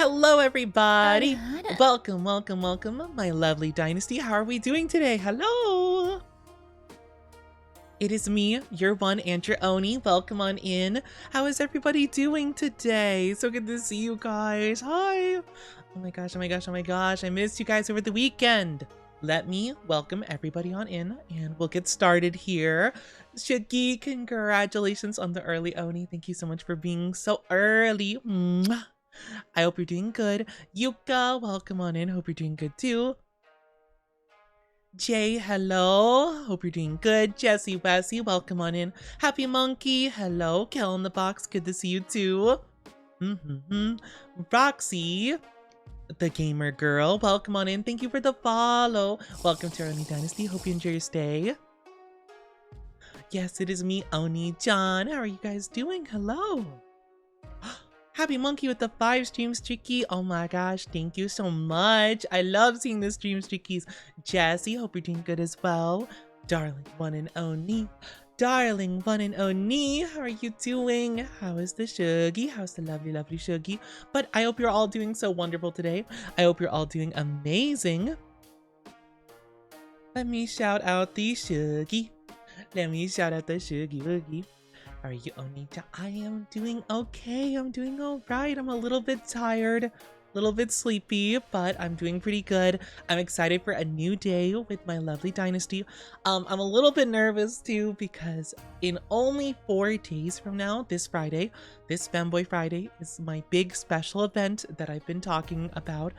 Hello, everybody. Welcome, my lovely dynasty. How are we doing today? Hello. It is me, your one and your Oni. Welcome on in. How is everybody doing today? So good to see you guys. Hi. Oh my gosh. I missed you guys over the weekend. Let me welcome everybody on in and we'll get started here. Shiggy, congratulations on the early Oni. Thank you so much for being so early. Mwah. I hope you're doing good. Yuka, welcome on in. Hope you're doing good too. Jay, hello. Hope you're doing good. Jessie, Wessie, welcome on in. Happy Monkey, hello. Kel in the box, good to see you too. Roxy, the gamer girl, welcome on in. Thank you for the follow. Welcome to our Oni Dynasty. Hope you enjoy your stay. Yes, it is me, Oni John. How are you guys doing? Hello. Happy Monkey with the 5 stream streaky. Oh my gosh, thank you so much. I love seeing the stream streakies. Jessie, hope you're doing good as well. Darling one and Oni. Darling one and Oni, how are you doing? How is the Shuggy? How's the lovely Shuggy? But I hope you're all doing so wonderful today. I hope you're all doing amazing. Let me shout out the Shuggy. Let me shout out the Shuggy Woogie. How are you, Onita? I am doing okay. I'm doing all right. I'm a little bit tired, a little bit sleepy, but I'm doing pretty good. I'm excited for a new day with my lovely dynasty. I'm a little bit nervous too because in only 4 days from now, this Friday, this Fanboy Friday is my big special event that I've been talking about.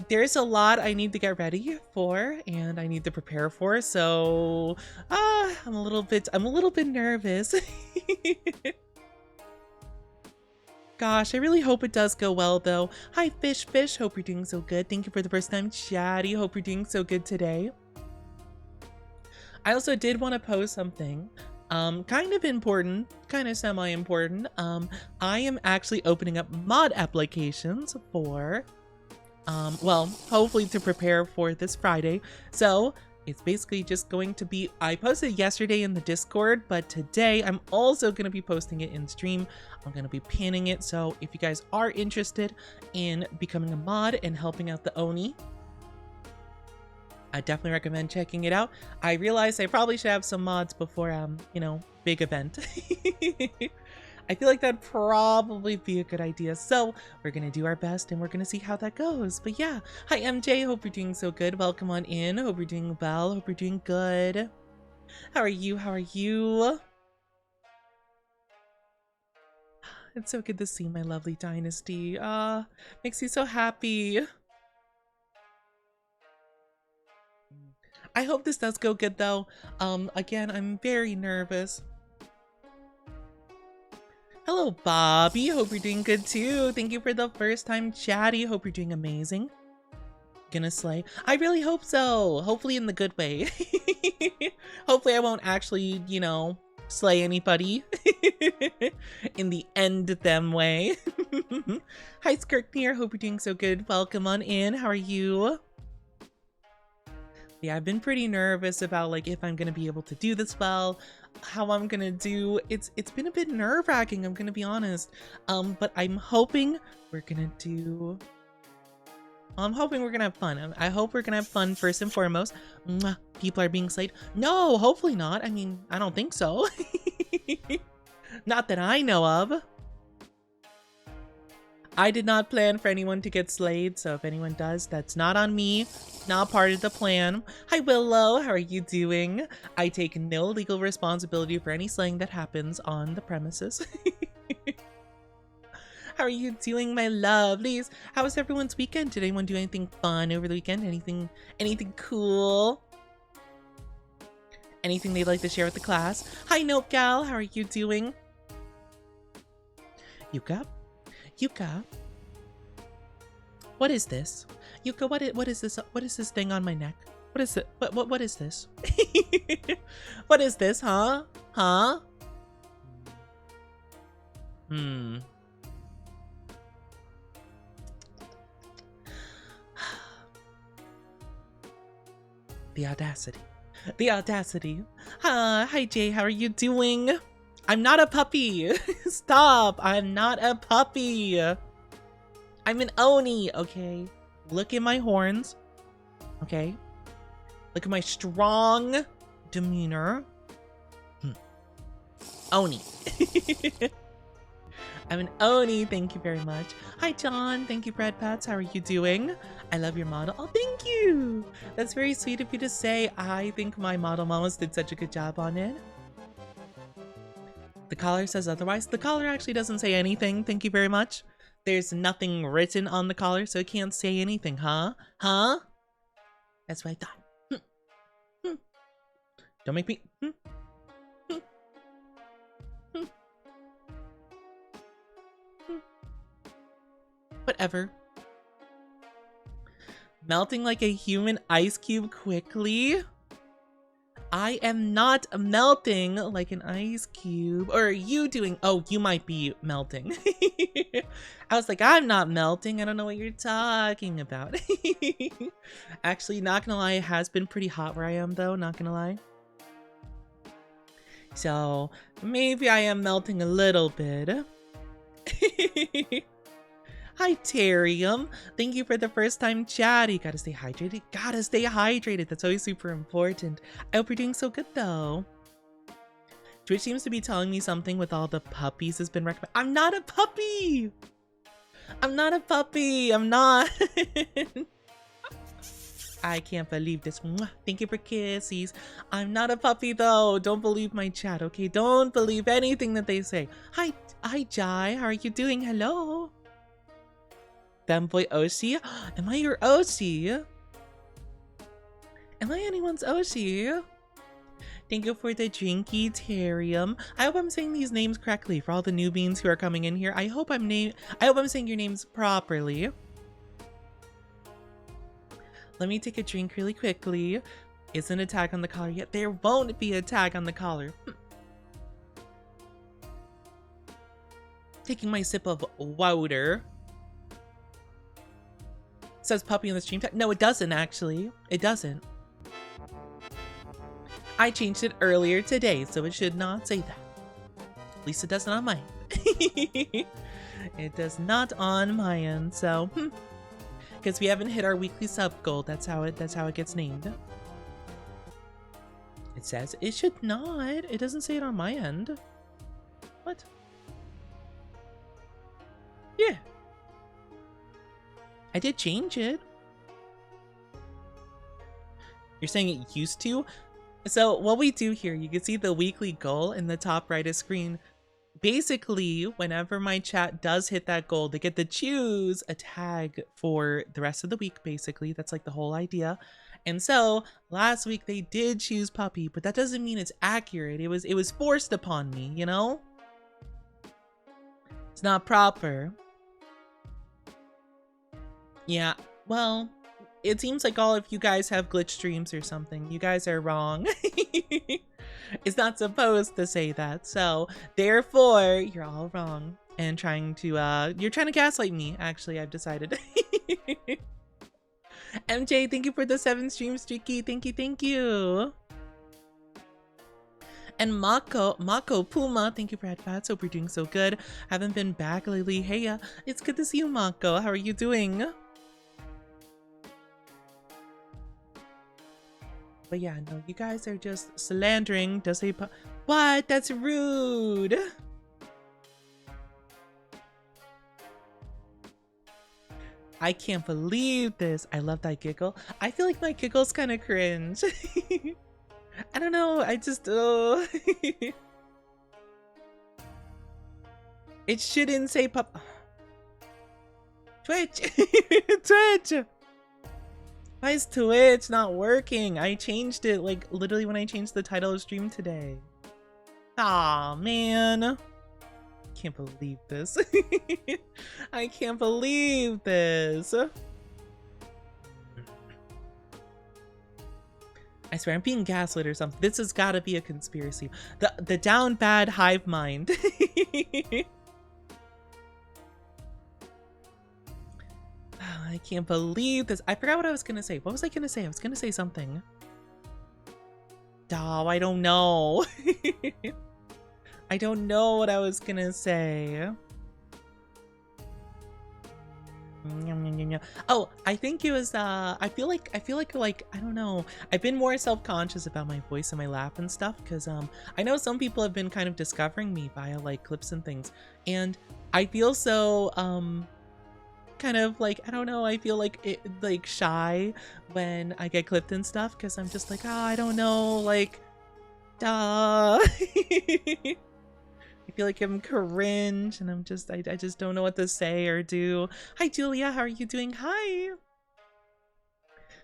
There's a lot I need to get ready for and I need to prepare for, so I'm a little bit nervous. Gosh, I really hope it does go well though. Hi Fish, hope you're doing so good. Thank you for the first time chatty. Hope you're doing so good today. I also did want to post something kind of important, kind of semi-important. I am actually opening up mod applications for well, hopefully to prepare for this Friday. So it's basically just going to be, I posted yesterday in the Discord, but today I'm also going to be posting it in stream. I'm going to be pinning it. So if you guys are interested in becoming a mod and helping out the Oni, I definitely recommend checking it out. I realized I probably should have some mods before, you know, big event. I feel like that'd probably be a good idea. So we're going to do our best and we're going to see how that goes. But yeah, hi MJ, hope you're doing so good. Welcome on in. Hope you're doing well. Hope you're doing good. How are you? How are you? It's so good to see my lovely dynasty. Makes you so happy. I hope this does go good though. Again, I'm very nervous. Hello, Bobby. Hope you're doing good too. Thank you for the first time chatty. Hope you're doing amazing. Gonna slay. I really hope so. Hopefully in the good way. Hopefully I won't actually, you know, slay anybody in the end them way. Hi, Skirkneer. Hope you're doing so good. Welcome on in. How are you? Yeah, I've been pretty nervous about like if I'm gonna be able to do this well, how I'm gonna do. It's been a bit nerve-wracking, I'm gonna be honest. But I'm hoping we're gonna have fun. I hope we're gonna have fun first and foremost. Mwah. People are being slayed. No, hopefully not. I mean, I don't think so. Not that I know of. I did not plan for anyone to get slayed, so if anyone does, that's not on me. Not part of the plan. Hi Willow, how are you doing? I take no legal responsibility for any slaying that happens on the premises. How are you doing, my lovelies? How was everyone's weekend? Did anyone do anything fun over the weekend? Anything cool? Anything they'd like to share with the class? Hi Note Gal, how are you doing? Yuka? What is this? Yuka, what is this? What is this thing on my neck? What is it? What is this? What is this, huh? Huh? The audacity. The audacity. Hi Jay, how are you doing? I'm not a puppy. Stop. I'm not a puppy. I'm an Oni, okay? Look at my horns, okay? Look at my strong demeanor. Oni. I'm an Oni, thank you very much. Hi, John. Thank you, Bread Pats. How are you doing? I love your model. Oh, thank you. That's very sweet of you to say. I think my model mamas did such a good job on it. The collar says otherwise. The collar actually doesn't say anything. Thank you very much. There's nothing written on the collar, so it can't say anything, huh? Huh? That's what I thought. Don't make me... Whatever. Melting like a human ice cube quickly? I am not melting like an ice cube. Or are you doing... Oh, you might be melting. I was like, I'm not melting. I don't know what you're talking about. Actually, not gonna lie, it has been pretty hot where I am, though. Not gonna lie. So, maybe I am melting a little bit. Hi, Terium. Thank you for the first time chat. You gotta stay hydrated. Gotta stay hydrated. That's always super important. I hope you're doing so good, though. Twitch seems to be telling me something with all the puppies has been recommended. I'm not a puppy! I'm not a puppy. I'm not. I can't believe this. Thank you for kisses. I'm not a puppy, though. Don't believe my chat, okay? Don't believe anything that they say. Hi, Jai. How are you doing? Hello. Femboy Oshi? Am I your Oshi? Am I anyone's Oshi? Thank you for the drinky, Terium. I hope I'm saying these names correctly for all the newbies who are coming in here. I hope I'm saying your names properly. Let me take a drink really quickly. Isn't a tag on the collar yet? There won't be a tag on the collar. Taking my sip of water. Says puppy in the stream tag. No, it doesn't actually. It doesn't. I changed it earlier today, so it should not say that. At least it does not on my end. It does not on my end, so because we haven't hit our weekly sub goal. That's how it gets named. It says it should not. It doesn't say it on my end. What? Yeah. I did change it. You're saying it used to? So what we do here, you can see the weekly goal in the top right of screen. Basically, whenever my chat does hit that goal, they get to choose a tag for the rest of the week, basically. That's like the whole idea. And so last week they did choose puppy, but that doesn't mean it's accurate. It was forced upon me, you know? It's not proper. Yeah, well, it seems like all of you guys have glitch streams or something. You guys are wrong. It's not supposed to say that. So therefore, you're all wrong and you're trying to gaslight me. Actually, I've decided. MJ, thank you for the 7 stream streaky. Thank you. And Mako Puma, thank you for headpats. Hope you're doing so good. Haven't been back lately. Hey, it's good to see you, Mako. How are you doing? But yeah, no, you guys are just slandering. Does he? What? That's rude. I can't believe this. I love that giggle. I feel like my giggle's kind of cringe. I don't know. I just It shouldn't say pup. Twitch. Twitch. Why is Twitch not working? I changed it like literally when I changed the title of stream today. Aw, man. Can't believe this. I can't believe this. I swear I'm being gaslit or something. This has got to be a conspiracy. The down bad hive mind. I can't believe this. I forgot what I was gonna say. What was I gonna say? I was gonna say something. Oh, I don't know. I don't know what I was gonna say. Oh, I think it was I feel like I don't know. I've been more self-conscious about my voice and my laugh and stuff because I know some people have been kind of discovering me via like clips and things. And I feel so kind of like I don't know, I feel like shy when I get clipped and stuff because I'm just like, oh, I don't know, like duh. I feel like I'm cringe and I just don't know what to say or do. Hi Julia, how are you doing? Hi.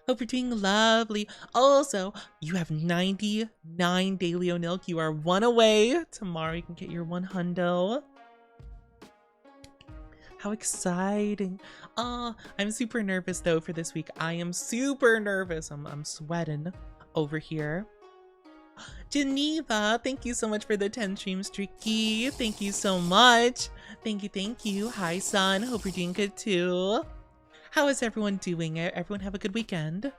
Hope you're doing lovely. Also, you have 99 daily milk. You are one away. Tomorrow you can get your 100. How exciting. I'm super nervous though for this week. I am super nervous. I'm sweating over here. Geneva, thank you so much for the 10 streams, Tricky. Thank you so much. Thank you, thank you. Hi, son. Hope you're doing good too. How is everyone doing? Everyone have a good weekend.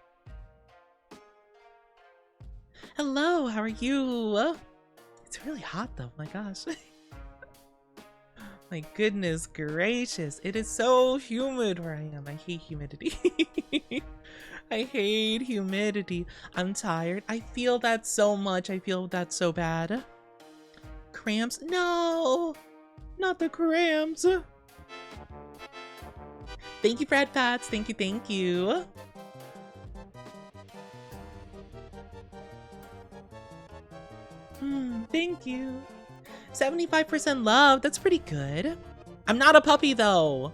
Hello, how are you? It's really hot though, my gosh. My goodness gracious. It is so humid where I am. I hate humidity. I hate humidity. I'm tired. I feel that so much. I feel that so bad. Cramps? No! Not the cramps. Thank you, Brad Pats. Thank you, thank you. Thank you. 75% love. That's pretty good. I'm not a puppy, though.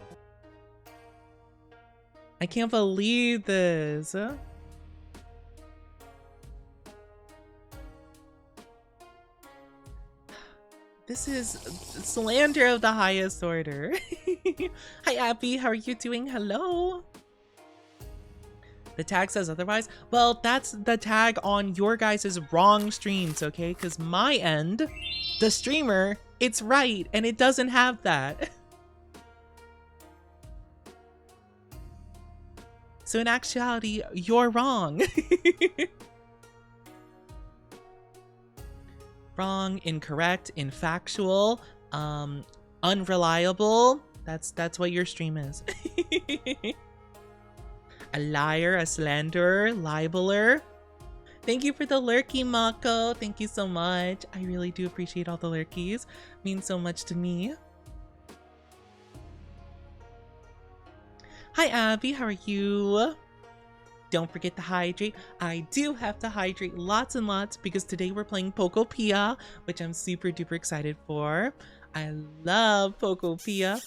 I can't believe this. This is slander of the highest order. Hi, Abby. How are you doing? Hello. The tag says otherwise. Well, that's the tag on your guys' wrong streams, okay? Because my end, the streamer, it's right, and it doesn't have that. So in actuality, you're wrong. Wrong, incorrect, infactual, unreliable. That's what your stream is. A liar, a slanderer, libeler. Thank you for the lurky, Mako. Thank you so much. I really do appreciate all the lurkies. It means so much to me. Hi, Abby. How are you? Don't forget to hydrate. I do have to hydrate lots and lots because today we're playing Poke-Opia, which I'm super duper excited for. I love Poke-Opia.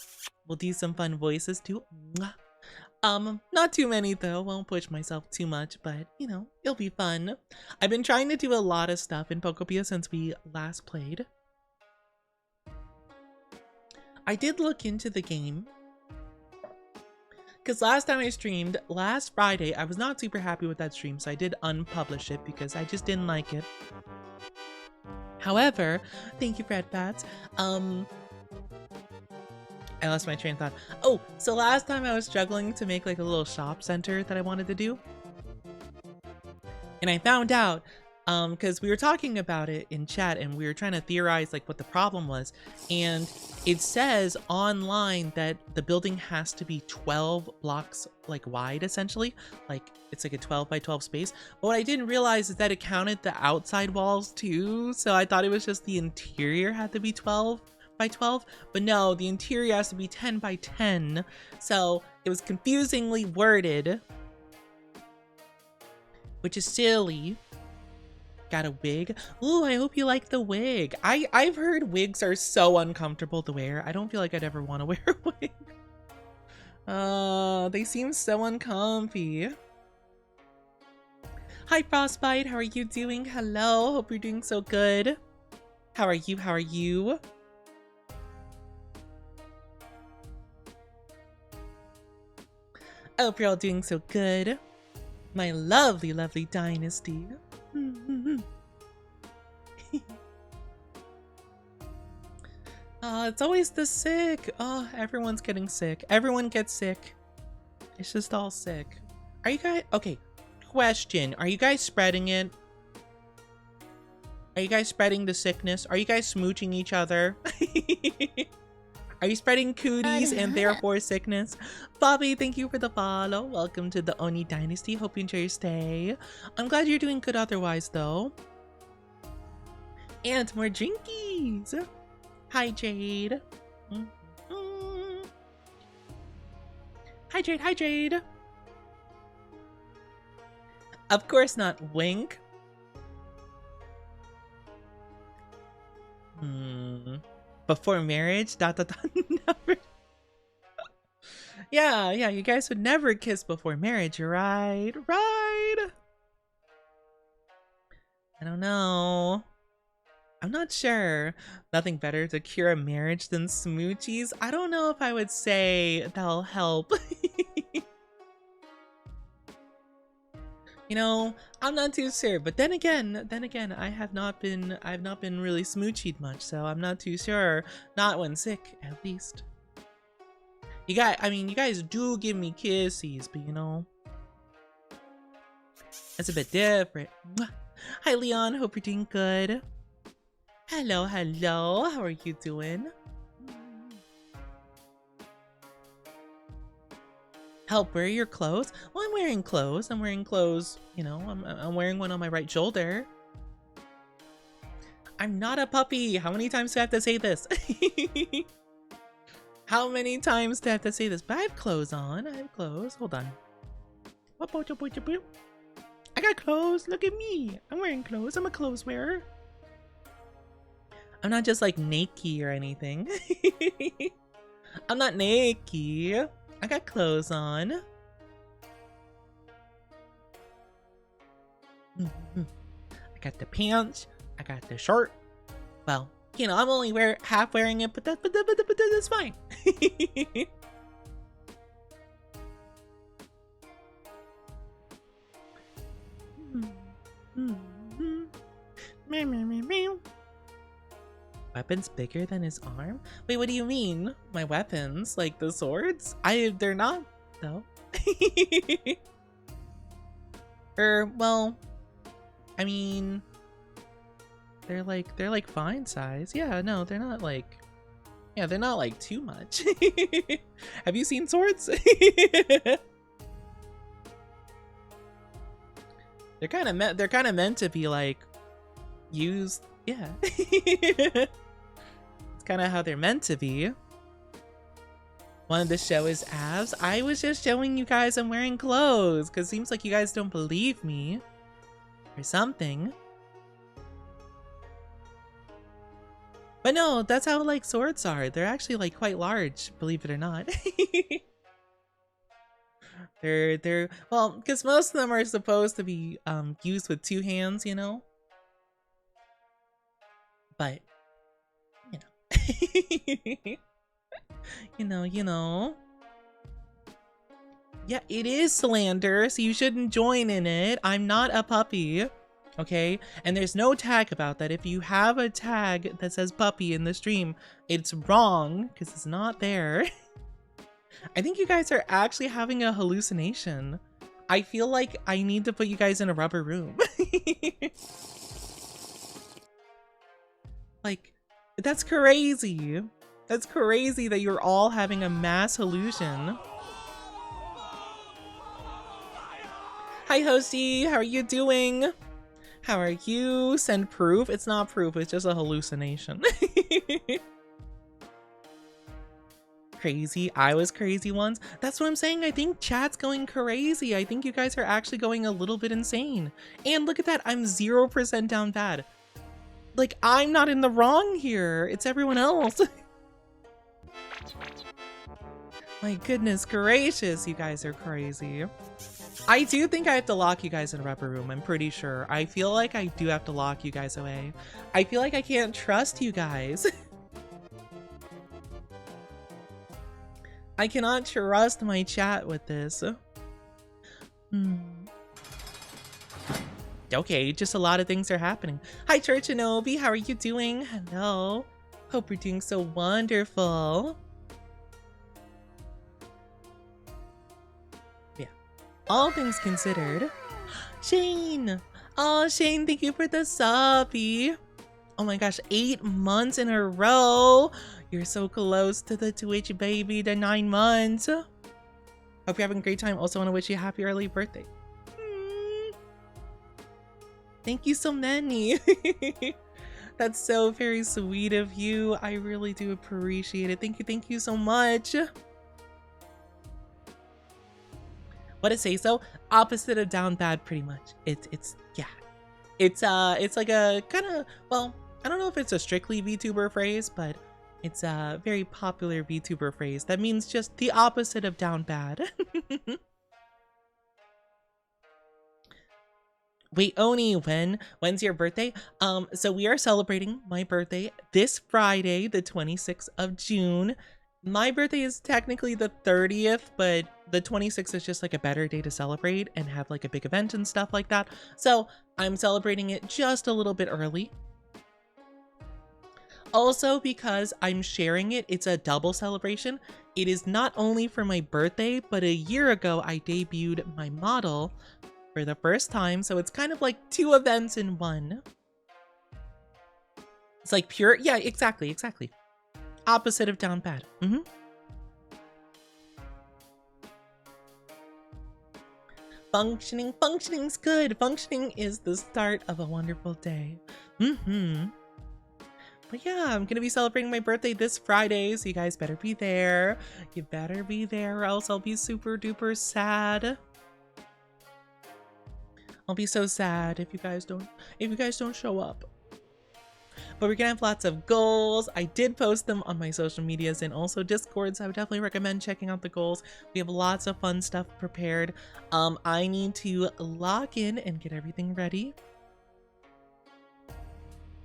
We'll do some fun voices too. Not too many though. Won't push myself too much, but you know, it'll be fun. I've been trying to do a lot of stuff in Poke-Opia since we last played. I did look into the game. Because last time I streamed, last Friday, I was not super happy with that stream, so I did unpublish it because I just didn't like it. However, thank you, Fred Pats. I lost my train of thought. Oh, so last time I was struggling to make like a little shop center that I wanted to do. And I found out, because we were talking about it in chat and we were trying to theorize like what the problem was. And it says online that the building has to be 12 blocks like wide, essentially. Like it's like a 12 by 12 space. But what I didn't realize is that it counted the outside walls too. So I thought it was just the interior had to be 12 by 12. But no, the interior has to be 10 by 10. So it was confusingly worded, which is silly. Got a wig. Ooh, I hope you like the wig. I've heard wigs are so uncomfortable to wear. I don't feel like I'd ever want to wear a wig. They seem so uncomfy. Hi, Frostbite. How are you doing? Hello. Hope you're doing so good. How are you? How are you? I hope you're all doing so good. My lovely, lovely dynasty. It's always the sick. Oh, everyone's getting sick. Everyone gets sick. It's just all sick. Are you guys... Okay, question. Are you guys spreading it? Are you guys spreading the sickness? Are you guys smooching each other? Are you spreading cooties and therefore sickness? Bobby, thank you for the follow. Welcome to the Oni Dynasty. Hope you enjoy your stay. I'm glad you're doing good otherwise, though. And more drinkies. Hi, Jade. Hi, Jade. Hi, Jade. Of course not, Wink. Before marriage? ... Never. Yeah, you guys would never kiss before marriage, right? Right? I don't know. I'm not sure. Nothing better to cure a marriage than smoochies? I don't know if I would say that'll help. You know, I'm not too sure, but then again, I've not been really smoochied much, so I'm not too sure. Not when sick, at least. You guys do give me kisses, but you know, it's a bit different. Hi, Leon. Hope you're doing good. Hello. How are you doing? Help wear your clothes? Well, I'm wearing clothes. You know, I'm wearing one on my right shoulder. I'm not a puppy. How many times do I have to say this? How many times do I have to say this? But I have clothes on. I have clothes. Hold on. I got clothes. Look at me. I'm wearing clothes. I'm a clothes wearer. I'm not just like naked or anything. I'm not naked. I got clothes on. I got the pants. I got the shirt. Well, you know, I'm only half wearing it, but that's fine. Weapons bigger than his arm? Wait, what do you mean? My weapons? Like the swords? They're not, though. Well, I mean, they're like fine size. Yeah, no, they're not like, yeah, they're not like too much. Have you seen swords? They're kind of meant to be like used. Yeah. It's kind of how they're meant to be. Wanted to show his abs. I was just showing you guys I'm wearing clothes because it seems like you guys don't believe me or something. But no, that's how like swords are. They're actually like quite large, believe it or not. They're well, because most of them are supposed to be used with two hands, you know. But you know. Yeah, it is slander, so you shouldn't join in it. I'm not a puppy, okay? And there's no tag about that. If you have a tag that says puppy in the stream, it's wrong because it's not there. I think you guys are actually having a hallucination. I feel like I need to put you guys in a rubber room. Like, that's crazy. That's crazy that you're all having a mass hallucination. Hi, Hosty. How are you doing? How are you? Send proof. It's not proof. It's just a hallucination. Crazy. I was crazy once. That's what I'm saying. I think chat's going crazy. I think you guys are actually going a little bit insane. And look at that. I'm 0% down bad. Like, I'm not in the wrong here. It's everyone else. My goodness gracious, you guys are crazy. I do think I have to lock you guys in a rubber room. I'm pretty sure. I feel like I do have to lock you guys away. I feel like I can't trust you guys. I cannot trust my chat with this. Okay, just a lot of things are happening. Hi, Church Anobi. How are you doing? Hello. Hope you're doing so wonderful. Yeah. All things considered. Shane. Oh, Shane, thank you for the subby. Oh my gosh, 8 months in a row. You're so close to the Twitch baby, the 9 months. Hope you're having a great time. Also want to wish you a happy early birthday. Thank you so many. That's so very sweet of you. I really do appreciate it. Thank you so much. What it say so? Opposite of down bad, pretty much. It's yeah. It's like a kind of, well, I don't know if it's a strictly VTuber phrase, but it's a very popular VTuber phrase that means just the opposite of down bad. Wait, Oni, when's your birthday? So we are celebrating my birthday this Friday, the 26th of June. My birthday is technically the 30th, but the 26th is just like a better day to celebrate and have like a big event and stuff like that. So I'm celebrating it just a little bit early. Also, because I'm sharing it, it's a double celebration. It is not only for my birthday, but a year ago I debuted my model for the first time, so it's kind of like 2 events in one. It's like pure, yeah, exactly. Opposite of down bad. Functioning's good. Functioning is the start of a wonderful day. But yeah, I'm gonna be celebrating my birthday this Friday, so you guys better be there. You better be there, or else I'll be super duper sad. I'll be so sad if you guys don't show up. But we're gonna have lots of goals. I did post them on my social medias and also Discord, so I would definitely recommend checking out the goals. We have lots of fun stuff prepared. I need to log in and get everything ready.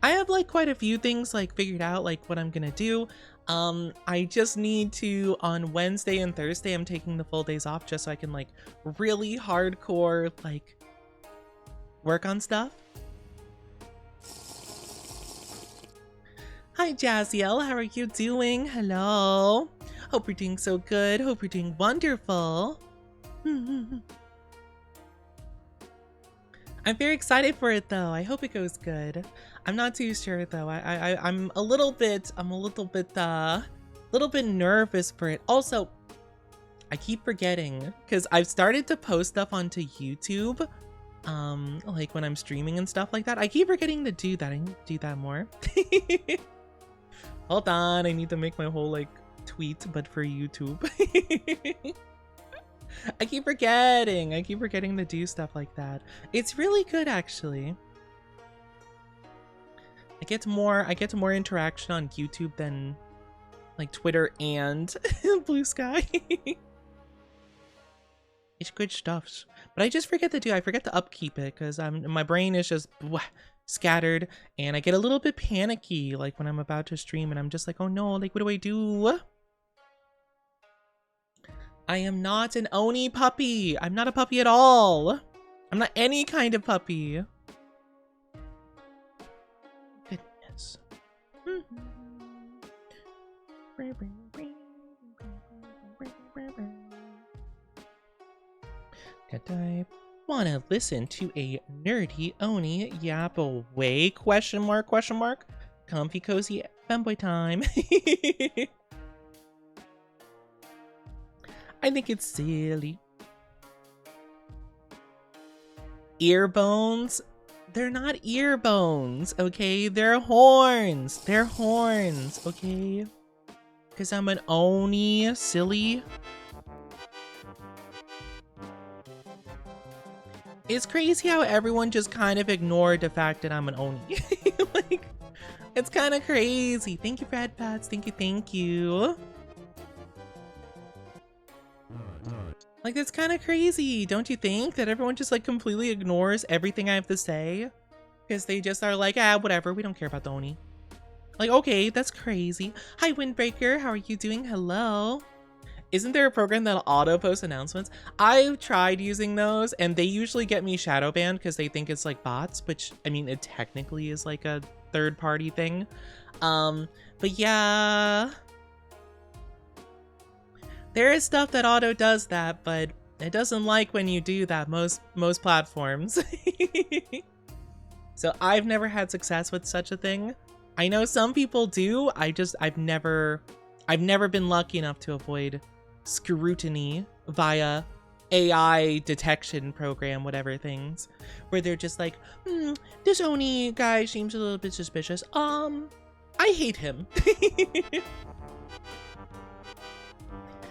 I have like quite a few things like figured out, like what I'm gonna do. I just need to, on Wednesday and Thursday, I'm taking the full days off just so I can like really hardcore like work on stuff. Hi Jazziel, how are you doing? Hello. Hope you're doing so good. Hope you're doing wonderful. I'm very excited for it though. I hope it goes good. I'm not too sure though. I'm a little bit nervous for it. Also, I keep forgetting because I've started to post stuff onto YouTube. Like when I'm streaming and stuff like that. I keep forgetting to do that. I need to do that more. Hold on, I need to make my whole like tweet, but for YouTube. I keep forgetting to do stuff like that. It's really good actually. I get more interaction on YouTube than like Twitter and Blue Sky. It's good stuff. But I just forget to upkeep it because my brain is just scattered and I get a little bit panicky like when I'm about to stream and I'm just like, oh no, like what do I do? I am not an Oni puppy. I'm not a puppy at all. I'm not any kind of puppy. Goodness. I wanna listen to a nerdy Oni yap away? Question mark? Comfy cozy femboy time. I think it's silly. Ear bones? They're not ear bones, okay? They're horns. They're horns, okay? Because I'm an Oni, silly. It's crazy how everyone just kind of ignored the fact that I'm an Oni. Like, it's kind of crazy. Thank you for head pats. Thank you. Like, that's kind of crazy, don't you think? That everyone just like completely ignores everything I have to say? Because they just are like, ah, whatever, we don't care about the Oni. Like, okay, that's crazy. Hi, Windbreaker, how are you doing? Hello. Isn't there a program that'll auto-post announcements? I've tried using those, and they usually get me shadow banned because they think it's like bots, which, I mean, it technically is like a third-party thing. But yeah. There is stuff that auto does that, but it doesn't like when you do that, most platforms. So I've never had success with such a thing. I know some people do. I've never been lucky enough to avoid scrutiny via AI detection program, whatever things, where they're just like, this Oni guy seems a little bit suspicious. I hate him.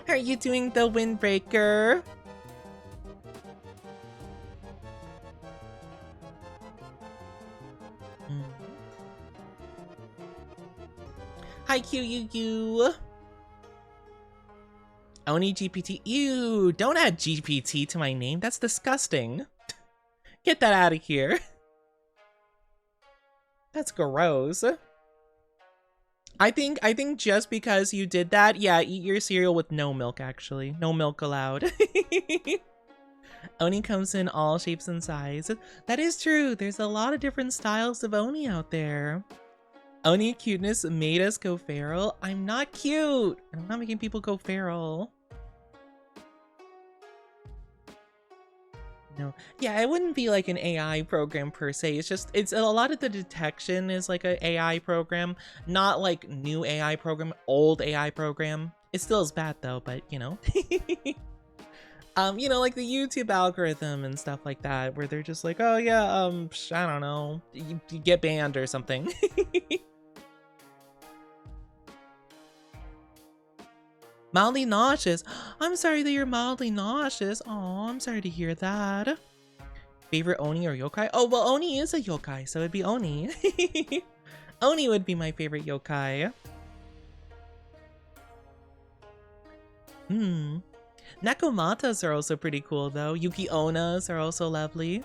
How are you doing, the Windbreaker? Hi, QUU. Oni GPT. Ew, don't add GPT to my name. That's disgusting. Get that out of here. That's gross. I think just because you did that, yeah, eat your cereal with no milk, actually. No milk allowed. Oni comes in all shapes and sizes. That is true. There's a lot of different styles of Oni out there. Oni cuteness made us go feral. I'm not cute. I'm not making people go feral. No. Yeah, it wouldn't be like an AI program per se. It's a lot of the detection is like an AI program, not like new AI program, old AI program. It still is bad though, but you know. You know, like the YouTube algorithm and stuff like that, where they're just like, oh yeah, I don't know, you get banned or something. Mildly nauseous. I'm sorry that you're mildly nauseous. Oh, I'm sorry to hear that. Favorite Oni or yokai? Oh, well, Oni is a yokai, so it'd be Oni. Oni would be my favorite yokai. Nakomatas are also pretty cool, though. Yuki-onas are also lovely.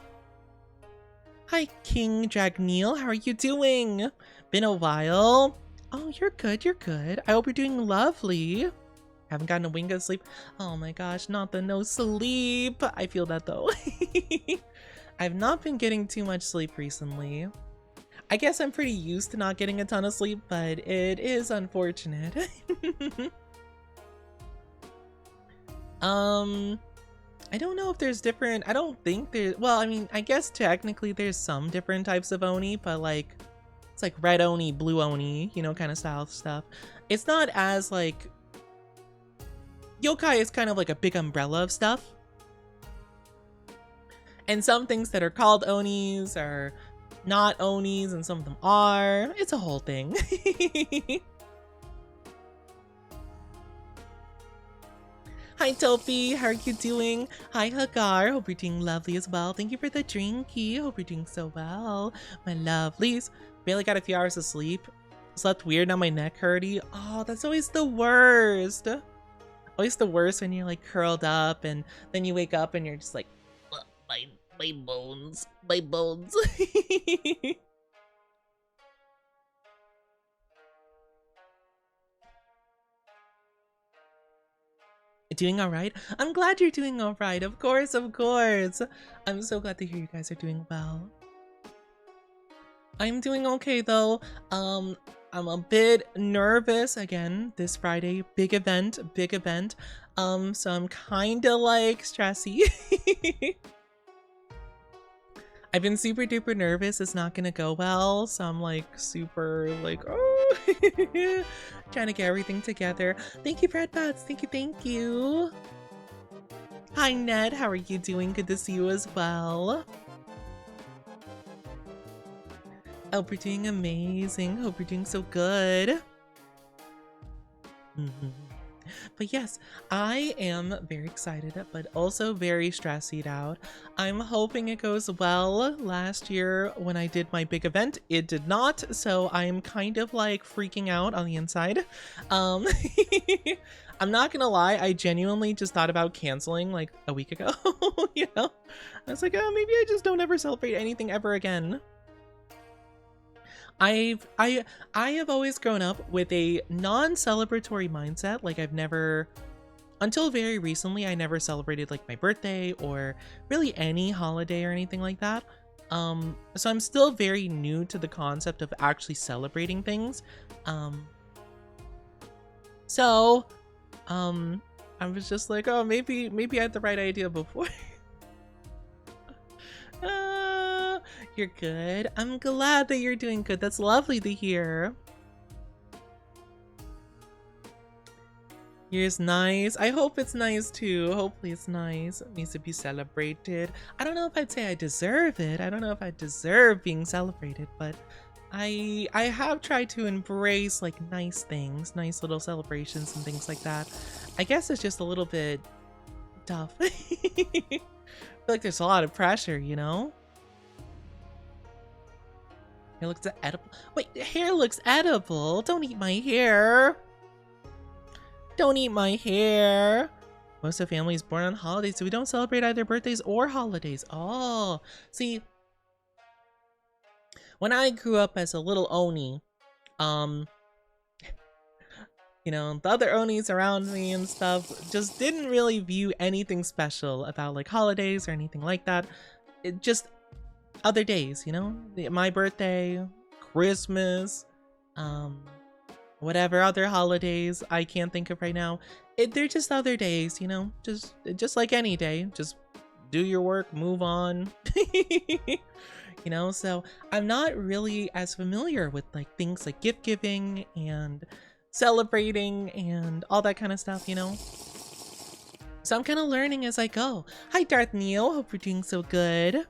Hi, King Dragneil. How are you doing? Been a while. Oh, you're good, you're good. I hope you're doing lovely. Haven't gotten a wink of sleep. Oh my gosh, not the no sleep. I feel that though. I've not been getting too much sleep recently. I guess I'm pretty used to not getting a ton of sleep, but it is unfortunate. I don't know if there's different, I don't think there's, well, I mean, I guess technically there's some different types of Oni, but like, it's like red Oni, blue Oni, you know, kind of style stuff. It's not as like, yokai is kind of like a big umbrella of stuff. And some things that are called Onis are not Onis, and some of them are. It's a whole thing. Hi, Topi. How are you doing? Hi, Hagar. Hope you're doing lovely as well. Thank you for the drinky. Hope you're doing so well. My lovelies. Barely got a few hours of sleep. Slept weird, now my neck hurty. Oh, that's always the worst. Always the worst when you're like curled up and then you wake up and you're just like, my bones, my bones. Doing all right? I'm glad you're doing all right. Of course, of course. I'm so glad to hear you guys are doing well. I'm doing okay though. I'm a bit nervous again this Friday. Big event. So I'm kind of like stressy. I've been super duper nervous. It's not gonna go well. So I'm like super like, oh, trying to get everything together. Thank you, Brad Butts. Thank you. Hi, Ned. How are you doing? Good to see you as well. Hope you're doing amazing. Hope you're doing so good. But yes, I am very excited, but also very stressed out. I'm hoping it goes well. Last year when I did my big event, it did not. So I'm kind of like freaking out on the inside. I'm not gonna lie, I genuinely just thought about canceling like a week ago. You know, I was like, oh, maybe I just don't ever celebrate anything ever again. I have always grown up with a non-celebratory mindset. Like I've never, until very recently, I never celebrated like my birthday or really any holiday or anything like that. So I'm still very new to the concept of actually celebrating things. I was just like, oh, maybe I had the right idea before. You're good. I'm glad that you're doing good. That's lovely to hear. Yours nice. I hope it's nice too. Hopefully it's nice. It needs to be celebrated. I don't know if I'd say I deserve it. I don't know if I deserve being celebrated, but I have tried to embrace like nice things, nice little celebrations and things like that. I guess it's just a little bit tough. I feel like there's a lot of pressure, you know? Hair looks edible. Wait, hair looks edible? Don't eat my hair. Don't eat my hair. Most of the family is born on holidays, so we don't celebrate either birthdays or holidays. Oh, see, when I grew up as a little Oni, you know, the other Onis around me and stuff just didn't really view anything special about like holidays or anything like that. It just other days, you know, my birthday, Christmas, whatever other holidays I can't think of right now. They're just other days, you know, just like any day. Just do your work, move on. You know, so I'm not really as familiar with like things like gift giving and celebrating and all that kind of stuff, you know. So I'm kind of learning as I go. Hi Darth Neo, hope you're doing so good.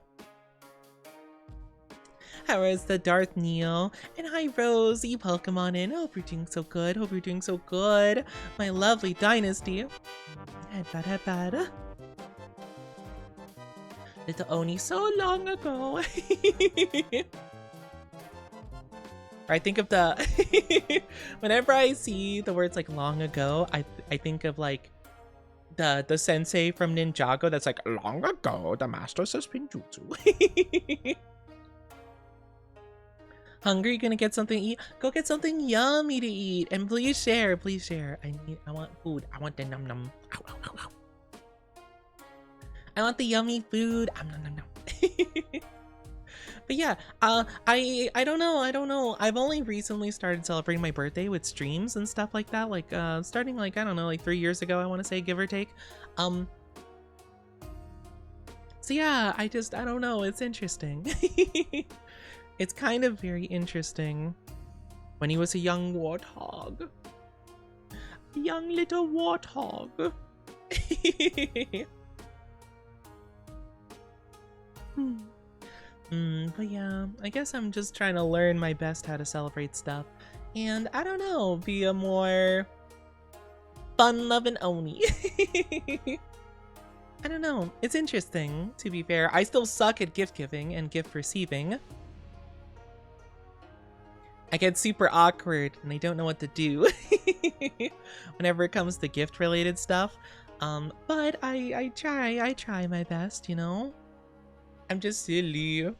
How is the Darth Neo? And hi Rosie, Pokemon in. Hope you're doing so good. Hope you're doing so good. My lovely dynasty. Headbad. Little Oni so long ago. I think of the whenever I see the words like long ago, I think of like the sensei from Ninjago that's like long ago the master says Pinjutsu. Hungry? Gonna get something to eat? Go get something yummy to eat and please share, please share. I want food. I want the num num. Ow, ow, ow, ow. I want the yummy food. Nom nom nom. But yeah, I don't know. I've only recently started celebrating my birthday with streams and stuff like that. Like starting like I don't know, like 3 years ago, I want to say, give or take. So yeah, I don't know. It's interesting. It's kind of very interesting. When he was a young warthog. A young little warthog. But yeah, I guess I'm just trying to learn my best how to celebrate stuff. And I don't know, be a more fun-loving Oni. I don't know. It's interesting, to be fair. I still suck at gift giving and gift receiving. I get super awkward and I don't know what to do whenever it comes to gift related stuff. But I try my best, you know? I'm just silly.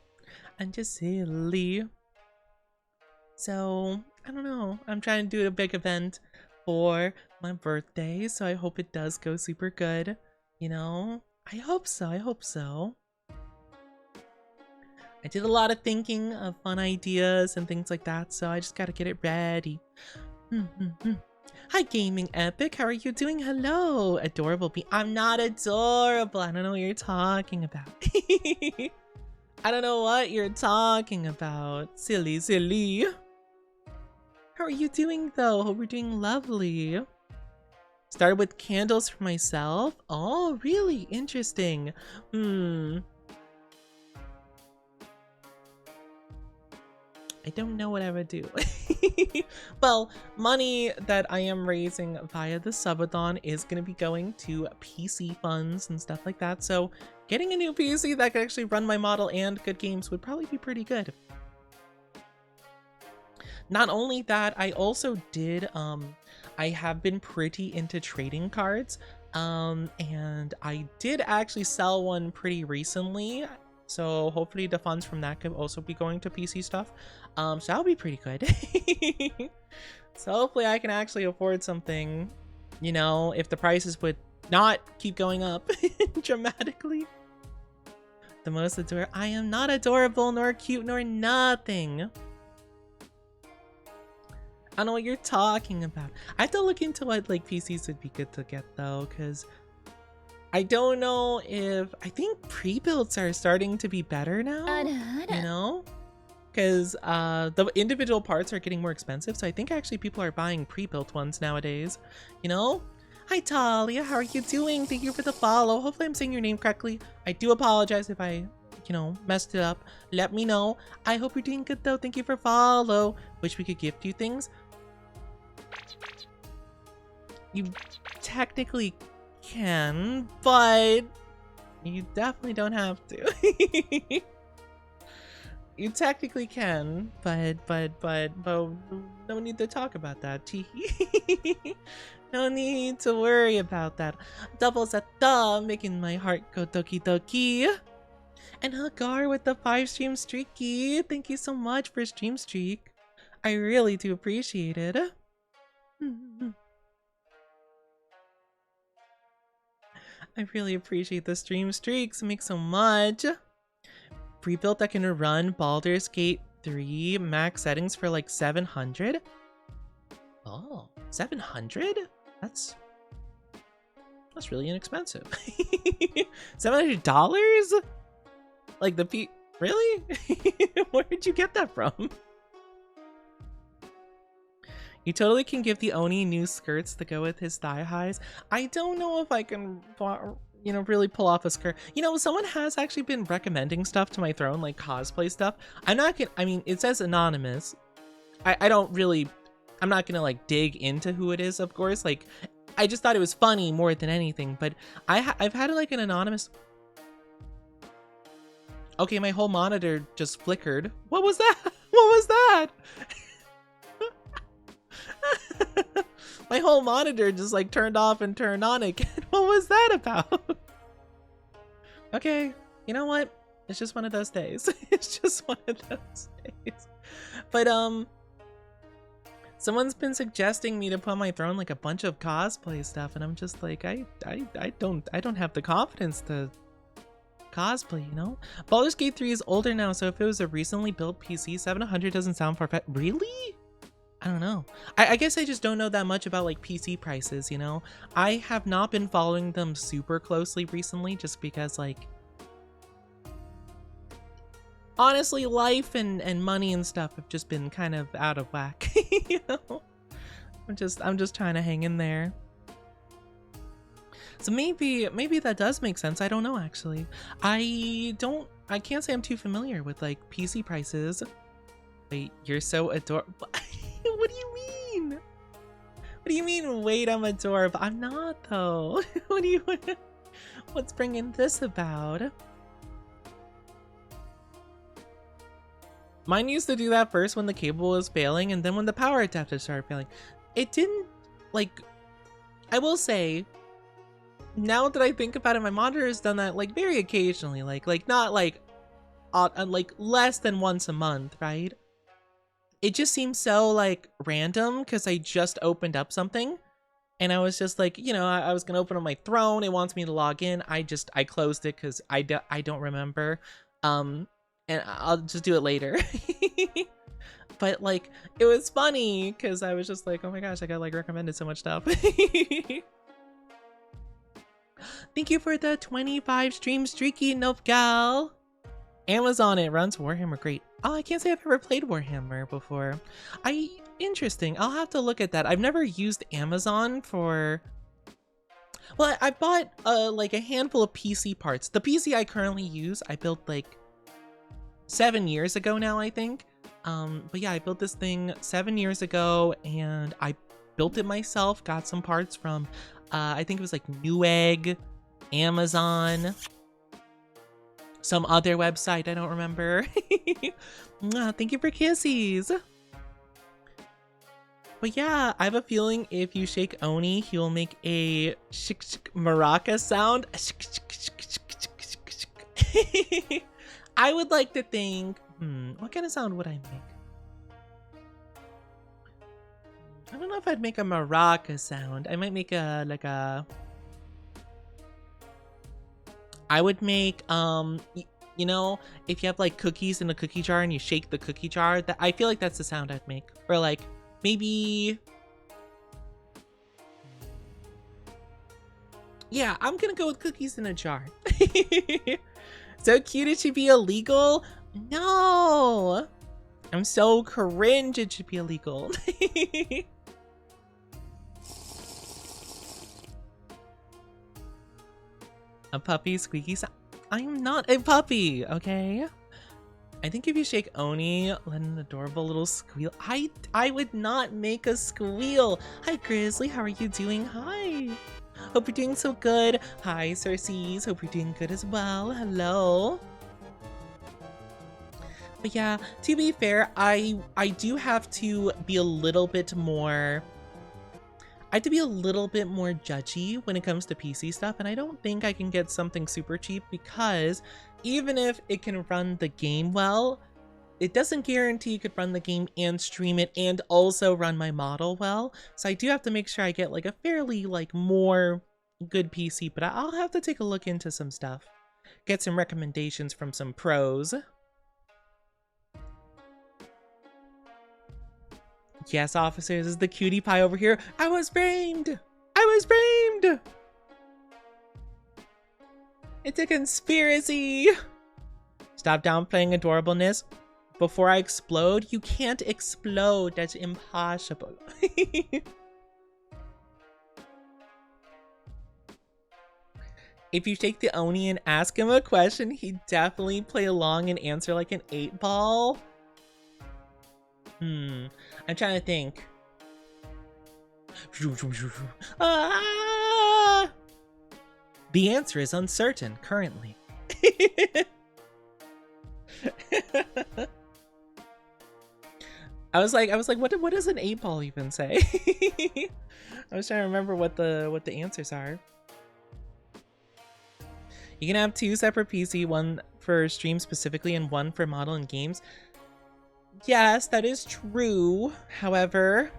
So, I don't know. I'm trying to do a big event for my birthday, so I hope it does go super good. You know? I hope so. I did a lot of thinking of fun ideas and things like that, so I just gotta get it ready. Hi, Gaming Epic. How are you doing? Hello, adorable bee. I'm not adorable. I don't know what you're talking about. I don't know what you're talking about. Silly. How are you doing, though? Hope you're doing lovely. Started with candles for myself. Oh, really? Interesting. I don't know what I would do. Well, money that I am raising via the subathon is going to be going to PC funds and stuff like that. So getting a new PC that could actually run my model and good games would probably be pretty good. Not only that, I also did, I have been pretty into trading cards. And I did actually sell one pretty recently. So hopefully the funds from that could also be going to PC stuff. So that'll be pretty good. So hopefully I can actually afford something, you know, if the prices would not keep going up dramatically. The most adorable. I am not adorable, nor cute, nor nothing. I don't know what you're talking about. I have to look into what like PCs would be good to get though, because I don't know if I think pre-builds are starting to be better now, you know, because the individual parts are getting more expensive. So I think actually people are buying pre-built ones nowadays, you know. Hi Talia, how are you doing? Thank you for the follow. Hopefully I'm saying your name correctly. I do apologize if I, you know, messed it up. Let me know. I hope you're doing good though. Thank you for follow. Wish we could gift you things. You technically can, but you definitely don't have to. You technically can, but no need to talk about that. No need to worry about that. Doubles at the making my heart go doki doki. And Hagar with the 5 stream streaky. Thank you so much for stream streak. I really do appreciate it. I really appreciate the stream streaks. It makes so much. Pre-built that can run Baldur's Gate 3 max settings for like 700. Oh, 700? That's really inexpensive. $700? Like the really? Where did you get that from? You totally can give the Oni new skirts to go with his thigh highs. I don't know if I can, you know, really pull off a skirt. You know, someone has actually been recommending stuff to my throne, like cosplay stuff. I'm not gonna, I mean, it says anonymous. I don't really, I'm not gonna like dig into who it is, of course. Like, I just thought it was funny more than anything, but I've had like an anonymous. Okay, my whole monitor just flickered. What was that? What was that? My whole monitor just like turned off and turned on again. What was that about? Okay, you know what? It's just one of those days. It's just one of those days. But someone's been suggesting me to put on my throne like a bunch of cosplay stuff, and I'm just like, I don't have the confidence to cosplay, you know? Baldur's Gate 3 is older now, so if it was a recently built PC, 700 doesn't sound far-fetched. Really? I don't know. I guess I just don't know that much about like PC prices, you know? I have not been following them super closely recently just because like honestly life and money and stuff have just been kind of out of whack. You know? I'm just trying to hang in there. So maybe that does make sense. I don't know actually. I can't say I'm too familiar with like PC prices. Wait, you're so adorable. What do you mean? What do you mean, wait, I'm adorable? I'm not, though. What's bringing this about? Mine used to do that first when the cable was failing, and then when the power adapter started failing. It didn't, like, I will say, now that I think about it, my monitor has done that, like, very occasionally. Like not, like less than once a month, right? It just seems so like random because I just opened up something and I was just like, you know, I was gonna open up my throne. It wants me to log in. I closed it because I don't remember. And I'll just do it later. But like, it was funny because I was just like, oh my gosh, I got like recommended so much stuff. Thank you for the 25 stream streaky, Novgal. Amazon, it runs Warhammer great. Oh, I can't say I've ever played Warhammer before. Interesting. I'll have to look at that. I've never used Amazon for... Well, I bought like a handful of PC parts. The PC I currently use, I built like 7 years ago now, I think. But yeah, I built this thing 7 years ago and I built it myself. Got some parts from, I think it was like Newegg, Amazon, some other website, I don't remember. Thank you for kissies. But yeah, I have a feeling if you shake Oni, he will make a maraca sound. I would like to think, what kind of sound would I make? I don't know if I'd make a maraca sound. I might make I would make, you know, if you have like cookies in a cookie jar and you shake the cookie jar, that I feel like that's the sound I'd make. Or like maybe Yeah, I'm gonna go with cookies in a jar. So cute it should be illegal? No! I'm so cringe it should be illegal. A puppy squeaky sound. I'm not a puppy, okay? I think if you shake Oni, let an adorable little squeal. I would not make a squeal. Hi, Grizzly. How are you doing? Hi. Hope you're doing so good. Hi, Circes. Hope you're doing good as well. Hello. But yeah, to be fair, I do have to be a little bit more... I have to be a little bit more judgy when it comes to PC stuff, and I don't think I can get something super cheap because even if it can run the game well, it doesn't guarantee you could run the game and stream it and also run my model well. So I do have to make sure I get like a fairly like more good PC, but I'll have to take a look into some stuff. Get some recommendations from some pros. Yes, officers, is the cutie pie over here. I was framed! I was framed! It's a conspiracy! Stop downplaying adorableness. Before I explode, you can't explode. That's impossible. If you take the Oni and ask him a question, he'd definitely play along and answer like an 8-ball. I'm trying to think. Ah! The answer is uncertain currently. I was like, what does an 8-ball even say? I was trying to remember what the answers are. You can have 2 separate PC, one for stream specifically and one for model and games. Yes, that is true. However,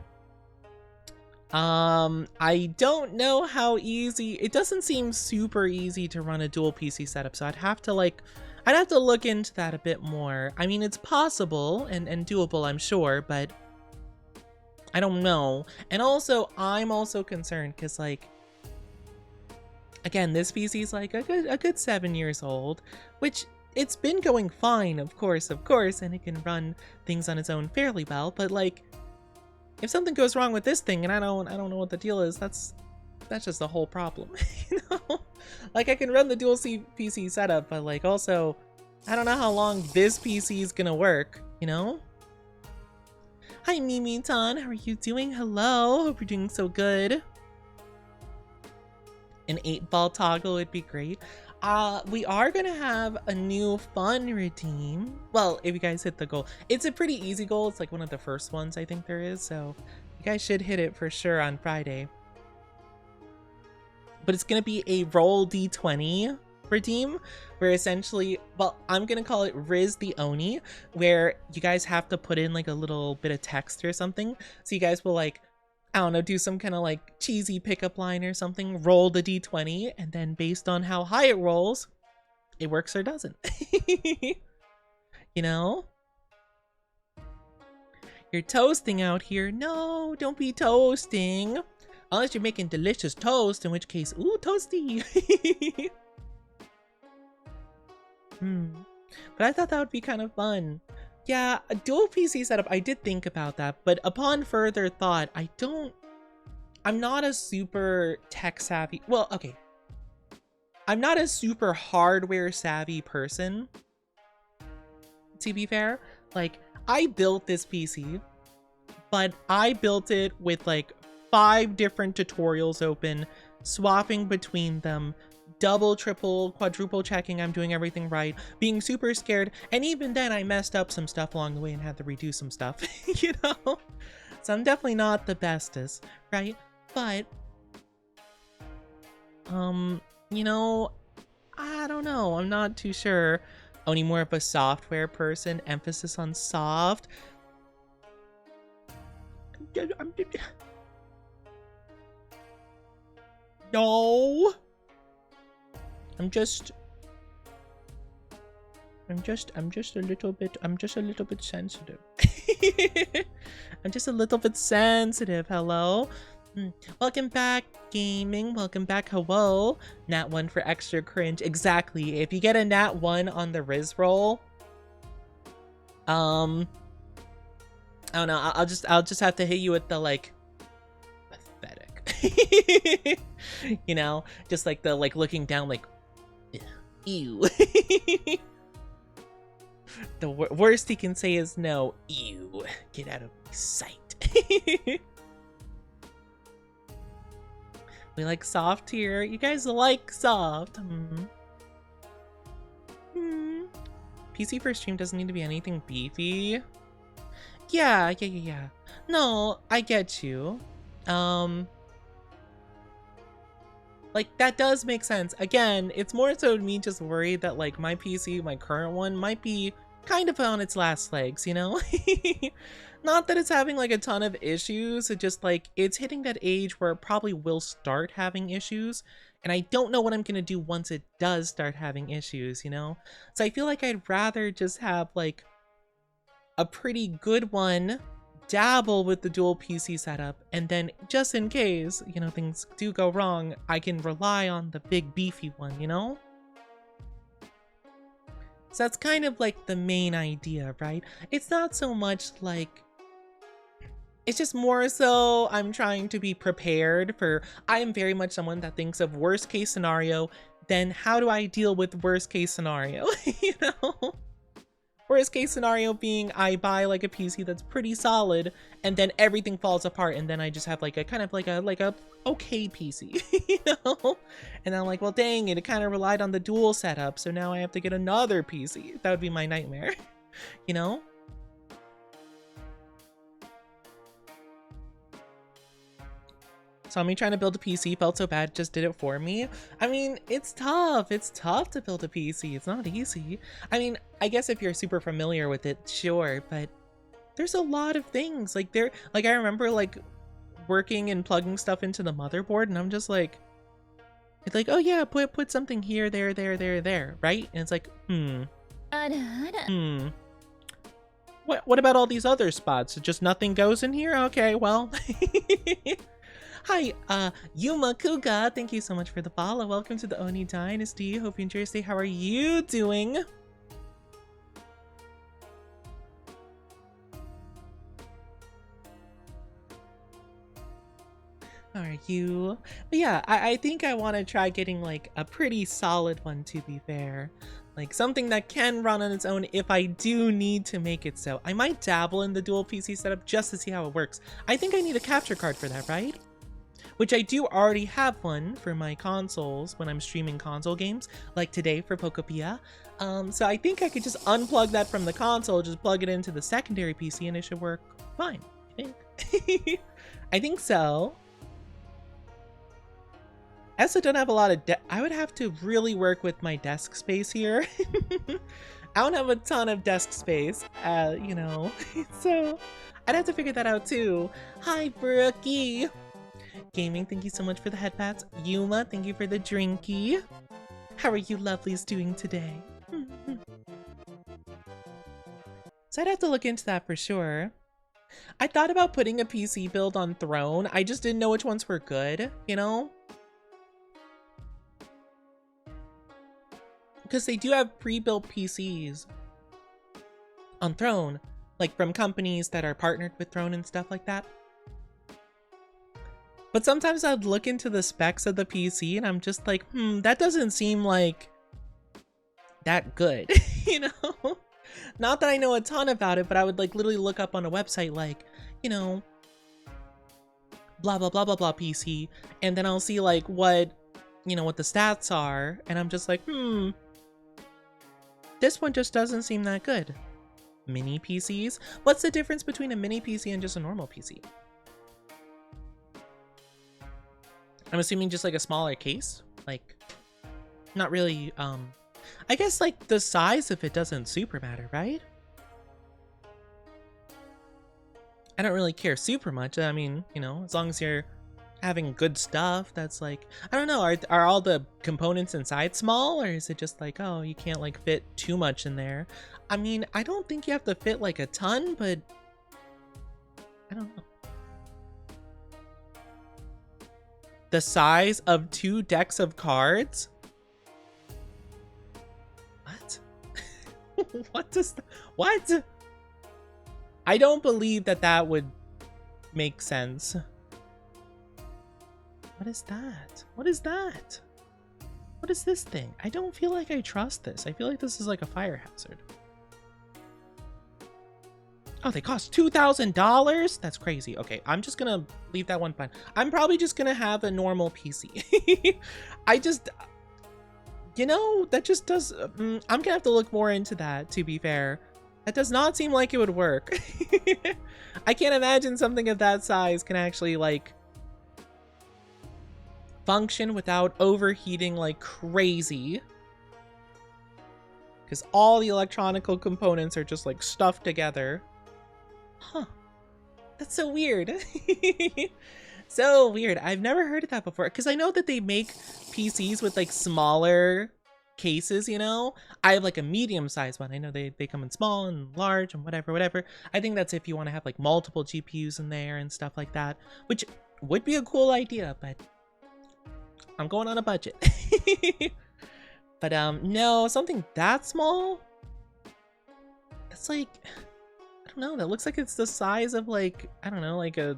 I don't know how easy. It doesn't seem super easy to run a dual PC setup, so I'd have to look into that a bit more. I mean, it's possible and doable, I'm sure, but I don't know. And also, I'm also concerned because, like, again, this PC is like a good 7 years old, which it's been going fine, of course, and it can run things on its own fairly well, but like, if something goes wrong with this thing and I don't know what the deal is, that's just the whole problem. You know? Like, I can run the dual PC setup, but like also, I don't know how long this PC is gonna work, you know? Hi Mimi-tan, how are you doing? Hello, hope you're doing so good. An 8-ball toggle would be great. We are gonna have a new fun redeem. Well, if you guys hit the goal. It's a pretty easy goal. It's like one of the first ones I think there is, so you guys should hit it for sure on Friday. But it's gonna be a roll D20 redeem, where essentially, well, I'm gonna call it Riz the Oni, where you guys have to put in like a little bit of text or something. So you guys will like, I don't know, do some kind of like cheesy pickup line or something, roll the D20, and then based on how high it rolls, it works or doesn't. You know? You're toasting out here. No, don't be toasting. Unless you're making delicious toast, in which case, ooh, toasty. But I thought that would be kind of fun. Yeah, a dual PC setup, I did think about that, but upon further thought, I'm not a super tech savvy, well, okay. I'm not a super hardware savvy person, to be fair. Like, I built this PC, but I built it with like 5 different tutorials open, swapping between them, double, triple, quadruple checking I'm doing everything right, being super scared, and even then I messed up some stuff along the way and had to redo some stuff, you know? So I'm definitely not the bestest, right? But, you know, I don't know, I'm not too sure. Only more of a software person, emphasis on soft. No! I'm just a little bit sensitive. I'm just a little bit sensitive, hello? Welcome back, gaming. Welcome back, hello. Nat 1 for extra cringe. Exactly. If you get a Nat 1 on the Riz roll, I don't know. I'll just have to hit you with the like pathetic. You know, just like the like looking down like ew. The worst he can say is no. Ew. Get out of my sight. We like soft here. You guys like soft. PC for stream doesn't need to be anything beefy. Yeah. No, I get you. Like, that does make sense. Again, it's more so me just worried that, like, my PC, my current one, might be kind of on its last legs, you know? Not that it's having, like, a ton of issues. It just, like, it's hitting that age where it probably will start having issues. And I don't know what I'm gonna do once it does start having issues, you know? So I feel like I'd rather just have, like, a pretty good one, dabble with the dual PC setup, and then just in case, you know, things do go wrong, I can rely on the big beefy one, you know? So that's kind of like the main idea, right? It's not so much like, it's just more so I'm trying to be prepared for, I am very much someone that thinks of worst case scenario, then how do I deal with worst case scenario, you know? Worst case scenario being I buy like a PC that's pretty solid and then everything falls apart and then I just have like a kind of like a okay PC, you know? And I'm like, well, dang it kind of relied on the dual setup, so now I have to get another PC. That would be my nightmare, you know? So me trying to build a PC felt so bad, just did it for me. I mean, it's tough. It's tough to build a PC. It's not easy. I mean, I guess if you're super familiar with it, sure, but there's a lot of things. Like I remember like working and plugging stuff into the motherboard and I'm just like, it's like, oh yeah, put something here, there, right? And it's like, What about all these other spots? Just nothing goes in here? Okay, well. Hi, Yuma Kuga, thank you so much for the follow. Welcome to the Oni Dynasty. Hope you enjoy your stay. How are you doing? How are you? But yeah, I think I want to try getting like a pretty solid one, to be fair. Like something that can run on its own if I do need to make it so. I might dabble in the dual PC setup just to see how it works. I think I need a capture card for that, right? Which I do already have one for my consoles when I'm streaming console games, like today for POKOPIA. So I think I could just unplug that from the console, just plug it into the secondary PC and it should work fine, I think. I think so. I also don't have a lot of I would have to really work with my desk space here. I don't have a ton of desk space, you know, so I'd have to figure that out too. Hi, Brookie. Gaming, thank you so much for the headpats. Yuma, thank you for the drinky. How are you lovelies doing today? So I'd have to look into that for sure. I thought about putting a PC build on Throne. I just didn't know which ones were good, you know? Because they do have pre-built PCs on Throne, like from companies that are partnered with Throne and stuff like that. But sometimes I'd look into the specs of the PC and I'm just like, that doesn't seem like that good, you know? Not that I know a ton about it, but I would like literally look up on a website like, you know, blah, blah, blah, blah, blah PC. And then I'll see like what, you know, what the stats are. And I'm just like, this one just doesn't seem that good. Mini PCs? What's the difference between a mini PC and just a normal PC? I'm assuming just like a smaller case, like not really, I guess like the size of it doesn't super matter, right? I don't really care super much. I mean, you know, as long as you're having good stuff, that's like, I don't know, are all the components inside small, or is it just like, oh, you can't like fit too much in there? I mean, I don't think you have to fit like a ton, but I don't know. the size of 2 decks of cards? What? What does what? I don't believe that that would make sense. What is that? What is that? What is this thing? I don't feel like I trust this. I feel like this is like a fire hazard. Oh, they cost $2,000? That's crazy. Okay, I'm just gonna leave that one fine. I'm probably just gonna have a normal PC. I just, you know, that just does, I'm gonna have to look more into that, to be fair. That does not seem like it would work. I can't imagine something of that size can actually, like, function without overheating like crazy. Because all the electronical components are just, like, stuffed together. Huh. That's so weird. So weird. I've never heard of that before. Because I know that they make PCs with, like, smaller cases, you know? I have like a medium-sized one. I know they come in small and large and whatever. I think that's if you want to have like multiple GPUs in there and stuff like that, which would be a cool idea, but I'm going on a budget. But no, something that small, that's like, I don't know, that looks like it's the size of, like, I don't know, like a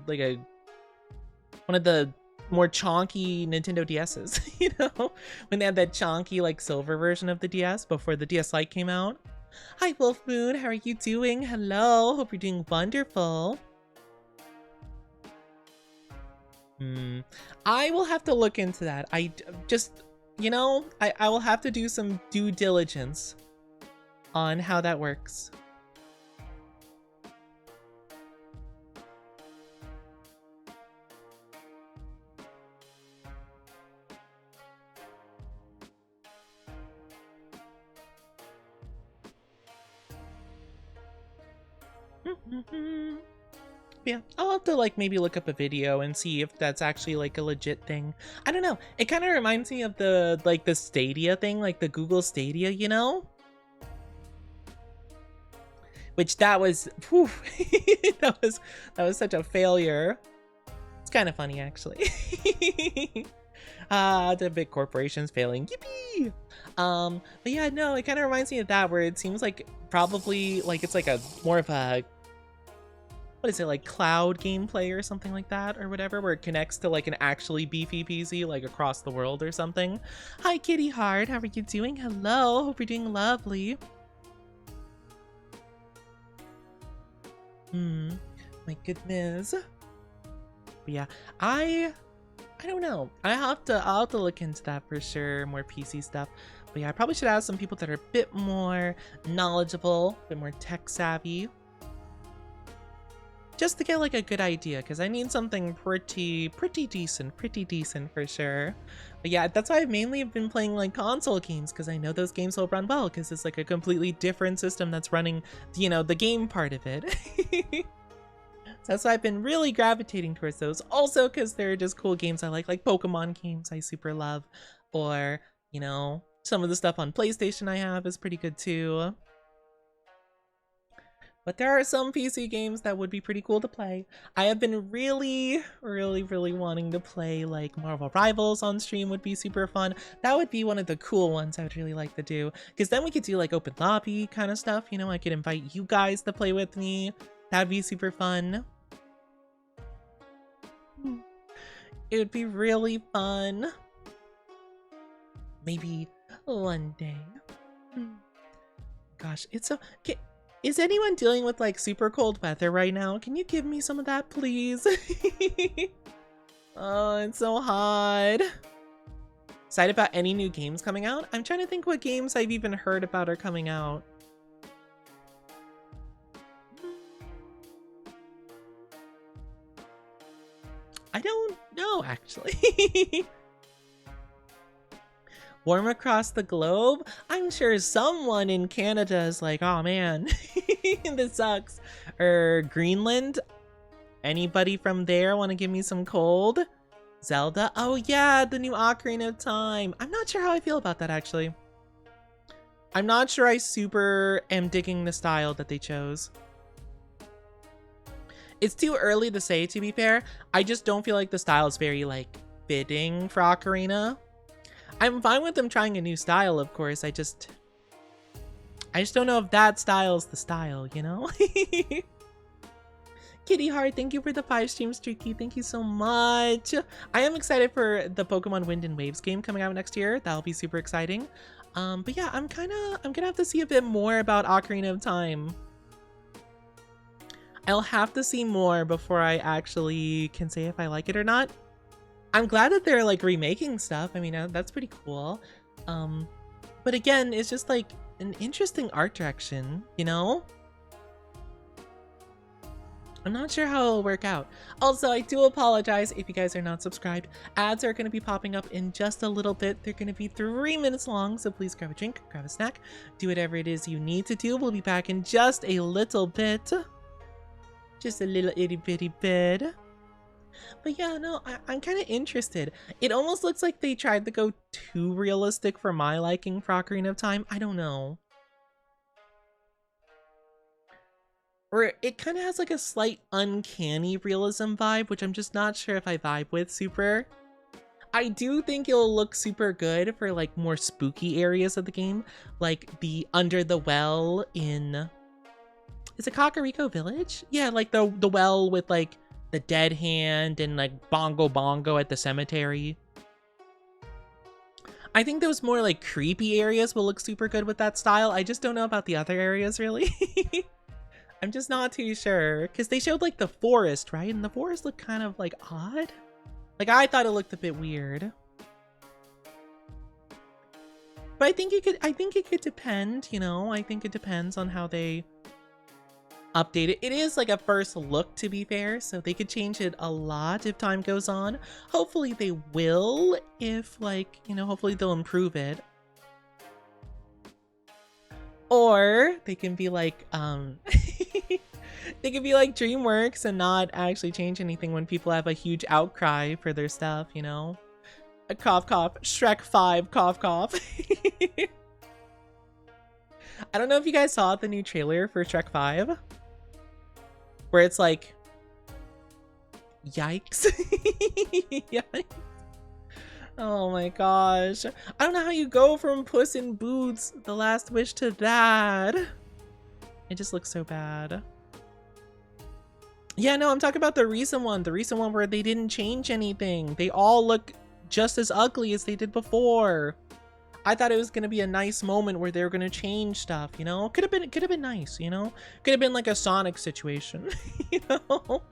one of the more chonky Nintendo DS's, you know, when they had that chonky, like, silver version of the DS before the DS Lite came out. Hi, Wolf Moon, how are you doing? Hello, hope you're doing wonderful. I will have to look into that. I just, you know, I will have to do some due diligence on how that works. Yeah, I'll have to, like, maybe look up a video and see if that's actually, like, a legit thing. I don't know. It kind of reminds me of the, like, the Stadia thing, like the Google Stadia, you know? Which that was, whew, that was such a failure. It's kind of funny, actually. The big corporations failing. Yippee! But yeah, no, it kind of reminds me of that, where it seems like probably, like, it's like a more of a, what is it, like cloud gameplay or something like that, or whatever, where it connects to like an actually beefy PC, like across the world or something. Hi, Kitty Heart, how are you doing? Hello, hope you're doing lovely. My goodness. But yeah, I don't know. I'll have to look into that for sure, more PC stuff. But yeah, I probably should ask some people that are a bit more knowledgeable, a bit more tech savvy, just to get like a good idea, because I need something pretty decent for sure. But yeah, that's why I've mainly been playing like console games, because I know those games will run well, because it's like a completely different system that's running, you know, the game part of it. So that's why I've been really gravitating towards those. Also, because they're just cool games I like Pokemon games I super love, or, you know, some of the stuff on PlayStation I have is pretty good too. But there are some PC games that would be pretty cool to play. I have been really wanting to play like Marvel Rivals on stream. Would be super fun. That would be one of the cool ones I would really like to do, because then we could do like open lobby kind of stuff, you know. I could invite you guys to play with me. That'd be super fun. It would be really fun. Maybe one day. Gosh, it's so... Is anyone dealing with like super cold weather right now? Can you give me some of that, please? Oh, it's so hot. Excited about any new games coming out? I'm trying to think what games I've even heard about are coming out. I don't know, actually. Warm across the globe? I'm sure someone in Canada is like, oh man, this sucks. Or Greenland? Anybody from there want to give me some cold? Zelda? Oh yeah, the new Ocarina of Time. I'm not sure how I feel about that, actually. I'm not sure I super am digging the style that they chose. It's too early to say, to be fair. I just don't feel like the style is very, like, fitting for Ocarina. I'm fine with them trying a new style, of course. I just don't know if that style is the style, you know? Kitty Heart, thank you for the 5 stream streaky. Thank you so much. I am excited for the Pokemon Wind and Waves game coming out next year. That'll be super exciting. But yeah, I'm gonna have to see a bit more about Ocarina of Time. I'll have to see more before I actually can say if I like it or not. I'm glad that they're like remaking stuff. I mean, that's pretty cool. But again, it's just like an interesting art direction, you know? I'm not sure how it'll work out. Also, I do apologize if you guys are not subscribed. Ads are going to be popping up in just a little bit. They're going to be 3 minutes long, so please grab a drink, grab a snack, do whatever it is you need to do. We'll be back in just a little bit. Just a little itty bitty bit. But yeah, no, I'm kind of interested. It almost looks like they tried to go too realistic for my liking for Ocarina of Time. I don't know. Or it kind of has like a slight uncanny realism vibe, which I'm just not sure if I vibe with super. I do think it'll look super good for like more spooky areas of the game, like the under the well in... Is it Kakariko Village? Yeah, like the well with like the dead hand and like Bongo Bongo at the cemetery. I think those more like creepy areas will look super good with that style. I just don't know about the other areas really. I'm just not too sure, because they showed like the forest, right? And the forest looked kind of like odd. Like I thought it looked a bit weird. But I think it could depend, you know? I think it depends on how they update it. It is like a first look, to be fair, so they could change it a lot if time goes on. Hopefully they will, if like, you know, hopefully they'll improve it. Or they can be like, they could be like DreamWorks and not actually change anything when people have a huge outcry for their stuff, you know? A cough cough, Shrek 5, cough cough. I don't know if you guys saw the new trailer for Shrek 5. Where it's like, yikes. Yikes. Oh my gosh. I don't know how you go from Puss in Boots, The Last Wish, to that. It just looks so bad. Yeah, no, I'm talking about the recent one. The recent one where they didn't change anything. They all look just as ugly as they did before. I thought it was going to be a nice moment where they were going to change stuff, you know? Could have been nice, you know? Could have been like a Sonic situation, you know?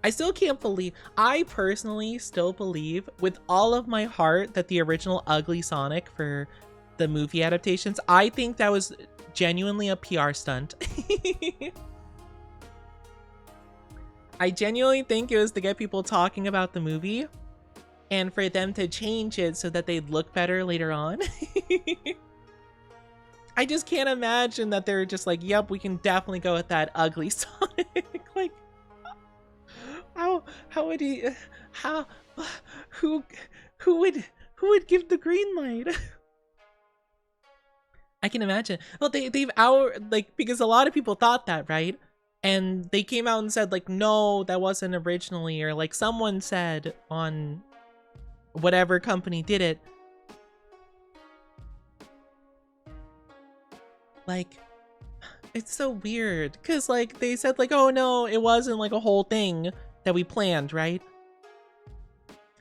I personally still believe with all of my heart that the original ugly Sonic for the movie adaptations, I think that was genuinely a PR stunt. I genuinely think it was to get people talking about the movie and for them to change it so that they'd look better later on. I just can't imagine that they're just like, yep, we can definitely go with that ugly Sonic. Like, how would he, who would give the green light? I can imagine. Well, because a lot of people thought that, right? And they came out and said like, no, that wasn't originally, or like someone said on whatever company did it. Like, it's so weird because like they said like, oh no, it wasn't like a whole thing that we planned, right?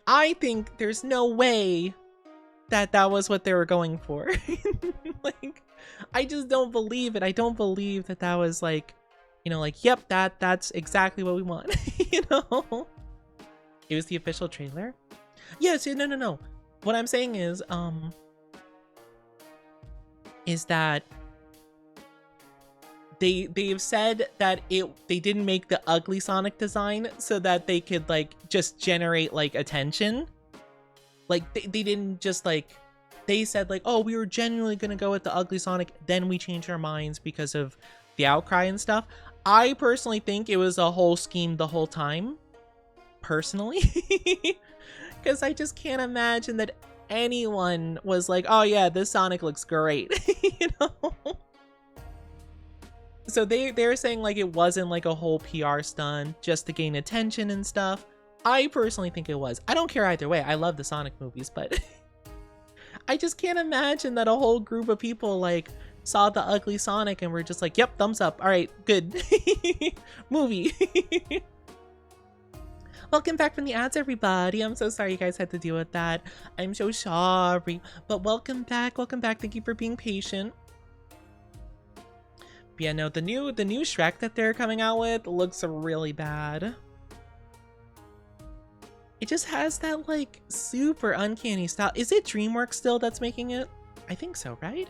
I think there's no way that that was what they were going for. Like, I just don't believe it. I don't believe that that was like, you know, like, yep, that's exactly what we want. You know, it was the official trailer. Yes, yeah, no. What I'm saying is that they've said that they didn't make the ugly Sonic design so that they could like just generate like attention. Like they didn't just like, they said like, oh, we were genuinely gonna go with the ugly Sonic, then we changed our minds because of the outcry and stuff. I personally think it was a whole scheme the whole time, personally. Because I just can't imagine that anyone was like, oh yeah, this Sonic looks great. You know? So they're saying like it wasn't like a whole PR stunt just to gain attention and stuff. I personally think it was. I don't care either way. I love the Sonic movies, but I just can't imagine that a whole group of people like saw the ugly Sonic and were just like, yep, thumbs up. All right, good. Movie. Welcome back from the ads, everybody. I'm so sorry you guys had to deal with that. I'm so sorry, but welcome back. Welcome back. Thank you for being patient. But yeah, no, the new Shrek that they're coming out with looks really bad. It just has that like super uncanny style. Is it DreamWorks still that's making it? I think so, right?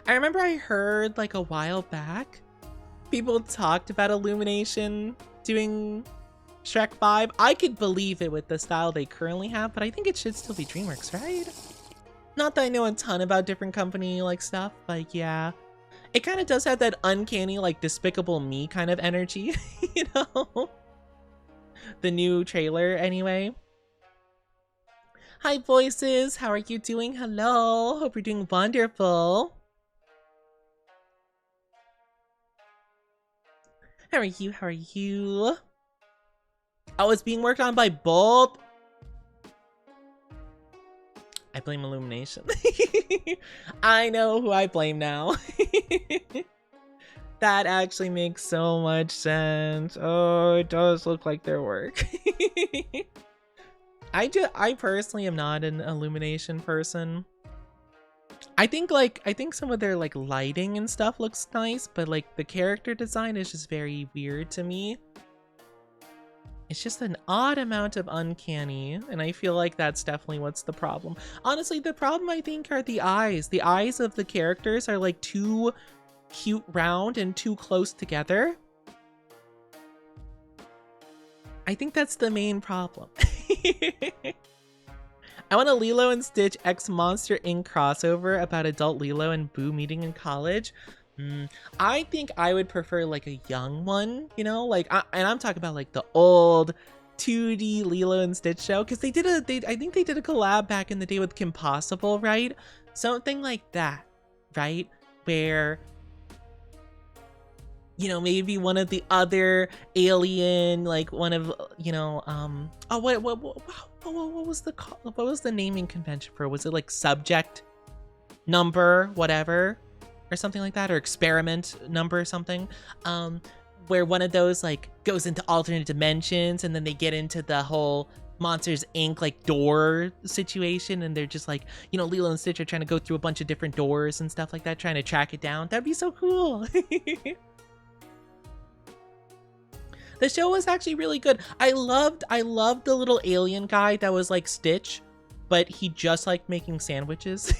I remember I heard like a while back, people talked about Illumination doing Shrek 5. I could believe it with the style they currently have, but I think it should still be DreamWorks, right? Not that I know a ton about different company like stuff, but yeah. It kind of does have that uncanny like Despicable Me kind of energy, you know? The new trailer anyway. Hi voices, how are you doing? Hello, hope you're doing wonderful. How are you? How are you? Oh, it's being worked on by both. I blame Illumination. I know who I blame now. That actually makes so much sense. Oh, it does look like their work. I personally am not an Illumination person. I think some of their like lighting and stuff looks nice, but like the character design is just very weird to me. It's just an odd amount of uncanny, and I feel like that's definitely what's the problem. Honestly, the problem I think are the eyes. The eyes of the characters are like too cute round and too close together. I think that's the main problem. I want a Lilo and Stitch X Monster Inc. crossover about adult Lilo and Boo meeting in college. I think I would prefer like a young one, you know, like, and I'm talking about like the old 2D Lilo and Stitch show, because I think they did a collab back in the day with Kim Possible, right? Something like that, right? Where, you know, maybe one of the other alien, like one of, you know, oh, what was the naming convention for? Was it like subject number, whatever, or something like that, or experiment number or something? Where one of those like goes into alternate dimensions, and then they get into the whole Monsters Inc. like door situation, and they're just like, you know, Lilo and Stitch are trying to go through a bunch of different doors and stuff like that, trying to track it down. That'd be so cool. The show was actually really good. I loved the little alien guy that was like Stitch, but he just liked making sandwiches.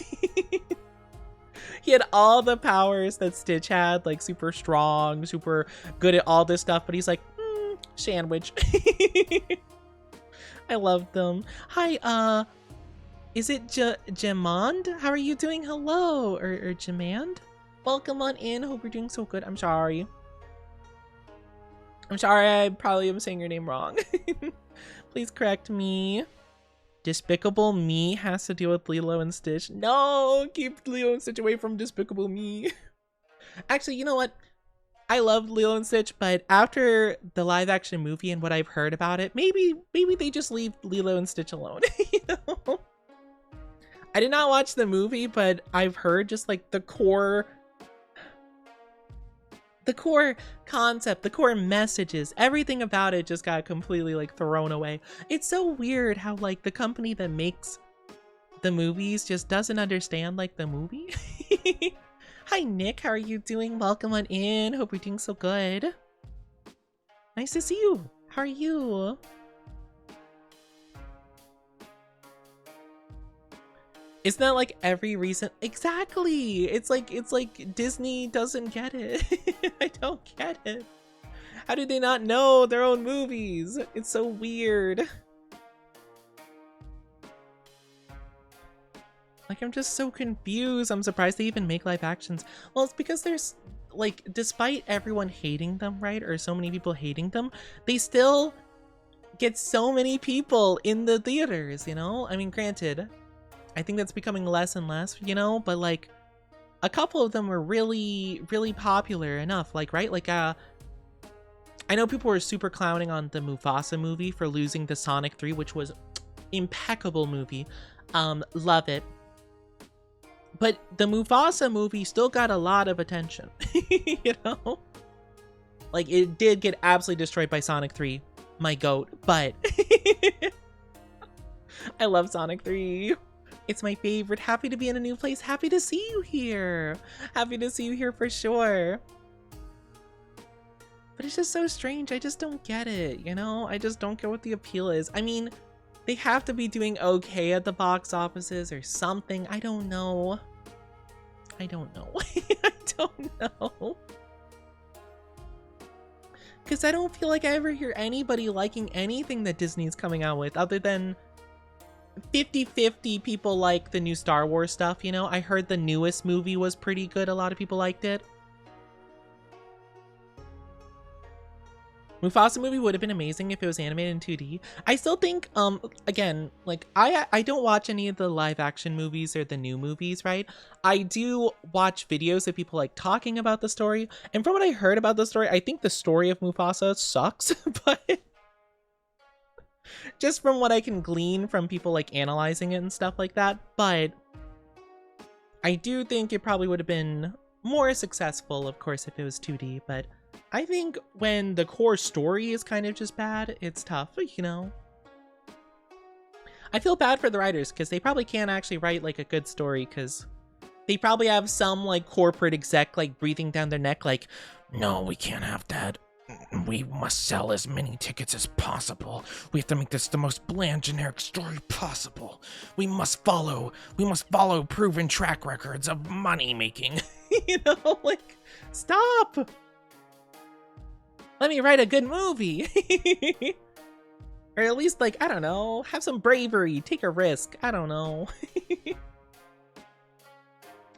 He had all the powers that Stitch had, like super strong, super good at all this stuff, but he's like, sandwich. I loved them. Hi, is it Jamond? How are you doing? Hello, or Jamand? Welcome on in. Hope you're doing so good. I'm sorry. I probably am saying your name wrong. Please correct me. Despicable Me has to deal with Lilo and Stitch. No, keep Lilo and Stitch away from Despicable Me. Actually, you know what? I love Lilo and Stitch, but after the live action movie and what I've heard about it, maybe they just leave Lilo and Stitch alone. You know? I did not watch the movie, but I've heard just like the core concept, the core messages, everything about it just got completely like thrown away. It's so weird how like the company that makes the movies just doesn't understand like the movie. Hi Nick, how are you doing? Welcome on in. Hope you're doing so good. Nice to see you. How are you? Isn't that like every recent? Exactly. It's like Disney doesn't get it. I don't get it. How do they not know their own movies? It's so weird. Like, I'm just so confused. I'm surprised they even make live actions. Well, it's because there's like, despite everyone hating them, right? Or so many people hating them, they still get so many people in the theaters, you know? I mean, granted, I think that's becoming less and less, you know, but like a couple of them were really, really popular enough, like, right? Like, I know people were super clowning on the Mufasa movie for losing to Sonic 3, which was impeccable movie. Love it. But the Mufasa movie still got a lot of attention, you know? Like, it did get absolutely destroyed by Sonic 3, my goat, but I love Sonic 3. It's my favorite. Happy to be in a new place. Happy to see you here. Happy to see you here for sure. But it's just so strange. I just don't get it, you know? I just don't get what the appeal is. I mean, they have to be doing okay at the box offices or something. I don't know. I don't know. I don't know. Because I don't feel like I ever hear anybody liking anything that Disney's coming out with other than 50-50 people like the new Star Wars stuff, you know? I heard the newest movie was pretty good. A lot of people liked it. Mufasa movie would have been amazing if it was animated in 2D. I still think, again, like, I don't watch any of the live action movies or the new movies, right? I do watch videos of people, like, talking about the story. And from what I heard about the story, I think the story of Mufasa sucks, but just from what I can glean from people, like, analyzing it and stuff like that. But I do think it probably would have been more successful, of course, if it was 2D, but I think when the core story is kind of just bad, it's tough, you know? I feel bad for the writers because they probably can't actually write like a good story because they probably have some like corporate exec like breathing down their neck like, no, we can't have that. We must sell as many tickets as possible. We have to make this the most bland generic story possible. We must follow proven track records of money making. You know, like, stop. Let me write a good movie. Or at least, like, I don't know, have some bravery, take a risk. I don't know.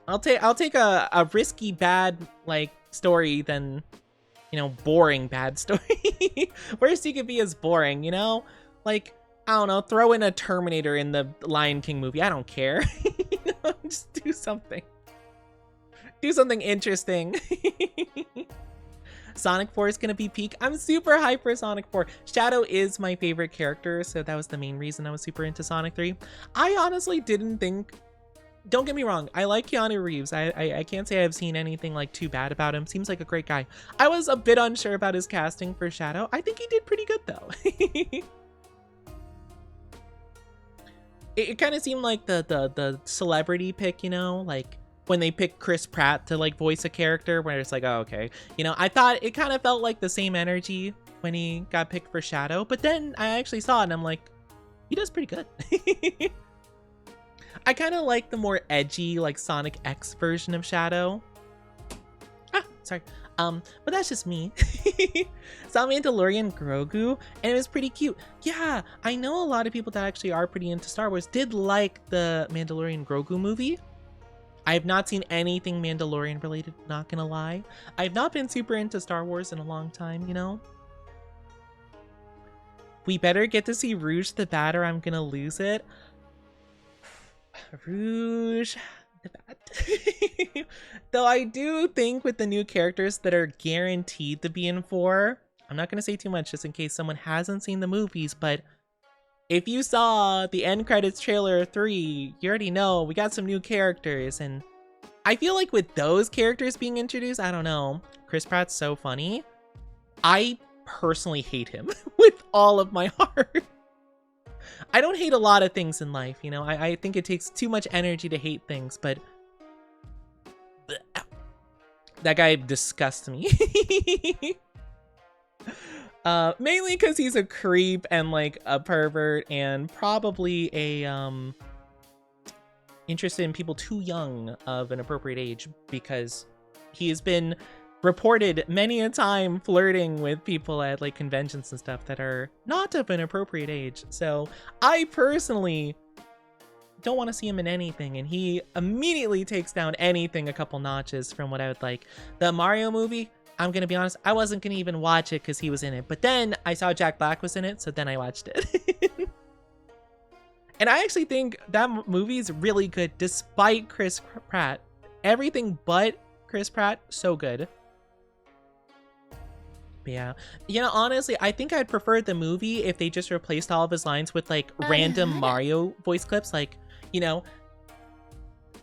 I'll take a risky bad like story than, you know, boring bad story. Worst you could be is boring, you know? Like, I don't know, throw in a Terminator in the Lion King movie. I don't care. You know, just do something. Do something interesting. Sonic 4 is going to be peak. I'm super hyped for Sonic 4. Shadow is my favorite character, so that was the main reason I was super into Sonic 3. I honestly didn't think... Don't get me wrong, I like Keanu Reeves. I can't say I've seen anything like too bad about him. Seems like a great guy. I was a bit unsure about his casting for Shadow. I think he did pretty good though. It kind of seemed like the celebrity pick, you know, like when they pick Chris Pratt to like voice a character where it's like, oh, okay. You know, I thought it kind of felt like the same energy when he got picked for Shadow, but then I actually saw it and I'm like, he does pretty good. I kind of like the more edgy, like Sonic X version of Shadow. Ah, sorry. But that's just me. Saw Mandalorian Grogu, and it was pretty cute. Yeah, I know a lot of people that actually are pretty into Star Wars did like the Mandalorian Grogu movie. I have not seen anything Mandalorian related, not gonna lie. I've not been super into Star Wars in a long time, you know? We better get to see Rouge the Bat or I'm gonna lose it. Rouge the Bat. Though I do think with the new characters that are guaranteed to be in 4, I'm not gonna say too much just in case someone hasn't seen the movies, but if you saw the end credits trailer 3, you already know we got some new characters, and I feel like with those characters being introduced, I don't know, Chris Pratt's so funny. I personally hate him with all of my heart. I don't hate a lot of things in life, you know, I think it takes too much energy to hate things, but that guy disgusts me. Mainly because he's a creep and like a pervert and probably a interested in people too young of an appropriate age, because he has been reported many a time flirting with people at like conventions and stuff that are not of an appropriate age. So I personally don't want to see him in anything, and he immediately takes down anything a couple notches from what I would like. The Mario movie, I'm gonna be honest, I wasn't gonna even watch it because he was in it, but then I saw Jack Black was in it, so then I watched it. And I actually think that movie is really good despite Chris Pratt. Everything but Chris Pratt, so good. Yeah. You know, honestly, I think I'd prefer the movie if they just replaced all of his lines with like random Mario voice clips. Like, you know,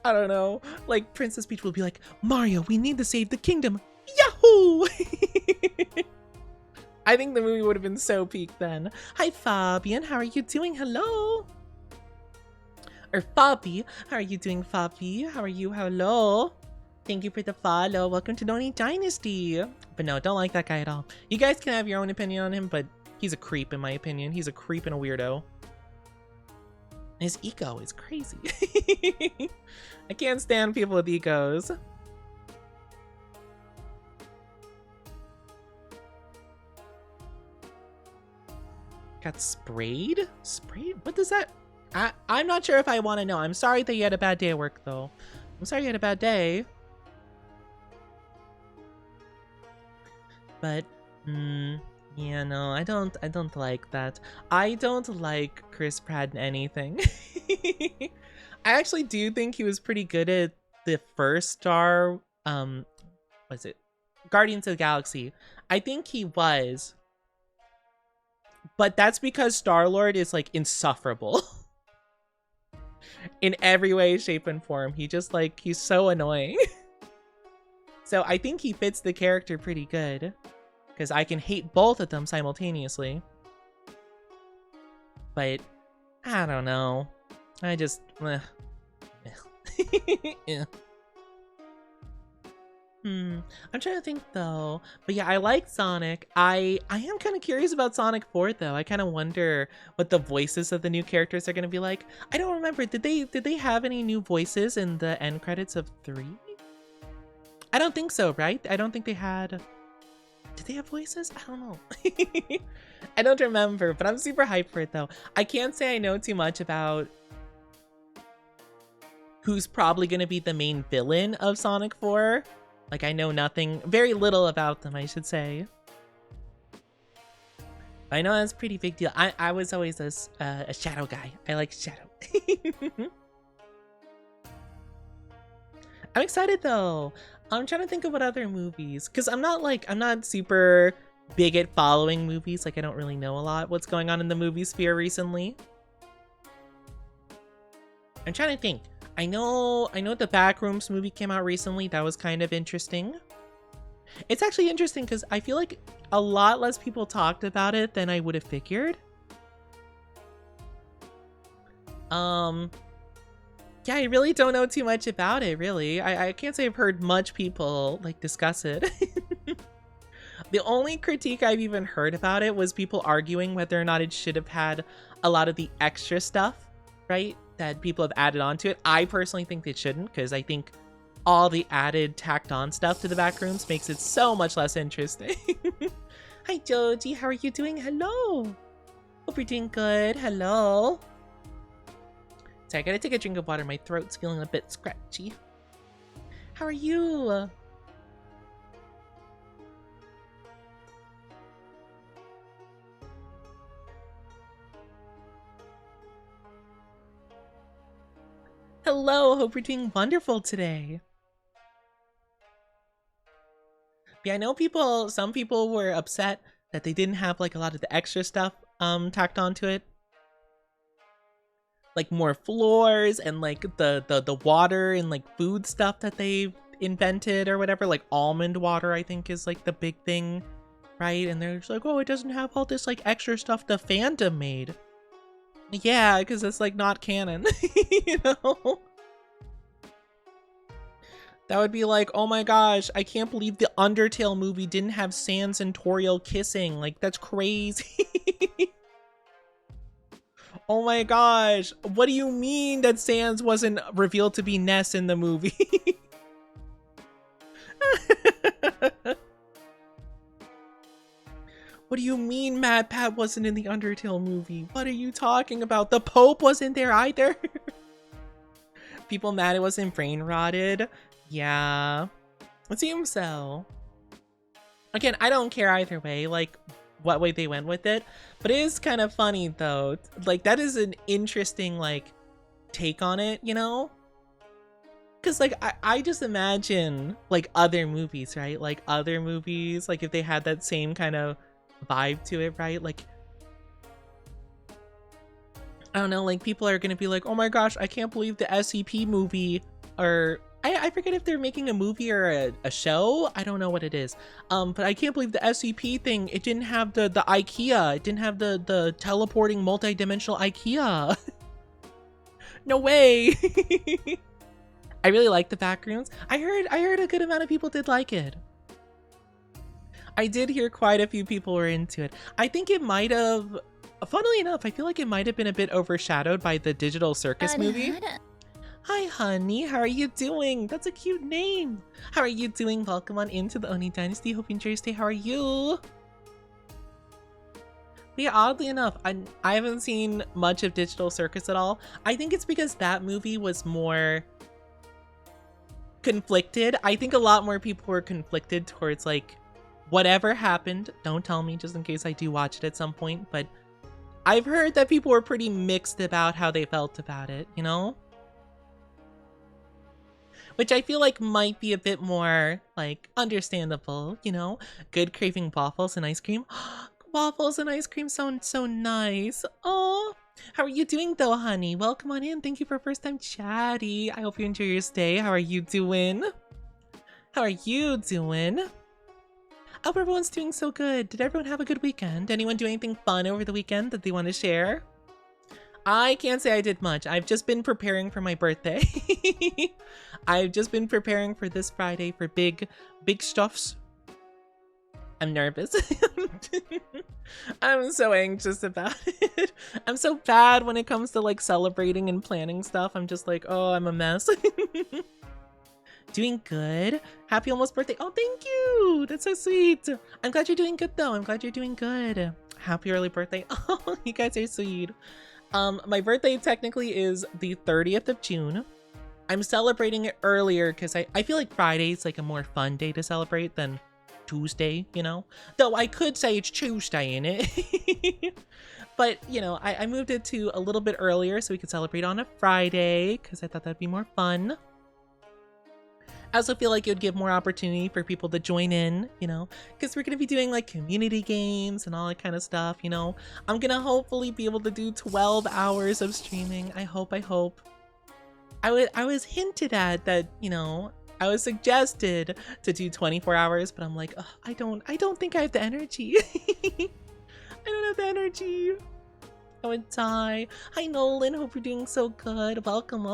I don't know, like Princess Peach will be like, Mario, we need to save the kingdom. Yahoo! I think the movie would have been so peak then. Hi, Fabian. How are you doing? Hello. Or Fabi. How are you doing, Fabi? How are you? Hello. Thank you for the follow. Welcome to Noni Dynasty. But no, don't like that guy at all. You guys can have your own opinion on him, but he's a creep in my opinion. He's a creep and a weirdo. His ego is crazy. I can't stand people with egos. Got sprayed? Sprayed? What does that... I'm not sure if I want to know. I'm sorry that you had a bad day at work, though. I'm sorry you had a bad day. But, yeah, no, I don't like that. I don't like Chris Pratt in anything. I actually do think he was pretty good at the first Star, what's it? Guardians of the Galaxy. I think he was. But that's because Star-Lord is, like, insufferable. In every way, shape, and form. He just, like, he's so annoying. So I think he fits the character pretty good. Because I can hate both of them simultaneously. But, I don't know. I just... yeah. I'm trying to think though. But yeah, I like Sonic. I am kind of curious about Sonic 4 though. I kind of wonder what the voices of the new characters are going to be like. I don't remember. Did they have any new voices in the end credits of 3? I don't think so, right? I don't think they had... Did they have voices? I don't know. I don't remember, but I'm super hyped for it though. I can't say I know too much about who's probably going to be the main villain of Sonic 4. Like, I know nothing, very little about them, I should say. I know that's a pretty big deal. I was always a Shadow guy. I like Shadow. I'm excited though. I'm trying to think of what other movies, because I'm not super big at following movies. Like, I don't really know a lot what's going on in the movie sphere recently. I'm trying to think. I know the Backrooms movie came out recently. That was kind of interesting. It's actually interesting because I feel like a lot less people talked about it than I would have figured. Yeah, I really don't know too much about it, really. I can't say I've heard much people, like, discuss it. The only critique I've even heard about it was people arguing whether or not it should have had a lot of the extra stuff, right? That people have added onto it. I personally think they shouldn't, because I think all the added tacked on stuff to the Backrooms makes it so much less interesting. Hi Joji, how are you doing? Hello. Hope you're doing good. Hello. Sorry, I gotta take a drink of water. My throat's feeling a bit scratchy. How are you? Hello, hope you're doing wonderful today. Yeah, I know some people were upset that they didn't have like a lot of the extra stuff tacked onto it. Like more floors and like the water and like food stuff that they've invented or whatever. Like almond water, I think, is like the big thing, right? And they're just like, oh, it doesn't have all this like extra stuff the fandom made. Yeah, because it's like not canon, you know? That would be like, oh my gosh, I can't believe the Undertale movie didn't have Sans and Toriel kissing. Like, that's crazy. Oh my gosh, what do you mean that Sans wasn't revealed to be Ness in the movie? What do you mean Mad Pat wasn't in the Undertale movie? What are you talking about? The Pope wasn't there either? People mad it wasn't brain rotted? Yeah, it seems so. Again, I don't care either way, like what way they went with it, but it is kind of funny though. Like, that is an interesting like take on it, you know? Cause like I just imagine like other movies, right? Like other movies, like if they had that same kind of vibe to it, right? Like I don't know, like people are gonna be like, oh my gosh, I can't believe the SCP movie, or I forget if they're making a movie or a show. I don't know what it is. But I can't believe the SCP thing, it didn't have the IKEA. It didn't have the teleporting multi-dimensional IKEA. No way. I really like the back rooms. I heard a good amount of people did like it. I did hear quite a few people were into it. I think it might have, funnily enough, I feel like it might have been a bit overshadowed by the Digital Circus movie. Hi, honey. How are you doing? That's a cute name. How are you doing? Welcome on into the Oni Dynasty. Hope you enjoy your stay. How are you? Yeah, oddly enough, I haven't seen much of Digital Circus at all. I think it's because that movie was more conflicted. I think a lot more people were conflicted towards like whatever happened. Don't tell me, just in case I do watch it at some point. But I've heard that people were pretty mixed about how they felt about it, you know? Which I feel like might be a bit more, like, understandable, you know? Good craving waffles and ice cream. Waffles and ice cream sound so nice. Oh, how are you doing though, honey? Welcome on in. Thank you for first time chatty. I hope you enjoy your stay. How are you doing? How are you doing? I hope everyone's doing so good. Did everyone have a good weekend? Anyone do anything fun over the weekend that they want to share? I can't say I did much. I've just been preparing for my birthday. I've just been preparing for this Friday for big stuffs. I'm nervous. I'm so anxious about it. I'm so bad when it comes to like celebrating and planning stuff. I'm just like, oh, I'm a mess. Doing good. Happy almost birthday. Oh, thank you. That's so sweet. I'm glad you're doing good though. I'm glad you're doing good. Happy early birthday. Oh, you guys are sweet. My birthday technically is the 30th of June. I'm celebrating it earlier because I feel like Friday's like a more fun day to celebrate than Tuesday, you know? Though I could say it's Tuesday in it. But, you know, I moved it to a little bit earlier so we could celebrate on a Friday because I thought that'd be more fun. I also feel like it would give more opportunity for people to join in, you know, because we're going to be doing like community games and all that kind of stuff, you know. I'm going to hopefully be able to do 12 hours of streaming. I hope. I was hinted at that, you know, I was suggested to do 24 hours, but I'm like, I don't think I have the energy. I don't have the energy. I would die. Hi, Nolan. Hope you're doing so good. Welcome.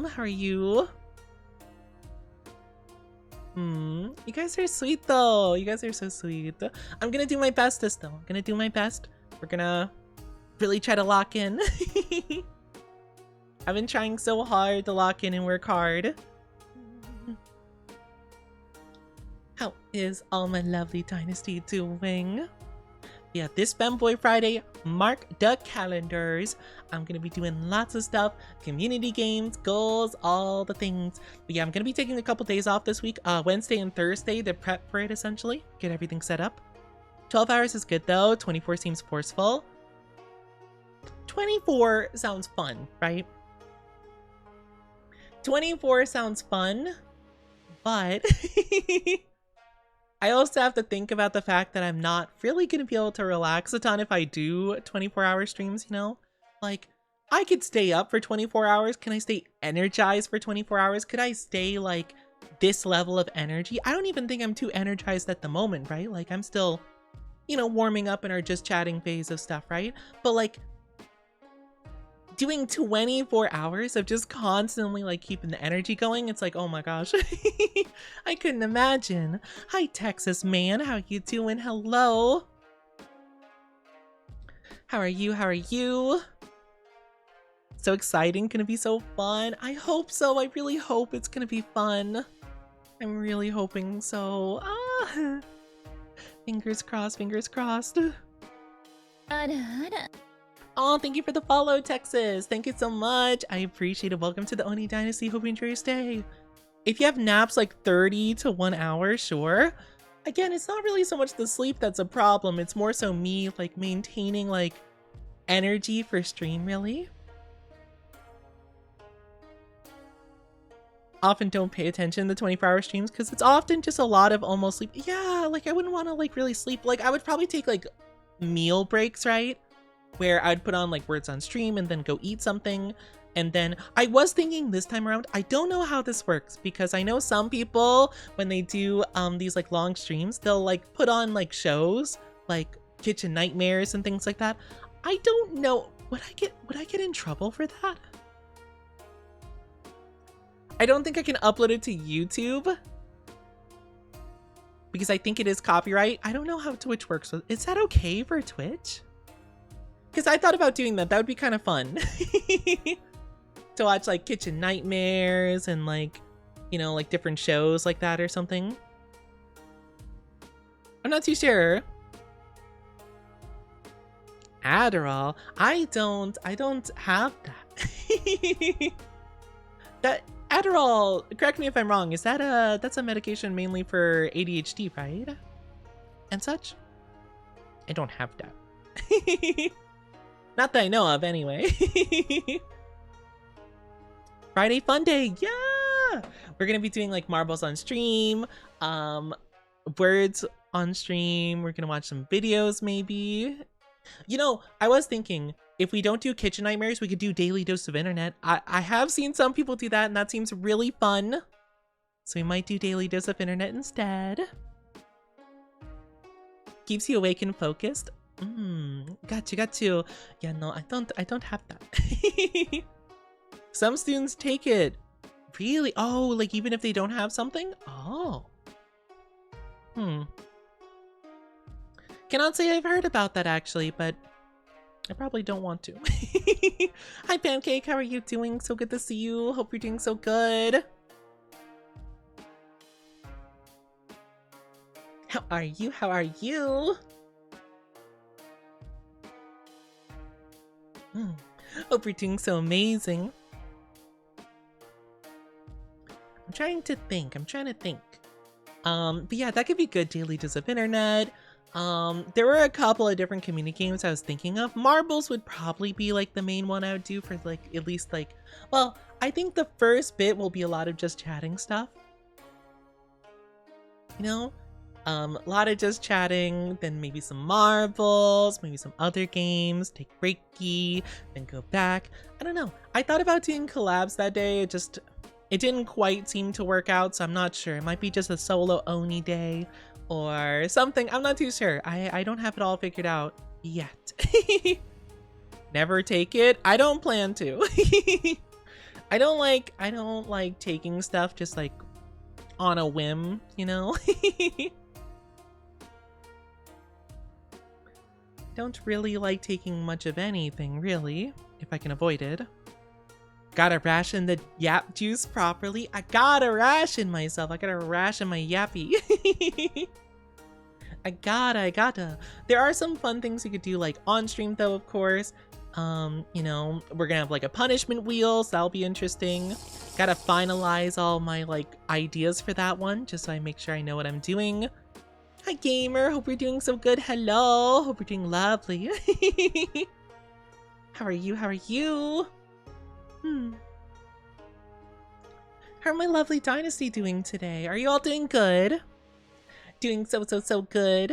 How are you? You guys are sweet though. You guys are so sweet. I'm gonna do my bestest though. I'm gonna do my best. We're gonna really try to lock in. I've been trying so hard to lock in and work hard. How is all my lovely dynasty doing? Yeah, this Femboy Friday, mark the calendars. I'm gonna be doing lots of stuff, community games, goals, all the things. But yeah, I'm gonna be taking a couple days off this week, Wednesday and Thursday to prep for it essentially, get everything set up. 12 hours is good though, 24 seems forceful. 24 sounds fun, right? 24 sounds fun, but I also have to think about the fact that I'm not really going to be able to relax a ton if I do 24-hour streams, you know? Like, I could stay up for 24 hours. Can I stay energized for 24 hours? Could I stay, like, this level of energy? I don't even think I'm too energized at the moment, right? Like, I'm still, you know, warming up in our just chatting phase of stuff, right? But, like, doing 24 hours of just constantly like keeping the energy going, it's like, oh my gosh. I couldn't imagine. Hi Texas man, how you doing? Hello. How are you? So exciting, gonna be so fun. I hope so. I really hope it's gonna be fun. I'm really hoping so. Fingers crossed. Oh, thank you for the follow, Texas. Thank you so much. I appreciate it. Welcome to the Oni Dynasty. Hope you enjoy your stay. If you have naps like 30 to 1 hour, sure. Again, it's not really so much the sleep that's a problem. It's more so me like maintaining like energy for stream, really. often don't pay attention to 24-hour streams because it's often just a lot of almost sleep. Yeah, like I wouldn't want to like really sleep. Like I would probably take like meal breaks, right? Where I'd put on like words on stream and then go eat something. And then I was thinking this time around, I don't know how this works because I know some people when they do these like long streams, they'll like put on like shows like Kitchen Nightmares and things like that. I don't know. Would I get in trouble for that? I don't think I can upload it to YouTube because I think it is copyright. I don't know how Twitch works. Is that okay for Twitch? Because I thought about doing that. That would be kind of fun. To watch like Kitchen Nightmares and like, you know, like different shows like that or something. I'm not too sure. Adderall? I don't have that. That Adderall, correct me if I'm wrong, is that that's a medication mainly for ADHD, right? And such? I don't have that. Not that I know of anyway. Friday fun day, yeah! We're gonna be doing like marbles on stream, words on stream. We're gonna watch some videos maybe. You know, I was thinking if we don't do Kitchen Nightmares, we could do Daily Dose of Internet. I have seen some people do that and that seems really fun. So we might do Daily Dose of Internet instead. Keeps you awake and focused. Got you. Yeah, no, I don't have that. Some students take it. Really? Oh, like even if they don't have something? Oh. Cannot say I've heard about that actually, but I probably don't want to. Hi Pancake, how are you doing? So good to see you. Hope you're doing so good. How are you? How are you? Hope you're doing so amazing. I'm trying to think. But yeah, that could be good. Daily Dose of Internet. There were a couple of different community games I was thinking of. Marbles would probably be like the main one I would do for like at least like, well, I think the first bit will be a lot of just chatting stuff. You know? A lot of just chatting, then maybe some marbles, maybe some other games, take breaky, then go back. I don't know. I thought about doing collabs that day. It didn't quite seem to work out, so I'm not sure. It might be just a solo Oni day or something. I'm not too sure. I don't have it all figured out yet. Never take it. I don't plan to. I don't like taking stuff just like on a whim, you know? Don't really like taking much of anything, really, if I can avoid it. Gotta ration the yap juice properly. I gotta ration myself. I gotta ration my yappy. I gotta. There are some fun things you could do like on stream though, of course. You know, we're gonna have like a punishment wheel, so that'll be interesting. Gotta finalize all my like ideas for that one, just so I make sure I know what I'm doing. Hi gamer, hope you're doing so good. Hello, hope you're doing lovely. How are you? How are my lovely dynasty doing today? Are you all doing good? Doing so good.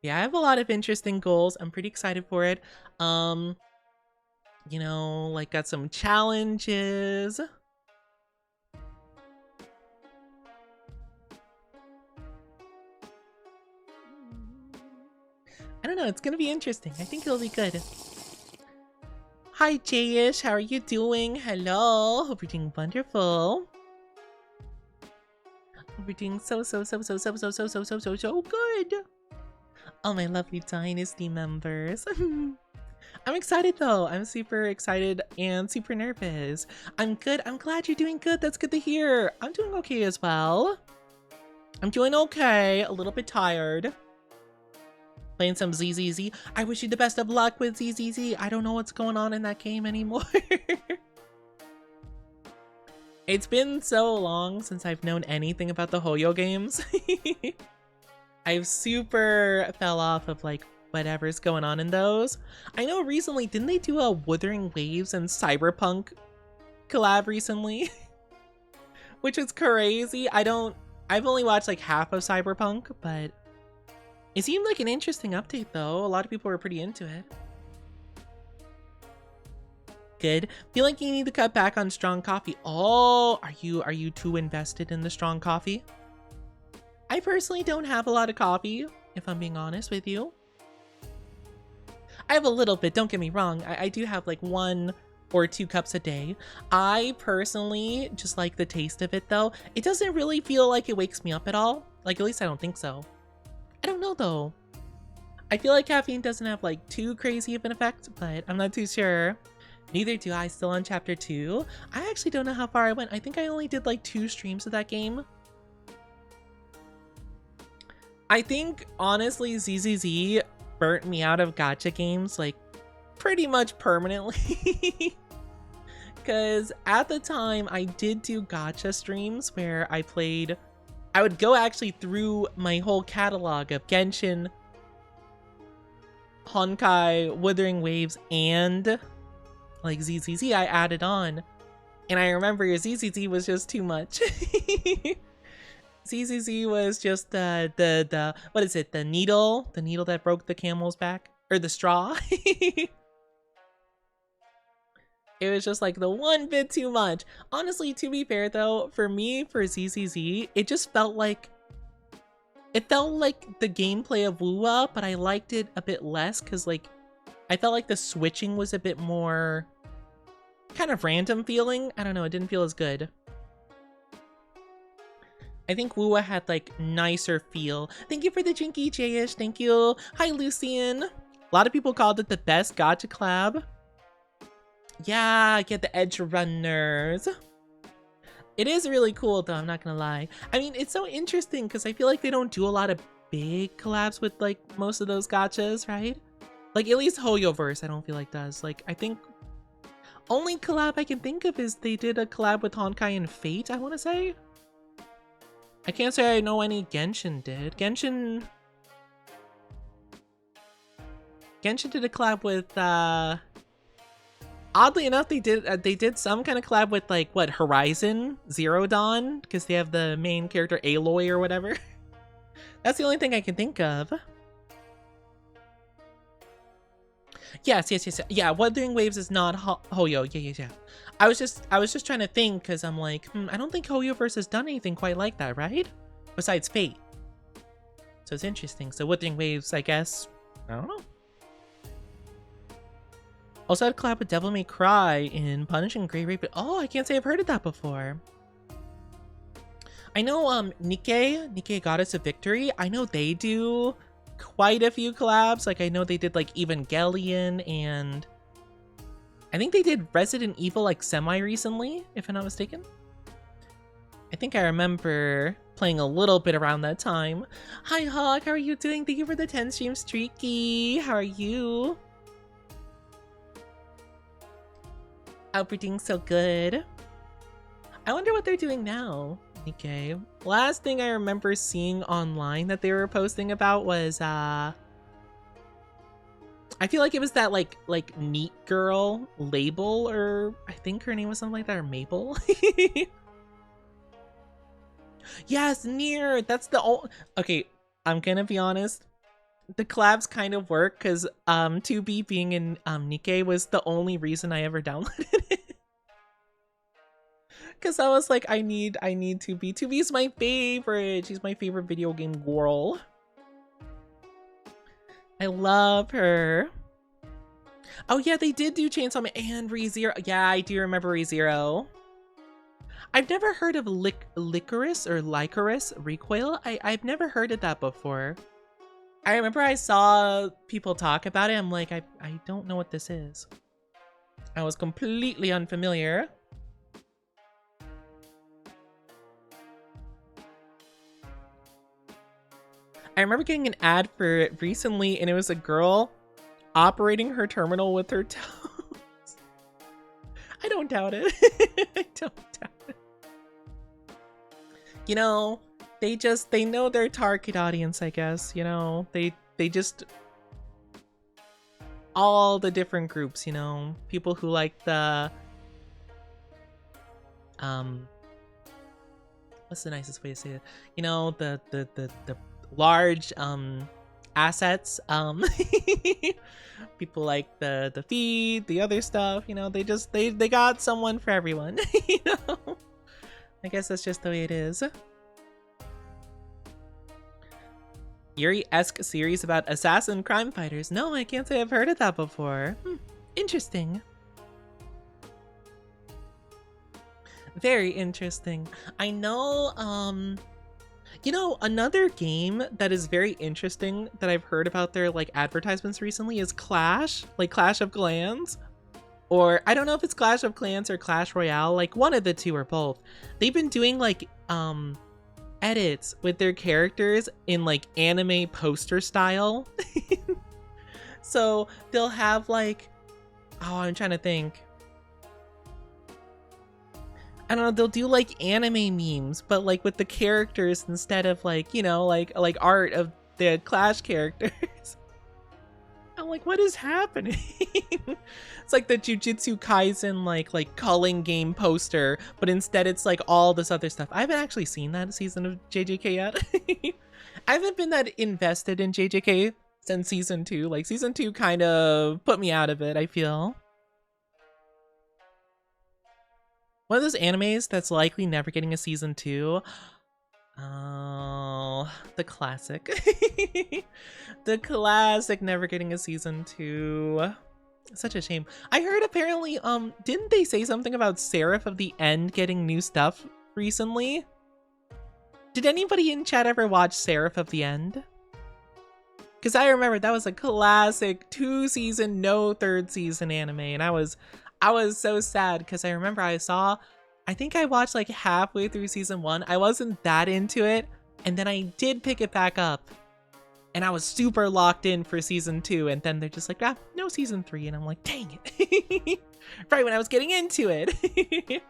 Yeah, I have a lot of interesting goals. I'm pretty excited for it. You know, like got some challenges. I don't know, it's gonna be interesting. I think it'll be good. Hi Jayish, how are you doing? Hello, hope you're doing wonderful. Hope you're doing so good. Oh, my lovely Dynasty members. I'm excited though. I'm super excited and super nervous. I'm good. I'm glad you're doing good. That's good to hear. I'm doing okay as well. I'm doing okay. A little bit tired. Playing some ZZZ. I wish you the best of luck with ZZZ. I don't know what's going on in that game anymore. It's been so long since I've known anything about the Hoyo games. I've super fell off of like whatever's going on in those. I know recently, didn't they do a Wuthering Waves and Cyberpunk collab recently, which is crazy. I've only watched like half of Cyberpunk, but it seemed like an interesting update though. A lot of people were pretty into it. Good. Feel like you need to cut back on strong coffee. Oh, are you too invested in the strong coffee? I personally don't have a lot of coffee, if I'm being honest with you. I have a little bit, don't get me wrong. I do have like 1 or 2 cups a day. I personally just like the taste of it though. It doesn't really feel like it wakes me up at all. Like, at least I don't think so. I don't know though. I feel like caffeine doesn't have like too crazy of an effect, but I'm not too sure. Neither do I, still on chapter 2. I actually don't know how far I went. I think I only did like 2 streams of that game. I think, honestly, ZZZ burnt me out of gacha games, like, pretty much permanently. Because at the time, I did do gacha streams where I would go actually through my whole catalog of Genshin, Honkai, Wuthering Waves, and like ZZZ I added on. And I remember ZZZ was just too much. ZZZ was just the what is it? The needle that broke the camel's back, or the straw. It was just like the one bit too much. Honestly, to be fair though, for me, for ZZZ, it just felt like the gameplay of Wuwa, but I liked it a bit less because like I felt like the switching was a bit more kind of random feeling. I don't know, it didn't feel as good. I think Wuwa had like nicer feel. Thank you for the Jinky J-ish, thank you. Hi Lucian. A lot of people called it the best gacha collab. Yeah, get the Edge Runners. It is really cool though, I'm not gonna lie. I mean, it's so interesting because I feel like they don't do a lot of big collabs with like most of those gachas, right? Like at least Hoyoverse I don't feel like does. Like I think only collab I can think of is they did a collab with Honkai and Fate, I want to say. I can't say I know any Genshin did. Genshin did a collab with oddly enough they did some kind of collab with like what, Horizon Zero Dawn, because they have the main character Aloy or whatever. That's the only thing I can think of. Yes. Yeah, Wuthering Waves is not Hoyo. Yeah. I was just trying to think because I'm like, I don't think Hoyoverse has done anything quite like that, right? Besides Fate. So it's interesting. So Wuthering Waves, I guess, I don't know. Also had a collab with Devil May Cry in Punishing Great Rape. Oh, I can't say I've heard of that before. I know Nikkei Goddess of Victory. I know they do quite a few collabs. Like I know they did like Evangelion, and I think they did Resident Evil like semi-recently, if I'm not mistaken. I think I remember playing a little bit around that time. Hi Hawk, how are you doing? Thank you for the 10 stream streaky. How are you? Hope you're doing so good. I wonder what they're doing now. Okay. Last thing I remember seeing online that they were posting about was I feel like it was that like neat girl Label, or I think her name was something like that, or Mabel. Yes, Nier. That's the old. Okay, I'm gonna be honest. The collabs kind of work because 2B being in Nikkei was the only reason I ever downloaded it. Because I was like, I need 2B. 2B is my favorite. She's my favorite video game girl. I love her. Oh yeah, they did do Chainsaw Man and ReZero. Yeah, I do remember ReZero. I've never heard of Licorice Recoil. I've never heard of that before. I remember I saw people talk about it. I'm like, I don't know what this is. I was completely unfamiliar. I remember getting an ad for it recently, and it was a girl operating her terminal with her toes. I don't doubt it. I don't doubt it. You know, they know their target audience, I guess. You know, they just, all the different groups, you know, people who like the what's the nicest way to say it? You know, the large assets. People like the feed, the other stuff, you know, they got someone for everyone. You know? I guess that's just the way it is. Yuri-esque series about assassin crime fighters. No, I can't say I've heard of that before. Interesting. Very interesting. I know, you know, another game that is very interesting that I've heard about their like advertisements recently is Clash, like Clash of Clans. Or I don't know if it's Clash of Clans or Clash Royale, like one of the two or both. They've been doing like edits with their characters in like anime poster style. So they'll have like, oh, I'm trying to think. I don't know, they'll do like anime memes, but like with the characters instead of like, you know, like art of the Clash characters. I'm like, what is happening? It's like the Jujutsu Kaisen like culling game poster, but instead it's like all this other stuff. I haven't actually seen that season of JJK yet. I haven't been that invested in JJK since season 2. Like season 2 kind of put me out of it, I feel. One of those animes that's likely never getting a season 2. Oh, the classic. The classic never getting a season 2. Such a shame. I heard apparently, didn't they say something about Seraph of the End getting new stuff recently? Did anybody in chat ever watch Seraph of the End? Because I remember that was a classic 2-season, no 3rd season anime, and I was so sad because I remember I think I watched like halfway through season 1. I wasn't that into it, and then I did pick it back up, and I was super locked in for season 2, and then they're just like, no season 3, and I'm like, dang it. Right when I was getting into it.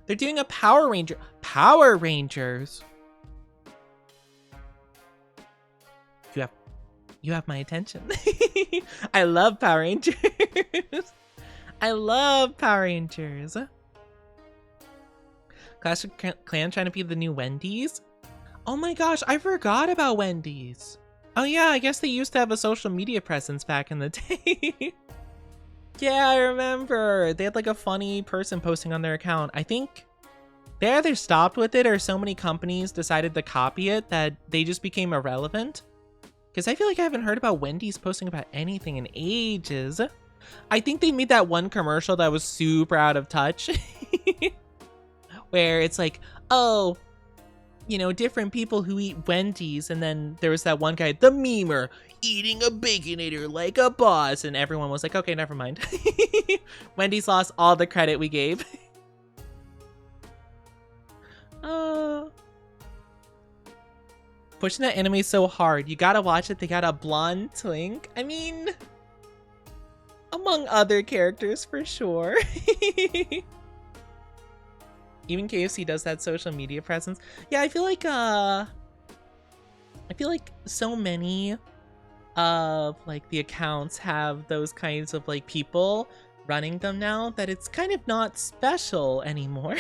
They're doing a Power Rangers. You have my attention. I love Power Rangers. I love Power Rangers. Clash of Clans trying to be the new Wendy's. Oh my gosh, I forgot about Wendy's. Oh yeah, I guess they used to have a social media presence back in the day. Yeah, I remember. They had like a funny person posting on their account. I think they either stopped with it or so many companies decided to copy it that they just became irrelevant. Because I feel like I haven't heard about Wendy's posting about anything in ages. I think they made that one commercial that was super out of touch. Where it's like, oh, you know, different people who eat Wendy's. And then there was that one guy, the memer, eating a Baconator like a boss. And everyone was like, okay, never mind. Wendy's lost all the credit we gave. Pushing that anime so hard. You gotta watch it. They got a blonde twink. I mean, among other characters for sure. Even KFC does that social media presence. Yeah, I feel like so many of like the accounts have those kinds of like people running them now that it's kind of not special anymore.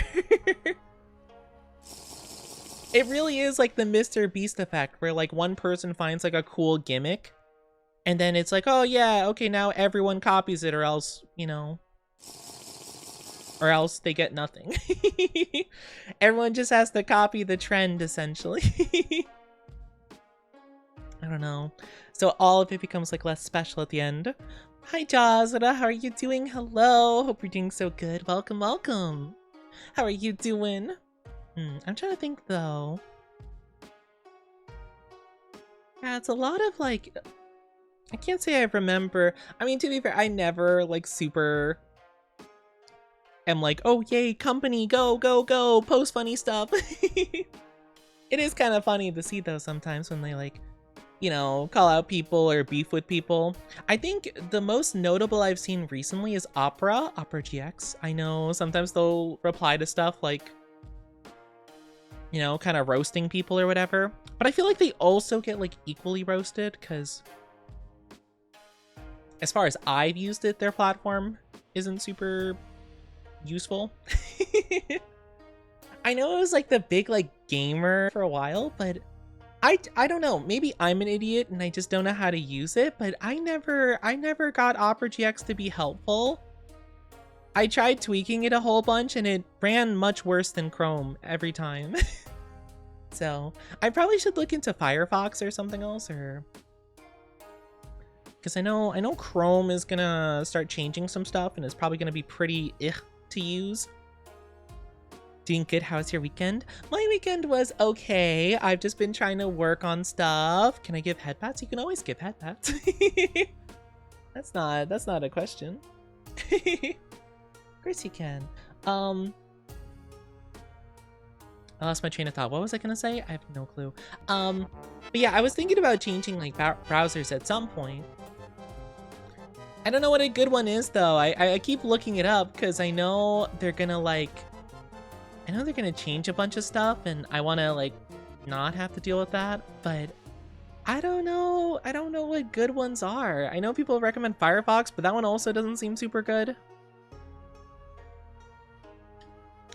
It really is like the Mr. Beast effect where like one person finds like a cool gimmick and then it's like, oh yeah, okay, now everyone copies it or else, you know, or else they get nothing. Everyone just has to copy the trend essentially. I don't know. So all of it becomes like less special at the end. Hi Jazra, how are you doing? Hello, hope you're doing so good. Welcome, welcome. How are you doing? I'm trying to think though. Yeah, it's a lot of like, I can't say I remember. I mean, to be fair, I never like super am like, oh yay, company, go, go, go, post funny stuff. It is kind of funny to see though sometimes when they like, you know, call out people or beef with people. I think the most notable I've seen recently is Opera GX. I know sometimes they'll reply to stuff like, you know, kind of roasting people or whatever. But I feel like they also get like equally roasted because as far as I've used it, their platform isn't super useful. I know it was like the big like gamer for a while, but I don't know. Maybe I'm an idiot and I just don't know how to use it, but I never got Opera GX to be helpful. I tried tweaking it a whole bunch and it ran much worse than Chrome every time. So I probably should look into Firefox or something else, or because I know Chrome is gonna start changing some stuff and it's probably gonna be pretty to use. Doing good. How's your weekend? My weekend was okay. I've just been trying to work on stuff. Can I give head pats? You can always give head pats. That's not a question. Of course you can. I lost my train of thought. What was I gonna say? I have no clue. But yeah, I was thinking about changing like browsers at some point. I don't know what a good one is though. I keep looking it up because I know they're gonna change a bunch of stuff and I want to like not have to deal with that, but I don't know what good ones are. I know people recommend Firefox, but that one also doesn't seem super good.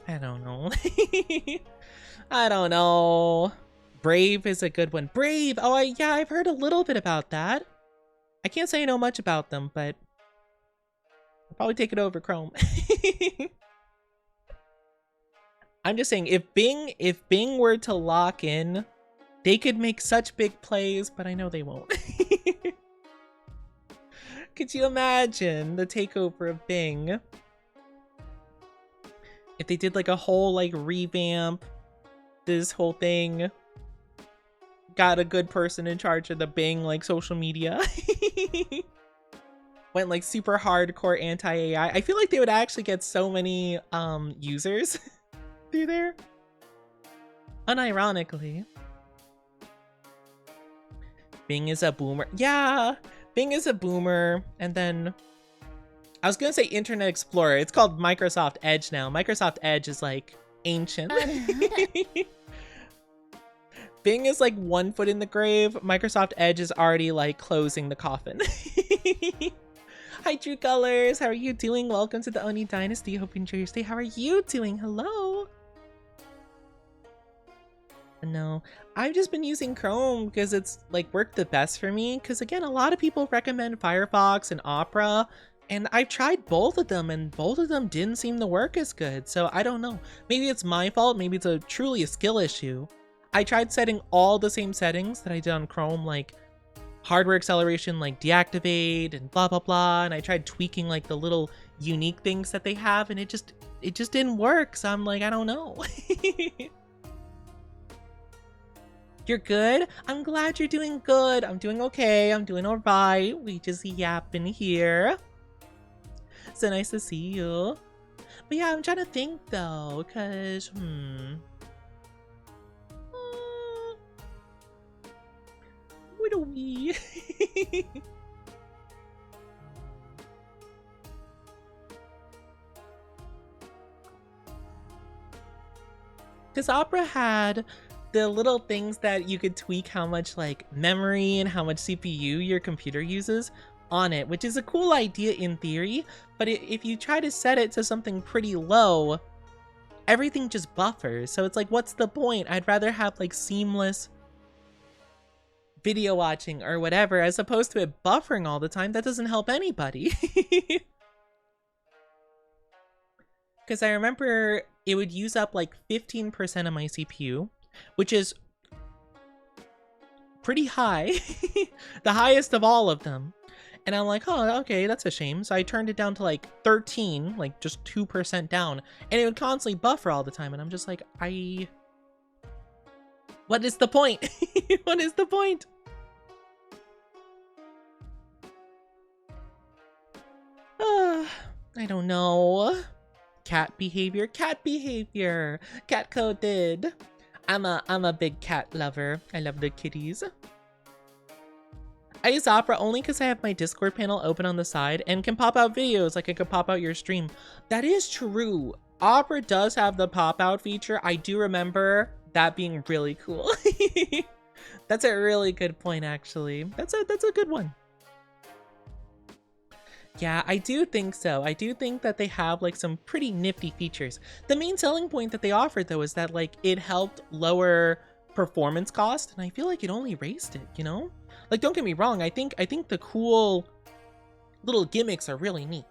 I don't know. I don't know. Brave is a good one. Brave! Oh, yeah, I've heard a little bit about that. I can't say I know much about them, but I'll probably take it over Chrome. I'm just saying, if Bing were to lock in, they could make such big plays, but I know they won't. Could you imagine the takeover of Bing? If they did like a whole like revamp, this whole thing, got a good person in charge of the Bing like social media, went like super hardcore anti-AI, I feel like they would actually get so many users through there. Unironically. Bing is a boomer. Yeah, Bing is a boomer. And then I was gonna say Internet Explorer. It's called Microsoft Edge now. Microsoft Edge is like ancient. Bing is like 1 foot in the grave. Microsoft Edge is already like closing the coffin. Hi, True Colors. How are you doing? Welcome to the Oni Dynasty. Hope you enjoy your stay. How are you doing? Hello. No, I've just been using Chrome because it's like worked the best for me. Because again, a lot of people recommend Firefox and Opera, and I've tried both of them and both of them didn't seem to work as good. So I don't know. Maybe it's my fault. Maybe it's truly a skill issue. I tried setting all the same settings that I did on Chrome, like hardware acceleration, like deactivate and blah, blah, blah. And I tried tweaking like the little unique things that they have, and it just didn't work. So I'm like, I don't know. You're good? I'm glad you're doing good. I'm doing okay. I'm doing all right. We just yapping here. So nice to see you. But yeah, I'm trying to think though, because, what do we? Because Opera had the little things that you could tweak how much like memory and how much CPU your computer uses on it, which is a cool idea in theory, but if you try to set it to something pretty low, everything just buffers. So it's like, what's the point? I'd rather have like seamless video watching or whatever, as opposed to it buffering all the time. That doesn't help anybody. Because I remember it would use up like 15% of my CPU, which is pretty high, the highest of all of them. And I'm like, oh, okay, that's a shame. So I turned it down to like 13, like just 2% down, and it would constantly buffer all the time. And I'm just like, what is the point? What is the point? I don't know. Cat behavior, cat coded. I'm a big cat lover. I love the kitties. I use Opera only because I have my Discord panel open on the side and can pop out videos, like I could pop out your stream. That is true. Opera does have the pop out feature. I do remember that being really cool. That's a really good point, actually. That's a good one. Yeah, I do think so. I do think that they have like some pretty nifty features. The main selling point that they offered though is that like it helped lower performance cost, and I feel like it only raised it, you know? Like don't get me wrong, I think the cool little gimmicks are really neat.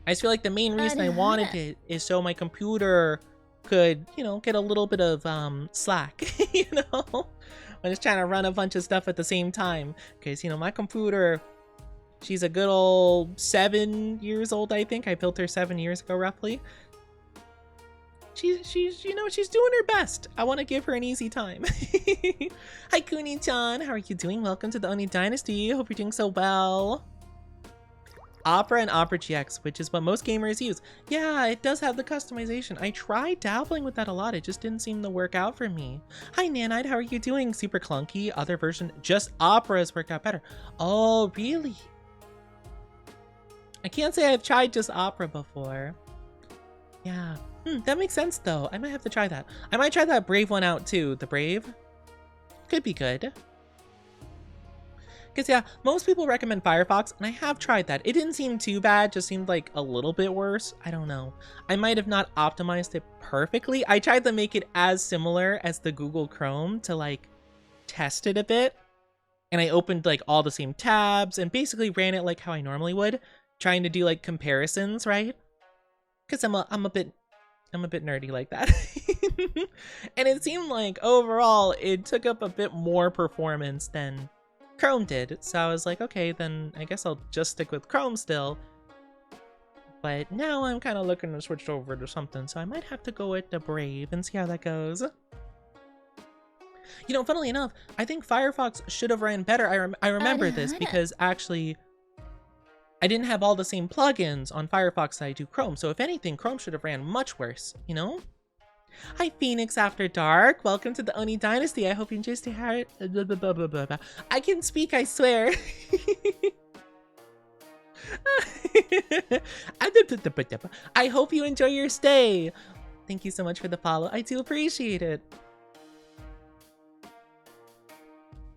I just feel like the main reason I wanted it is so my computer could, you know, get a little bit of slack, you know? When it's trying to run a bunch of stuff at the same time. Because, you know, my computer, she's a good old 7 years old, I think. I built her 7 years ago, roughly. She's you know, she's doing her best. I want to give her an easy time. Hi, Kuni-chan. How are you doing? Welcome to the Oni Dynasty. Hope you're doing so well. Opera and Opera GX, which is what most gamers use. Yeah, it does have the customization. I tried dabbling with that a lot. It just didn't seem to work out for me. Hi, Nanite. How are you doing? Super clunky. Other version, just Opera's work out better. Oh, really? I can't say I've tried just Opera before. Yeah. That makes sense, though. I might have to try that. I might try that Brave one out, too. The Brave? Could be good. Because, yeah, most people recommend Firefox, and I have tried that. It didn't seem too bad, just seemed like a little bit worse. I don't know. I might have not optimized it perfectly. I tried to make it as similar as the Google Chrome to, like, test it a bit. And I opened, like, all the same tabs and basically ran it like how I normally would, trying to do, like, comparisons, right? Because I'm a bit nerdy like that. And it seemed like, overall, it took up a bit more performance than Chrome did, so I was like, okay, then I guess I'll just stick with Chrome still. But now I'm kind of looking to switch over to something, so I might have to go with the Brave and see how that goes. You know, funnily enough, I think Firefox should have ran better. I remember this because actually I didn't have all the same plugins on Firefox that I do Chrome, so if anything, Chrome should have ran much worse, you know? Hi, Phoenix After Dark. Welcome to the Oni Dynasty. I hope you enjoy stay hard. I can speak, I swear. I hope you enjoy your stay. Thank you so much for the follow. I do appreciate it.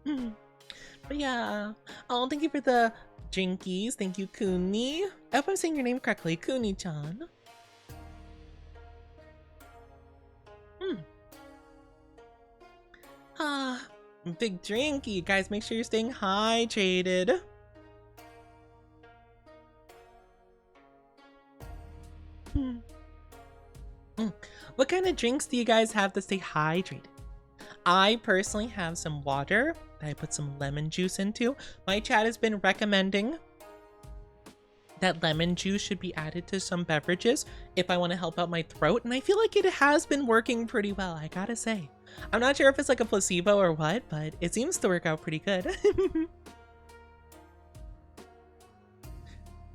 But yeah. Oh, thank you for the drinkies. Thank you, Kuni. I hope I'm saying your name correctly. Kuni-chan. Big drinky. Guys, make sure you're staying hydrated. What kind of drinks do you guys have to stay hydrated? I personally have some water that I put some lemon juice into. My chat has been recommending that lemon juice should be added to some beverages if I want to help out my throat, and I feel like it has been working pretty well, I gotta say. I'm not sure if it's like a placebo or what, but it seems to work out pretty good.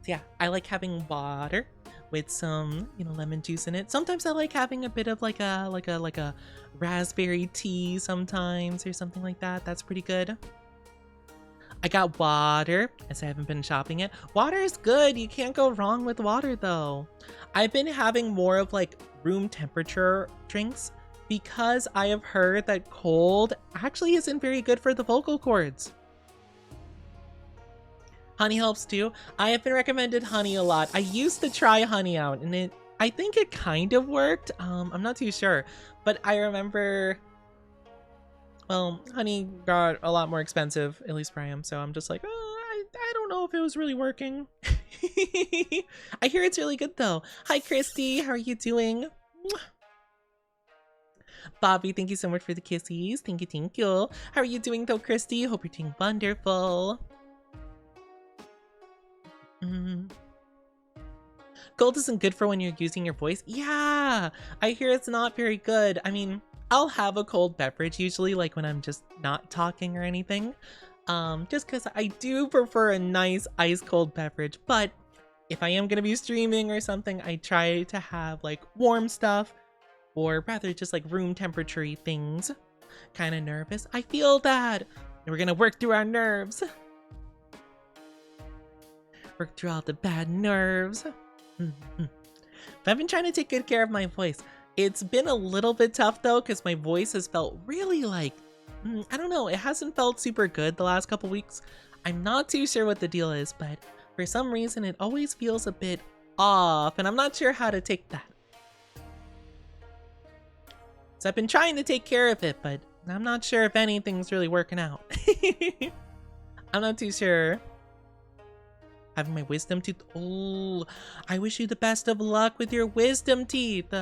So yeah, I like having water with some, you know, lemon juice in it. Sometimes I like having a bit of like a raspberry tea sometimes or something like that. That's pretty good. I got water, as I haven't been shopping it. Water is good. You can't go wrong with water though. I've been having more of like room temperature drinks because I have heard that cold actually isn't very good for the vocal cords. Honey helps too. I have been recommended honey a lot. I used to try honey out and I think it kind of worked. I'm not too sure, but I remember, well, honey got a lot more expensive, at least where I am, so I'm just like, oh, I don't know if it was really working. I hear it's really good though. Hi, Christy. How are you doing? Bobby, thank you so much for the kisses. Thank you, thank you. How are you doing though, Christy? Hope you're doing wonderful. Gold isn't good for when you're using your voice. Yeah, I hear it's not very good. I mean, I'll have a cold beverage usually, like when I'm just not talking or anything. Just because I do prefer a nice ice cold beverage. But if I am going to be streaming or something, I try to have like warm stuff, or rather just like room temperature-y things. Kind of nervous. I feel that. We're going to work through our nerves. Work through all the bad nerves. I've been trying to take good care of my voice. It's been a little bit tough though, because my voice has felt really like, I don't know, it hasn't felt super good the last couple weeks. I'm not too sure what the deal is, but for some reason it always feels a bit off, and I'm not sure how to take that. So I've been trying to take care of it, but I'm not sure if anything's really working out. I'm not too sure. Having my wisdom teeth. Oh, I wish you the best of luck with your wisdom teeth.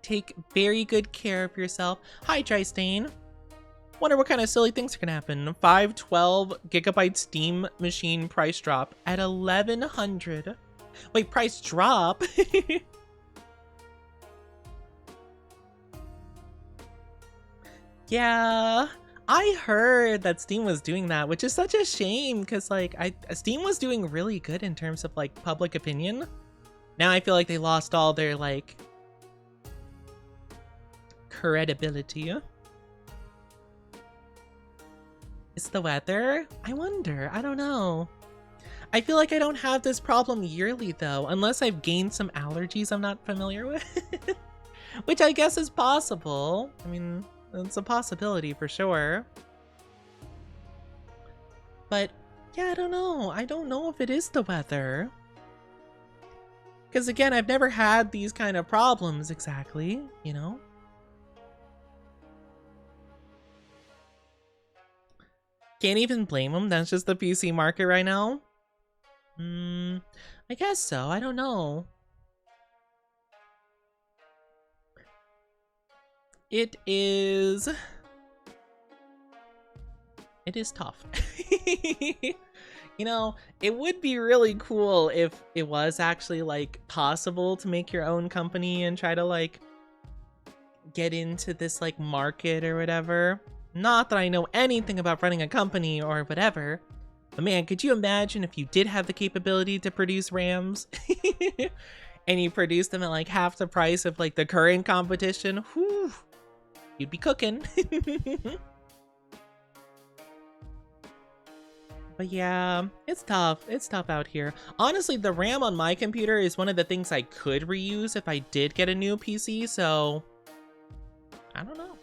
Take very good care of yourself. Hi, Tristain. Wonder what kind of silly things are gonna happen. 512 gigabyte Steam machine price drop at 1100. Wait, price drop? Yeah, I heard that Steam was doing that, which is such a shame because like Steam was doing really good in terms of like public opinion. Now I feel like they lost all their like credibility. It's the weather? I wonder. I don't know. I feel like I don't have this problem yearly though, unless I've gained some allergies I'm not familiar with. Which I guess is possible. I mean, it's a possibility for sure. But yeah, I don't know. I don't know if it is the weather. Because again, I've never had these kind of problems exactly, you know? Can't even blame them. That's just the PC market right now. I guess so. I don't know. It is tough. You know, it would be really cool if it was actually like possible to make your own company and try to like get into this like market or whatever. Not that I know anything about running a company or whatever, but man, could you imagine if you did have the capability to produce RAMs and you produced them at like half the price of like the current competition? Whew. You'd be cooking. But yeah, it's tough. It's tough out here. Honestly, the RAM on my computer is one of the things I could reuse if I did get a new PC, so I don't know.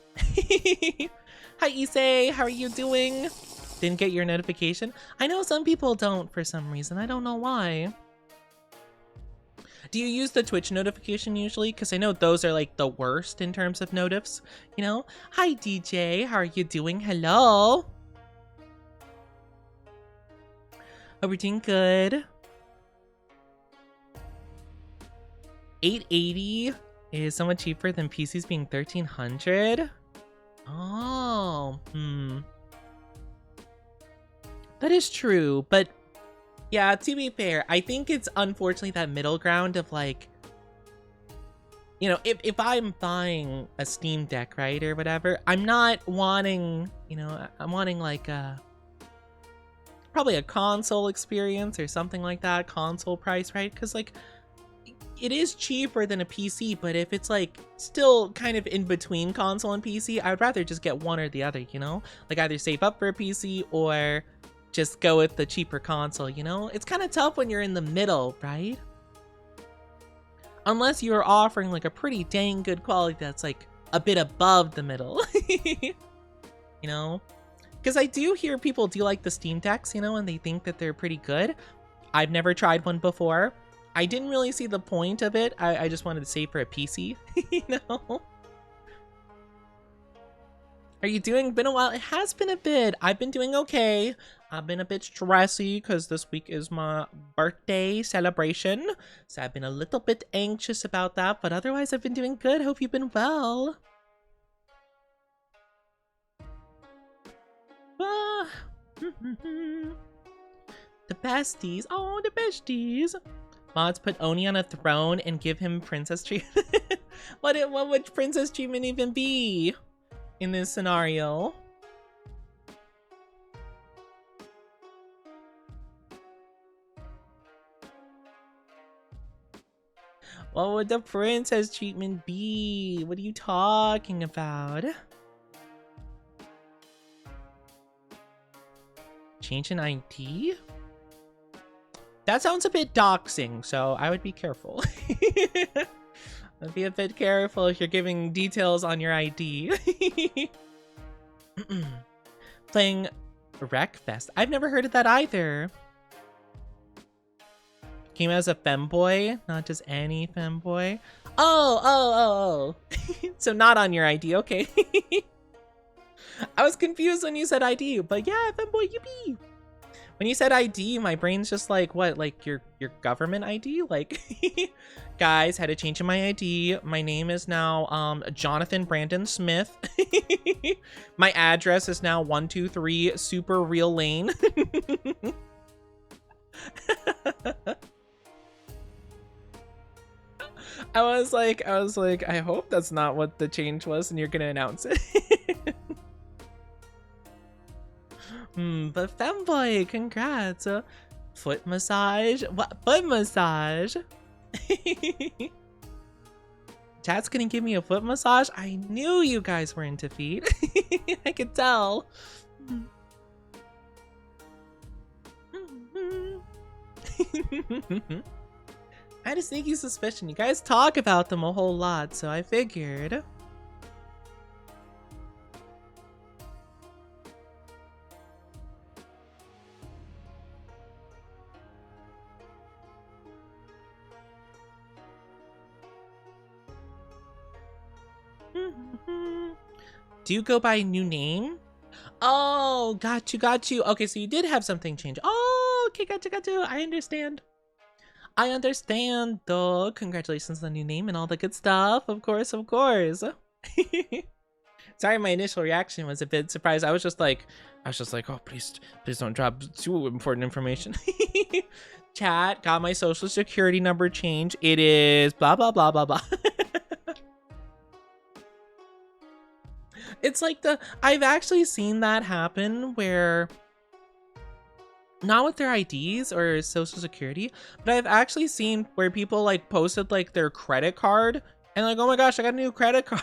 Hi, Issei. How are you doing? Didn't get your notification? I know some people don't for some reason. I don't know why. Do you use the Twitch notification usually? Because I know those are like the worst in terms of notifs, you know? Hi, DJ. How are you doing? Hello. Hope we're doing good. 880 is somewhat cheaper than PCs being 1300. Oh, that is true, but yeah, to be fair, I think it's unfortunately that middle ground of like, you know, if I'm buying a Steam Deck, right, or whatever, I'm not wanting, you know, I'm wanting like probably a console experience or something like that, console price, right? Because like it is cheaper than a PC, but if it's like still kind of in between console and PC, I would rather just get one or the other, you know? Like either save up for a PC or just go with the cheaper console, you know? It's kind of tough when you're in the middle, right? Unless you're offering like a pretty dang good quality that's like a bit above the middle, you know? Because I do hear people do like the Steam Decks, you know, and they think that they're pretty good. I've never tried one before. I didn't really see the point of it. I just wanted to save for a PC, you know? Are you doing? Been a while. It has been a bit. I've been doing okay. I've been a bit stressy because this week is my birthday celebration. So I've been a little bit anxious about that, but otherwise I've been doing good. Hope you've been well. Ah. The besties. Oh, the besties. Mods put Oni on a throne and give him princess treatment. What would princess treatment even be in this scenario? What would the princess treatment be? What are you talking about? Change an ID? That sounds a bit doxing, so I would be careful. I'd be a bit careful if you're giving details on your ID. Playing Wreckfest. I've never heard of that either. Came as a femboy, not just any femboy. Oh. So not on your ID, okay. I was confused when you said ID, but yeah, femboy, yippee. When you said ID, my brain's just like, what, like your government ID? Like, guys, had to change my ID. My name is now Jonathan Brandon Smith. My address is now 123 Super Real Lane. I was like, I hope that's not what the change was and you're gonna announce it. But femboy, congrats. Foot massage? What? Foot massage? Chat's gonna give me a foot massage? I knew you guys were into feet. I could tell. I had a sneaky suspicion. You guys talk about them a whole lot, so I figured. Do you go by new name? Oh, got you. Okay, so you did have something change. Oh, okay, got you. I understand. Though. Congratulations on the new name and all the good stuff. Of course. Sorry, my initial reaction was a bit surprised. I was just like, oh, please don't drop too important information. Chat, got my social security number changed. It is blah, blah, blah, blah, blah. It's like I've actually seen that happen where, not with their IDs or social security, but I've actually seen where people like posted like their credit card and like, oh my gosh, I got a new credit card.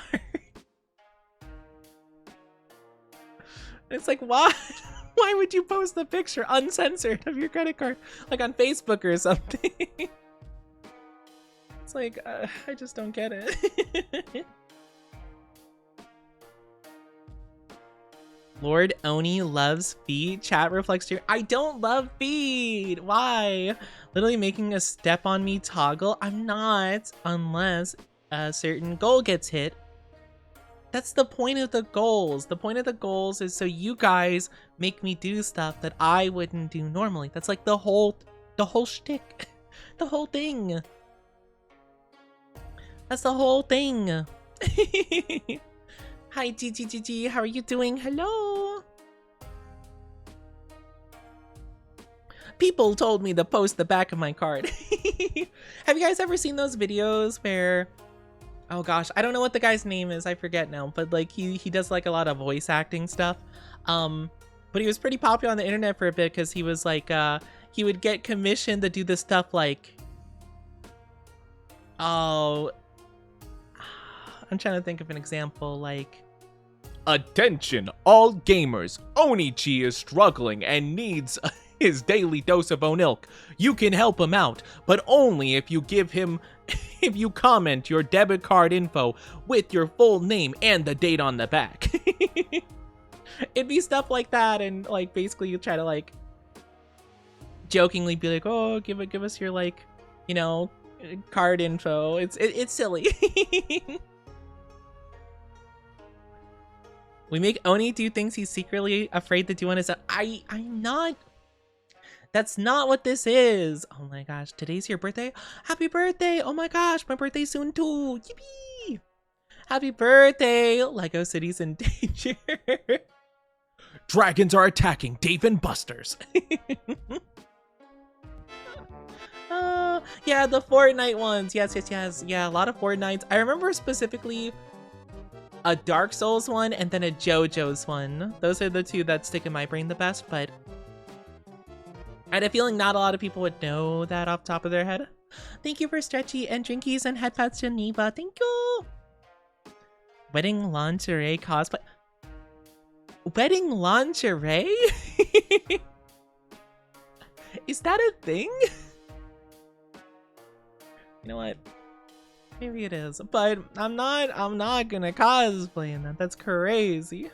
It's like, why? Why would you post the picture uncensored of your credit card, like on Facebook or something? It's like, I just don't get it. Lord Oni loves feet. Chat reflects here. I don't love feet. Why? Literally making a step on me toggle. I'm not, unless a certain goal gets hit. That's the point of the goals. The point of the goals is so you guys make me do stuff that I wouldn't do normally. That's like the whole shtick. The whole thing. That's the whole thing. Hi, GGGG, how are you doing? Hello. People told me to post the back of my card. Have you guys ever seen those videos where, oh gosh, I don't know what the guy's name is, I forget now, but like he does like a lot of voice acting stuff. But he was pretty popular on the internet for a bit because he was like, he would get commissioned to do this stuff like, oh, I'm trying to think of an example, like, attention all gamers, Onichi is struggling and needs his daily dose of Onilk. You can help him out, but only if you if you comment your debit card info with your full name and the date on the back. It'd be stuff like that, and like basically you try to like jokingly be like, oh, give us your like, you know, card info. It's silly. We make Oni do things he's secretly afraid to do on his own. I'm not. That's not what this is. Oh my gosh, today's your birthday? Happy birthday! Oh my gosh, my birthday's soon too. Yippee! Happy birthday! Lego City's in danger. Dragons are attacking Dave and Buster's. Yeah, the Fortnite ones. Yes. Yeah, a lot of Fortnites. I remember specifically a Dark Souls one and then a JoJo's one. Those are the two that stick in my brain the best, but I had a feeling not a lot of people would know that off the top of their head. Thank you for Stretchy and Drinkies and Headpads Geneva. Thank you. Wedding lingerie cosplay. Wedding lingerie? Is that a thing? You know what? Maybe it is, but I'm not gonna cosplay in that. That's crazy.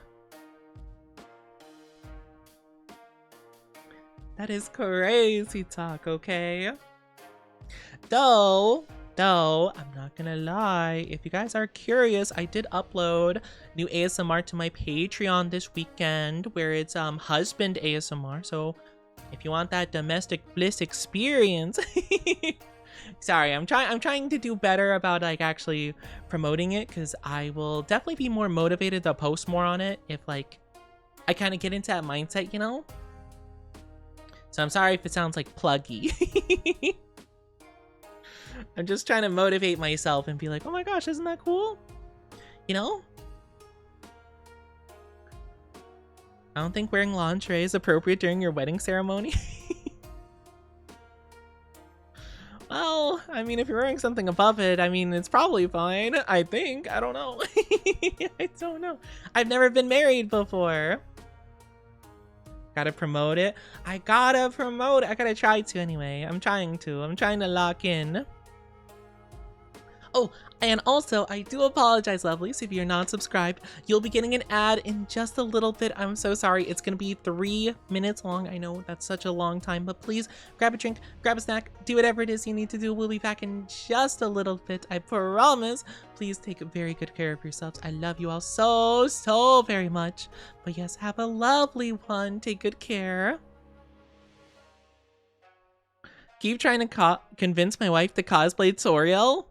That is crazy talk, okay? Though, I'm not gonna lie, if you guys are curious, I did upload new ASMR to my Patreon this weekend, where it's husband ASMR. So if you want that domestic bliss experience, sorry, I'm trying to do better about like actually promoting it, because I will definitely be more motivated to post more on it if like I kind of get into that mindset, you know? So I'm sorry if it sounds like pluggy. I'm just trying to motivate myself and be like, oh my gosh, isn't that cool? You know? I don't think wearing lingerie is appropriate during your wedding ceremony. Well, I mean, if you're wearing something above it, I mean, it's probably fine. I think. I don't know. I don't know. I've never been married before. Gotta promote it. I gotta promote it. I gotta try to anyway. I'm trying to lock in. Oh, and also, I do apologize, lovelies, if you're not subscribed. You'll be getting an ad in just a little bit. I'm so sorry. It's gonna be 3 minutes long. I know that's such a long time, but please grab a drink, grab a snack, do whatever it is you need to do. We'll be back in just a little bit, I promise. Please take very good care of yourselves. I love you all so very much. But yes, have a lovely one. Take good care. Keep trying to convince my wife to cosplay Toriel.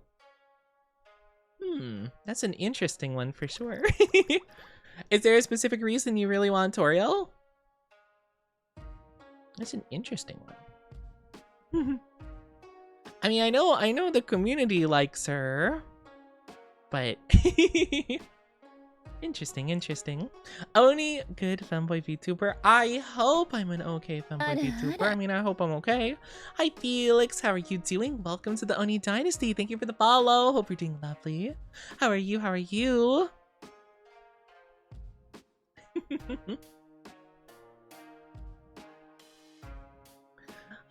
That's an interesting one for sure. Is there a specific reason you really want Toriel? That's an interesting one. I mean, I know the community likes her, but interesting. Oni, good femboy VTuber. I hope I'm an okay femboy VTuber. I mean, I hope I'm okay. Hi Felix, how are you doing? Welcome to the Oni Dynasty. Thank you for the follow. Hope you're doing lovely. How are you? How are you?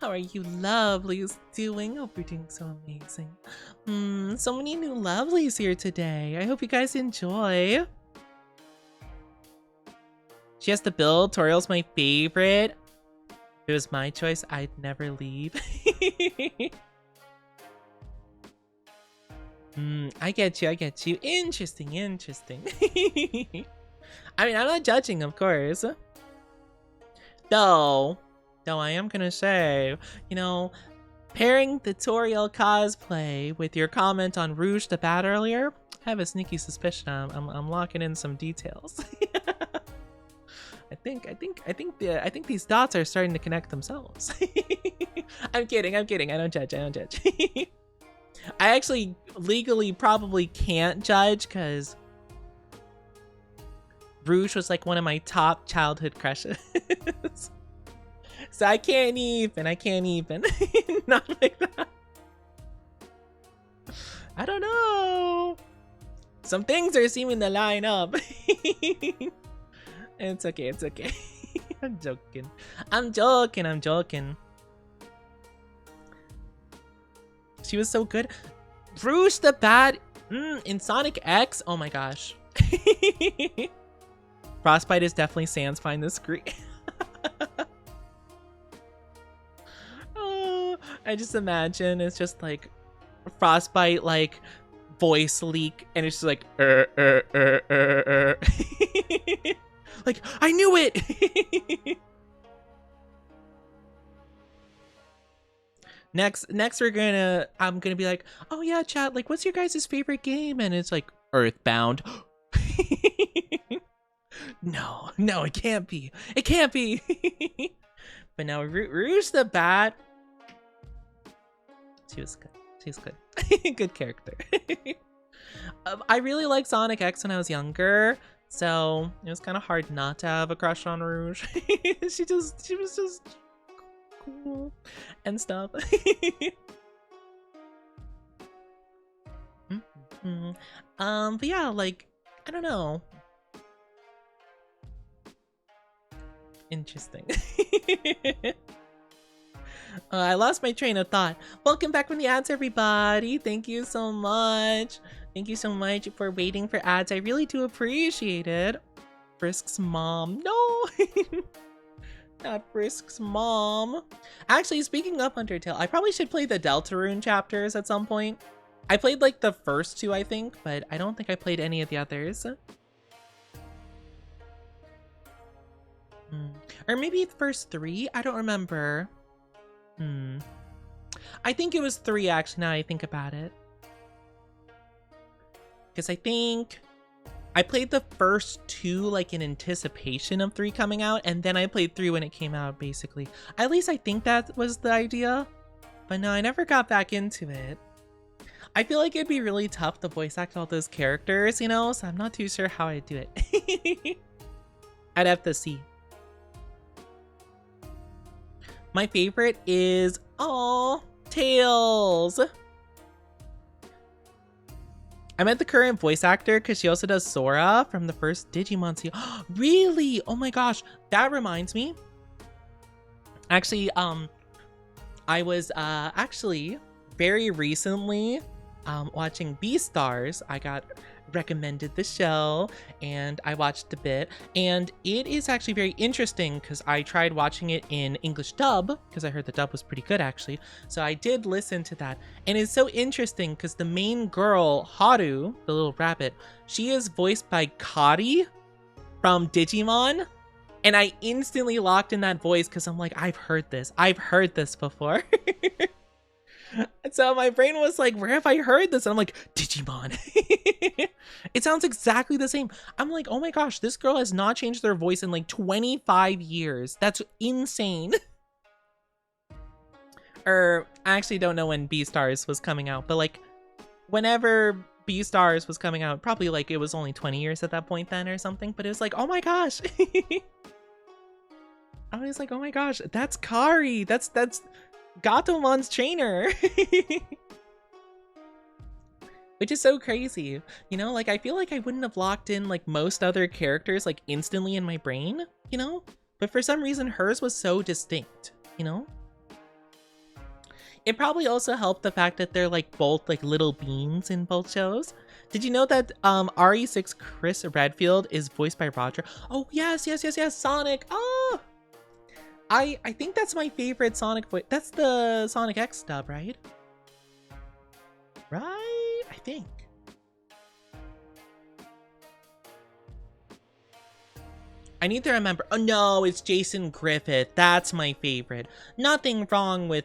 How are you lovelies doing? Hope you're doing so amazing. So many new lovelies here today. I hope you guys enjoy. She has to build. Toriel's my favorite. If it was my choice, I'd never leave. I get you. Interesting. I mean, I'm not judging, of course. Though I am gonna say, you know, pairing the Toriel cosplay with your comment on Rouge the Bat earlier, I have a sneaky suspicion I'm locking in some details. I think these dots are starting to connect themselves. I'm kidding. I don't judge. I actually legally probably can't judge because Rouge was like one of my top childhood crushes. So I can't even. Not like that. I don't know. Some things are seeming to line up. It's okay. I'm joking. She was so good. Rouge the Bat in Sonic X. Oh my gosh. Frostbite is definitely Sans behind the screen. Oh, I just imagine it's just like Frostbite like voice leak, and it's just like like, I knew it. Next I'm gonna be like, oh yeah, chat, like what's your guys' favorite game? And it's like Earthbound. No, it can't be. But now Rouge the Bat. She was good. Good character. I really liked Sonic X when I was younger, so it was kind of hard not to have a crush on Rouge. she was just cool and stuff. But yeah, like, I don't know. Interesting. I lost my train of thought. Welcome back from the ads, everybody. Thank you so much. Thank you so much for waiting for ads. I really do appreciate it. Brisk's mom. No. Not Frisk's mom. Actually, speaking of Undertale, I probably should play the Deltarune chapters at some point. I played like the first two, I think, but I don't think I played any of the others. Or maybe the first three? I don't remember. I think it was 3 actually, now I think about it. Because I think I played the first 2 like in anticipation of 3 coming out, and then I played 3 when it came out, basically. At least I think that was the idea. But no, I never got back into it. I feel like it'd be really tough to voice act all those characters, you know? So I'm not too sure how I'd do it. I'd have to see. My favorite is, Tails. I meant the current voice actor because she also does Sora from the first Digimon series. Really? Oh my gosh. That reminds me. Actually, I was actually very recently watching Beastars. I got recommended the show and I watched a bit, and it is actually very interesting because I tried watching it in English dub because I heard the dub was pretty good actually. So I did listen to that, and it's so interesting because the main girl, Haru, the little rabbit, she is voiced by Kari from Digimon, and I instantly locked in that voice because I'm like, I've heard this before. So my brain was like, where have I heard this? And I'm like, Digimon. It sounds exactly the same. I'm like, oh my gosh, this girl has not changed their voice in like 25 years. That's insane. Or I actually don't know when Beastars was coming out, but like whenever Beastars was coming out, probably like it was only 20 years at that point then or something, but it was like, oh my gosh. I was like, oh my gosh, that's Kari. That's Gatomon's trainer. Which is so crazy, you know? Like, I feel like I wouldn't have locked in like most other characters like instantly in my brain, you know? But for some reason hers was so distinct, you know? It probably also helped the fact that they're like both like little beans in both shows. Did you know that RE6 Chris Redfield is voiced by Roger? Oh yes, Sonic. Oh, I think that's my favorite Sonic voice. That's the Sonic X dub, right? Right? I think. I need to remember. Oh no, it's Jason Griffith. That's my favorite. Nothing wrong with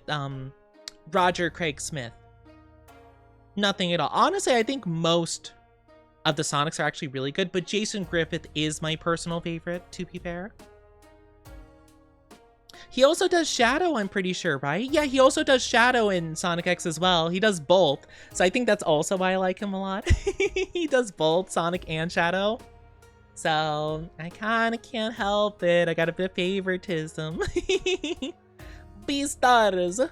Roger Craig Smith. Nothing at all. Honestly, I think most of the Sonics are actually really good, but Jason Griffith is my personal favorite, to be fair. He also does Shadow, I'm pretty sure, right? Yeah, he also does Shadow in Sonic X as well. He does both. So I think that's also why I like him a lot. He does both Sonic and Shadow. So I kind of can't help it. I got a bit of favoritism. Beastars.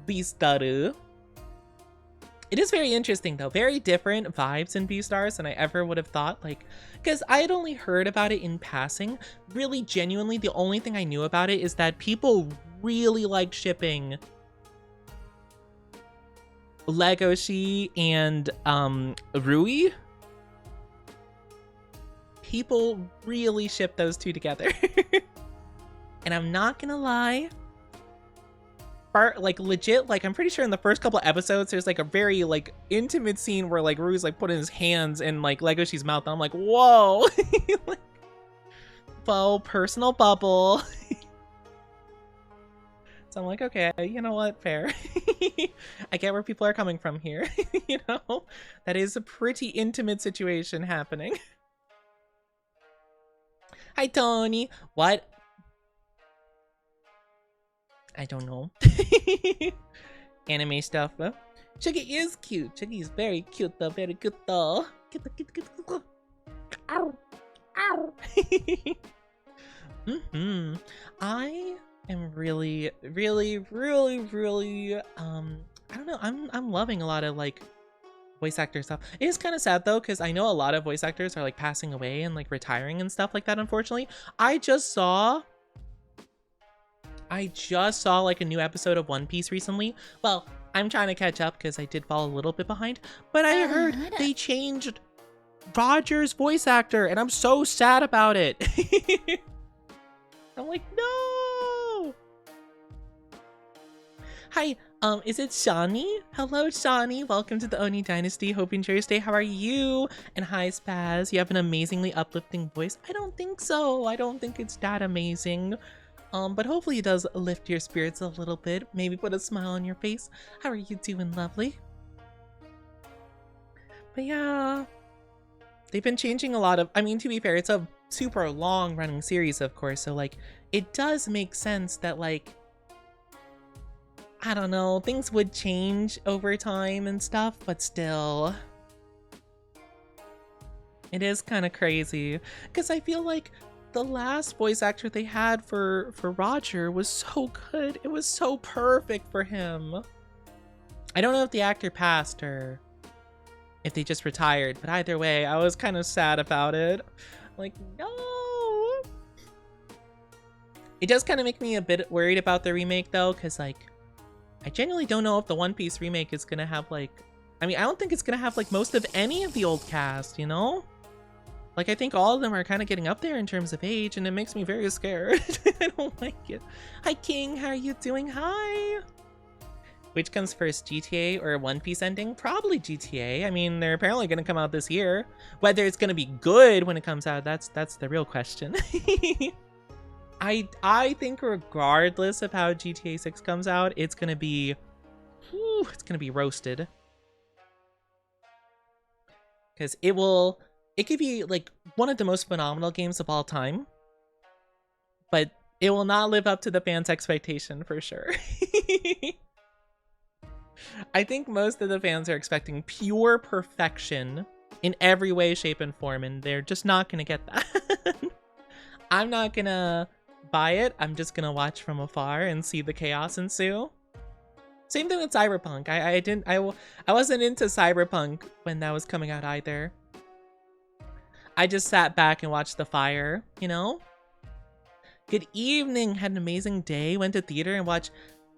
Beastaru. It is very interesting though. Very different vibes in Beastars than I ever would have thought. Like, because I had only heard about it in passing. Really, genuinely, the only thing I knew about it is that people really liked shipping Legoshi and Rui. People really ship those two together. And I'm not gonna lie, like legit, like I'm pretty sure in the first couple of episodes there's like a very like intimate scene where like Rui's like putting his hands in like Legoshi's mouth, and I'm like, whoa. Like, whoa, personal bubble. So I'm like, okay, you know what, fair. I get where people are coming from here. You know, that is a pretty intimate situation happening. Hi Tony. What? I don't know. Anime stuff. Chuggy is cute. Chuggy is very cute though. Very good though. Ow. Ow. I am really I don't know. I'm loving a lot of like voice actor stuff. It is kind of sad though, because I know a lot of voice actors are like passing away and like retiring and stuff like that, unfortunately. I just saw like a new episode of One Piece recently. Well, I'm trying to catch up because I did fall a little bit behind, but I heard they changed Roger's voice actor and I'm so sad about it. I'm like, no. Hi, is it Shani? Hello, Shani. Welcome to the Oni Dynasty. Hope you enjoy your stay. How are you? And hi, Spaz. You have an amazingly uplifting voice. I don't think so. I don't think it's that amazing. But hopefully it does lift your spirits a little bit. Maybe put a smile on your face. How are you doing, lovely? But yeah, they've been changing a lot of, I mean, to be fair, it's a super long running series, of course. So like, it does make sense that like, I don't know, things would change over time and stuff, but still. It is kind of crazy. Because I feel like the last voice actor they had for Roger was so good. It was so perfect for him. I don't know if the actor passed or if they just retired, but either way, I was kind of sad about it. Like, no! It does kind of make me a bit worried about the remake though, because like, I genuinely don't know if the One Piece remake is gonna have like, I mean, I don't think it's gonna have like most of any of the old cast, you know? Like, I think all of them are kind of getting up there in terms of age, and it makes me very scared. I don't like it. Hi, King. How are you doing? Hi. Which comes first, GTA or One Piece ending? Probably GTA. I mean, they're apparently going to come out this year. Whether it's going to be good when it comes out, that's the real question. I think regardless of how GTA 6 comes out, it's going to be... Whew, it's going to be roasted. Because it could be like one of the most phenomenal games of all time, but it will not live up to the fans' expectation for sure. I think most of the fans are expecting pure perfection in every way, shape, and form, and they're just not gonna get that. I'm not gonna buy it. I'm just gonna watch from afar and see the chaos ensue. Same thing with Cyberpunk. I wasn't into Cyberpunk when that was coming out either. I just sat back and watched the fire, you know? Good evening, had an amazing day, went to theater and watched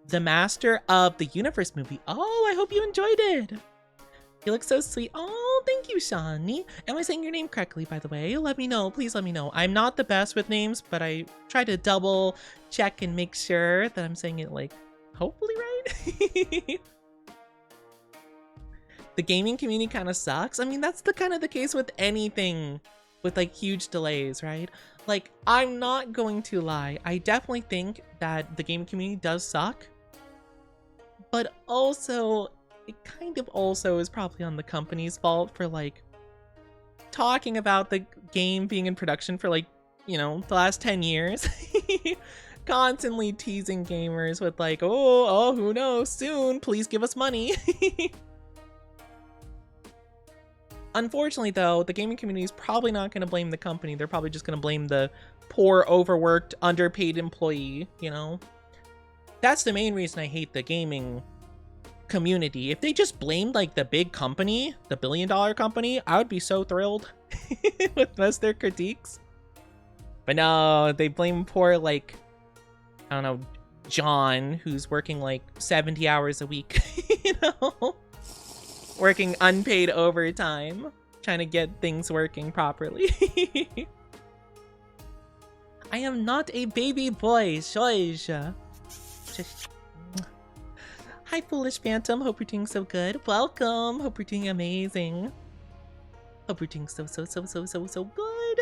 the Master of the Universe movie. Oh, I hope you enjoyed it. You look so sweet. Oh, thank you, Shani. Am I saying your name correctly, by the way? Let me know, please let me know. I'm not the best with names, but I try to double check and make sure that I'm saying it like, hopefully right. The gaming community kind of sucks. I mean, that's the kind of the case with anything with like huge delays, right? Like, I'm not going to lie. I definitely think that the gaming community does suck. But also, it kind of also is probably on the company's fault for like talking about the game being in production for like, you know, the last 10 years. Constantly teasing gamers with like, oh, who knows, soon, please give us money. Unfortunately, though, the gaming community is probably not going to blame the company. They're probably just going to blame the poor, overworked, underpaid employee, you know? That's the main reason I hate the gaming community. If they just blamed, like, the big company, the billion-dollar company, I would be so thrilled with most of their critiques. But no, they blame poor, like, I don't know, John, who's working, like, 70 hours a week, you know? Working unpaid overtime, trying to get things working properly. I am not a baby boy, shush. Hi, Foolish Phantom. Hope you're doing so good. Welcome. Hope you're doing amazing. Hope you're doing so good.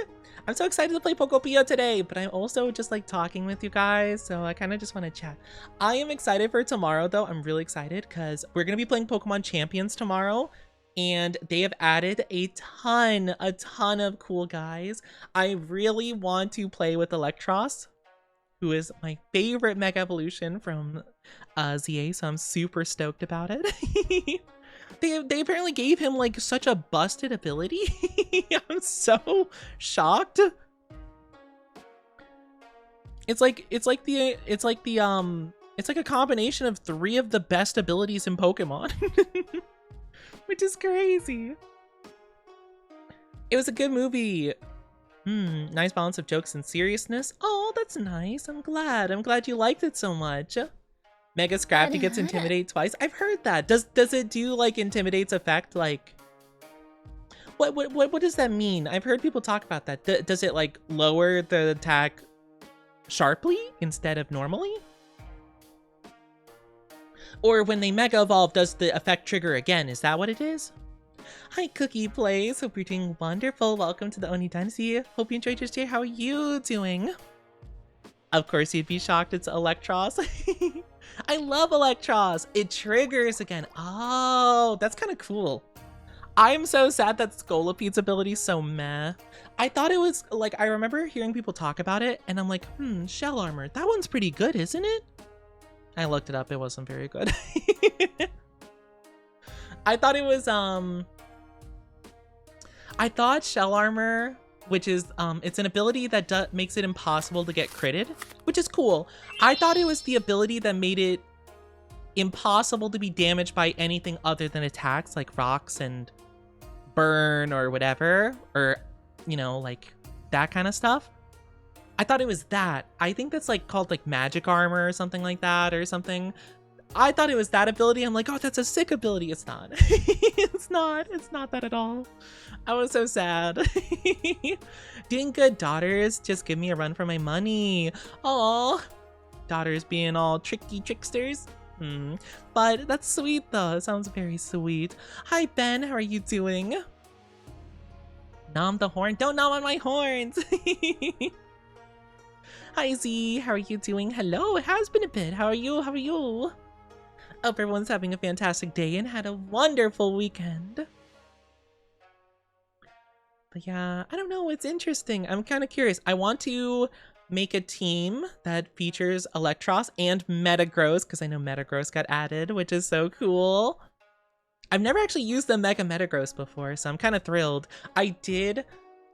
I'm so excited to play Poke-Opia today, but I'm also just like talking with you guys, so I kind of just want to chat. I am excited for tomorrow, though. I'm really excited because we're going to be playing Pokemon Champions tomorrow, and they have added a ton of cool guys. I really want to play with Electros, who is my favorite Mega Evolution from ZA, so I'm super stoked about it. They apparently gave him like such a busted ability. I'm so shocked. It's like a combination of 3 of the best abilities in Pokemon. Which is crazy. It was a good movie. Nice balance of jokes and seriousness. Oh, that's nice. I'm glad you liked it so much. Mega Scrappy gets Intimidate twice. I've heard that. Does it do like Intimidate's effect? Like, what does that mean? I've heard people talk about that. Does it like lower the attack sharply instead of normally? Or when they Mega Evolve, does the effect trigger again? Is that what it is? Hi, Cookie Plays. Hope you're doing wonderful. Welcome to the Oni Dynasty. Hope you enjoyed your stay. How are you doing? Of course, you'd be shocked it's Electros. I love Electros. It triggers again. Oh, that's kind of cool. I'm so sad that Scolopede's ability is so meh. I thought it was, like, I remember hearing people talk about it, and I'm like, shell armor. That one's pretty good, isn't it? I looked it up. It wasn't very good. I thought it was, I thought shell armor, which is, it's an ability that makes it impossible to get critted, which is cool. I thought it was the ability that made it impossible to be damaged by anything other than attacks, like rocks and burn or whatever, or, you know, like that kind of stuff. I thought it was that. I think that's like called like magic armor or something like that or something. I thought it was that ability. I'm like, oh, that's a sick ability. It's not. It's not that at all. I was so sad. Doing good, daughters. Just give me a run for my money. Aw, daughters being all tricky tricksters. But that's sweet though. It sounds very sweet. Hi Ben, how are you doing? Nom the horn. Don't nom on my horns. Hi Z, how are you doing? Hello, it has been a bit. How are you? How are you? Hope everyone's having a fantastic day and had a wonderful weekend. But yeah, I don't know. It's interesting. I'm kind of curious. I want to make a team that features Electros and Metagross, because I know Metagross got added, which is so cool. I've never actually used the Mega Metagross before, so I'm kind of thrilled. I did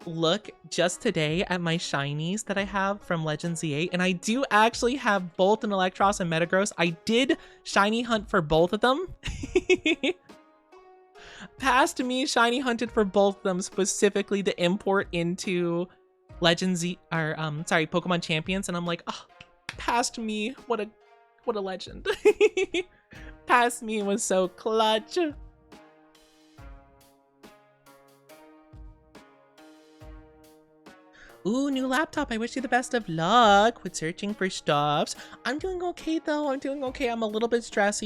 look just today at my shinies that I have from Legend Z8, and I do actually have both an Electros and Metagross. I did shiny hunt for both of them. Past me shiny hunted for both of them specifically to import into Legend Z, or sorry, Pokemon Champions, and I'm like, oh, past me, what a legend. Past me was so clutch. Ooh, new laptop. I wish you the best of luck with searching for stuffs. I'm doing okay though. I'm doing okay. I'm a little bit stressed.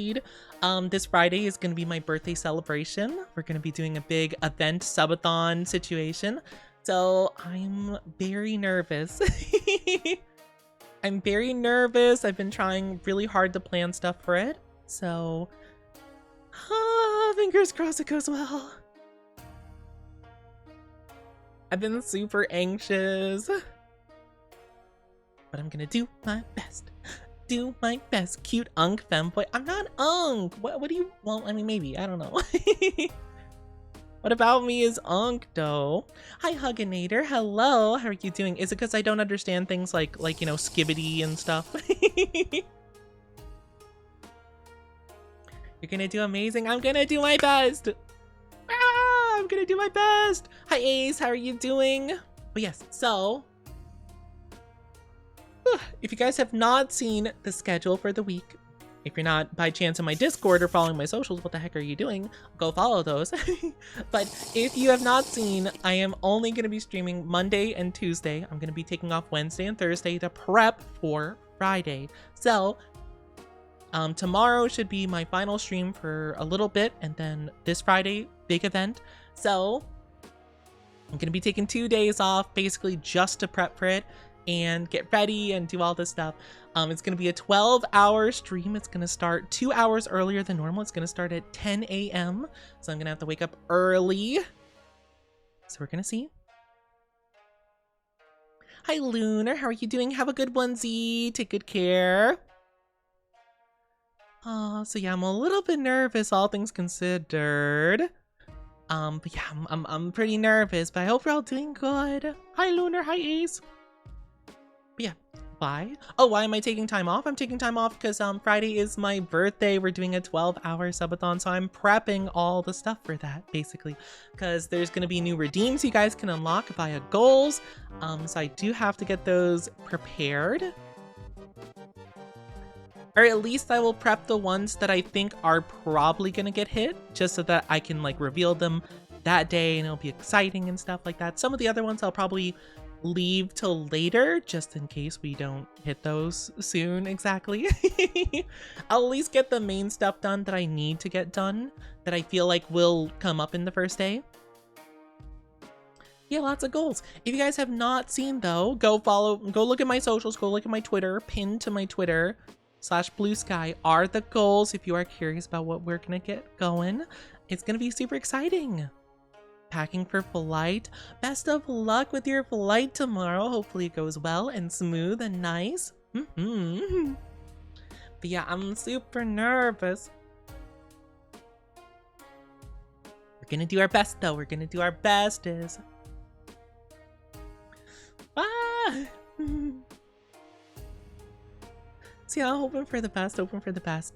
This Friday is going to be my birthday celebration. We're going to be doing a big event subathon situation. So I'm very nervous. I'm very nervous. I've been trying really hard to plan stuff for it. So, fingers crossed it goes well. I've been super anxious, but I'm gonna do my best. Do my best. Cute Unk femboy. I'm not Unk. What do you? Well, I mean, maybe. I don't know. What about me is Unk though? Hi Hugginator. Hello. How are you doing? Is it because I don't understand things like you know, skibbity and stuff? You're gonna do amazing. I'm gonna do my best. I'm gonna do my best. Hi Ace, how are you doing? But yes, so if you guys have not seen the schedule for the week, if you're not by chance in my Discord or following my socials, what the heck are you doing? Go follow those. But if you have not seen, I am only gonna be streaming Monday and Tuesday. I'm gonna be taking off Wednesday and Thursday to prep for Friday. So tomorrow should be my final stream for a little bit, and then this Friday, big event. So I'm gonna be taking 2 days off basically just to prep for it and get ready and do all this stuff. It's gonna be a 12-hour stream. It's gonna start 2 hours earlier than normal. It's gonna start at 10 a.m. So I'm gonna have to wake up early. So we're gonna see. Hi Lunar, how are you doing? Have a good one, Z. Take good care. So yeah, I'm a little bit nervous, all things considered. But yeah, I'm pretty nervous, but I hope we're all doing good. Hi Lunar, hi Ace. But yeah, why? Oh, why am I taking time off? I'm taking time off because Friday is my birthday. We're doing a 12-hour subathon, so I'm prepping all the stuff for that, basically. Because there's gonna be new redeems you guys can unlock via goals. So I do have to get those prepared. Or at least I will prep the ones that I think are probably gonna get hit, just so that I can like reveal them that day and it'll be exciting and stuff like that. Some of the other ones I'll probably leave till later just in case we don't hit those soon exactly. I'll at least get the main stuff done that I need to get done that I feel like will come up in the first day. Yeah, lots of goals. If you guys have not seen though, go look at my socials, go look at my Twitter, pinned to my Twitter /Blue Sky are the goals if you are curious about what we're gonna get going. It's gonna be super exciting. Packing for flight. Best of luck with your flight tomorrow. Hopefully it goes well and smooth and nice. But yeah, I'm super nervous. We're gonna do our best though. We're gonna do our bestest. So yeah, hoping for the best,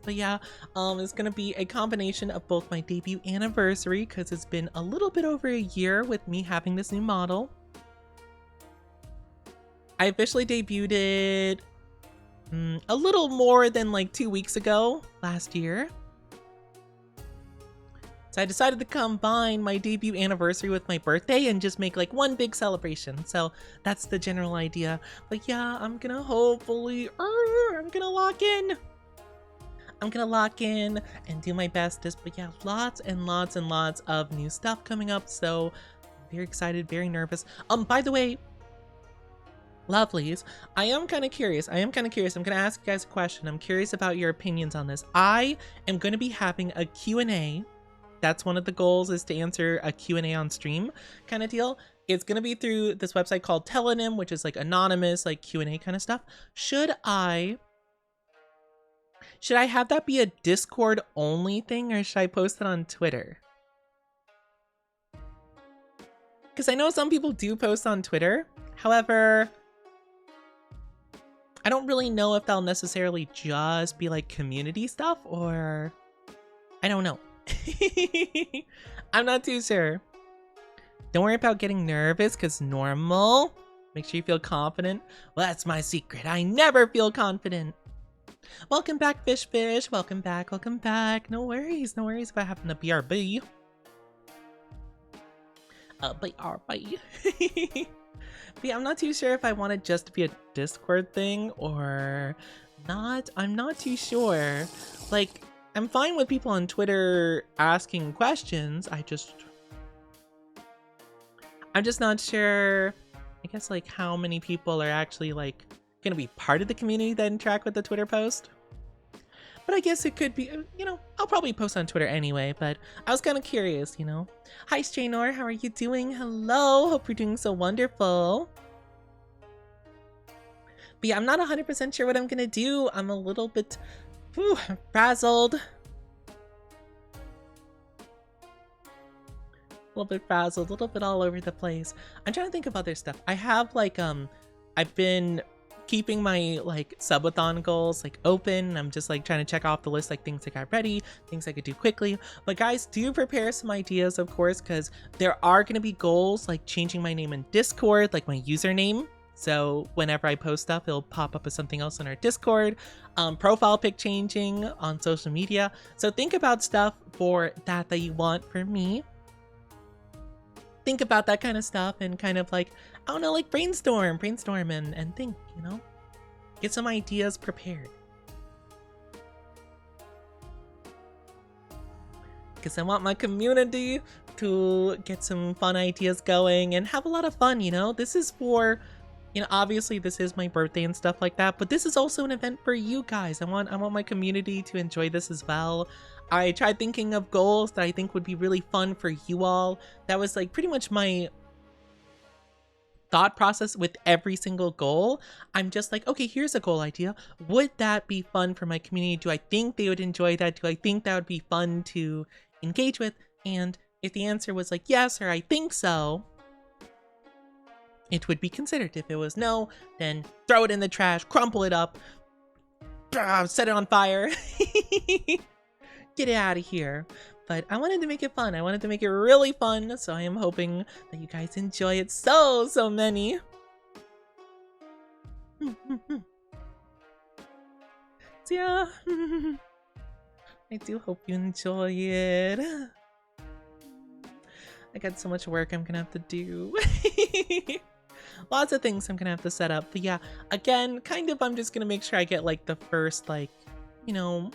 But yeah, it's gonna be a combination of both my debut anniversary, because it's been a little bit over a year with me having this new model. I officially debuted it a little more than like 2 weeks ago last year. So I decided to combine my debut anniversary with my birthday and just make like one big celebration. So that's the general idea. But yeah, I'm gonna hopefully, I'm gonna lock in. I'm gonna lock in and do my bestest. But yeah, lots and lots and lots of new stuff coming up. So I'm very excited, very nervous. By the way, lovelies, I am kind of curious. I'm gonna ask you guys a question. I'm curious about your opinions on this. I am gonna be having a Q&A. That's one of the goals, is to answer a Q&A on stream kind of deal. It's going to be through this website called Telenym, which is like anonymous, like Q&A kind of stuff. Should I have that be a Discord only thing, or should I post it on Twitter? Because I know some people do post on Twitter. However, I don't really know if that'll necessarily just be like community stuff, or I don't know. I'm not too sure. Don't worry about getting nervous, because normal. Make sure you feel confident. Well, that's my secret. I never feel confident. Welcome back, Fish. Welcome back. No worries if I happen to BRB. BRB. But yeah, I'm not too sure if I want it just to be a Discord thing or not. I'm not too sure. Like, I'm fine with people on Twitter asking questions. I'm just not sure, I guess, like how many people are actually like gonna be part of the community that interact with the Twitter post. But I guess it could be, you know, I'll probably post on Twitter anyway, but I was kind of curious, you know. Hi, Straynor, how are you doing? Hello, hope you're doing so wonderful. But yeah, I'm not 100% sure what I'm gonna do. I'm a little bit frazzled. A little bit frazzled, a little bit all over the place. I'm trying to think of other stuff. I have like, I've been keeping my like subathon goals like open. I'm just like trying to check off the list, like things I got ready, things I could do quickly. But guys, do prepare some ideas, of course, because there are going to be goals like changing my name in Discord, like my username. So whenever I post stuff, it'll pop up as something else in our Discord. Profile pic changing on social media. So think about stuff for that you want from me. Think about that kind of stuff and kind of like, I don't know, like brainstorm and think, you know, get some ideas prepared. Because I want my community to get some fun ideas going and have a lot of fun, you know. This is for, you know, obviously this is my birthday and stuff like that, but this is also an event for you guys. I want my community to enjoy this as well. I tried thinking of goals that I think would be really fun for you all. That was like pretty much my thought process with every single goal. I'm just like, okay, here's a goal idea. Would that be fun for my community? Do I think they would enjoy that? Do I think that would be fun to engage with? And if the answer was like yes, or I think so, it would be considered. If it was no, then throw it in the trash, crumple it up, set it on fire, get it out of here. But I wanted to make it fun. I wanted to make it really fun. So I am hoping that you guys enjoy it so many. So yeah, I do hope you enjoy it. I got so much work I'm gonna have to do. lots of things I'm gonna have to set up. But yeah, again, kind of I'm just gonna make sure I get like the first, like, you know,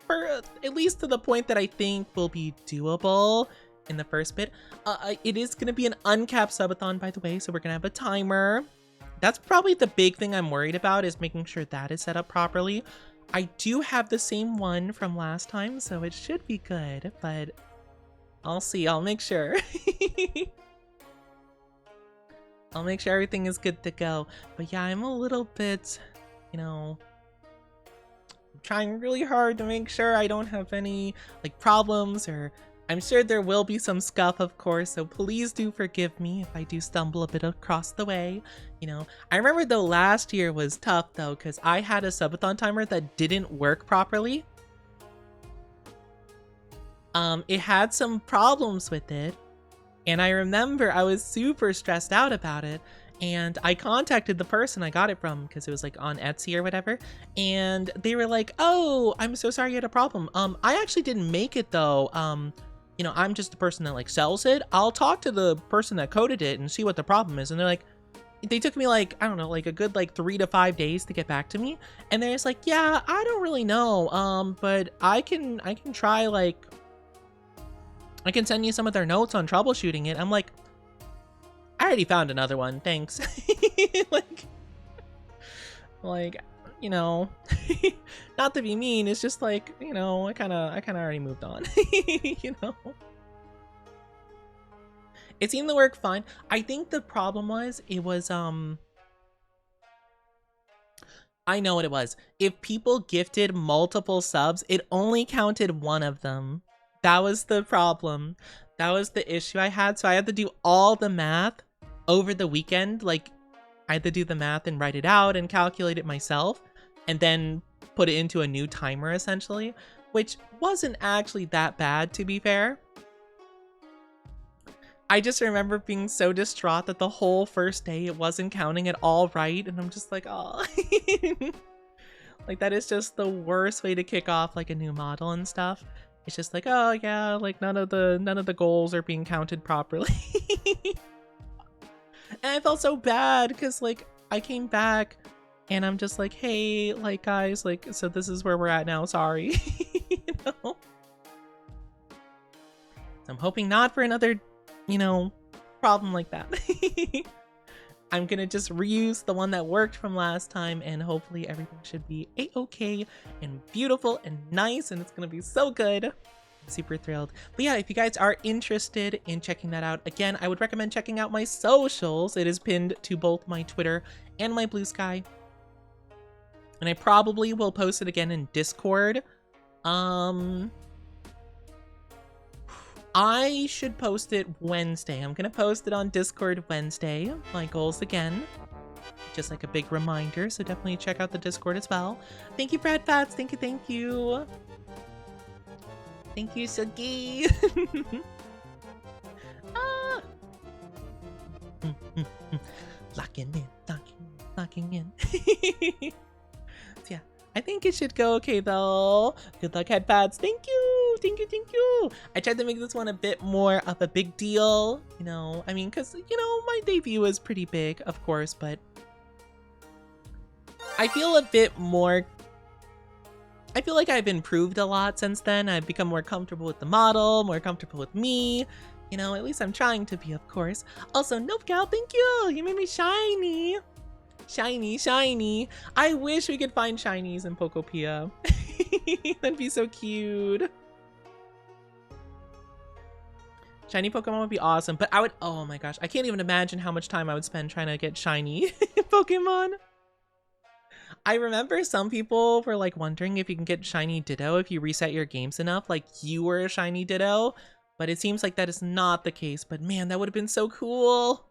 for at least to the point that I think will be doable in the first bit. It is gonna be an uncapped subathon, by the way, so we're gonna have a timer. That's probably the big thing I'm worried about, is making sure that is set up properly. I do have the same one from last time, so it should be good, but I'll see. I'll make sure. I'll make sure everything is good to go. But yeah, I'm a little bit, you know, trying really hard to make sure I don't have any like problems, or I'm sure there will be some scuff, of course, so please do forgive me if I do stumble a bit across the way. You know, I remember though last year was tough though, because I had a subathon timer that didn't work properly. It had some problems with it, and I remember I was super stressed out about it, and I contacted the person I got it from, because it was like on Etsy or whatever, and they were like, oh, I'm so sorry you had a problem. I actually didn't make it though. You know, I'm just the person that like sells it. I'll talk to the person that coded it and see what the problem is. And they're like, they took me like, I don't know, like a good like 3 to 5 days to get back to me. And they're just like, yeah, I don't really know. But I can try, like, I can send you some of their notes on troubleshooting it. I'm like, I already found another one, thanks. like, you know, not to be mean, it's just like, you know, I kind of already moved on. You know, it seemed to work fine. I think the problem was, it was I know what it was. If people gifted multiple subs, it only counted one of them. That was the problem. That was the issue I had. So I had to do all the math over the weekend. Like, I had to do the math and write it out and calculate it myself, and then put it into a new timer essentially, which wasn't actually that bad, to be fair. I just remember being so distraught that the whole first day it wasn't counting it all right, and I'm just like, oh. Like, that is just the worst way to kick off like a new model and stuff. It's just like, oh yeah, like none of the goals are being counted properly. And I felt so bad because like I came back and I'm just like, hey, like guys, like, so this is where we're at now, sorry. You know? So I'm hoping not for another, you know, problem like that. I'm gonna just reuse the one that worked from last time, and hopefully everything should be a-okay and beautiful and nice, and it's gonna be so good. Super thrilled. But yeah, if you guys are interested in checking that out, again, I would recommend checking out my socials. It is pinned to both my Twitter and my Blue Sky, and I probably will post it again in Discord. I should post it Wednesday. I'm gonna post it on Discord Wednesday. My goals again, just like a big reminder, so definitely check out the Discord as well. Thank you, Brad Fats. Thank you. Thank you, Sugi. Ah. Locking in. So yeah, I think it should go okay though. Good luck, headpads. Thank you. I tried to make this one a bit more of a big deal, you know, I mean, because, you know, my debut was pretty big, of course, but I feel a bit more, I feel like I've improved a lot since then. I've become more comfortable with the model, more comfortable with me. You know, at least I'm trying to be, of course. Also, Nope Gal, thank you. You made me shiny. Shiny. I wish we could find shinies in Poke-O-Pia. That'd be so cute. Shiny Pokemon would be awesome, but I would, oh my gosh, I can't even imagine how much time I would spend trying to get shiny Pokemon. I remember some people were like wondering if you can get shiny Ditto if you reset your games enough, like you were a shiny Ditto, but it seems like that is not the case. But man, that would have been so cool.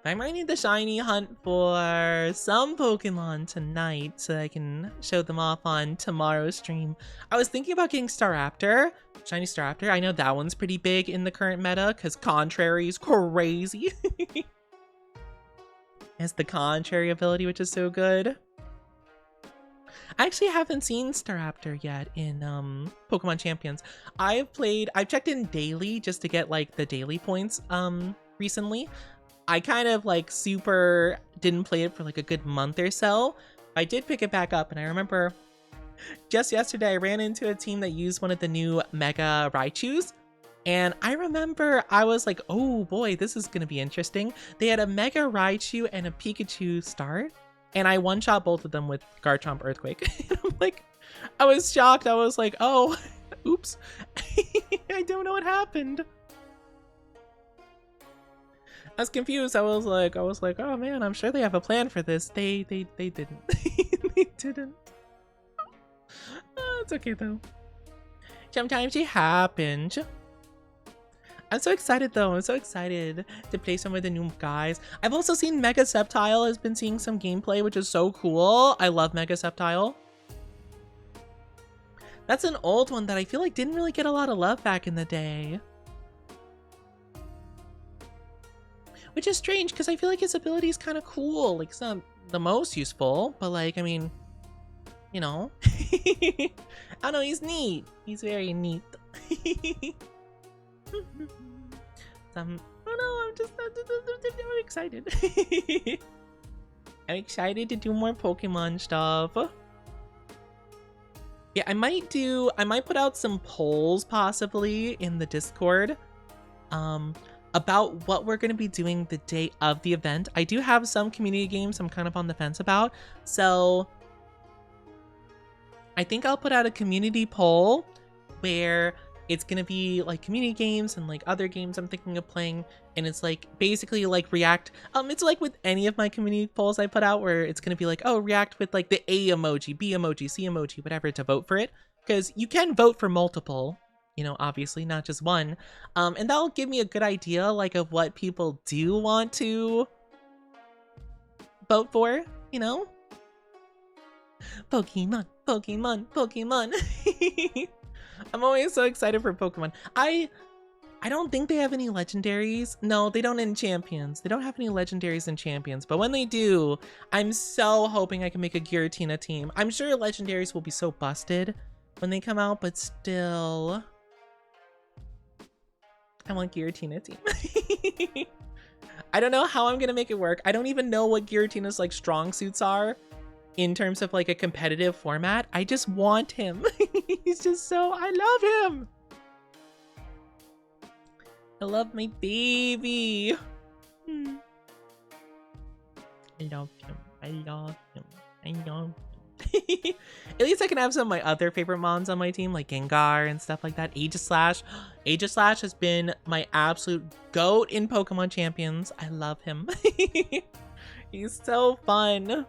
I might need the shiny hunt for some Pokemon tonight so I can show them off on tomorrow's stream. I was thinking about getting Staraptor, shiny Staraptor. I know that one's pretty big in the current meta because Contrary is crazy. Has the Contrary ability, which is so good. I actually haven't seen Staraptor yet in Pokemon Champions. I've checked in daily just to get like the daily points recently. I kind of like super didn't play it for like a good month or so. I did pick it back up, and I remember just yesterday I ran into a team that used one of the new Mega Raichus. And I remember I was like, oh boy, this is gonna be interesting. They had a Mega Raichu and a Pikachu start, and I one-shot both of them with Garchomp Earthquake. And I'm like, I was shocked. I was like, oh, oops. I don't know what happened. I was confused. I was like, oh man, I'm sure they have a plan for this. They didn't. They didn't. It's okay though. Sometimes it happens. I'm so excited though. I'm so excited to play some of the new guys. I've also seen Mega Sceptile has been seeing some gameplay, which is so cool. I love Mega Sceptile. That's an old one that I feel like didn't really get a lot of love back in the day. Which is strange because I feel like his ability is kind of cool. Like, it's not the most useful, but like, I mean, you know. I don't know, he's neat. He's very neat. I'm excited. I'm excited to do more Pokemon stuff. Yeah, I might put out some polls possibly in the Discord. About what we're going to be doing the day of the event. I do have some community games I'm kind of on the fence about. So I think I'll put out a community poll where it's going to be like community games and like other games I'm thinking of playing. And it's like basically like react. It's like with any of my community polls I put out where it's going to be like, oh, react with like the A emoji, B emoji, C emoji, whatever to vote for it. Because you can vote for multiple. You know, obviously not just one. And that'll give me a good idea, like, of what people do want to vote for, you know? Pokemon, Pokemon, Pokemon. I'm always so excited for Pokemon. I don't think they have any legendaries. No, they don't in Champions. They don't have any legendaries in Champions. But when they do, I'm so hoping I can make a Giratina team. I'm sure legendaries will be so busted when they come out, but still... I want Giratina team. I don't know how I'm gonna make it work. I don't even know what Giratina's like strong suits are in terms of like a competitive format. I just want him. He's just so, I love him. I love my baby. I love him. I love him. I love him. At least I can have some of my other favorite mons on my team, like Gengar and stuff like that. Aegislash. Aegislash has been my absolute GOAT in Pokemon Champions. I love him. He's so fun.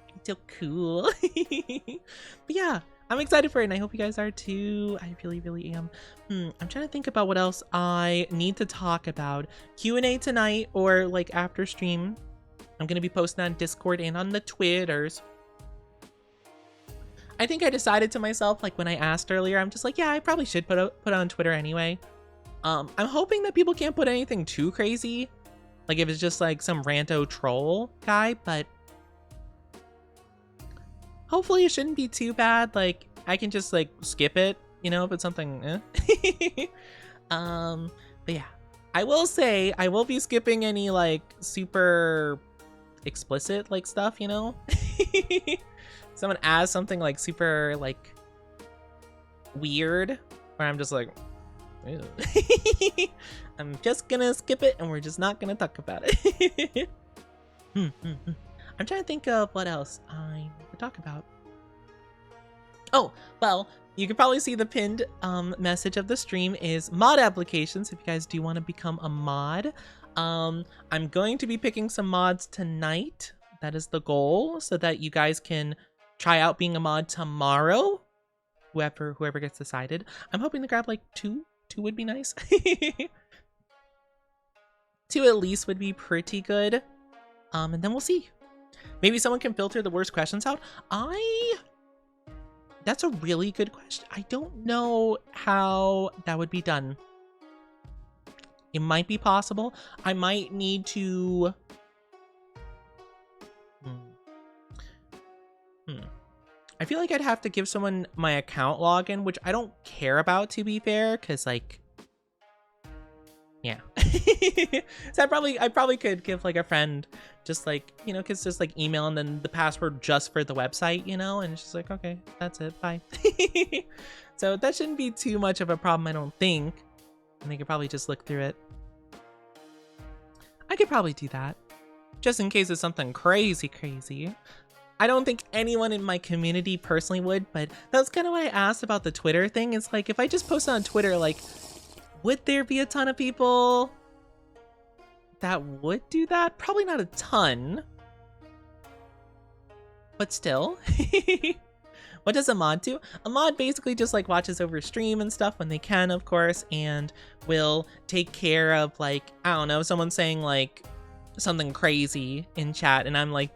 He's so cool. But yeah, I'm excited for it, and I hope you guys are too. I really, really am. I'm trying to think about what else I need to talk about. Q&A tonight or like after stream. I'm going to be posting on Discord and on the Twitters. I think I decided to myself, like when I asked earlier, I'm just like, yeah, I probably should put it on Twitter anyway. I'm hoping that people can't put anything too crazy. Like if it's just like some rando troll guy, but hopefully it shouldn't be too bad. Like I can just like skip it, you know, if it's something, but yeah, I will say I will be skipping any like super explicit like stuff, you know. Someone asks something like super like weird where I'm just like ew. I'm just gonna skip it and we're just not gonna talk about it. I'm trying to think of what else I need to talk about. Oh, well, you can probably see the pinned message of the stream is mod applications if you guys do want to become a mod. I'm going to be picking some mods tonight. That is the goal, so that you guys can try out being a mod tomorrow. Whoever gets decided. I'm hoping to grab like two. Two would be nice. Two at least would be pretty good. And then we'll see. Maybe someone can filter the worst questions out. That's a really good question. I don't know how that would be done. It might be possible. I might need to... I feel like I'd have to give someone my account login, which I don't care about, to be fair, because, like... Yeah. So I probably could give like a friend just like, you know, cause just like email and then the password just for the website, you know, and she's like, okay, that's it, bye. So that shouldn't be too much of a problem, I don't think. And they could probably just look through it. I could probably do that. Just in case it's something crazy. I don't think anyone in my community personally would, but that's kind of why I asked about the Twitter thing. It's like, if I just post on Twitter, like, would there be a ton of people that would do that? Probably not a ton. But still. What does a mod do? A mod basically just like watches over stream and stuff when they can, of course, and will take care of like, I don't know, someone saying like something crazy in chat and I'm like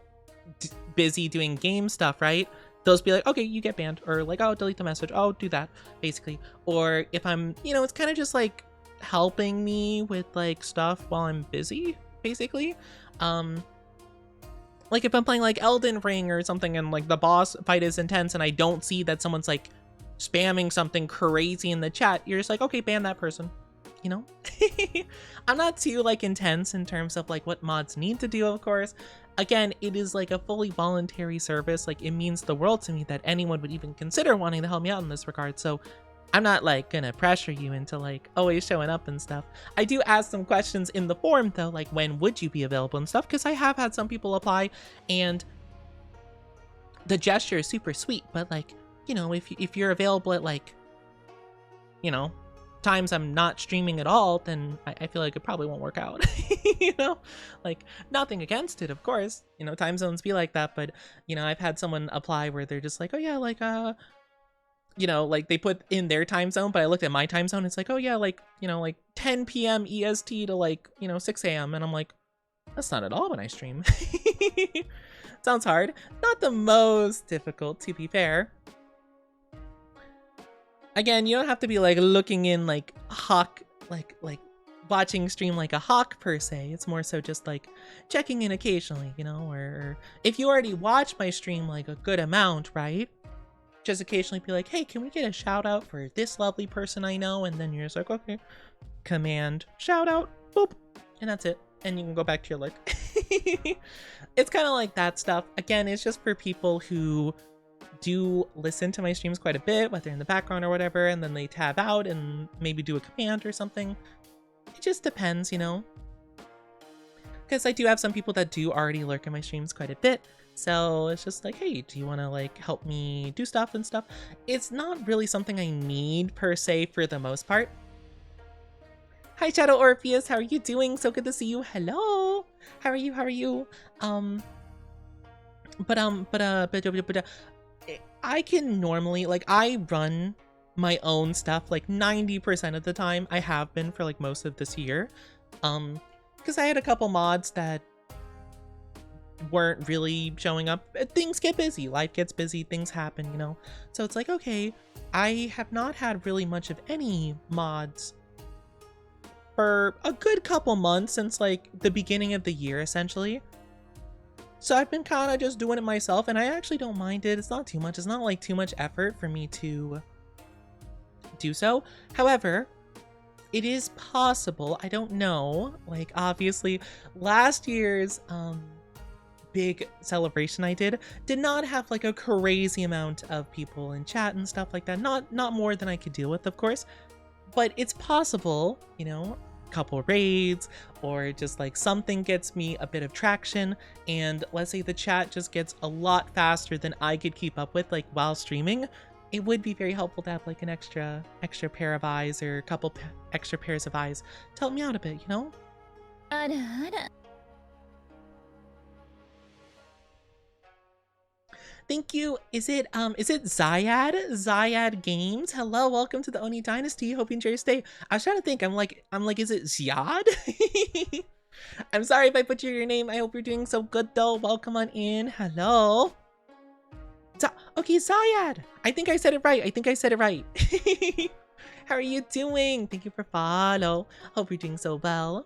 busy doing game stuff, right? They'll just be like, okay, you get banned, or like, oh, delete the message, oh, do that, basically. Or if I'm, you know, it's kind of just like helping me with like stuff while I'm busy, basically. Like if I'm playing like Elden Ring or something and like the boss fight is intense and I don't see that someone's like spamming something crazy in the chat, you're just like, okay, ban that person, you know? I'm not too like intense in terms of like what mods need to do, of course. Again, it is like a fully voluntary service. Like it means the world to me that anyone would even consider wanting to help me out in this regard. So I'm not like gonna pressure you into like always showing up and stuff. I do ask some questions in the forum though, like when would you be available and stuff, because I have had some people apply and the gesture is super sweet, but like, you know, if you're available at like, you know, times I'm not streaming at all, then I feel like it probably won't work out. You know, like nothing against it, of course, you know, time zones be like that, but you know, I've had someone apply where they're just like, oh yeah, like you know, like they put in their time zone, but I looked at my time zone, it's like, oh yeah, like, you know, like 10 p.m. EST to like, you know, 6 a.m. And I'm like, that's not at all when I stream. Sounds hard. Not the most difficult, to be fair. Again, you don't have to be like looking in like hawk, like watching stream like a hawk per se. It's more so just like checking in occasionally, you know, or if you already watch my stream like a good amount, right? Just occasionally be like, hey, can we get a shout out for this lovely person I know? And then you're just like, okay, command shout out, boop, and that's it. And you can go back to your look. It's kind of like that stuff. Again, it's just for people who do listen to my streams quite a bit, whether in the background or whatever, and then they tab out and maybe do a command or something. It just depends, you know? Because I do have some people that do already lurk in my streams quite a bit. So it's just like, hey, do you want to like help me do stuff and stuff? It's not really something I need per se for the most part. Hi, Shadow Orpheus. How are you doing? So good to see you. Hello. How are you? How are you? I can normally, like, I run my own stuff like 90% of the time. I have been for like most of this year. Because I had a couple mods that weren't really showing up. Things get busy, life gets busy, things happen, you know? So it's like, okay, I have not had really much of any mods for a good couple months since like the beginning of the year, essentially. So I've been kind of just doing it myself, and I actually don't mind it. It's not too much. It's not like too much effort for me to do so. However, it is possible, I don't know, like obviously last year's big celebration I did not have like a crazy amount of people in chat and stuff like that. Not more than I could deal with, of course, but it's possible, you know, a couple raids or just like something gets me a bit of traction, and let's say the chat just gets a lot faster than I could keep up with like while streaming. It would be very helpful to have like an extra pair of eyes or a couple extra pairs of eyes to help me out a bit, you know? Thank you. Is it Zyad? Zyad Games? Hello, welcome to the Oni Dynasty. Hope you enjoy your stay. I was trying to think. I'm like, is it Zyad? I'm sorry if I butchered your name. I hope you're doing so good though. Welcome on in. Hello. Okay, Zyad. I think I said it right. How are you doing? Thank you for follow. Hope you're doing so well.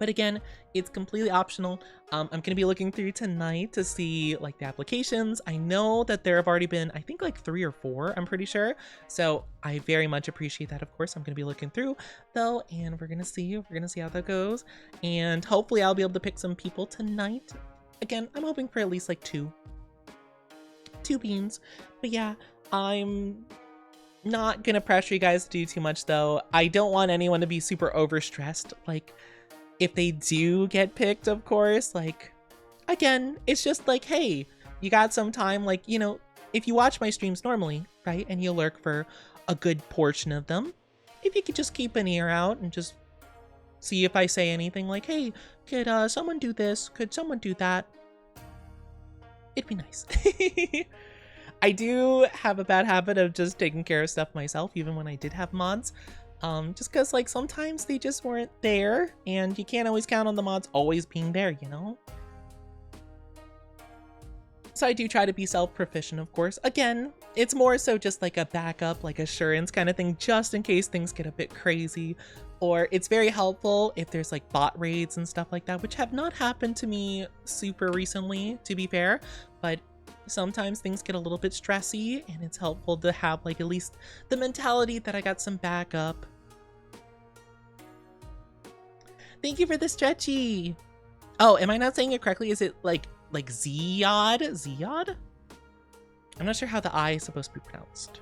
But again, it's completely optional. I'm going to be looking through tonight to see like the applications. I know that there have already been, I think like 3 or 4, I'm pretty sure. So I very much appreciate that. Of course, I'm going to be looking through though, and we're going to see how that goes. And hopefully I'll be able to pick some people tonight. Again, I'm hoping for at least like two beams. But yeah, I'm not going to pressure you guys to do too much though. I don't want anyone to be super overstressed. Like, if they do get picked, of course, like, again, it's just like, hey, you got some time, like, you know, if you watch my streams normally, right, and you lurk for a good portion of them, if you could just keep an ear out and just see if I say anything like, hey, could someone do this? Could someone do that? It'd be nice. I do have a bad habit of just taking care of stuff myself, even when I did have mods. Just because like sometimes they just weren't there and you can't always count on the mods always being there, you know? So I do try to be self-proficient, of course. Again, it's more so just like a backup, like assurance kind of thing, just in case things get a bit crazy. Or it's very helpful if there's like bot raids and stuff like that, which have not happened to me super recently, to be fair, but sometimes things get a little bit stressy and it's helpful to have like at least the mentality that I got some backup. Thank you for the stretchy. Oh, am I not saying it correctly? Is it like Ziyad? Ziyad? I'm not sure how the I is supposed to be pronounced.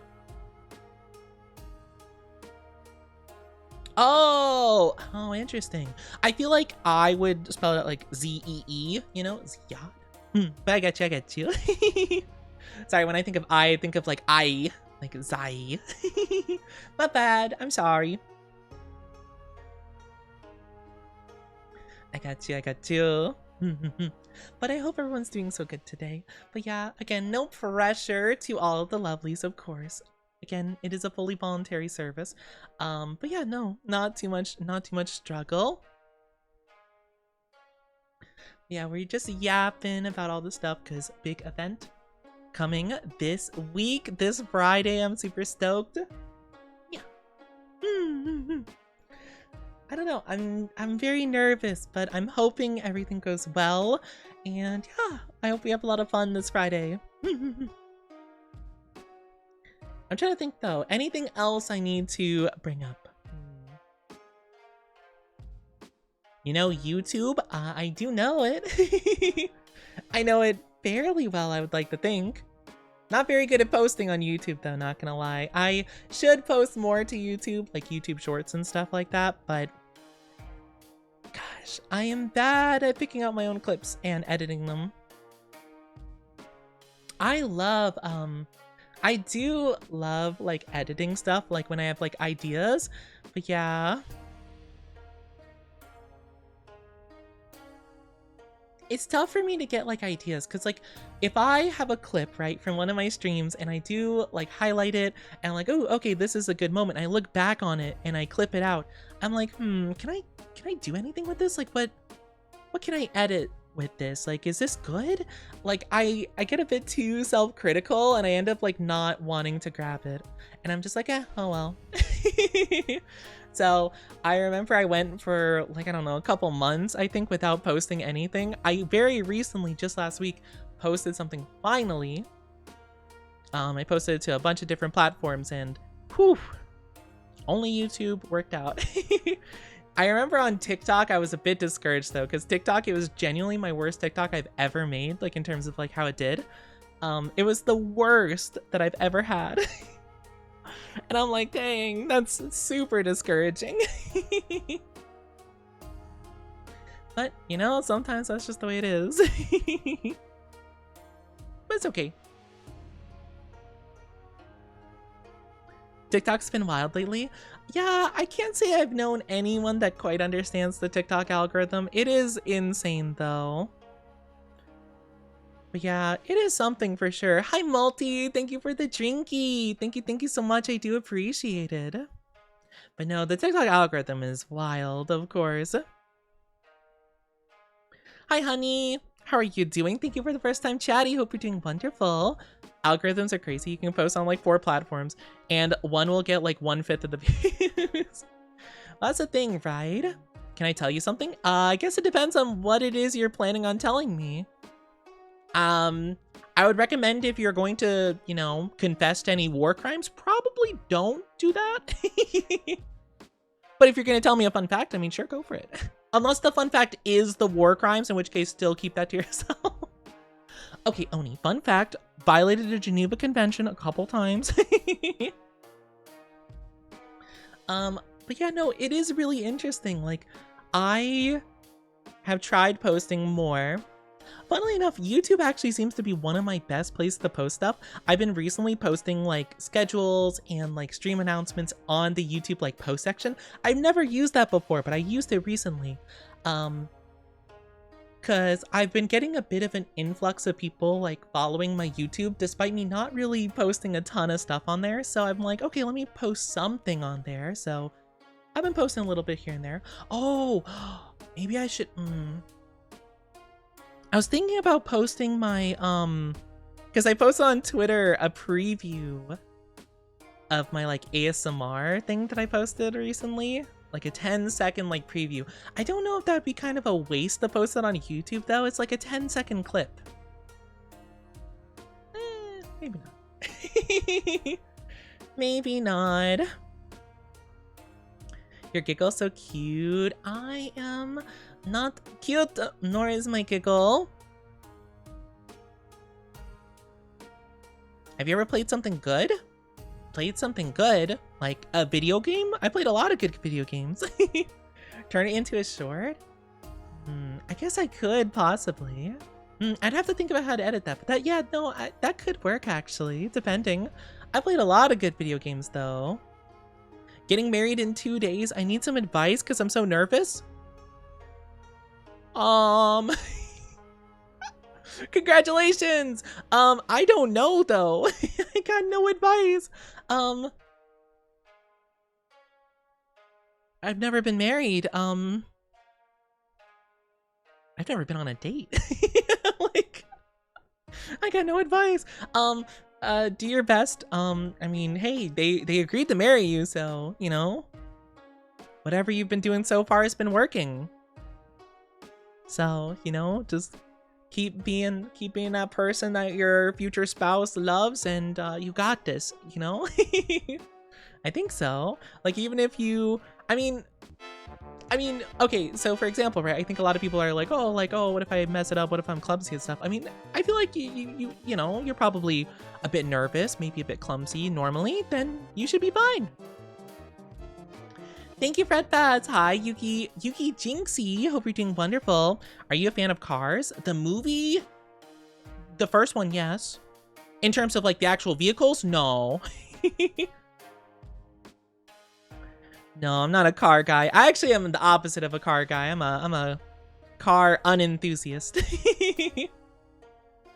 Oh, interesting. I feel like I would spell it like Z-E-E, you know, Ziyad. But I got you. Sorry, when I think of I think of like Zai. My bad, I'm sorry. I got you. But I hope everyone's doing so good today. But yeah, again, no pressure to all of the lovelies, of course. Again, it is a fully voluntary service. But yeah, no, not too much struggle. Yeah, we're just yapping about all the stuff because big event coming this week, this Friday. I'm super stoked. Yeah. I don't know. I'm very nervous, but I'm hoping everything goes well. And yeah, I hope we have a lot of fun this Friday. I'm trying to think though, anything else I need to bring up? You know, YouTube, I do know it. I know it fairly well, I would like to think. Not very good at posting on YouTube though, not gonna lie. I should post more to YouTube, like YouTube Shorts and stuff like that, but gosh, I am bad at picking out my own clips and editing them. I do love like editing stuff, like when I have like ideas, but yeah. It's tough for me to get like ideas because like if I have a clip right from one of my streams and I do like highlight it and like, oh, okay, this is a good moment. I look back on it and I clip it out. I'm like, can I do anything with this? Like what can I edit with this? Like, is this good? Like I get a bit too self-critical and I end up like not wanting to grab it. And I'm just like, oh well. So I remember I went for like, I don't know, a couple months, I think, without posting anything. I very recently, just last week, posted something finally. I posted it to a bunch of different platforms and whew, only YouTube worked out. I remember on TikTok, I was a bit discouraged though, because TikTok, it was genuinely my worst TikTok I've ever made, like in terms of like how it did. It was the worst that I've ever had. And I'm like, dang, that's super discouraging. But, you know, sometimes that's just the way it is. But it's okay. TikTok's been wild lately. Yeah, I can't say I've known anyone that quite understands the TikTok algorithm. It is insane, though. But yeah, it is something for sure. Hi, Multi. Thank you for the drinky. Thank you so much. I do appreciate it. But no, the TikTok algorithm is wild, of course. Hi, honey. How are you doing? Thank you for the first time chatty. Hope you're doing wonderful. Algorithms are crazy. You can post on like 4 platforms and one will get like 1/5 of the views. That's a thing, right? can I tell you something? I guess it depends on what it is you're planning on telling me. I would recommend if you're going to, you know, confess to any war crimes, probably don't do that. But if you're going to tell me a fun fact, I mean, sure, go for it. Unless the fun fact is the war crimes, in which case still keep that to yourself. Okay, Oni, fun fact, violated the Geneva Convention a couple times. But yeah, no, it is really interesting. Like, I have tried posting more. Funnily enough, YouTube actually seems to be one of my best places to post stuff. I've been recently posting like schedules and like stream announcements on the YouTube like post section. I've never used that before, but I used it recently. Cause I've been getting a bit of an influx of people like following my YouTube despite me not really posting a ton of stuff on there. So I'm like, okay, let me post something on there. So I've been posting a little bit here and there. Oh, maybe I should, I was thinking about posting my, because I posted on Twitter a preview of my like ASMR thing that I posted recently. Like a 10-second like preview. I don't know if that would be kind of a waste to post it on YouTube though. It's like a 10-second clip. Maybe not. Maybe not. Your giggle's so cute. I am not cute, nor is my giggle. Have you ever played something good? Played something good? Like a video game? I played a lot of good video games. Turn it into a short? I guess I could, possibly. I'd have to think about how to edit that. But that, yeah, no, that could work, actually, depending. I played a lot of good video games, though. Getting married in 2 days. I need some advice because I'm so nervous. Congratulations! I don't know, though. I got no advice. I've never been married. I've never been on a date. Like, I got no advice. Do your best. I mean, hey, they agreed to marry you, so, you know, whatever you've been doing so far has been working. So, you know, just keep being that person that your future spouse loves, and you got this, you know? I think so. Like, even if you, I mean, okay, so for example, right, I think a lot of people are like, oh, what if I mess it up? What if I'm clumsy and stuff? I mean, I feel like you know, you're probably a bit nervous, maybe a bit clumsy normally, then you should be fine. Thank you, Fred Fats. Hi, Yuki Jinxie. Hope you're doing wonderful. Are you a fan of Cars? The movie? The first one, yes. In terms of like the actual vehicles, no. No, I'm not a car guy. I actually am the opposite of a car guy. I'm a car unenthusiast.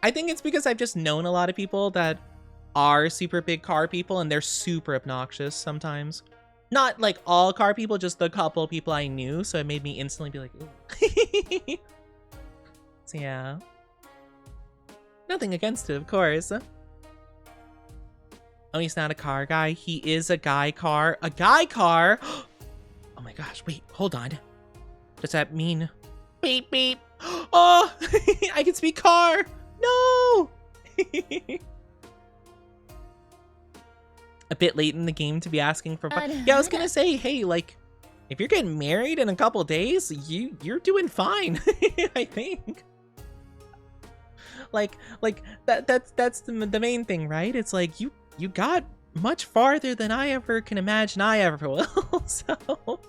I think it's because I've just known a lot of people that are super big car people, and they're super obnoxious sometimes. Not like all car people, just the couple people I knew, so it made me instantly be like, ooh. So yeah. Nothing against it, of course. Oh, he's not a car guy. He is a guy car. A guy car? Oh my gosh, wait, hold on. Does that mean beep beep? Oh, I can speak car. No. A bit late in the game to be asking for fun. Yeah, I was gonna say, hey, like, if you're getting married in a couple days, you're doing fine. I think. Like that's the main thing, right? It's like you got much farther than I ever can imagine I ever will. So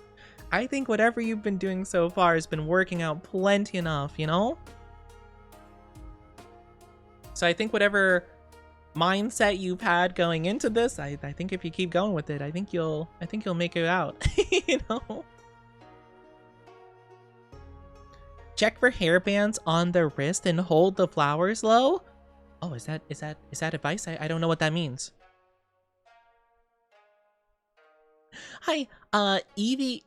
I think whatever you've been doing so far has been working out plenty enough, you know? So I think whatever mindset you've had going into this, I think if you keep going with it, I think you'll make it out. You know? Check for hairbands on the wrist and hold the flowers low. Oh, is that advice? I don't know what that means. Hi, Evie.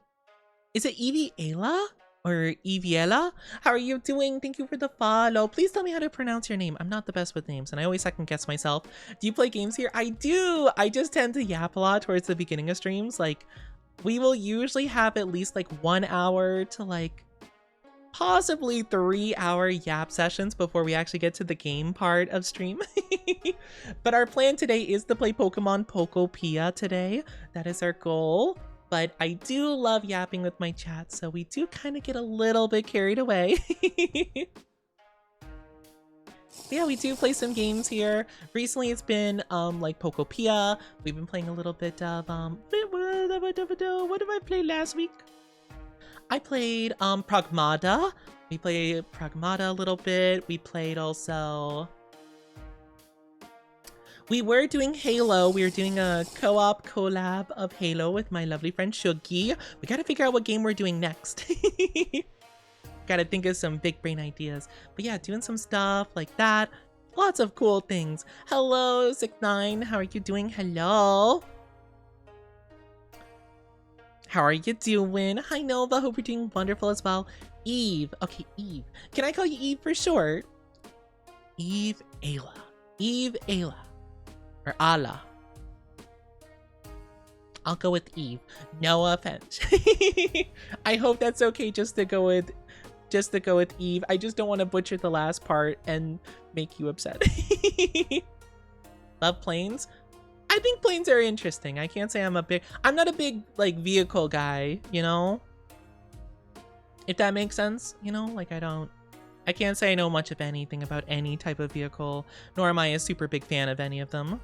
Is it Evie Ayla or Eviela? How are you doing? Thank you for the follow. Please tell me how to pronounce your name. I'm not the best with names, and I always second guess myself. Do you play games here? I do. I just tend to yap a lot towards the beginning of streams. Like, We will usually have at least like 1 hour to like possibly 3-hour yap sessions before we actually get to the game part of stream. But our plan today is to play Pokemon Poke-Opia today. That is our goal. But I do love yapping with my chat, so we do kind of get a little bit carried away. Yeah, we do play some games here. Recently it's been like Poke-Opia. We've been playing a little bit of what did I play last week? I played Pragmata. We played Pragmata a little bit. We played also... We were doing Halo. We were doing a co-op collab of Halo with my lovely friend Shuggy. We gotta figure out what game we're doing next. Gotta think of some big brain ideas. But yeah, doing some stuff like that. Lots of cool things. Hello, Sick9. How are you doing? Hello. How are you doing? Hi, Nova. Hope you're doing wonderful as well. Eve. Okay, Eve. Can I call you Eve for short? Eve Ayla. Eve Ayla. Or Ala. I'll go with Eve. No offense. I hope that's okay just to go with Eve. I just don't want to butcher the last part and make you upset. Love planes. I think planes are interesting. I can't say I'm not a big like vehicle guy, you know? If that makes sense, you know? Like I can't say I know much of anything about any type of vehicle, nor am I a super big fan of any of them.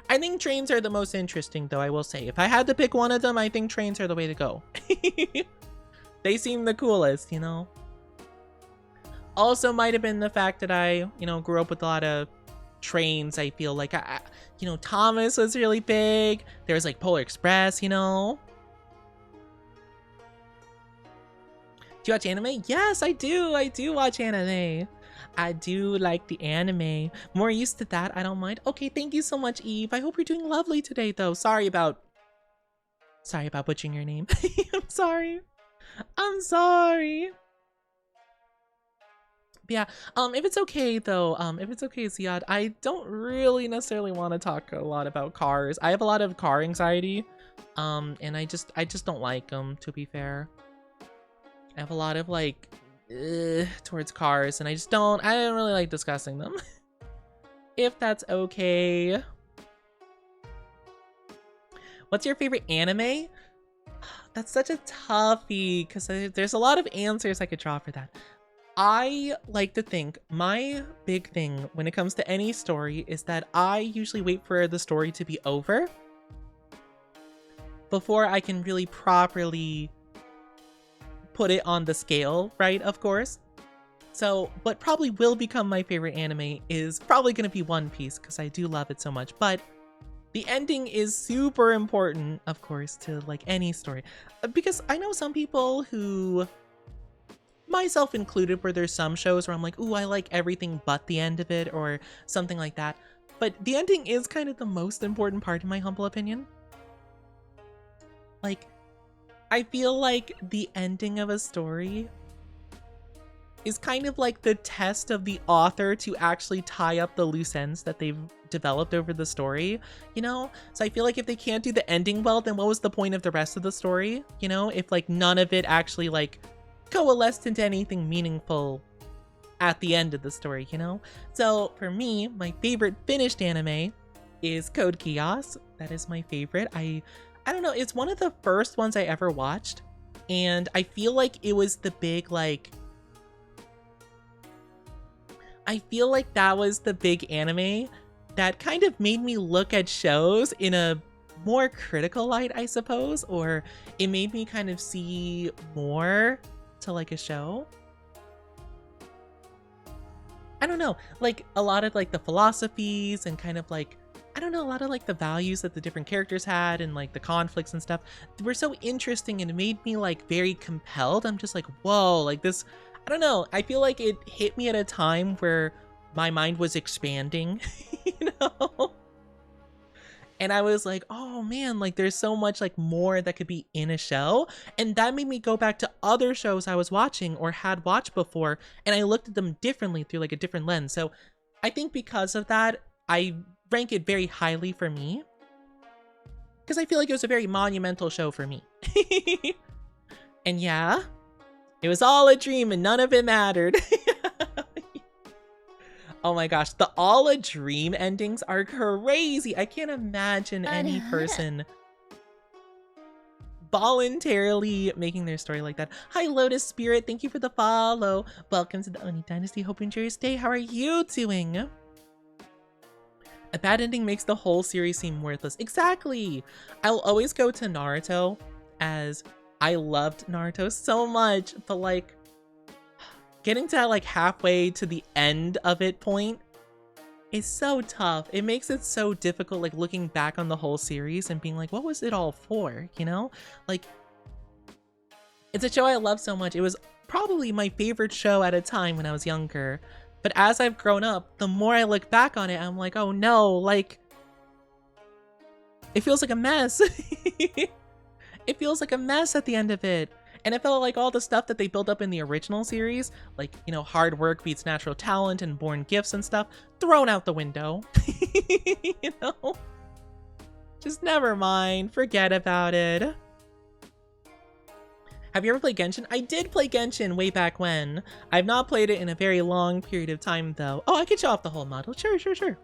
I think trains are the most interesting though, I will say. If I had to pick one of them, I think trains are the way to go. They seem the coolest, you know? Also might have been the fact that I, you know, grew up with a lot of trains. I feel like you know, Thomas was really big. There was like Polar Express, you know. Do you watch anime? Yes, I do. I do watch anime. I do like the anime. More used to that. I don't mind. Okay, thank you so much, Eve. I hope you're doing lovely today, though. Sorry about butchering your name. I'm sorry. I'm sorry. Yeah, if it's okay though, if it's okay, Ziad, I don't really necessarily want to talk a lot about cars. I have a lot of car anxiety, and I just don't like them, to be fair. I have a lot of like, towards cars, and I don't really like discussing them. If that's okay. What's your favorite anime? That's such a toughie, because there's a lot of answers I could draw for that. I like to think my big thing when it comes to any story is that I usually wait for the story to be over before I can really properly put it on the scale, right? Of course. So what probably will become my favorite anime is probably going to be One Piece, because I do love it so much. But the ending is super important, of course, to like any story, because I know some people who, myself included, where there's some shows where I'm like, ooh, I like everything but the end of it, or something like that. But the ending is kind of the most important part, in my humble opinion. Like, I feel like the ending of a story is kind of like the test of the author to actually tie up the loose ends that they've developed over the story, you know? So I feel like if they can't do the ending well, then what was the point of the rest of the story, you know? If like none of it actually like coalesced into anything meaningful at the end of the story, you know? So for me, my favorite finished anime is Code Geass. That is my favorite. I don't know, it's one of the first ones I ever watched, and I feel like it was the big like, I feel like that was the big anime that kind of made me look at shows in a more critical light, I suppose, or it made me kind of see more to like a show. I don't know, like a lot of like the philosophies and kind of like, I don't know, a lot of like the values that the different characters had and like the conflicts and stuff were so interesting, and it made me like very compelled. I'm just like, whoa, like this, I don't know, I feel like it hit me at a time where my mind was expanding, you know? And I was like, oh man, like there's so much like more that could be in a show. And that made me go back to other shows I was watching or had watched before, and I looked at them differently through like a different lens. So I think because of that, I rank it very highly for me. because I feel like it was a very monumental show for me. And yeah, it was all a dream and none of it mattered. Oh my gosh, the all a dream endings are crazy. I can't imagine any person voluntarily making their story like that. Hi, Lotus Spirit. Thank you for the follow. Welcome to the Oni Dynasty. Hope you enjoy your stay. How are you doing? A bad ending makes the whole series seem worthless. Exactly. I'll always go to Naruto, as I loved Naruto so much, but like getting to like halfway to the end of it point is so tough. It makes it so difficult, like looking back on the whole series and being like, what was it all for? You know, like it's a show I love so much. It was probably my favorite show at a time when I was younger. But as I've grown up, the more I look back on it, I'm like, oh no, like it feels like a mess. It feels like a mess at the end of it. And it felt like all the stuff that they built up in the original series, like, you know, hard work beats natural talent and born gifts and stuff, thrown out the window. You know? Just never mind. Forget about it. Have you ever played Genshin? I did play Genshin way back when. I've not played it in a very long period of time, though. Oh, I could show off the whole model. Sure, sure, sure.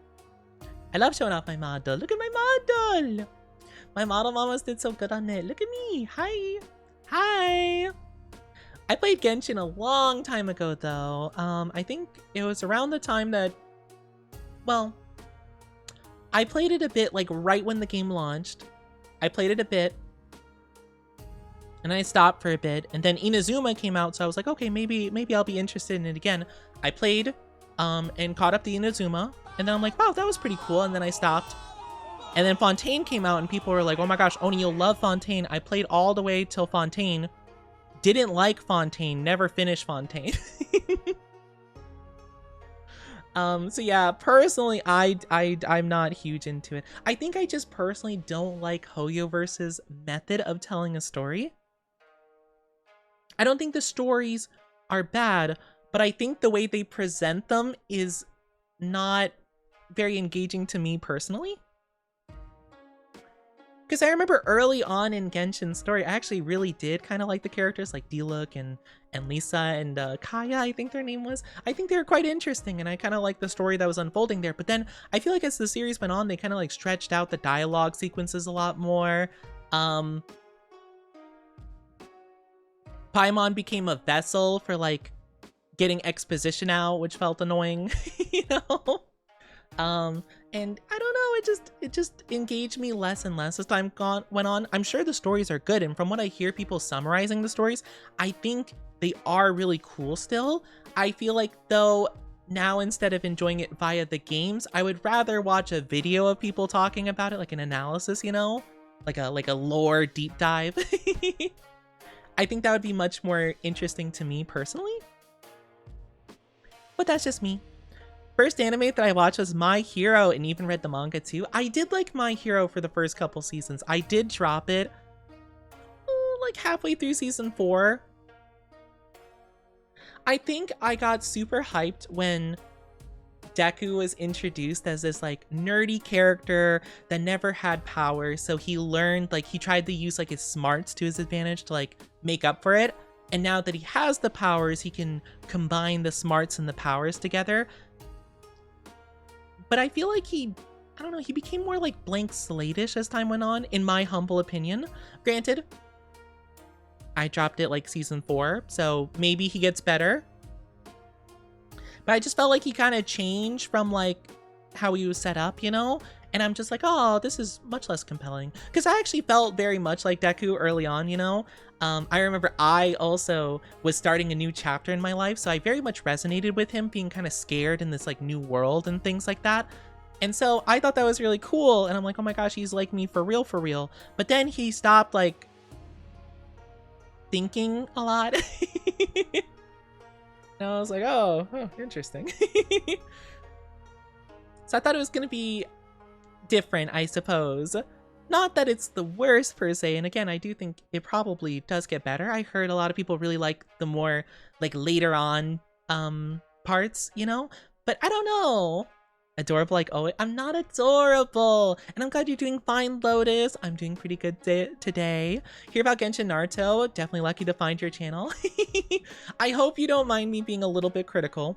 I love showing off my model. Look at my model. My model mamas did so good on it. Look at me. Hi. Hi! I played Genshin a long time ago, though. I think it was around the time that, well, I played it a bit, like, right when the game launched. I played it a bit, and I stopped for a bit, and then Inazuma came out, so I was like, okay, maybe I'll be interested in it again. I played, and caught up the Inazuma, and then I'm like, wow, that was pretty cool, and then I stopped. And then Fontaine came out and people were like, oh my gosh, Oni, you'll love Fontaine. I played all the way till Fontaine. Didn't like Fontaine. Never finished Fontaine. So yeah, personally, I'm not huge into it. I think I just personally don't like Hoyoverse's method of telling a story. I don't think the stories are bad, but I think the way they present them is not very engaging to me personally. Because I remember early on in Genshin's story, I actually really did kind of like the characters like Diluc and Lisa and Kaya, I think their name was. I think they were quite interesting, and I kind of liked the story that was unfolding there. But then I feel like as the series went on, they kind of like stretched out the dialogue sequences a lot more. Paimon became a vessel for like getting exposition out, which felt annoying, you know? And I don't know, it just engaged me less and less as time went on. I'm sure the stories are good, and from what I hear people summarizing the stories, I think they are really cool still. I feel like though now instead of enjoying it via the games, I would rather watch a video of people talking about it, like an analysis, you know? Like a lore deep dive. I think that would be much more interesting to me personally. But that's just me. First anime that I watched was My Hero, and even read the manga too. I did like My Hero for the first couple seasons. I did drop it like halfway through season 4. I think I got super hyped when Deku was introduced as this like nerdy character that never had power. So he learned, like he tried to use like his smarts to his advantage to like make up for it. And now that he has the powers, he can combine the smarts and the powers together. But I feel like he became more like blank slate-ish as time went on, in my humble opinion. Granted, I dropped it like season 4, so maybe he gets better. But I just felt like he kind of changed from like how he was set up, you know? And I'm just like, oh, this is much less compelling. Because I actually felt very much like Deku early on, you know? I remember I also was starting a new chapter in my life, so I very much resonated with him being kind of scared in this like new world and things like that. And so I thought that was really cool, and I'm like, oh my gosh, he's like me for real, for real. But then he stopped like thinking a lot. And I was like, oh, interesting. So I thought it was gonna be different, I suppose. Not that it's the worst per se, and again, I do think it probably does get better. I heard a lot of people really like the more like later on parts, you know? But I don't know. Adorable like always. I'm not adorable. And I'm glad you're doing fine, Lotus. I'm doing pretty good today. Hear about Genshin Naruto? Definitely lucky to find your channel. I hope you don't mind me being a little bit critical.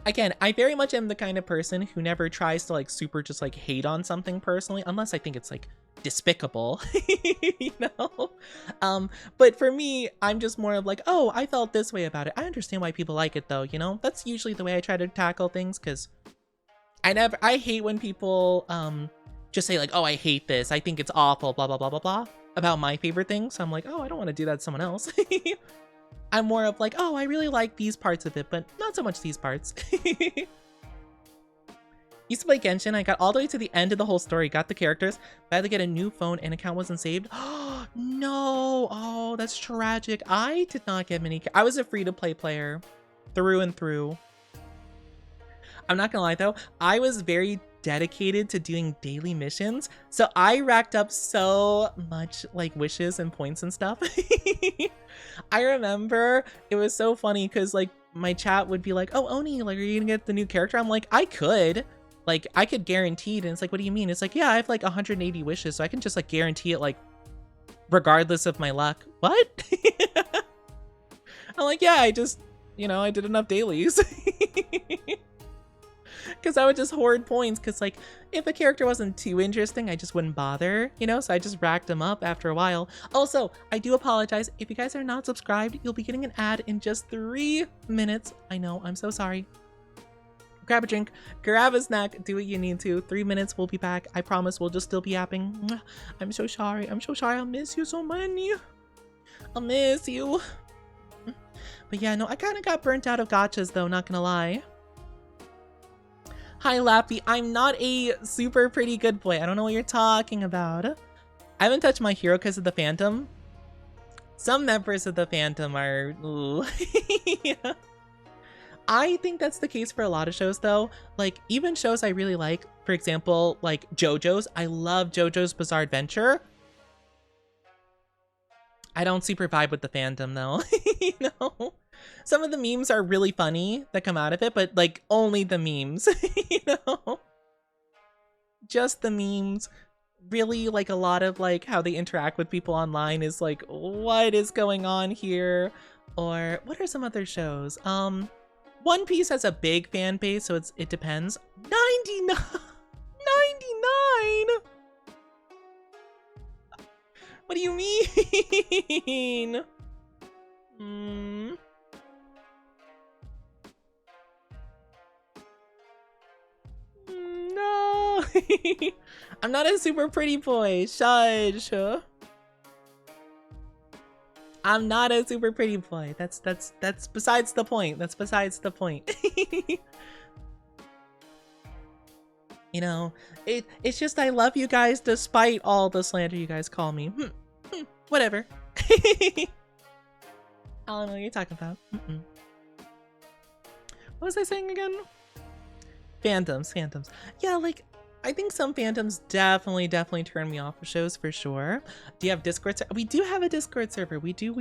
Again, I very much am the kind of person who never tries to like super just like hate on something personally, unless I think it's like despicable, you know? But for me, I'm just more of like, oh, I felt this way about it. I understand why people like it though, you know? That's usually the way I try to tackle things, because I hate when people just say like, oh, I hate this, I think it's awful, blah, blah, blah, blah, blah, about my favorite things. So I'm like, oh, I don't want to do that to someone else. I'm more of like, oh, I really like these parts of it, but not so much these parts. Used to play Genshin, I got all the way to the end of the whole story, got the characters, but I had to get a new phone and account wasn't saved. Oh, no. Oh, that's tragic. I did not get many. I was a free-to-play player through and through. I'm not gonna lie though, I was very dedicated to doing daily missions, so I racked up so much like wishes and points and stuff. I remember it was so funny because like my chat would be like, oh, Oni, like, are you gonna get the new character? I'm like, I could guarantee it. And it's like, what do you mean? It's like, yeah, I have like 180 wishes, so I can just like guarantee it, like regardless of my luck. What? I'm like, yeah, I just, you know, I did enough dailies. Because I would just hoard points, because like if a character wasn't too interesting, I just wouldn't bother, you know? So I just racked them up after a while. Also, I do apologize if you guys are not subscribed. You'll be getting an ad in just 3 minutes. I know, I'm so sorry. Grab a drink, grab a snack, do what you need to. 3 minutes, we'll be back. I promise we'll just still be yapping. I'm so sorry, I'm so sorry. I'll miss you so much. I'll miss you. But yeah, no, I kind of got burnt out of gachas though, not gonna lie. Hi, Lappy. I'm not a super pretty good boy. I don't know what you're talking about. I haven't touched my hero because of the Phantom. Some members of the Phantom are... Ooh. Yeah. I think that's the case for a lot of shows, though. Like, even shows I really like, for example, like JoJo's. I love JoJo's Bizarre Adventure. I don't super vibe with the Phantom, though. You know? Some of the memes are really funny that come out of it, but like only the memes, you know? Just the memes. Really, like a lot of like how they interact with people online is like, what is going on here? Or what are some other shows? One Piece has a big fan base, so it depends. 99! 99! What do you mean? No. I'm not a super pretty boy. Shush. I'm not a super pretty boy. That's besides the point. That's besides the point. You know, it's just I love you guys despite all the slander you guys call me. Whatever. I don't know what you're talking about. What was I saying again? Phantoms. Yeah, like, I think some Phantoms definitely turn me off of shows for sure. Do you have Discord? We do have a Discord server. We do.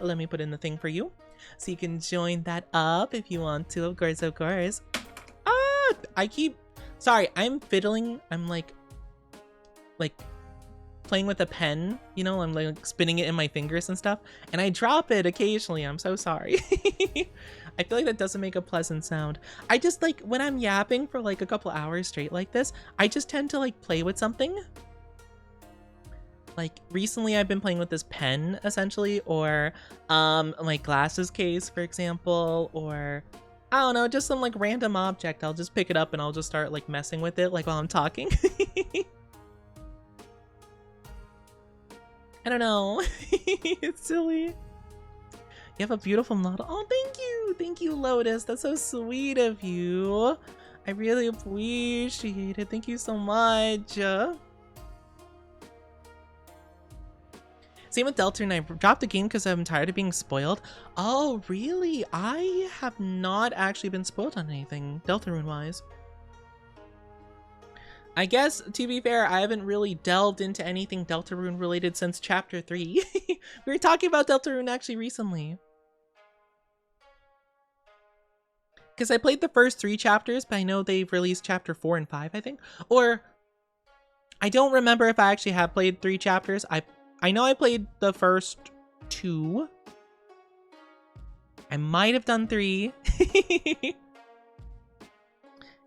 Let me put in the thing for you, so you can join that up if you want to. Of course. Sorry, I'm fiddling. I'm like playing with a pen, you know? I'm like spinning it in my fingers and stuff, and I drop it occasionally. I'm so sorry. I feel like that doesn't make a pleasant sound. I just like when I'm yapping for like a couple hours straight like this, I just tend to like play with something. Like recently I've been playing with this pen essentially, or my glasses case, for example, or I don't know, just some like random object. I'll just pick it up and I'll just start like messing with it like while I'm talking. I don't know. It's silly. You have a beautiful model. Oh, thank you. Thank you, Lotus. That's so sweet of you. I really appreciate it. Thank you so much. Same with Deltarune. I dropped the game because I'm tired of being spoiled. Oh, really? I have not actually been spoiled on anything Deltarune-wise. I guess, to be fair, I haven't really delved into anything Deltarune related since Chapter 3. We were talking about Deltarune actually recently. Because I played the first 3 chapters, but I know they've released chapter 4 and 5, I think. Or I don't remember if I actually have played 3 chapters. I know I played the first 2. I might have done 3.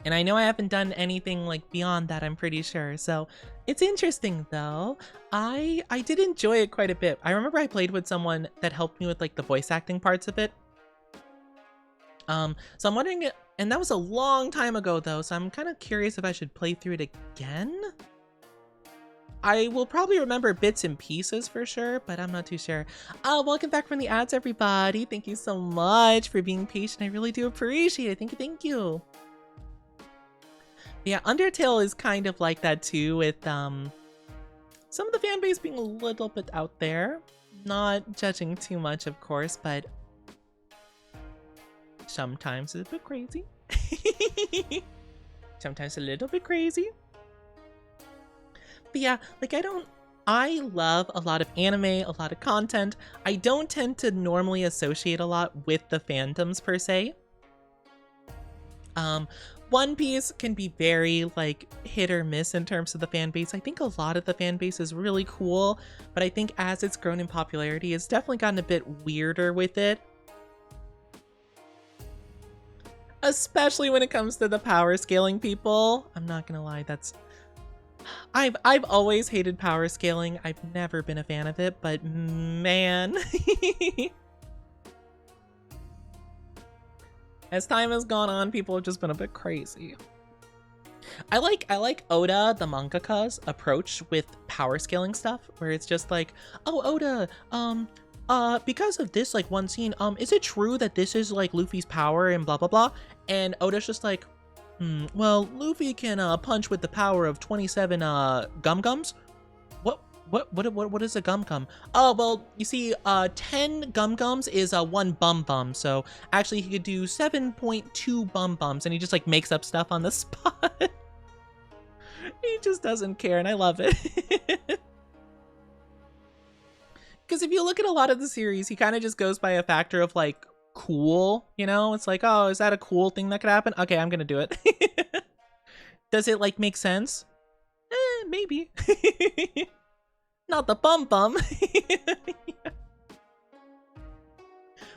And I know I haven't done anything like beyond that, I'm pretty sure. So it's interesting though. I did enjoy it quite a bit. I remember I played with someone that helped me with like the voice acting parts of it. So I'm wondering, and that was a long time ago though, so I'm kind of curious if I should play through it again. I will probably remember bits and pieces for sure, but I'm not too sure. Welcome back from the ads, everybody. Thank you so much for being patient. I really do appreciate it. Thank you. Yeah, Undertale is kind of like that too, with some of the fan base being a little bit out there. Not judging too much, of course, but sometimes it's a bit crazy. Sometimes a little bit crazy. But yeah, like I love a lot of anime, a lot of content. I don't tend to normally associate a lot with the fandoms per se. One Piece can be very like hit or miss in terms of the fan base. I think a lot of the fan base is really cool, but I think as it's grown in popularity, it's definitely gotten a bit weirder with it. Especially when it comes to the power scaling people. I'm not gonna lie, I've always hated power scaling. I've never been a fan of it, but man. As time has gone on, people have just been a bit crazy. I like Oda, the mangaka's approach with power scaling stuff, where it's just like, oh, Oda, because of this like one scene, is it true that this is like Luffy's power and blah blah blah? And Oda's just like, well, Luffy can punch with the power of 27 gum-gums. What is a gum-gum? Oh, well, you see, 10 gum-gums is 1 bum-bum, so actually he could do 7.2 bum-bums, and he just like makes up stuff on the spot. He just doesn't care, and I love it. Because if you look at a lot of the series, he kind of just goes by a factor of like cool, you know? It's like, oh, is that a cool thing that could happen? Okay, I'm gonna do it. Does it like make sense? Maybe. Not the bum-bum. Yeah.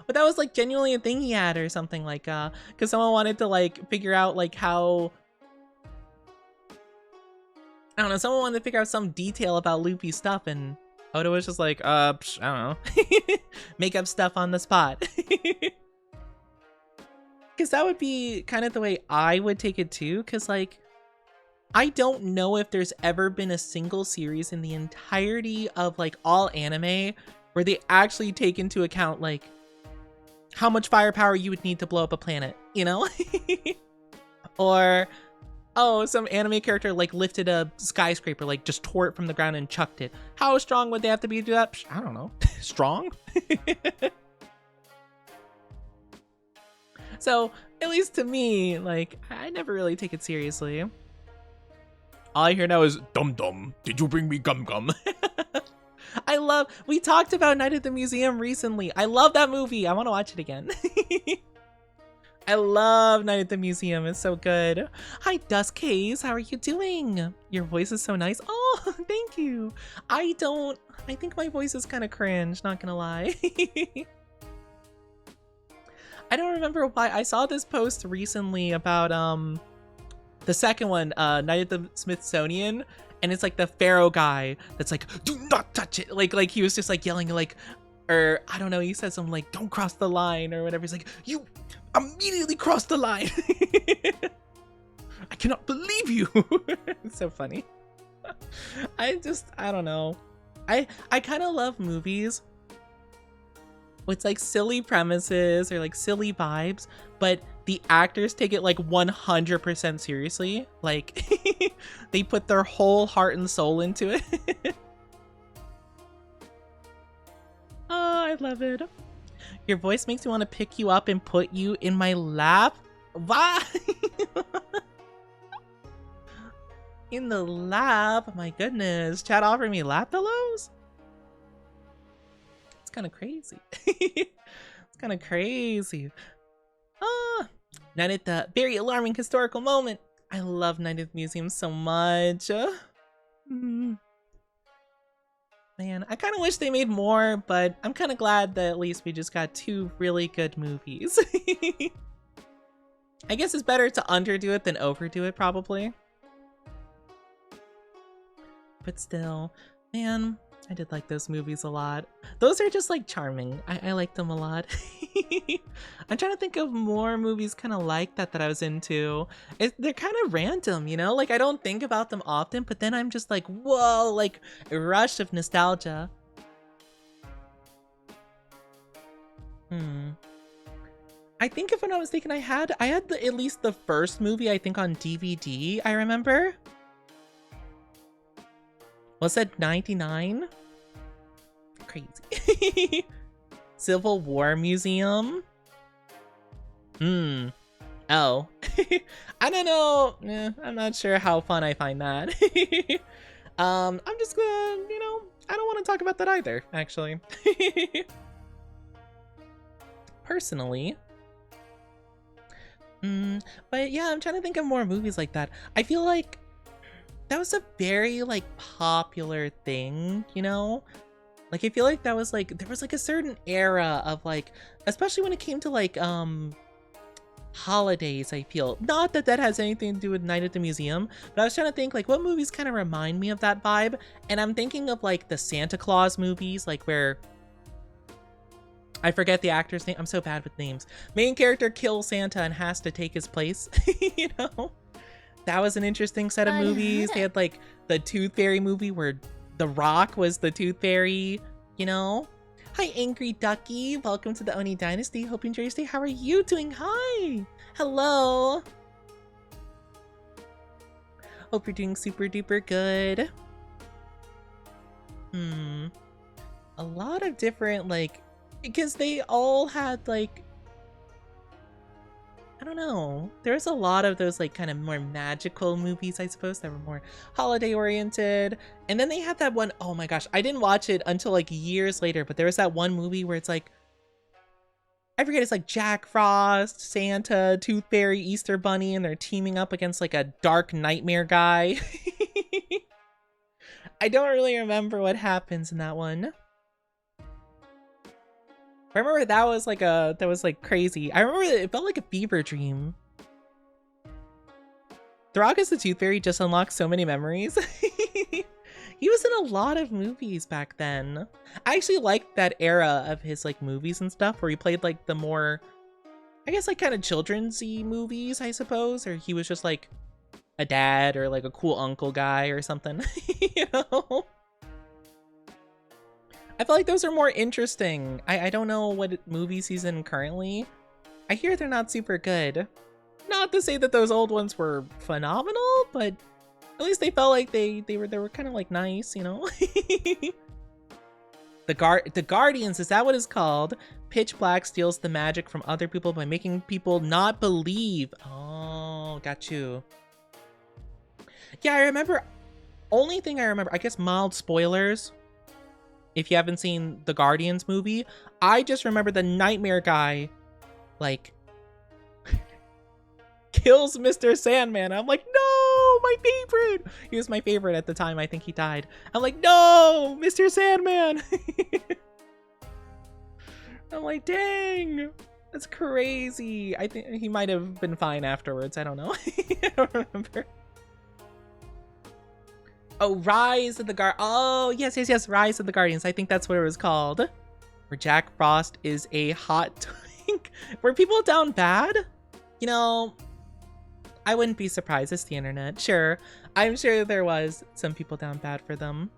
But that was like genuinely a thing he had or something, like because someone wanted to like figure out like how, I don't know, someone wanted to figure out some detail about Luffy's stuff, and Oda was just like, I don't know. Make up stuff on the spot. Because that would be kind of the way I would take it too, because like, I don't know if there's ever been a single series in the entirety of like all anime where they actually take into account like how much firepower you would need to blow up a planet, you know? Or, oh, some anime character like lifted a skyscraper, like just tore it from the ground and chucked it. How strong would they have to be to do that? I don't know. Strong? So, at least to me, like, I never really take it seriously. All I hear now is, Dum Dum, did you bring me Gum Gum? We talked about Night at the Museum recently. I love that movie. I want to watch it again. I love Night at the Museum. It's so good. Hi, Dusk Haze. How are you doing? Your voice is so nice. Oh, thank you. I think my voice is kind of cringe, not gonna lie. I don't remember why. I saw this post recently about, the second one, Night at the Smithsonian, and it's like the pharaoh guy that's like, do not touch it. Like he was just like yelling like, or I don't know, he said something like, don't cross the line or whatever. He's like, you immediately crossed the line. I cannot believe you. It's so funny. I don't know. I kind of love movies with like silly premises or like silly vibes, but the actors take it like 100% seriously. Like they put their whole heart and soul into it. Oh, I love it. Your voice makes me want to pick you up and put you in my lap. Why? In the lap? My goodness. Chat offering me lap pillows? It's kind of crazy. It's kind of crazy. Night at the very alarming historical moment. I love Night at the Museum so much. Man, I kind of wish they made more, but I'm kind of glad that at least we just got 2 really good movies. I guess it's better to underdo it than overdo it, probably. But still, man, I did like those movies a lot. Those are just like charming. I like them a lot. I'm trying to think of more movies kind of like that I was into. They're kind of random, you know? Like, I don't think about them often, but then I'm just like, whoa, like a rush of nostalgia. I think if I'm not mistaken, I had at least the first movie, I think, on DVD, I remember. Was that 99? Crazy. Civil War Museum? Oh. I don't know. I'm not sure how fun I find that. I'm just gonna, you know, I don't want to talk about that either, actually. Personally. But yeah, I'm trying to think of more movies like that. I feel like that was a very like popular thing, you know? Like I feel like that was like there was like a certain era of like, especially when it came to like holidays, I feel. Not that that has anything to do with Night at the Museum, but I was trying to think like what movies kind of remind me of that vibe, and I'm thinking of like the Santa Claus movies, like where I forget the actor's name. I'm so bad with names. Main character kills Santa and has to take his place, you know? That was an interesting set of movies. They had like the Tooth Fairy movie where The Rock was the Tooth Fairy, you know? Hi, Angry Ducky. Welcome to the Oni Dynasty. Hope you enjoy your stay. How are you doing? Hi. Hello. Hope you're doing super duper good. A lot of different like, because they all had like, I don't know. There's a lot of those like kind of more magical movies, I suppose, that were more holiday oriented. And then they had that one, oh my gosh, I didn't watch it until like years later, but there was that one movie where it's like, I forget, it's like Jack Frost, Santa, Tooth Fairy, Easter Bunny, and they're teaming up against like a dark nightmare guy. I don't really remember what happens in that one. I remember that was like crazy. I remember it felt like a fever dream. The Rock as the Tooth Fairy just unlocked so many memories. He was in a lot of movies back then. I actually liked that era of his like movies and stuff where he played like the more, I guess like kind of children's-y movies, I suppose, or he was just like a dad or like a cool uncle guy or something, you know? I feel like those are more interesting. I don't know what movies he's in currently. I hear they're not super good. Not to say that those old ones were phenomenal, but at least they felt like they were kind of like nice, you know? The Guardians, is that what it's called? Pitch Black steals the magic from other people by making people not believe. Oh, got you. Yeah, I remember. Only thing I remember, I guess mild spoilers. If you haven't seen the Guardians movie, I just remember the nightmare guy, like, kills Mr. Sandman. I'm like, no, my favorite. He was my favorite at the time. I think he died. I'm like, no, Mr. Sandman. I'm like, dang, that's crazy. I think he might have been fine afterwards. I don't know. I don't remember. Oh, Rise of the Oh, yes, Rise of the Guardians. I think that's what it was called. Where Jack Frost is a hot twink. Were people down bad? You know, I wouldn't be surprised. It's the internet. Sure, I'm sure there was some people down bad for them.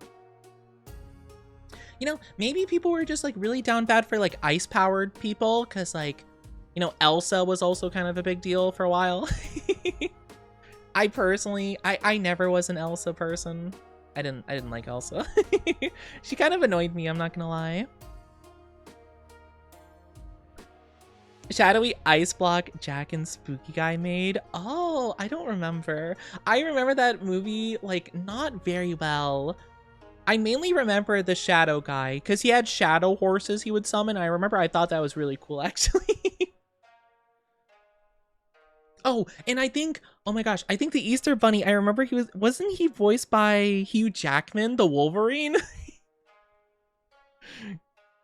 You know, maybe people were just like really down bad for like ice-powered people, because like, you know, Elsa was also kind of a big deal for a while. I personally, I never was an Elsa person. I didn't like Elsa. She kind of annoyed me, I'm not gonna lie. Shadowy ice block Jack and Spooky Guy made. Oh, I don't remember. I remember that movie like not very well. I mainly remember the shadow guy because he had shadow horses he would summon. I remember I thought that was really cool actually. Oh, and I think, oh my gosh, I think the Easter Bunny, I remember wasn't he voiced by Hugh Jackman, the Wolverine?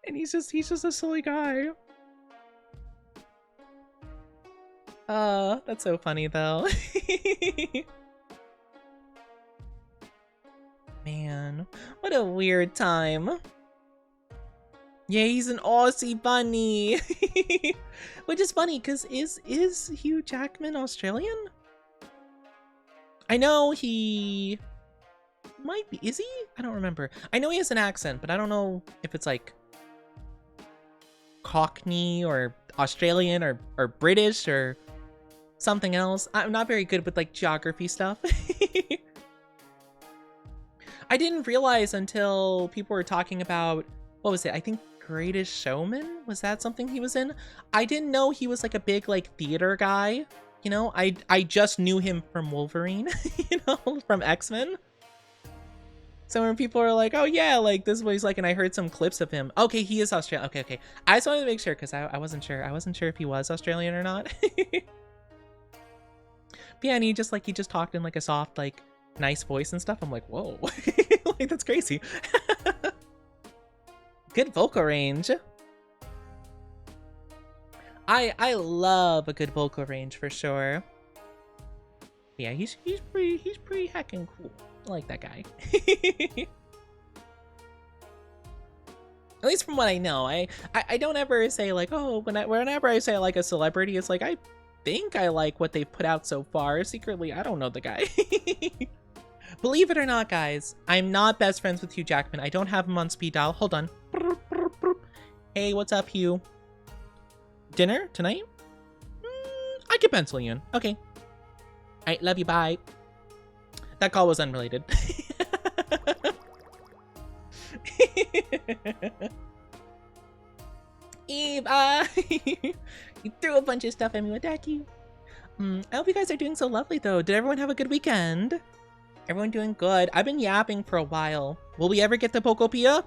And he's just a silly guy. That's so funny though. Man, what a weird time. Yeah, he's an Aussie bunny. Which is funny, because is Hugh Jackman Australian? I know he might be. Is he? I don't remember. I know he has an accent, but I don't know if it's like Cockney or Australian or British or something else. I'm not very good with like geography stuff. I didn't realize until people were talking about, what was it? I think Greatest Showman? Was that something he was in? I didn't know he was like a big like theater guy. You know, I just knew him from Wolverine, you know, from X-Men. So when people are like, oh yeah, like this is what he's like, and I heard some clips of him. Okay, he is Australian. Okay. I just wanted to make sure because I wasn't sure. I wasn't sure if he was Australian or not. But yeah, and he just talked in like a soft, like nice voice and stuff. I'm like, whoa, like that's crazy. Good vocal range. I love a good vocal range for sure. Yeah, he's pretty heckin' cool. I like that guy. At least from what I know. I don't ever say like, oh, whenever I say I like a celebrity, it's like I think I like what they've put out so far. Secretly, I don't know the guy. Believe it or not, guys, I'm not best friends with Hugh Jackman. I don't have him on speed dial. Hold on. Hey, what's up, Hugh? Dinner tonight? I could pencil you in. Okay. Alright, love you, bye. That call was unrelated. Eve, you threw a bunch of stuff at me with Dacky. I hope you guys are doing so lovely, though. Did everyone have a good weekend? Everyone doing good. I've been yapping for a while. Will we ever get to POKOPIA?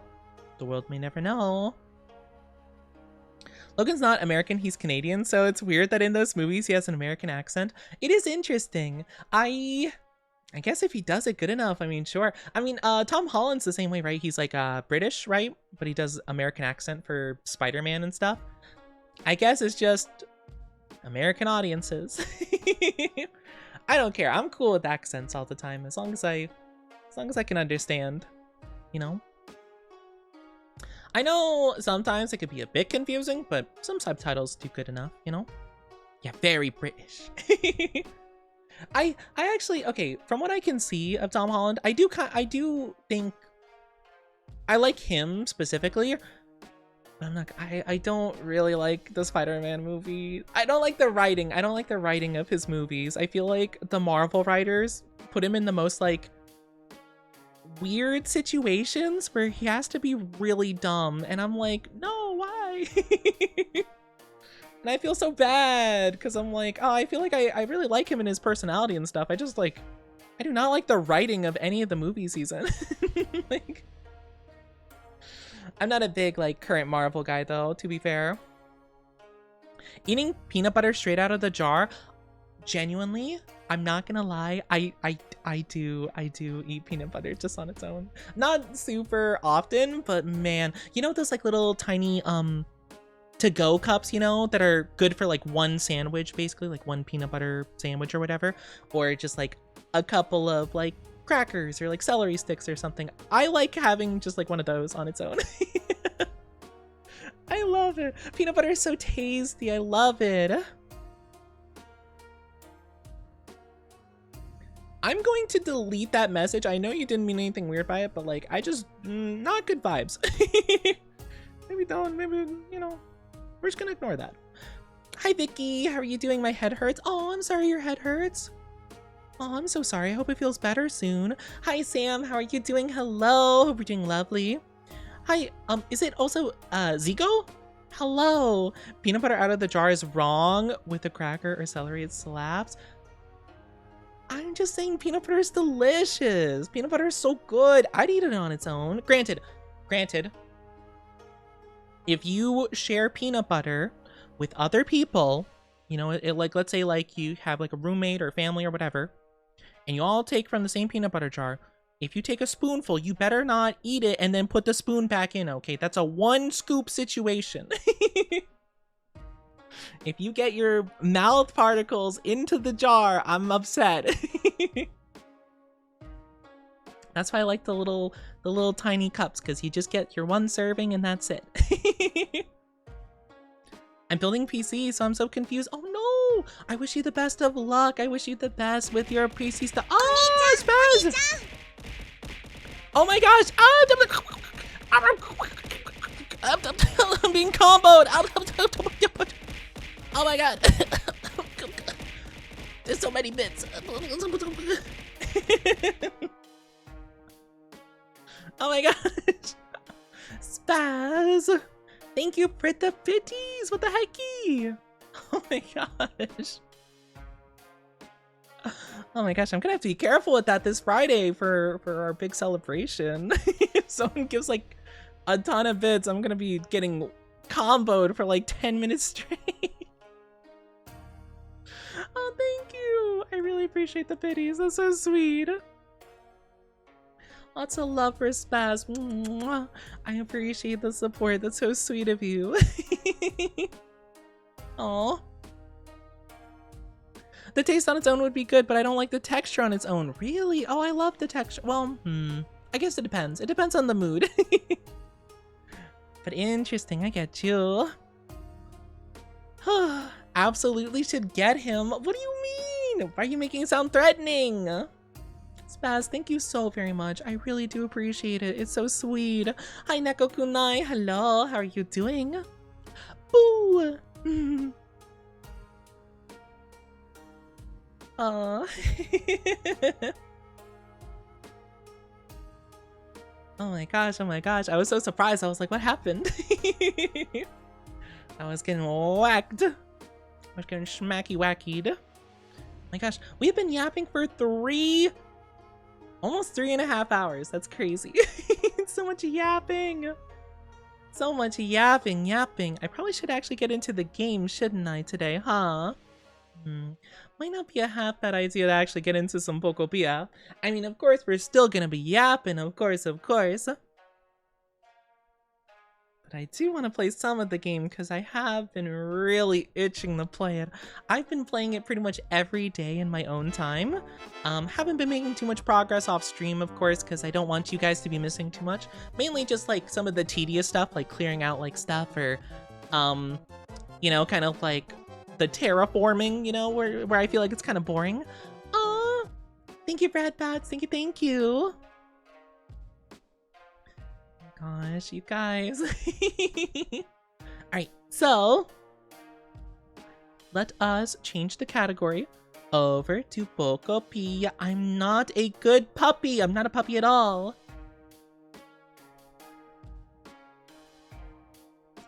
The world may never know. Logan's not American, he's Canadian, so it's weird that in those movies he has an American accent. It is interesting. I guess if he does it good enough, I mean, sure. I mean, Tom Holland's the same way, right? He's like British, right? But he does American accent for Spider-Man and stuff. I guess it's just American audiences. I don't care. I'm cool with accents all the time, as long as I can understand, you know? I know sometimes it could be a bit confusing, but some subtitles do good enough, you know? Yeah, very British. I actually, okay, from what I can see of Tom Holland, I do think I like him specifically. But I'm not, I don't really like the Spider-Man movie. I don't like the writing. I don't like the writing of his movies. I feel like the Marvel writers put him in the most like weird situations where he has to be really dumb, and I'm like, no, why? And I feel so bad because I'm like, oh, I feel like I really like him and his personality and stuff. I just like, I do not like the writing of any of the movies he's in. Like, I'm not a big like current Marvel guy though, to be fair. Eating peanut butter straight out of the jar, genuinely, I'm not gonna lie, I do eat peanut butter just on its own. Not super often, but man, you know those like little tiny to-go cups, you know, that are good for like one sandwich, basically like one peanut butter sandwich or whatever, or just like a couple of like crackers or like celery sticks or something. I like having just like one of those on its own. I love it. Peanut butter is so tasty. I love it. I'm going to delete that message. I know you didn't mean anything weird by it, but like, I just, not good vibes. Maybe don't, maybe, you know, we're just gonna ignore that. Hi, Vicky. How are you doing? My head hurts. Oh, I'm sorry your head hurts. Oh, I'm so sorry. I hope it feels better soon. Hi, Sam. How are you doing? Hello. Hope you're doing lovely. Hi, is it also, Zigo? Hello. Peanut butter out of the jar is wrong. With a cracker or celery, it slaps. I'm just saying peanut butter is delicious. Peanut butter is so good. I'd eat it on its own. Granted, if you share peanut butter with other people, You know, like, let's say like you have like a roommate or family or whatever, and you all take from the same peanut butter jar. If you take a spoonful, you better not eat it and then put the spoon back in, okay? That's a one scoop situation. If you get your mouth particles into the jar, I'm upset. That's why I like the little tiny cups, because you just get your one serving and that's it. I'm building PC, so I'm so confused. Oh no! I wish you the best of luck. I wish you the best with your PC stuff. Oh, Spaz! Oh my gosh! I'm being comboed! Oh my god! There's so many bits. Oh my gosh! Spaz! Thank you for the bitties! What the hecky? Oh my gosh. Oh my gosh, I'm gonna have to be careful with that this Friday for our big celebration. If someone gives like a ton of bits, I'm gonna be getting comboed for like 10 minutes straight. Oh, thank you! I really appreciate the bitties. That's so sweet. Lots of love for Spaz. Mwah. I appreciate the support. That's so sweet of you. Aw. The taste on its own would be good, but I don't like the texture on its own. Really? Oh, I love the texture. Well, I guess it depends. It depends on the mood. But interesting, I get you. Absolutely should get him. What do you mean? Why are you making it sound threatening? Spaz, thank you so very much. I really do appreciate it. It's so sweet. Hi, Neko-kunai. Hello, how are you doing? Boo! Oh my gosh, oh my gosh. I was so surprised. I was like, what happened? I was getting whacked. I was getting smacky wackied. Oh my gosh, we've been yapping for almost 3.5 hours. That's crazy. So much yapping. So much yapping. I probably should actually get into the game, shouldn't I, today, huh? Might not be a half bad idea to actually get into some POKOPIA. I mean, of course, we're still gonna be yapping, of course. But I do want to play some of the game because I have been really itching to play it. I've been playing it pretty much every day in my own time. Haven't been making too much progress off stream, of course, because I don't want you guys to be missing too much. Mainly just like some of the tedious stuff, like clearing out like stuff or, you know, kind of like the terraforming, you know, where I feel like it's kind of boring. Thank you, Brad Bats. Thank you. Gosh, you guys. Alright, so let us change the category over to POKOPIA. I'm not a good puppy. I'm not a puppy at all.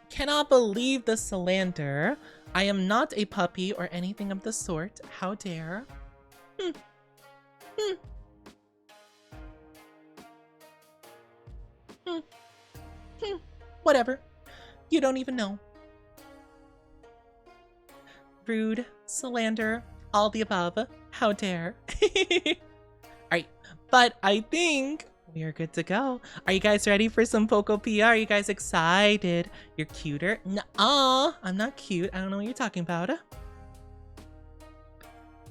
Cannot believe the slander. I am not a puppy or anything of the sort. How dare. Whatever. You don't even know. Rude, slander, all the above. How dare. Alright, but I think we are good to go. Are you guys ready for some POKOPIA? Are you guys excited? You're cuter? Nuh-uh, I'm not cute. I don't know what you're talking about.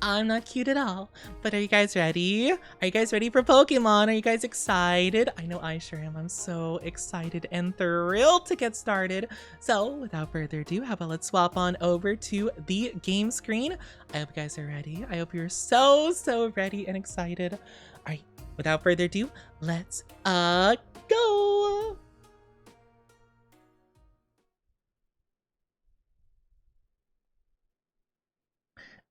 I'm not cute at all. But are you guys ready? Are you guys ready for Pokemon? Are you guys excited? I know I sure am. I'm so excited and thrilled to get started. So without further ado, how about let's swap on over to the game screen. I hope you guys are ready. I hope you're so ready and excited. All right, without further ado, let's go. All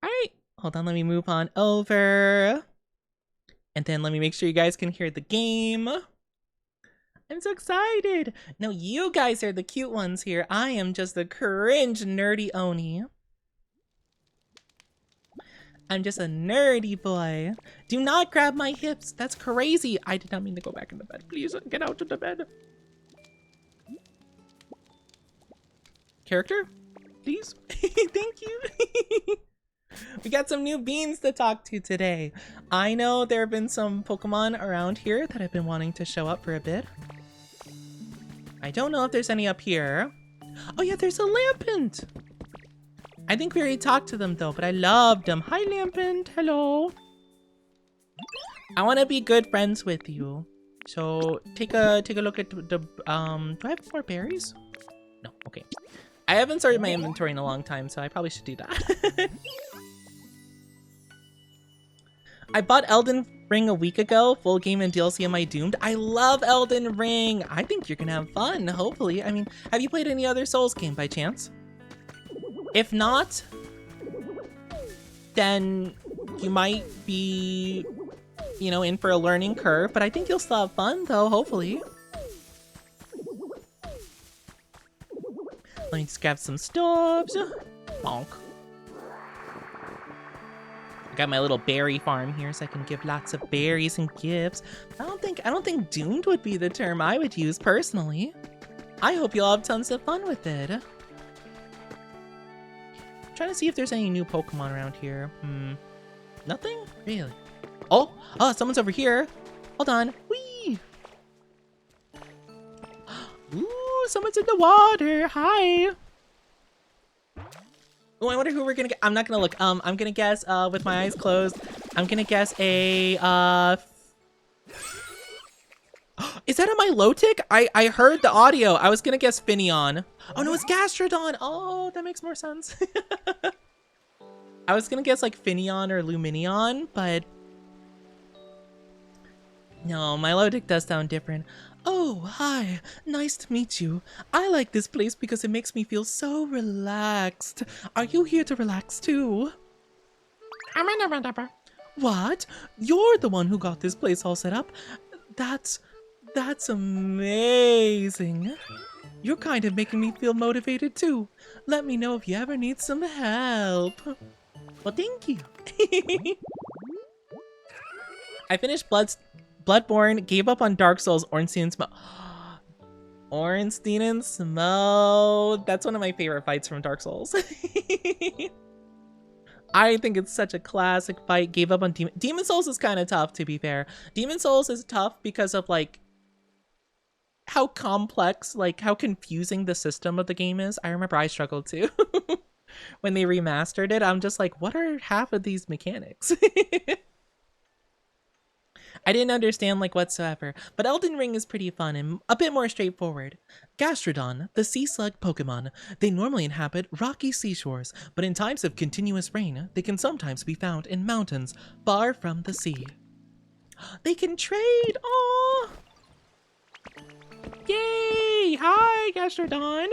right. Hold on, let me move on over. And then let me make sure you guys can hear the game. I'm so excited. No, you guys are the cute ones here. I am just the cringe nerdy Oni. I'm just a nerdy boy. Do not grab my hips. That's crazy. I did not mean to go back in the bed. Please get out of the bed. Character? please. Thank you. We got some new beans to talk to today. I know there have been some Pokemon around here that I've been wanting to show up for a bit. I don't know if there's any up here. Oh yeah, there's a Lampent. I think we already talked to them though, but I loved them. Hi Lampent, hello. I want to be good friends with you. So take a look at the do I have more berries? No, okay. I haven't started my inventory in a long time, so I probably should do that. I bought Elden Ring a week ago, full game and DLC. Am I doomed? I love Elden Ring. I think you're gonna have fun, hopefully. I mean, have you played any other Souls game by chance? If not, then you might be, you know, in for a learning curve, but I think you'll still have fun though, hopefully. Let me just grab some stuffs. Bonk. I got my little berry farm here so I can give lots of berries and gifts. I don't think doomed would be the term I would use personally. I hope you'll have tons of fun with it. I'm trying to see if there's any new Pokemon around here. Nothing? Really? Oh, someone's over here. Hold on. Whee! Ooh, someone's in the water. Hi. Oh, I wonder who we're gonna get. I'm not gonna look. I'm gonna guess, with my eyes closed. I'm gonna guess a, Is that a Milotic? I heard the audio. I was gonna guess Finneon. Oh no, it's Gastrodon. Oh, that makes more sense. I was gonna guess like Finneon or Luminion, but no, Milotic does sound different. Oh, hi. Nice to meet you. I like this place because it makes me feel so relaxed. Are you here to relax too? What? You're the one who got this place all set up? That's amazing. You're kind of making me feel motivated too. Let me know if you ever need some help. Well, thank you. I finished Bloodborne, gave up on Dark Souls, Ornstein and Smough. Ornstein and Smough. That's one of my favorite fights from Dark Souls. I think it's such a classic fight. Gave up on Demon Souls is kind of tough, to be fair. Demon Souls is tough because of like how complex, like how confusing the system of the game is. I remember I struggled too. When they remastered it, I'm just like, what are half of these mechanics? I didn't understand like whatsoever, but Elden Ring is pretty fun and a bit more straightforward. Gastrodon, the sea slug Pokemon. They normally inhabit rocky seashores, but in times of continuous rain, they can sometimes be found in mountains far from the sea. They can trade! Aww! Yay! Hi, Gastrodon!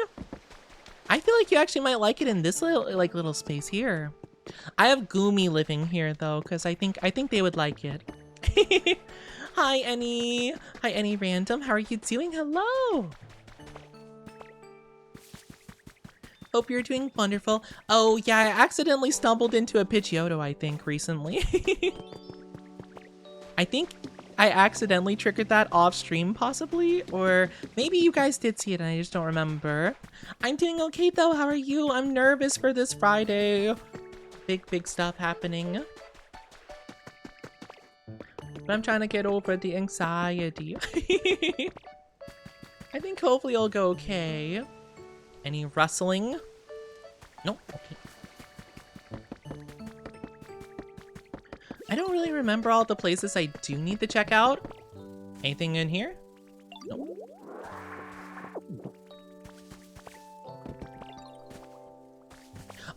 I feel like you actually might like it in this little space here. I have Goomy living here though, because I think they would like it. Hi, Annie. Hi, Annie Random. How are you doing? Hello. Hope you're doing wonderful. Oh, yeah, I accidentally stumbled into a Pidgeotto, I think, recently. I think I accidentally triggered that off stream, possibly. Or maybe you guys did see it and I just don't remember. I'm doing okay, though. How are you? I'm nervous for this Friday. Big stuff happening. But I'm trying to get over the anxiety. I think hopefully it'll go okay. Any rustling? Nope. Okay. I don't really remember all the places I do need to check out. Anything in here? Nope.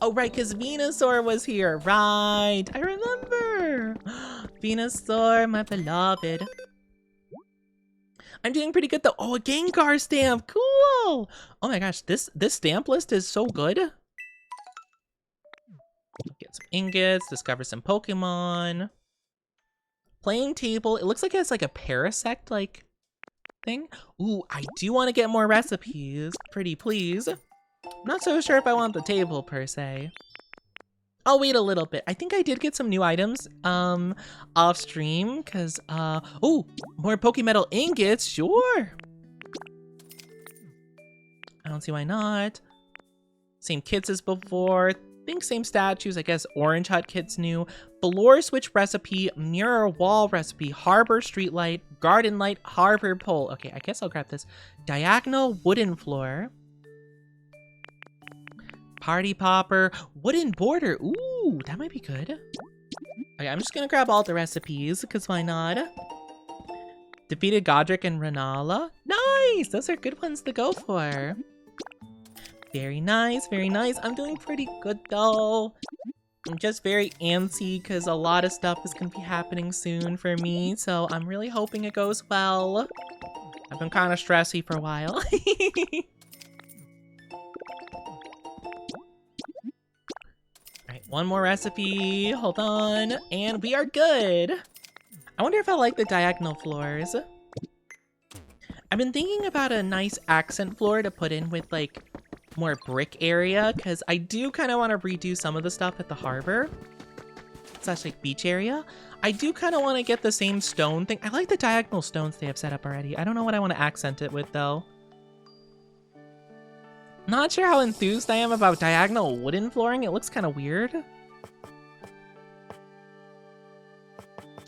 Oh, right, because Venusaur was here. Right. I remember. Venusaur, my beloved. I'm doing pretty good though. Oh, a Gengar stamp. Cool. Oh my gosh, this stamp list is so good. Get some ingots, discover some Pokemon. Playing table. It looks like it's like a Parasect like thing. Ooh, I do want to get more recipes. Pretty please. I'm not so sure if I want the table per se. I'll wait a little bit. I think I did get some new items off stream because oh, more Pokemetal ingots, sure. I don't see why not. Same kits as before. Think same statues. I guess Orange Hut kit's new. Floor switch recipe, mirror wall recipe, harbor street light, garden light, harbor pole. Okay, I guess I'll grab this. Diagonal wooden floor. Party popper, wooden border. Ooh, that might be good. Okay, I'm just gonna grab all the recipes, because why not? Defeated Godric and Renala. Nice! Those are good ones to go for. Very nice, very nice. I'm doing pretty good, though. I'm just very antsy, because a lot of stuff is gonna be happening soon for me, so I'm really hoping it goes well. I've been kind of stressy for a while. Alright, one more recipe. Hold on. And we are good. I wonder if I like the diagonal floors. I've been thinking about a nice accent floor to put in with, like, more brick area, because I do kind of want to redo some of the stuff at the harbor. Slash, like, beach area. I do kind of want to get the same stone thing. I like the diagonal stones they have set up already. I don't know what I want to accent it with, though. Not sure how enthused I am about diagonal wooden flooring. It looks kind of weird.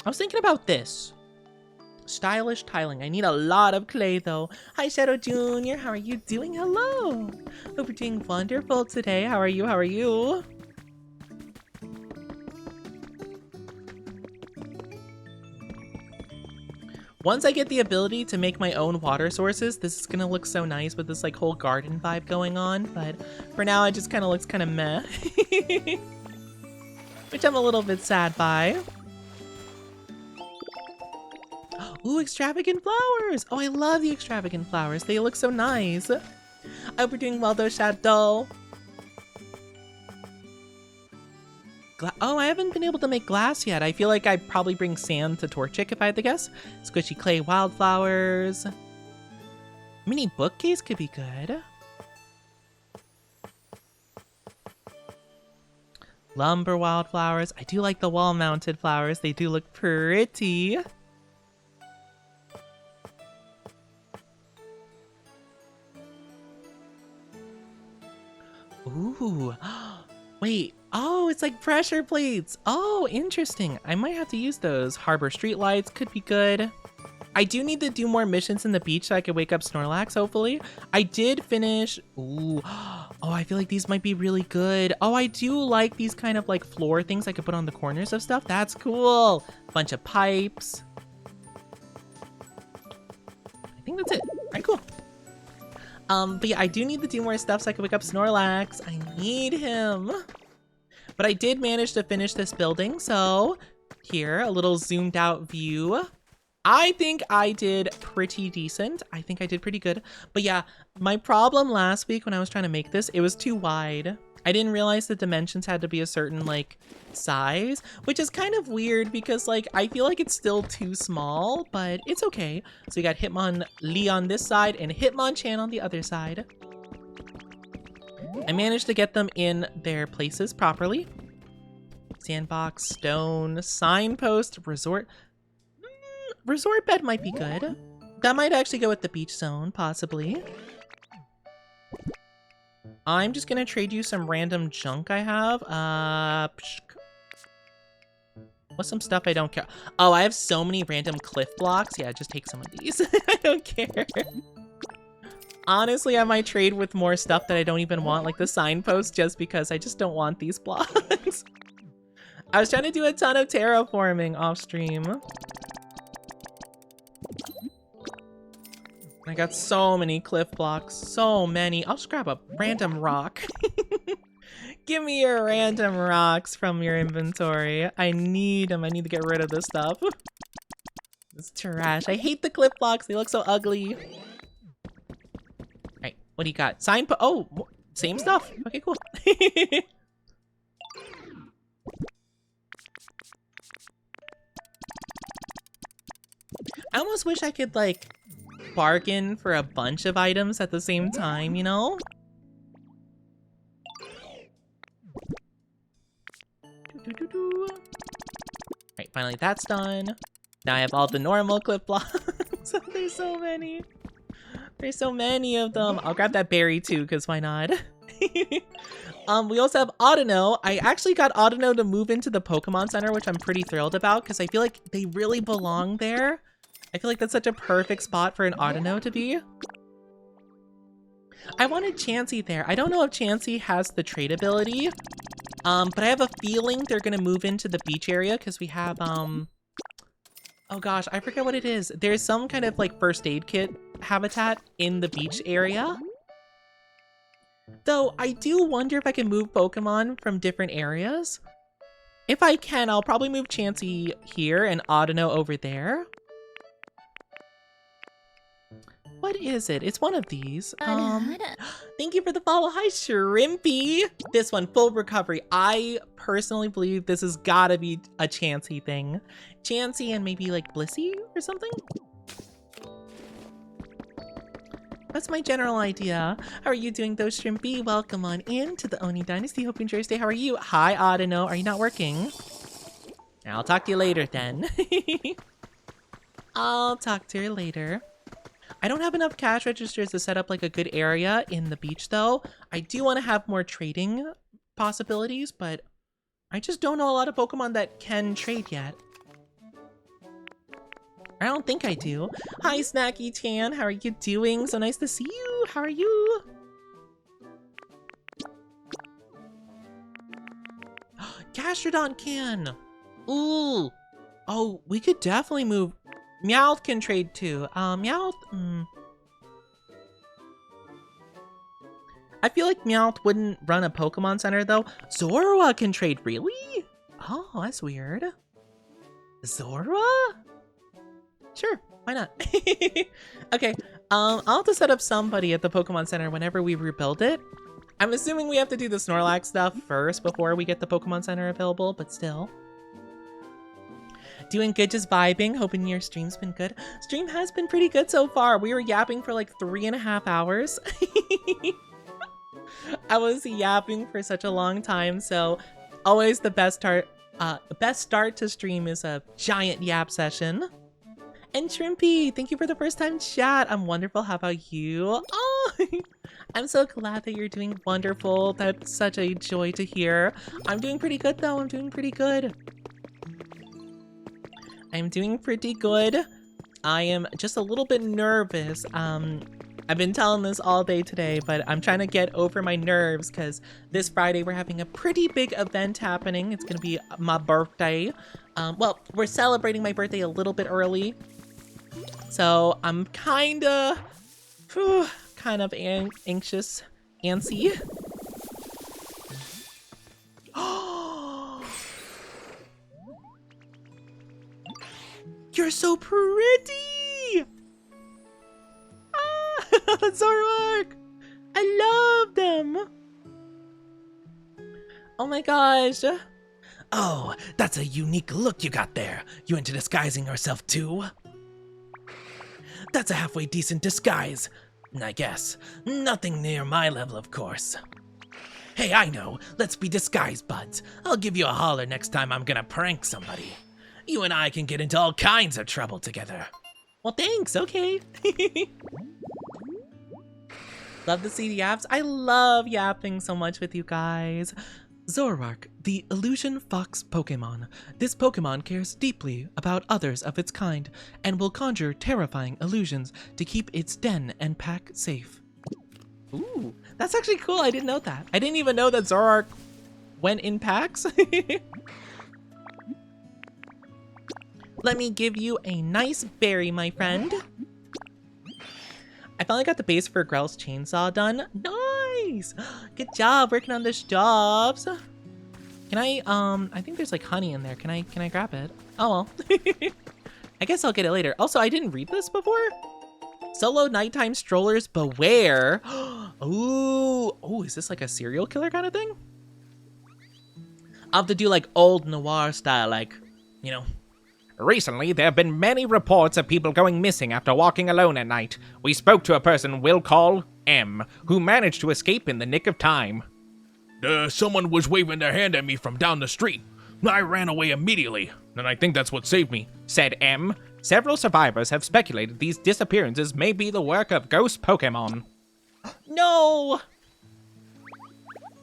I was thinking about this. Stylish tiling. I need a lot of clay, though. Hi, Shadow Jr. How are you doing? Hello. Hope you're doing wonderful today. How are you? How are you? Once I get the ability to make my own water sources, this is gonna look so nice with this like whole garden vibe going on, but for now it just kind of looks kind of meh. Which I'm a little bit sad by. Ooh, extravagant flowers! Oh, I love the extravagant flowers. They look so nice. I hope you're doing well though, Shadow. Oh, I haven't been able to make glass yet. I feel like I'd probably bring sand to torch it if I had to guess. Squishy clay wildflowers. Mini bookcase could be good. Lumber wildflowers. I do like the wall-mounted flowers. They do look pretty. Ooh. Wait. Oh, it's like pressure plates. Oh, interesting. I might have to use those. Harbor streetlights could be good. I do need to do more missions in the beach so I could wake up Snorlax, hopefully. I did finish... Ooh. Oh, I feel like these might be really good. Oh, I do like these kind of like floor things I could put on the corners of stuff. That's cool. Bunch of pipes. I think that's it. All right, cool. But yeah, I do need to do more stuff so I can wake up Snorlax. I need him. But I did manage to finish this building, so here, a little zoomed out view. I think I did pretty decent. I think I did pretty good. But yeah, my problem last week when I was trying to make this, it was too wide. I didn't realize the dimensions had to be a certain, like, size, which is kind of weird because, like, I feel like it's still too small, but it's okay. So we got Hitmonlee on this side and Hitmonchan on the other side. I managed to get them in their places properly. Sandbox, stone, signpost, resort. Resort bed might be good. That might actually go with the beach zone, possibly. I'm just gonna trade you some random junk I have. What's some stuff I don't care? Oh, I have so many random cliff blocks. Yeah, just take some of these. I don't care. Honestly, I might trade with more stuff that I don't even want, like the signpost, just because I just don't want these blocks. I was trying to do a ton of terraforming off stream. I got so many cliff blocks, so many. I'll just grab a random rock. Give me your random rocks from your inventory. I need them. I need to get rid of this stuff. It's trash. I hate the cliff blocks. They look so ugly. Alright, what do you got? Signpost. Oh, same stuff. Okay, cool. I almost wish I could, like, bargain for a bunch of items at the same time, you know? Alright, finally that's done. Now I have all the normal clip blocks. There's so many. There's so many of them. I'll grab that berry too, because why not? We also have Audino. I actually got Audino to move into the Pokemon Center, which I'm pretty thrilled about because I feel like they really belong there. I feel like that's such a perfect spot for an Audino to be. I wanted Chansey there. I don't know if Chansey has the trade ability, but I have a feeling they're gonna move into the beach area because we have, oh gosh, I forget what it is. There's some kind of like first aid kit habitat in the beach area. Though I do wonder if I can move Pokemon from different areas. If I can, I'll probably move Chansey here and Audino over there. What is it? It's one of these. Thank you for the follow. Hi, Shrimpy. This one, full recovery. I personally believe this has got to be a Chansey thing. Chansey and maybe like Blissey or something? That's my general idea. How are you doing though, Shrimpy? Welcome on in to the Oni Dynasty. Hope you enjoy your stay. How are you? Hi, Audino. Are you not working? I'll talk to you later then. I'll talk to you later. I don't have enough cash registers to set up like a good area in the beach though. I do want to have more trading possibilities, but I just don't know a lot of Pokemon that can trade yet. I don't think I do. Hi, Snacky Tan. How are you doing? So nice to see you. How are you? Gastrodon can. Ooh. Oh, we could definitely move. Meowth can trade too. Meowth. I feel like Meowth wouldn't run a Pokemon Center though. Zorua can trade, really? Oh, that's weird. Zorua? Sure, why not? Okay, I'll have to set up somebody at the Pokemon Center whenever we rebuild it. I'm assuming we have to do the Snorlax stuff first before we get the Pokemon Center available, but still. Doing good, just vibing. Hoping your stream's been good. Stream has been pretty good so far. We were yapping for like 3.5 hours. I was yapping for such a long time, so always the best start to stream is a giant yap session. And Shrimpy, thank you for the first time chat. I'm wonderful. How about you? Oh, I'm so glad that you're doing wonderful. That's such a joy to hear. I'm doing pretty good though. I'm doing pretty good. I'm doing pretty good. I am just a little bit nervous. I've been telling this all day today, but I'm trying to get over my nerves because this Friday we're having a pretty big event happening. It's gonna be my birthday. Well, we're celebrating my birthday a little bit early. So I'm kind of anxious, antsy. You're so pretty! Ah, Zoroark! I love them! Oh my gosh. Oh, that's a unique look you got there. You into disguising yourself too? That's a halfway decent disguise, I guess. Nothing near my level, of course. Hey, I know. Let's be disguise buds. I'll give you a holler next time I'm gonna prank somebody. You and I can get into all kinds of trouble together. Well, thanks. Okay. Love to see the yaps. I love yapping so much with you guys. Zoroark, the illusion fox Pokemon. This Pokemon cares deeply about others of its kind and will conjure terrifying illusions to keep its den and pack safe. Ooh, that's actually cool. I didn't know that. I didn't even know that Zoroark went in packs. Let me give you a nice berry, my friend. I finally got the base for Grell's chainsaw done. Nice! Good job working on those jobs. Can I think there's like honey in there. Can I grab it? Oh well. I guess I'll get it later. Also, I didn't read this before. Solo nighttime strollers beware. Ooh, is this like a serial killer kind of thing? I'll have to do like old noir style, like, you know. Recently, there have been many reports of people going missing after walking alone at night. We spoke to a person we'll call M, who managed to escape in the nick of time. Someone was waving their hand at me from down the street. I ran away immediately, and I think that's what saved me, said M. Several survivors have speculated these disappearances may be the work of ghost Pokemon. No!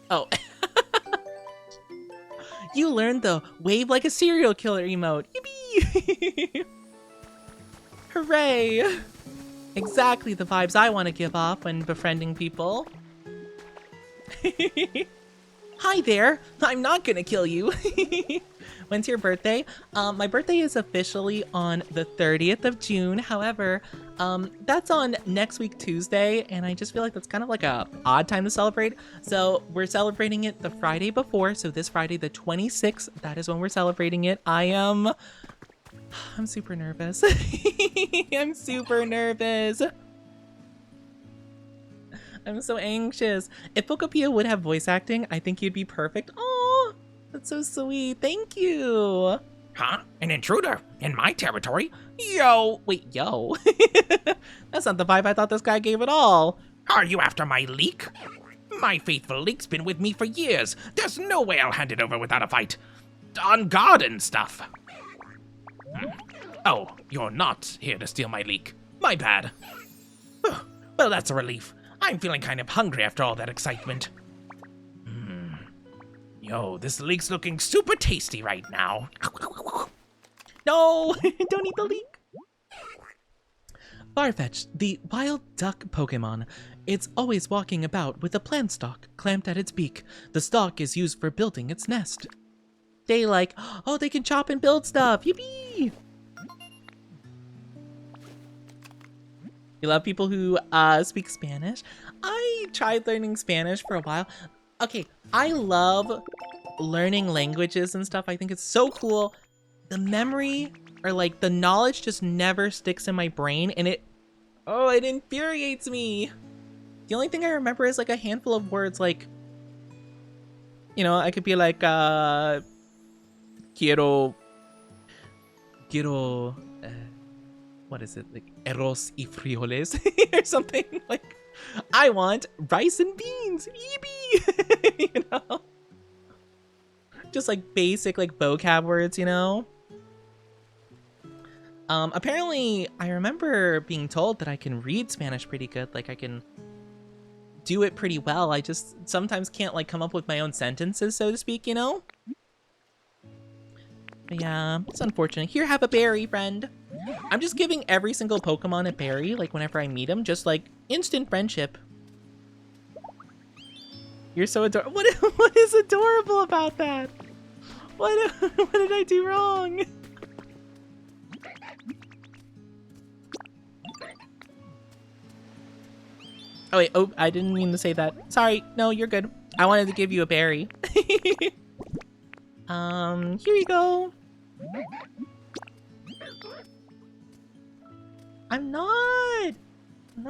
Oh, You learned the wave like a serial killer emote. Yippee! Hooray! Exactly the vibes I want to give off when befriending people. Hi there! I'm not gonna kill you! When's your birthday? My birthday is officially on the 30th of June. However, that's on next week Tuesday, and I just feel like that's kind of like a odd time to celebrate. So we're celebrating it the Friday before. So this Friday, the 26th, that is when we're celebrating it. I'm super nervous. I'm super nervous. I'm so anxious. If POKOPIA would have voice acting, I think you'd be perfect. Oh, that's so sweet. Thank you. Huh? An intruder? In my territory? Yo! Wait, yo. That's not the vibe I thought this guy gave at all. Are you after my leek? My faithful leek's been with me for years. There's no way I'll hand it over without a fight. On guard and stuff. Oh, you're not here to steal my leek. My bad. Well, that's a relief. I'm feeling kind of hungry after all that excitement. Yo, this leek's looking super tasty right now. No, don't eat the leek. Farfetch, the wild duck Pokemon. It's always walking about with a plant stalk clamped at its beak. The stalk is used for building its nest. They like, oh, they can chop and build stuff. Yippee! You love people who speak Spanish? I tried learning Spanish for a while. Okay, I love learning languages and stuff. I think it's so cool. The memory or like the knowledge just never sticks in my brain, and it infuriates me. The only thing I remember is like a handful of words, like, you know, I could be like, quiero, what is it? Like, arroz y frijoles or something. Like, I want rice and beans. Yippee! You know? Just like basic like vocab words, you know? Apparently, I remember being told that I can read Spanish pretty good. Like, I can do it pretty well. I just sometimes can't like come up with my own sentences, so to speak, you know? But yeah, it's unfortunate. Here, have a berry, friend. I'm just giving every single Pokemon a berry, like whenever I meet them, just like instant friendship. You're so adorable. What is adorable about that? What did I do wrong? Oh wait, oh, I didn't mean to say that. Sorry, no, you're good. I wanted to give you a berry. Here you go. I'm not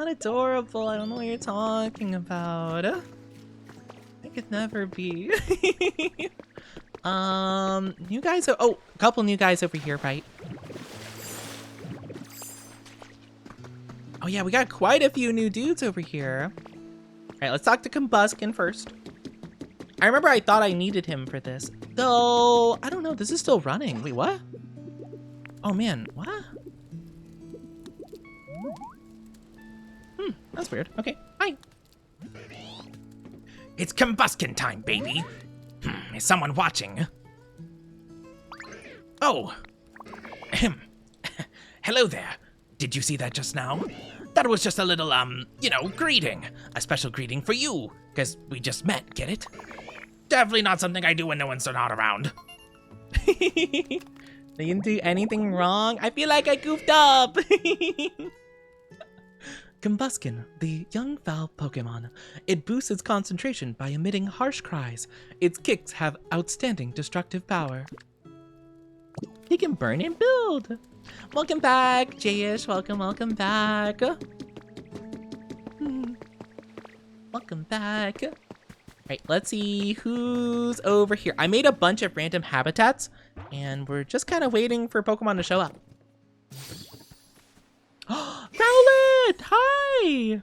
adorable. I don't know what you're talking about. I could never be. New guys. Oh, a couple new guys over here, right? Oh yeah, we got quite a few new dudes over here. All right, let's talk to Combuskin first. I remember I thought I needed him for this, though. I don't know. This is still running. Wait, what? Oh man, what? That's weird. Okay, hi. It's Combuskin time, baby. Is someone watching? Oh. Hello there. Did you see that just now? That was just a little, you know, greeting. A special greeting for you, because we just met, get it? Definitely not something I do when no one's not around. They didn't do anything wrong. I feel like I goofed up. Combuskin, the young foul Pokemon. It boosts its concentration by emitting harsh cries. Its kicks have outstanding destructive power. He can burn and build. Welcome back, Jayish. Welcome back. Welcome back. All right, let's see who's over here. I made a bunch of random habitats, and we're just kind of waiting for Pokemon to show up. Rowlet! Hi!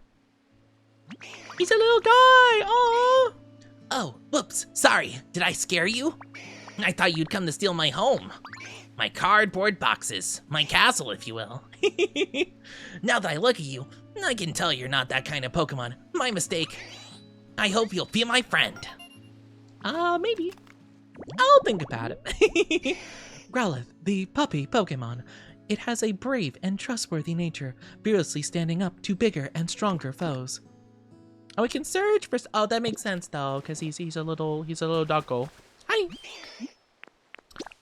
He's a little guy! Aww! Oh, whoops. Sorry. Did I scare you? I thought you'd come to steal my home. My cardboard boxes. My castle, if you will. Now that I look at you, I can tell you're not that kind of Pokemon. My mistake. I hope you'll be my friend. Maybe. I'll think about it. Growlithe, the puppy Pokemon. It has a brave and trustworthy nature, fearlessly standing up to bigger and stronger foes. Oh, we can search for. Oh, that makes sense though, because he's a little doggo. Hi.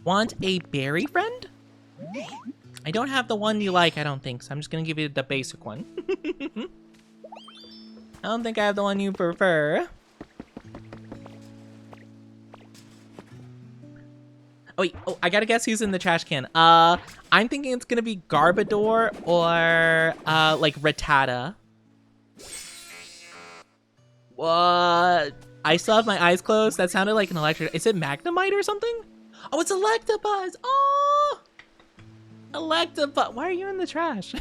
Want a berry friend? I don't have the one you like, I don't think, so I'm just gonna give you the basic one. I don't think I have the one you prefer. Oh wait, oh, I gotta guess who's in the trash can. I'm thinking it's gonna be Garbodor or like Rattata. What? I still have my eyes closed. That sounded like an electric. Is it Magnemite or something? Oh, it's Electabuzz. Oh, Electabuzz. Why are you in the trash?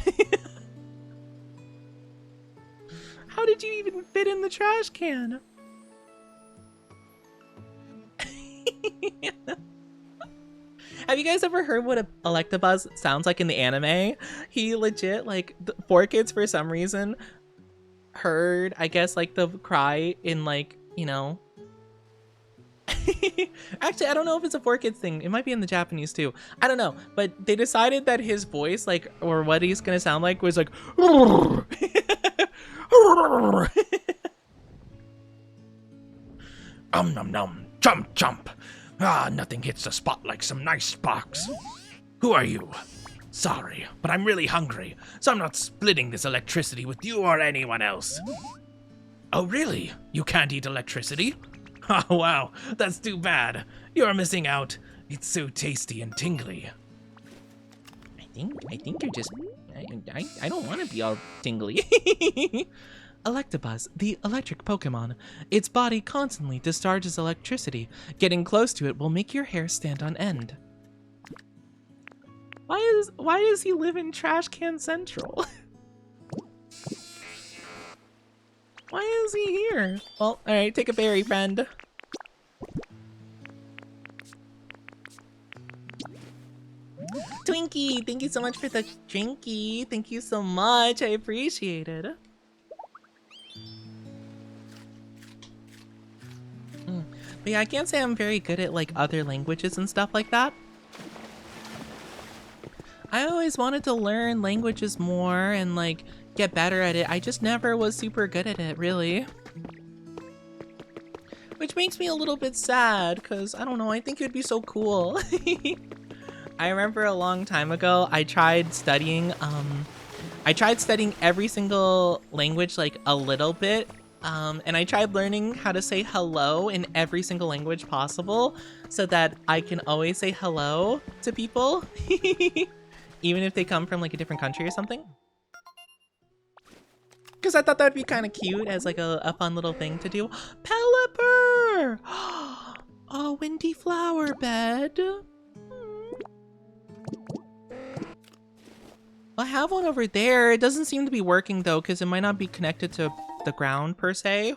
How did you even fit in the trash can? Have you guys ever heard what a Electabuzz sounds like in the anime? He legit, like, the 4Kids for some reason heard, I guess, like, the cry in, like, you know. Actually, I don't know if it's a 4Kids thing. It might be in the Japanese too. I don't know. But they decided that his voice, like, or what he's gonna sound like was like Nom nom, jump jump. Ah, nothing hits the spot like some nice sparks. Who are you? Sorry, but I'm really hungry, so I'm not splitting this electricity with you or anyone else. Oh really? You can't eat electricity? Oh wow, that's too bad. You're missing out. It's so tasty and tingly. I think you're just I don't want to be all tingly. Electabuzz, the electric Pokemon. Its body constantly discharges electricity. Getting close to it will make your hair stand on end. Why does he live in Trash Can Central? Why is he here? Well, alright, take a berry, friend. Twinkie, thank you so much for the drinky. Thank you so much. I appreciate it. But yeah, I can't say I'm very good at like other languages and stuff like that. I always wanted to learn languages more and like get better at it. I just never was super good at it, really. Which makes me a little bit sad because I don't know, I think it would be so cool. I remember a long time ago, I tried studying every single language like a little bit. And I tried learning how to say hello in every single language possible so that I can always say hello to people, even if they come from like a different country or something. Because I thought that'd be kind of cute as like a fun little thing to do. Pelipper! Oh, windy flower bed. I have one over there. It doesn't seem to be working though, because it might not be connected to the ground per se.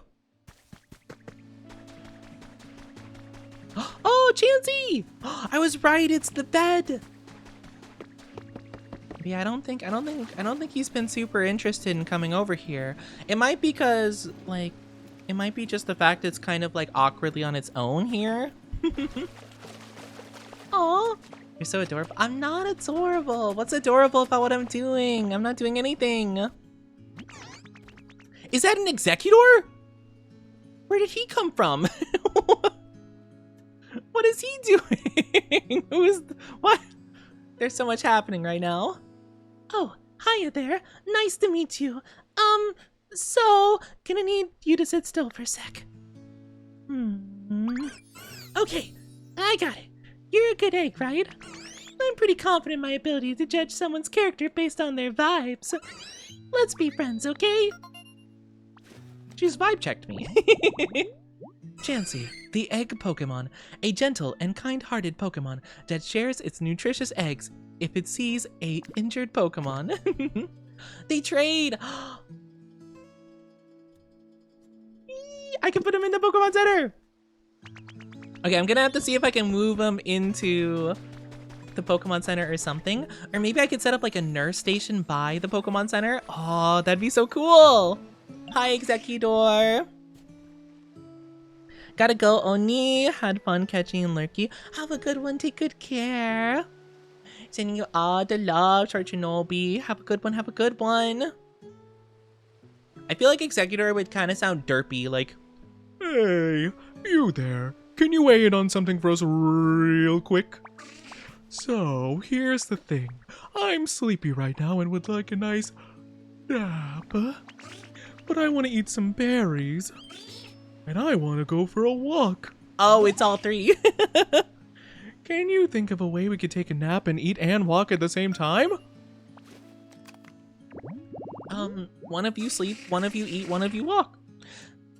Oh, Chansey! I was right. It's the bed. Yeah, I don't think he's been super interested in coming over here. It might be because like, it might be just the fact it's kind of like awkwardly on its own here. Aw. You're so adorable. I'm not adorable. What's adorable about what I'm doing? I'm not doing anything. Is that an Executor? Where did he come from? What is he doing? What? There's so much happening right now. Oh, hiya there. Nice to meet you. So, gonna need you to sit still for a sec. Okay, I got it. You're a good egg, right? I'm pretty confident in my ability to judge someone's character based on their vibes. Let's be friends, okay? She's vibe checked me. Chansey, the egg Pokemon, a gentle and kind-hearted Pokemon that shares its nutritious eggs if it sees a injured Pokemon. They trade! I can put him in the Pokemon Center! Okay, I'm gonna have to see if I can move him into the Pokemon Center or something. Or maybe I could set up like a nurse station by the Pokemon Center. Oh, that'd be so cool! Hi, Executor! Gotta go, Oni. Had fun catching Lurky. Have a good one. Take good care. Sending you all the love, Shinobi. Have a good one. Have a good one. I feel like Executor would kind of sound derpy, like, Hey, you there. Can you weigh in on something for us real quick? So, here's the thing. I'm sleepy right now and would like a nice nap. But I want to eat some berries. And I want to go for a walk. oh, it's all three. Can you think of a way we could take a nap and eat and walk at the same time? One of you sleep, one of you eat, one of you walk.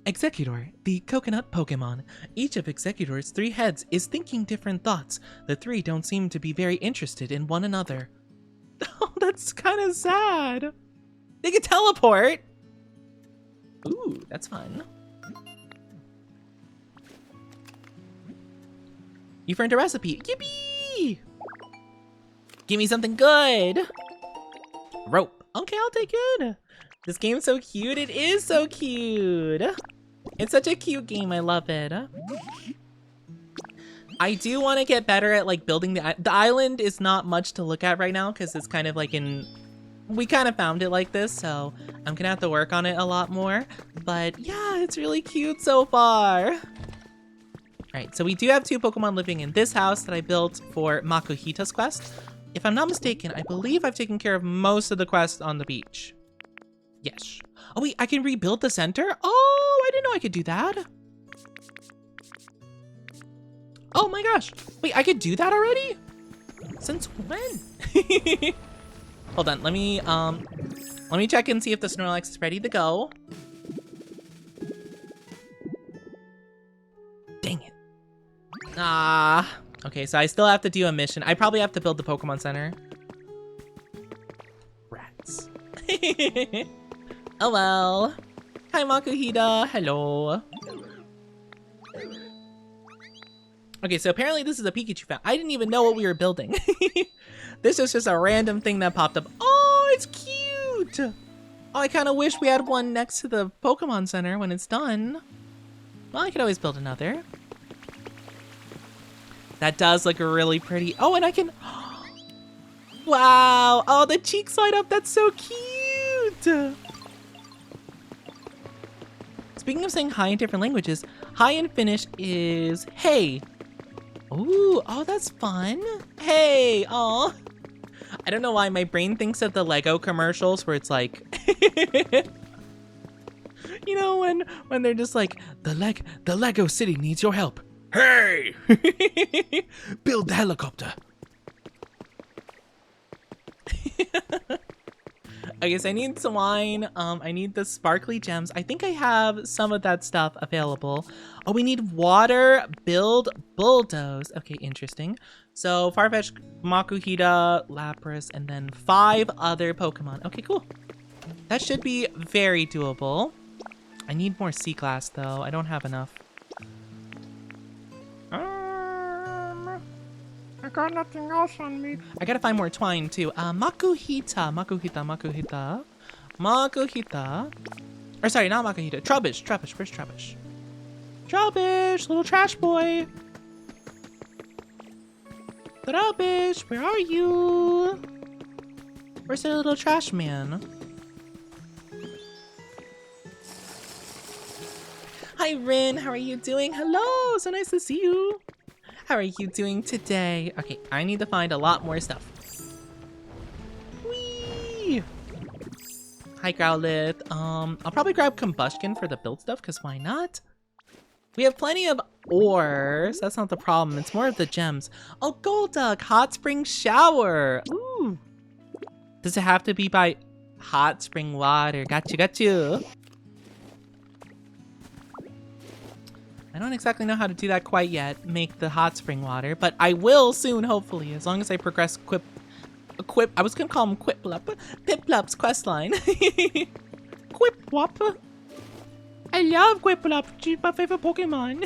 Executor, the coconut Pokemon. Each of Executor's 3 heads is thinking different thoughts. The 3 don't seem to be very interested in one another. Oh, that's kind of sad. They can teleport. Ooh, that's fun. You've earned a recipe. Yippee! Give me something good. Rope. Okay, I'll take it. This game's so cute. It is so cute. It's such a cute game. I love it. I do want to get better at like building the island is not much to look at right now because it's kind of like we kind of found it like this, so I'm gonna have to work on it a lot more. But yeah, it's really cute so far. Alright, so we do have 2 Pokemon living in this house that I built for Makuhita's quest. If I'm not mistaken, I believe I've taken care of most of the quests on the beach. Yes. Oh wait, I can rebuild the center? Oh, I didn't know I could do that. Oh my gosh. Wait, I could do that already? Since when? Hold on, let me check and see if the Snorlax is ready to go. Dang it. Ah. Okay, so I still have to do a mission. I probably have to build the Pokemon Center. Rats. Oh well. Hi, Makuhita. Hello. Okay, so apparently this is a Pikachu fountain. I didn't even know what we were building. This is just a random thing that popped up. Oh, it's cute. Oh, I kind of wish we had one next to the Pokemon Center when it's done. Well, I could always build another. That does look really pretty. Oh, and I can... Wow. Oh, the cheeks light up. That's so cute. Speaking of saying hi in different languages, hi in Finnish is hey. Ooh, oh, that's fun. Hey, aw. I don't know why my brain thinks of the Lego commercials where it's like, you know, when they're just like, the Lego city needs your help. Hey! Build the helicopter. Okay, so I need some wine. I need the sparkly gems. I think I have some of that stuff available. Oh, we need water, build, bulldoze. Okay, interesting. So Farfetch, Makuhita, Lapras, and then 5 other Pokemon. Okay, cool. That should be very doable. I need more C-Class though. I don't have enough. I got nothing else on me. I gotta find more twine too. Makuhita. Or sorry, not Makuhita. Trubbish. Where's Trubbish? Trubbish, little trash boy. Trubbish, where are you? Where's the little trash man? Hi, Rin. How are you doing? Hello. So nice to see you. How are you doing today? Okay, I need to find a lot more stuff. Whee! Hi, Growlithe. I'll probably grab Combustion for the build stuff, because why not? We have plenty of ores. That's not the problem. It's more of the gems. Oh, Golduck, Hot Spring Shower. Ooh. Does it have to be by hot spring water? Got you. I don't exactly know how to do that quite yet, make the hot spring water, but I will soon, hopefully, as long as I progress I was gonna call him Quiplup's questline. Quipwop. I love Quiplup, she's my favorite Pokemon.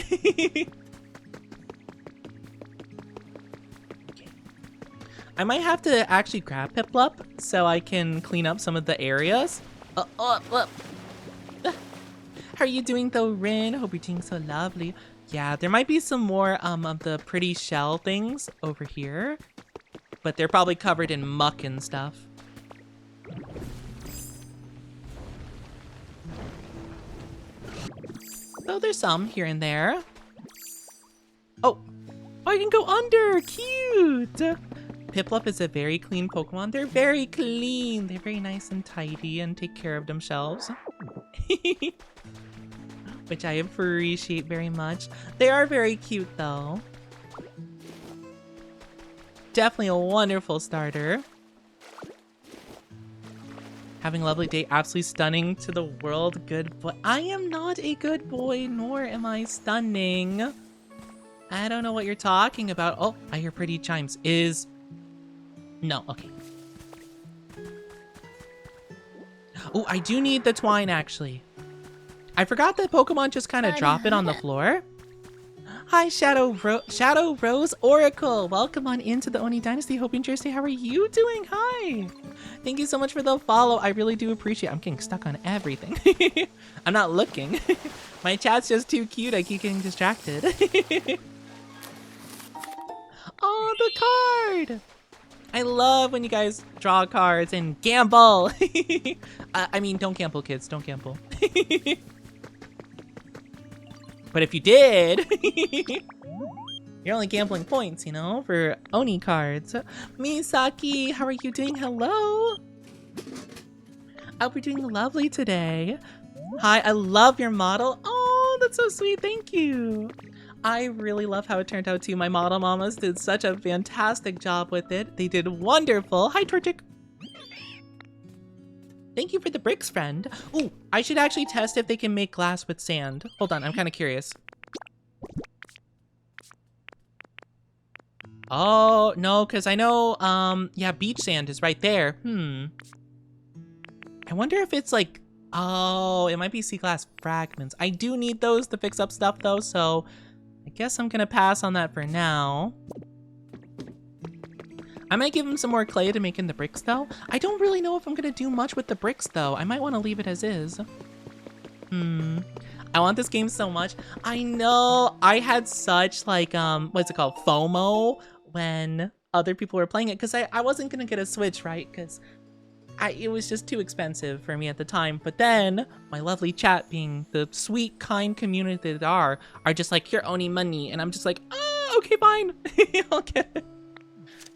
Okay. I might have to actually grab Piplup so I can clean up some of the areas. How are you doing though, Rin? Hope you're doing so lovely. Yeah, there might be some more of the pretty shell things over here, but they're probably covered in muck and stuff. So there's some here and there. Oh, I can go under. Cute. Piplup is a very clean Pokemon. They're very clean. They're very nice and tidy and take care of themselves. Which I appreciate very much. They are very cute though. Definitely a wonderful starter. Having a lovely day, absolutely stunning to the world. Good boy. I am not a good boy, nor am I stunning. I don't know what you're talking about. Oh, I hear pretty chimes. No, okay. Oh, I do need the twine, actually. I forgot that Pokemon just kind of drop it on the floor. Hi, Shadow Rose Oracle. Welcome on into the Oni Dynasty. Hope you enjoy your stay. How are you doing? Hi. Thank you so much for the follow. I really do appreciate it. I'm getting stuck on everything. I'm not looking. My chat's just too cute. I keep getting distracted. Oh, the card. I love when you guys draw cards and gamble. I mean, don't gamble, kids. Don't gamble. But if you did, you're only gambling points, you know, for Oni cards. Misaki, how are you doing? Hello. I hope you're doing lovely today. Hi, I love your model. Oh, that's so sweet. Thank you. I really love how it turned out too. My model mamas did such a fantastic job with it. They did wonderful. Hi, Torchic. Thank you for the bricks, friend. Oh, I should actually test if they can make glass with sand. Hold on, I'm kind of curious. Oh, no, because I know, yeah, beach sand is right there. I wonder if it's like, oh, it might be sea glass fragments. I do need those to fix up stuff though, so I guess I'm gonna pass on that for now. I might give him some more clay to make in the bricks though. I don't really know if I'm gonna do much with the bricks though. I might want to leave it as is. I want this game so much. I know I had such like, what's it called? FOMO when other people were playing it because I wasn't gonna get a Switch, right? Because it was just too expensive for me at the time. But then my lovely chat, being the sweet, kind community they are just like, here, Oni money. And I'm just like, oh, okay, fine. I'll get it.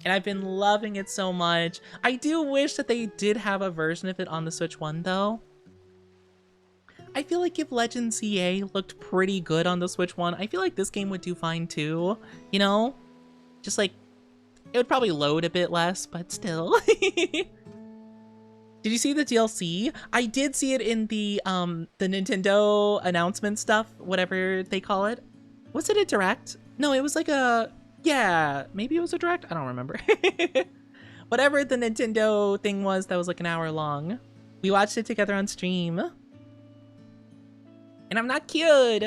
And I've been loving it so much. I do wish that they did have a version of it on the Switch 1 though. I feel like if Legend CA looked pretty good on the Switch 1, I feel like this game would do fine too. You know? Just like, it would probably load a bit less, but still. Did you see the DLC? I did see it in the Nintendo announcement stuff, whatever they call it. Was it a direct? No, it was like a, yeah, maybe it was a direct. I don't remember. Whatever the Nintendo thing was that was like an hour long. We watched it together on stream. And I'm not cute.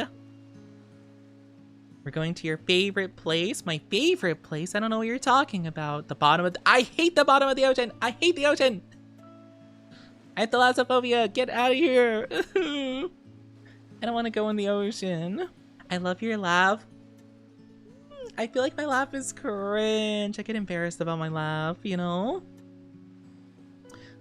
We're going to your favorite place. My favorite place? I don't know what you're talking about. The bottom of the, I hate the bottom of the ocean. I hate the ocean. I have thalassophobia. Get out of here. I don't want to go in the ocean. I love your laugh. I feel like my laugh is cringe. I get embarrassed about my laugh, you know?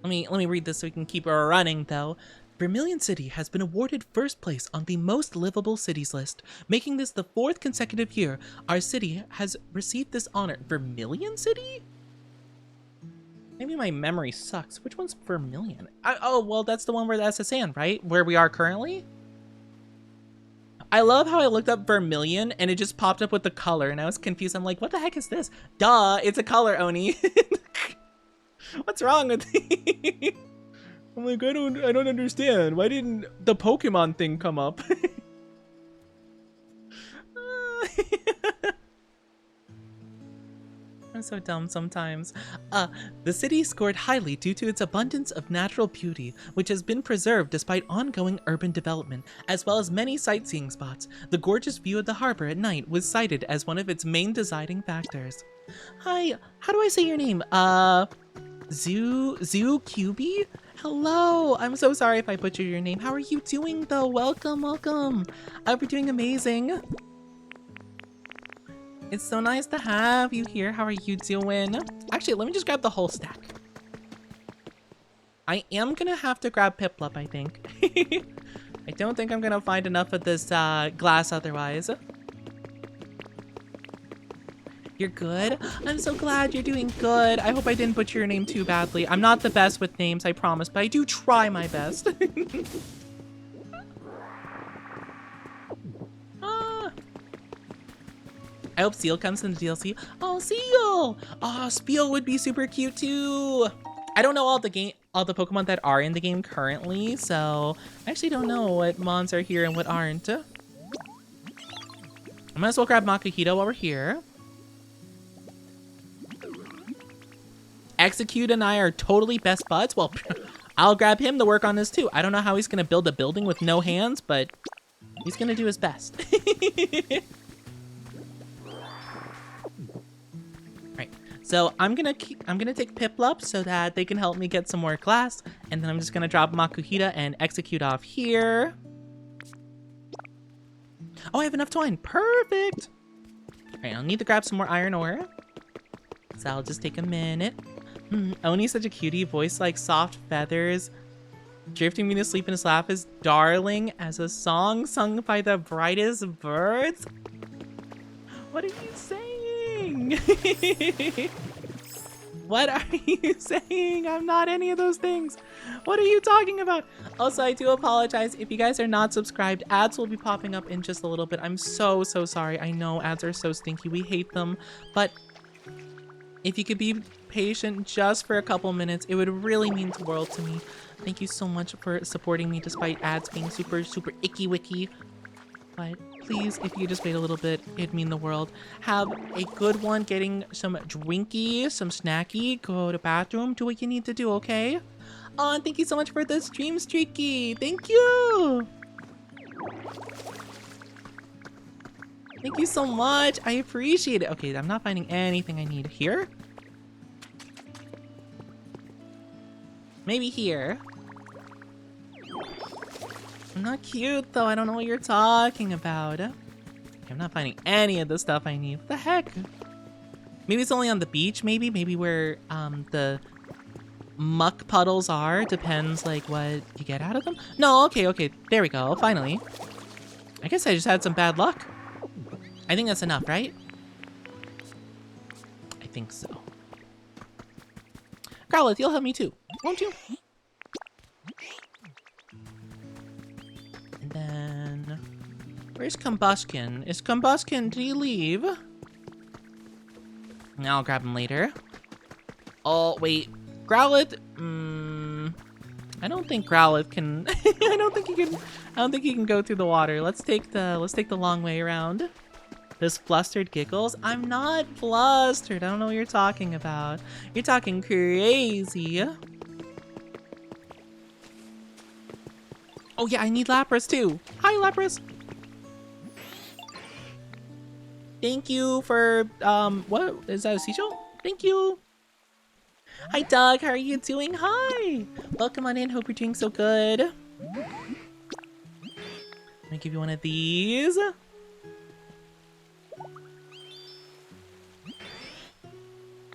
Let me read this so we can keep running though. Vermilion City has been awarded first place on the most livable cities list, making this the 4th consecutive year our city has received this honor. Vermilion City? Maybe my memory sucks. Which one's Vermilion? Oh, well, that's the one where that's the sand, right? Where we are currently? I love how I looked up Vermilion and it just popped up with the color and I was confused. I'm like, what the heck is this? Duh, it's a color, Oni. What's wrong with me? I'm like, I don't understand. Why didn't the Pokemon thing come up? I'm so dumb sometimes. The city scored highly due to its abundance of natural beauty, which has been preserved despite ongoing urban development, as well as many sightseeing spots. The gorgeous view of the harbor at night was cited as one of its main deciding factors. Hi, how do I say your name? QB? Hello, I'm so sorry if I butchered your name. How are you doing though? Welcome, welcome. I hope you're doing amazing. It's so nice to have you here. How are you doing? Actually, let me just grab the whole stack. I am gonna have to grab Piplup, I think. I don't think I'm gonna find enough of this glass otherwise. You're good? I'm so glad you're doing good. I hope I didn't butcher your name too badly. I'm not the best with names, I promise, but I do try my best. I hope Seal comes in the DLC. Oh, Seal! Oh, Spiel would be super cute too. I don't know all the Pokemon that are in the game currently, so I actually don't know what mons are here and what aren't. I might as well grab Makuhito while we're here. Execute and I are totally best buds. Well, I'll grab him to work on this too. I don't know how he's gonna build a building with no hands, but he's gonna do his best. So I'm gonna take Piplup so that they can help me get some more glass, and then I'm just gonna drop Makuhita and execute off here. Oh, I have enough twine. Perfect. All right, I'll need to grab some more iron ore, so I'll just take a minute. Oni's such a cutie, voice like soft feathers, drifting me to sleep in his lap is darling as a song sung by the brightest birds. What are you saying? What are you saying? I'm not any of those things. What are you talking about? Also, I do apologize. If you guys are not subscribed, ads will be popping up in just a little bit. I'm so sorry. I know ads are so stinky. We hate them. But if you could be patient just for a couple minutes, it would really mean the world to me. Thank you so much for supporting me despite ads being super icky wicky. But please, if you just wait a little bit, it'd mean the world. Have a good one, getting some drinky, some snacky, go to bathroom, do what you need to do, okay? Oh, and thank you so much for the stream, Streaky. Thank you. Thank you so much. I appreciate it. Okay, I'm not finding anything I need here. Maybe here. I'm not cute though. I don't know what you're talking about. Okay, I'm not finding any of the stuff I need. What the heck? Maybe it's only on the beach. Maybe where the muck puddles are. Depends like what you get out of them. No, okay. There we go. Finally. I guess I just had some bad luck. I think that's enough, right? I think so. Growlithe, you'll help me too, won't you? And then... where's Combustion? Is Combustion, did he leave? I'll grab him later. Oh, wait. Growlithe? I don't think Growlithe can... I don't think he can go through the water. Let's take the long way around. This flustered giggles? I'm not flustered. I don't know what you're talking about. You're talking crazy. Oh yeah, I need Lapras too. Hi, Lapras. Thank you for, what? Is that a seashell? Thank you. Hi, Doug. How are you doing? Hi. Welcome on in. Hope you're doing so good. Let me give you one of these.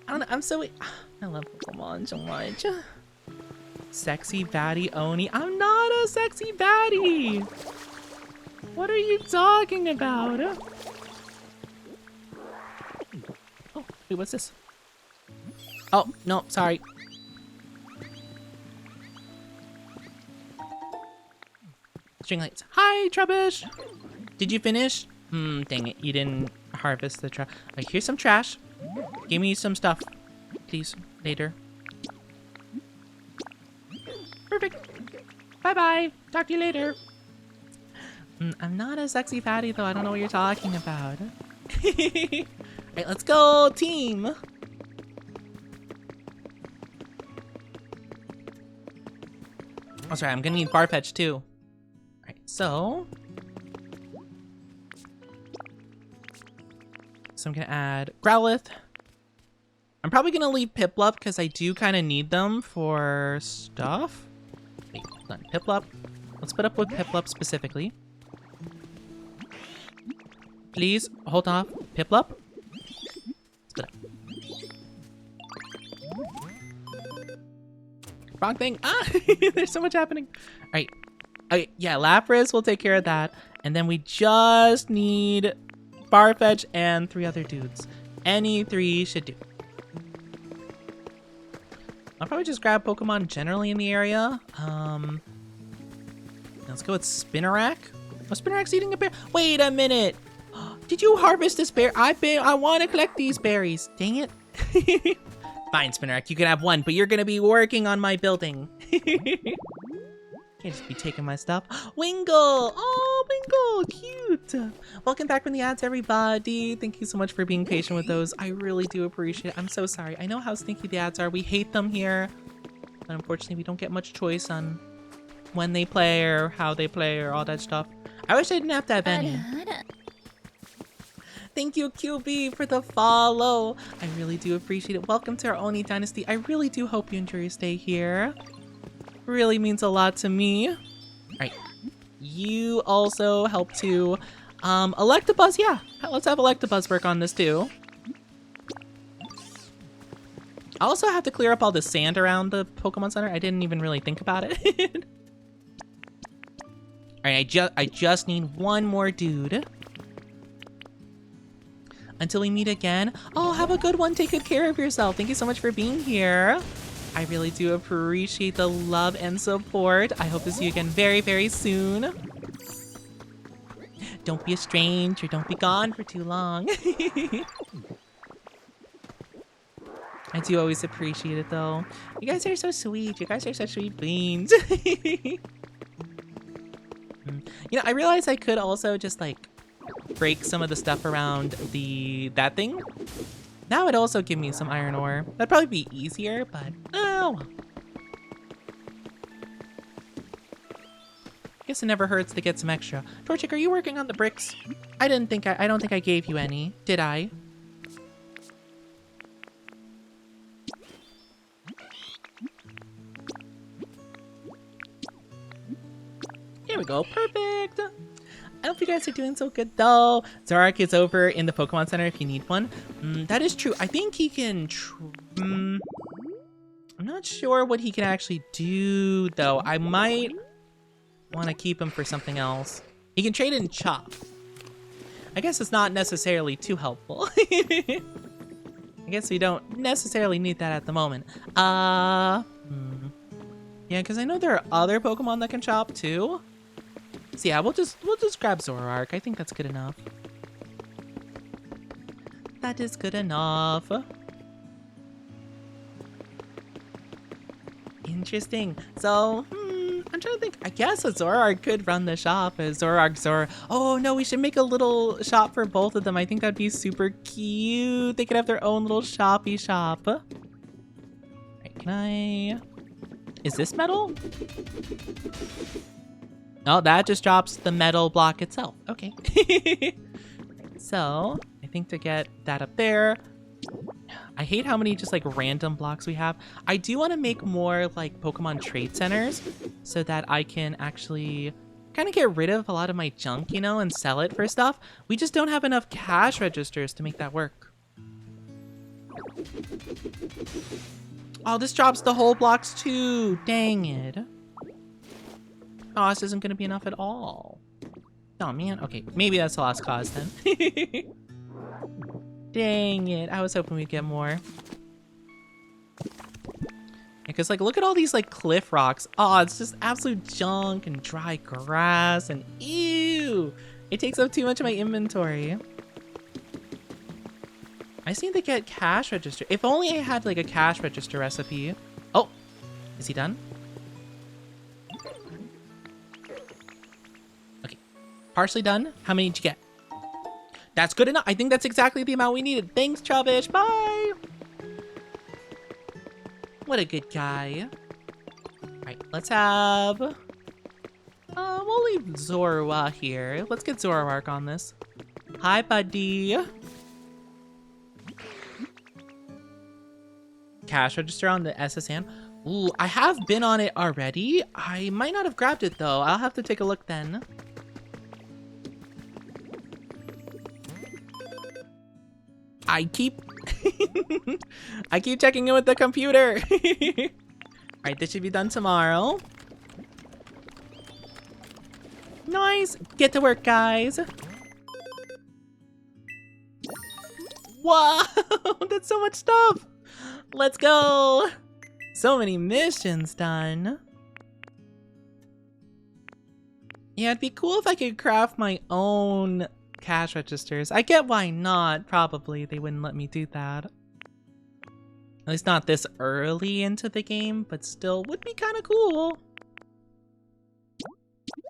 I don't know, I love Pokemon so much. Sexy baddie Oni. I'm not a sexy baddie. What are you talking about? Oh, wait, what's this? Oh, no, sorry. String lights. Hi, Trubbish. Did you finish? Dang it, you didn't harvest the trash. Like, here's some trash. Give me some stuff, please, later. Perfect. Bye-bye. Talk to you later. I'm not a sexy fatty, though. I don't know what you're talking about. Alright, let's go, team. Oh, sorry, I'm gonna need Farfetch, too. Alright, so I'm gonna add Growlithe. I'm probably gonna leave Piplup because I do kind of need them for stuff. Wait, hold on. Piplup. Let's put up with Piplup specifically. Please hold off. Piplup. Wrong thing. Ah, there's so much happening. All right. Okay, yeah, Lapras will take care of that. And then we just need Farfetch and 3 other dudes. Any 3 should do. I'll probably just grab Pokemon generally in the area. Let's go with Spinarak. Oh, Spinarak's eating a bear. Wait a minute. Did you harvest this bear? I want to collect these berries. Dang it. Fine, Spinarak, you can have 1, but you're going to be working on my building. Can't just be taking my stuff. Wingle! Oh, Wingle! Cute! Welcome back from the ads, everybody. Thank you so much for being patient with those. I really do appreciate it. I'm so sorry. I know how stinky the ads are. We hate them here. But unfortunately, we don't get much choice on when they play or how they play or all that stuff. I wish I didn't have to have any. Thank you, QB, for the follow. I really do appreciate it. Welcome to our Oni Dynasty. I really do hope you enjoy your stay here. Really means a lot to me. All right. You also help to Electabuzz. Yeah, let's have Electabuzz work on this too. I also have to clear up all the sand around the Pokemon Center. I didn't even really think about it. All right, I just need 1 more dude. Until we meet again. Oh, have a good one. Take good care of yourself. Thank you so much for being here. I really do appreciate the love and support. I hope to see you again very, very soon. Don't be a stranger. Don't be gone for too long. I do always appreciate it, though. You guys are so sweet. You guys are such sweet beans. You know, I realized I could also just, like, break some of the stuff around that thing. That would also give me some iron ore. That'd probably be easier, but oh. Guess it never hurts to get some extra. Torchic, are you working on the bricks? I don't think I gave you any, did I? Here we go, perfect. I hope you guys are doing so good though. Zoroark is over in the Pokemon Center if you need one. That is true. I think he can... I'm not sure what he can actually do though. I might want to keep him for something else. He can trade in Chop. I guess it's not necessarily too helpful. I guess we don't necessarily need that at the moment. Yeah, because I know there are other Pokemon that can Chop too. So yeah, we'll just grab Zoroark. I think that's good enough. That is good enough. Interesting. So, I'm trying to think. I guess a Zoroark could run the shop as Zoroark. Oh no, we should make a little shop for both of them. I think that'd be super cute. They could have their own little shoppy shop. All right, can I... Is this metal? Oh, that just drops the metal block itself. Okay. So, I think to get that up there, I hate how many just like random blocks we have. I do want to make more like Pokemon trade centers so that I can actually kind of get rid of a lot of my junk, you know, and sell it for stuff. We just don't have enough cash registers to make that work. Oh, this drops the whole blocks too. Dang it. Oh, this isn't going to be enough at all. Oh, man. Okay, maybe that's the last cause then. Dang it. I was hoping we'd get more. Because, like, look at all these, like, cliff rocks. Oh, it's just absolute junk and dry grass and ew. It takes up too much of my inventory. I just need to get cash register. If only I had, like, a cash register recipe. Oh, is he done? Partially done. How many did you get? That's good enough. I think that's exactly the amount we needed. Thanks, Chubbish. Bye. What a good guy. All right, let's have... we'll leave Zorua here. Let's get Zoroark on this. Hi, buddy. Cash register on the SSN. Ooh, I have been on it already. I might not have grabbed it, though. I'll have to take a look then. I keep checking in with the computer. All right, this should be done tomorrow. Nice. Get to work, guys. Wow, that's so much stuff. Let's go. So many missions done. Yeah, it'd be cool if I could craft my own cash registers. I get why not. Probably they wouldn't let me do that. At least not this early into the game, but still would be kind of cool.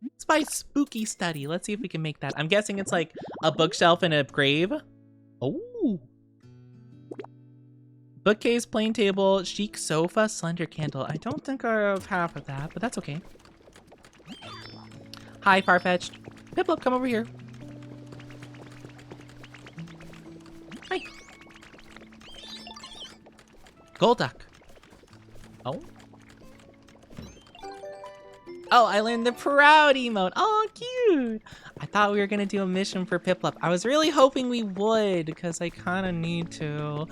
Let's buy Spooky Study. Let's see if we can make that. I'm guessing it's like a bookshelf and a grave. Oh. Bookcase, plain table, chic sofa, slender candle. I don't think I have half of that, but that's okay. Hi, Farfetch'd. Piplup, come over here. Hi. Golduck. Oh. Oh, I learned the proud emote. Oh, cute. I thought we were gonna do a mission for Piplup. I was really hoping we would, because I kind of need to.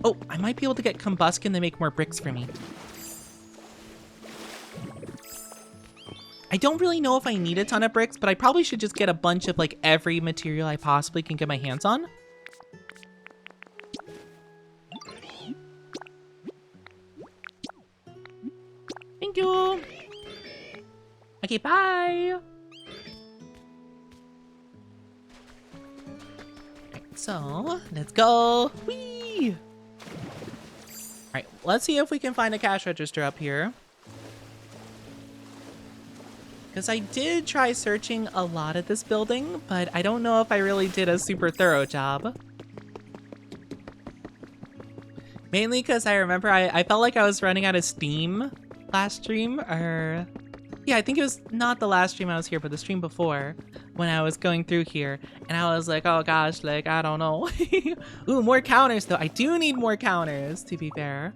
Oh, I might be able to get Combuskin to make more bricks for me. I don't really know if I need a ton of bricks, but I probably should just get a bunch of like every material I possibly can get my hands on. Thank you. Okay, bye. Right, so let's go. Whee! All right, let's see if we can find a cash register up here. Because I did try searching a lot at this building, but I don't know if I really did a super thorough job. Mainly because I remember I felt like I was running out of steam last stream, or... Yeah, I think it was not the last stream I was here, but the stream before, when I was going through here. And I was like, oh gosh, like, I don't know. Ooh, more counters though. I do need more counters, to be fair.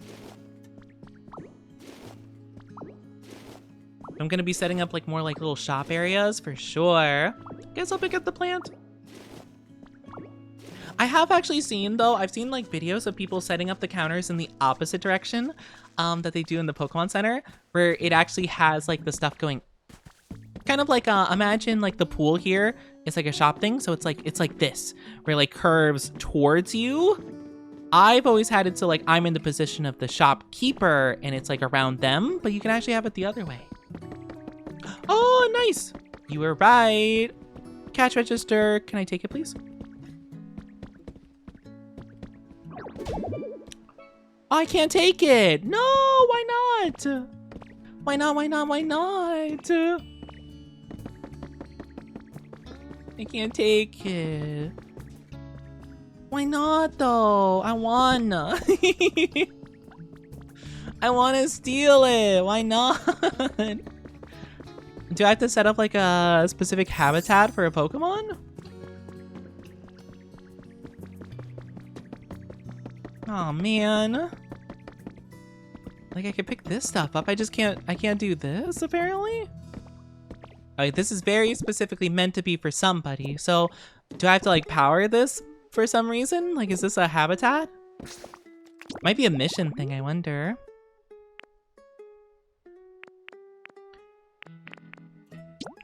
I'm gonna be setting up like more like little shop areas for sure. Guess I'll pick up the plant. I have actually seen though, I've seen like videos of people setting up the counters in the opposite direction that they do in the Pokemon Center, where it actually has like the stuff going kind of like imagine like the pool here is like a shop thing, so it's like this, where it like curves towards you. I've always had it so like I'm in the position of the shopkeeper and it's like around them, but you can actually have it the other way. Oh, nice. You were right. Cash register. Can I take it, please? Oh, I can't take it. No, why not? Why not? Why not? Why not? I can't take it. Why not, though? I wanna. I wanna steal it. Why not? Do I have to set up like a specific habitat for a Pokemon? Oh man. Like I could pick this stuff up. I can't do this apparently. Alright, this is very specifically meant to be for somebody. So do I have to like power this for some reason? Like is this a habitat? Might be a mission thing, I wonder.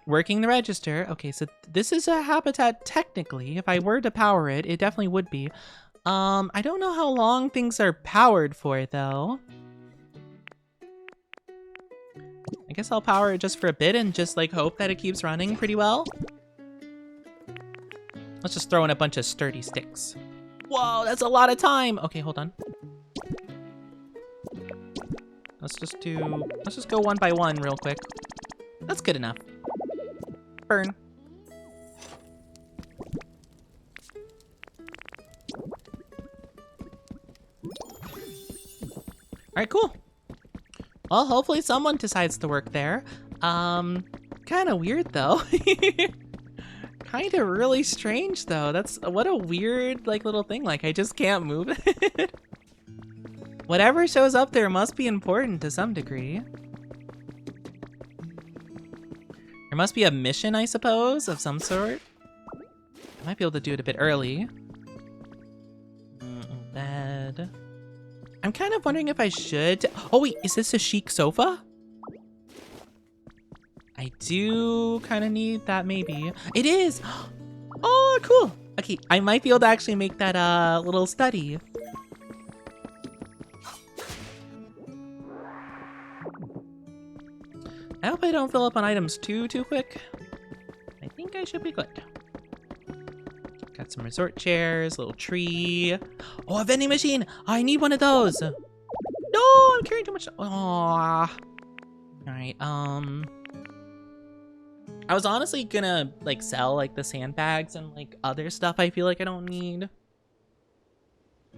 Working the register. Okay, so this is a habitat technically. If I were to power it, it definitely would be. I don't know how long things are powered for though. I guess I'll power it just for a bit and just like hope that it keeps running pretty well. Let's just throw in a bunch of sturdy sticks. Whoa, that's a lot of time. Okay, hold on. Let's just go one by one real quick. That's good enough. Burn. Alright, cool. Well, hopefully someone decides to work there. Kind of weird though. Kind of really strange though. That's what a weird like little thing. Like I just can't move it. Whatever shows up there must be important to some degree. There must be a mission, I suppose, of some sort. I might be able to do it a bit early. Bed. I'm kind of wondering if I should. Oh wait, is this a chic sofa? I do kind of need that maybe. It is. Oh, cool. Okay, I might be able to actually make that little study. I hope I don't fill up on items too quick. I think I should be good. Got some resort chairs, little tree. Oh, a vending machine. I need one of those. No, I'm carrying too much. Oh. All right. I was honestly gonna like sell like the sandbags and like other stuff I feel like I don't need. I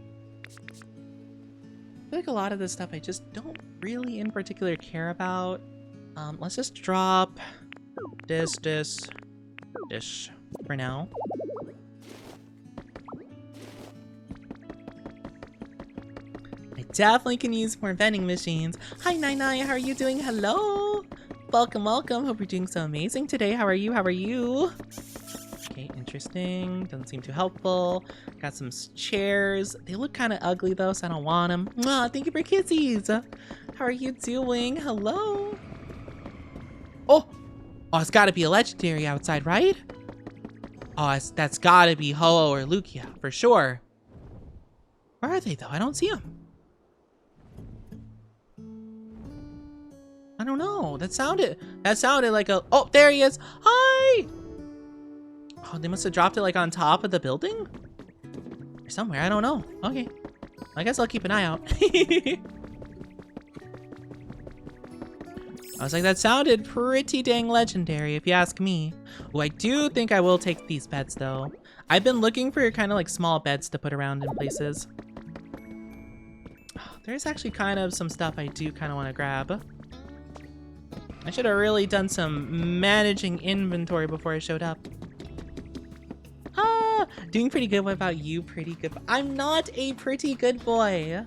feel like a lot of this stuff I just don't really in particular care about. Let's just drop this for now. I definitely can use more vending machines. Hi, Nai, how are you doing? Hello. Welcome. Hope you're doing so amazing today. How are you? Okay, interesting. Doesn't seem too helpful. Got some chairs. They look kind of ugly though, so I don't want them. Aw, thank you for kissies. How are you doing? Hello. Oh, it's got to be a legendary outside, right? Oh, that's got to be Ho-Oh or Lugia for sure. Where are they though? I don't see them. I don't know. That sounded like a. Oh, there he is. Hi. Oh, they must have dropped it like on top of the building or somewhere. I don't know. Okay, I guess I'll keep an eye out. I was like, that sounded pretty dang legendary, if you ask me. Oh, I do think I will take these beds, though. I've been looking for kind of like small beds to put around in places. Oh, there's actually kind of some stuff I do kind of want to grab. I should have really done some managing inventory before I showed up. Ah, doing pretty good. What about you? Pretty good. I'm not a pretty good boy.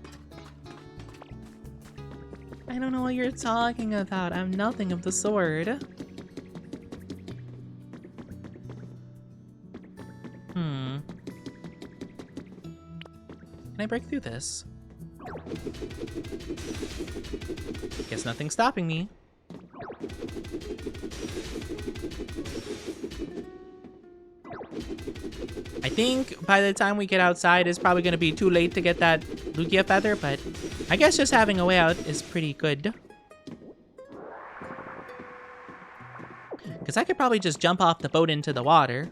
I don't know what you're talking about. I'm nothing of the sort. Can I break through this? Guess nothing's stopping me. I think by the time we get outside, it's probably going to be too late to get that Lugia feather, but I guess just having a way out is pretty good. Because I could probably just jump off the boat into the water.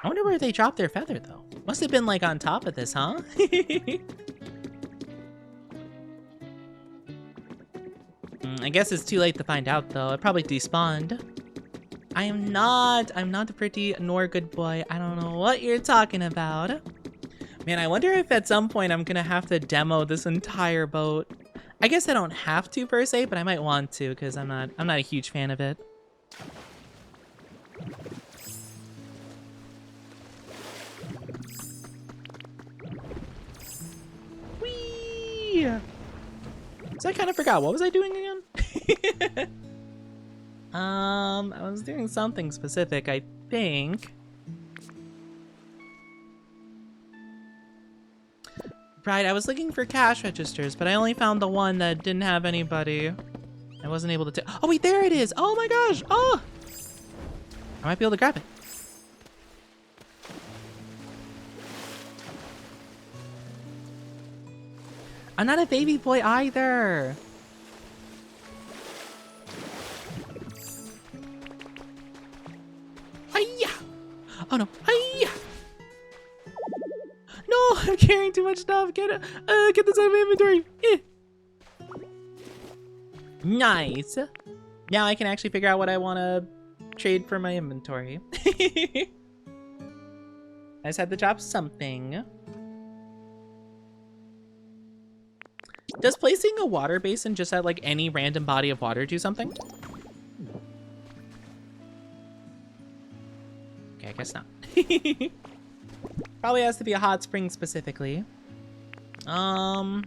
I wonder where they dropped their feather, though. Must have been, like, on top of this, huh? I guess it's too late to find out, though. It probably despawned. I'm not a pretty nor good boy. I don't know what you're talking about. Man, I wonder if at some point I'm gonna have to demo this entire boat. I guess I don't have to per se, but I might want to because I'm not a huge fan of it. Whee! So I kind of forgot. What was I doing again? I was doing something specific, I think. Right, I was looking for cash registers, but I only found the one that didn't have anybody. I wasn't able to oh wait, there it is! Oh my gosh! Oh! I might be able to grab it. I'm not a baby boy either. Hiya! Oh no! Hiya! No, I'm carrying too much stuff. Get this out of my inventory. Nice. Now I can actually figure out what I want to trade for my inventory. I just had to drop something. Does placing a water basin just at like any random body of water do something? Okay, I guess not. Probably has to be a hot spring specifically. Well.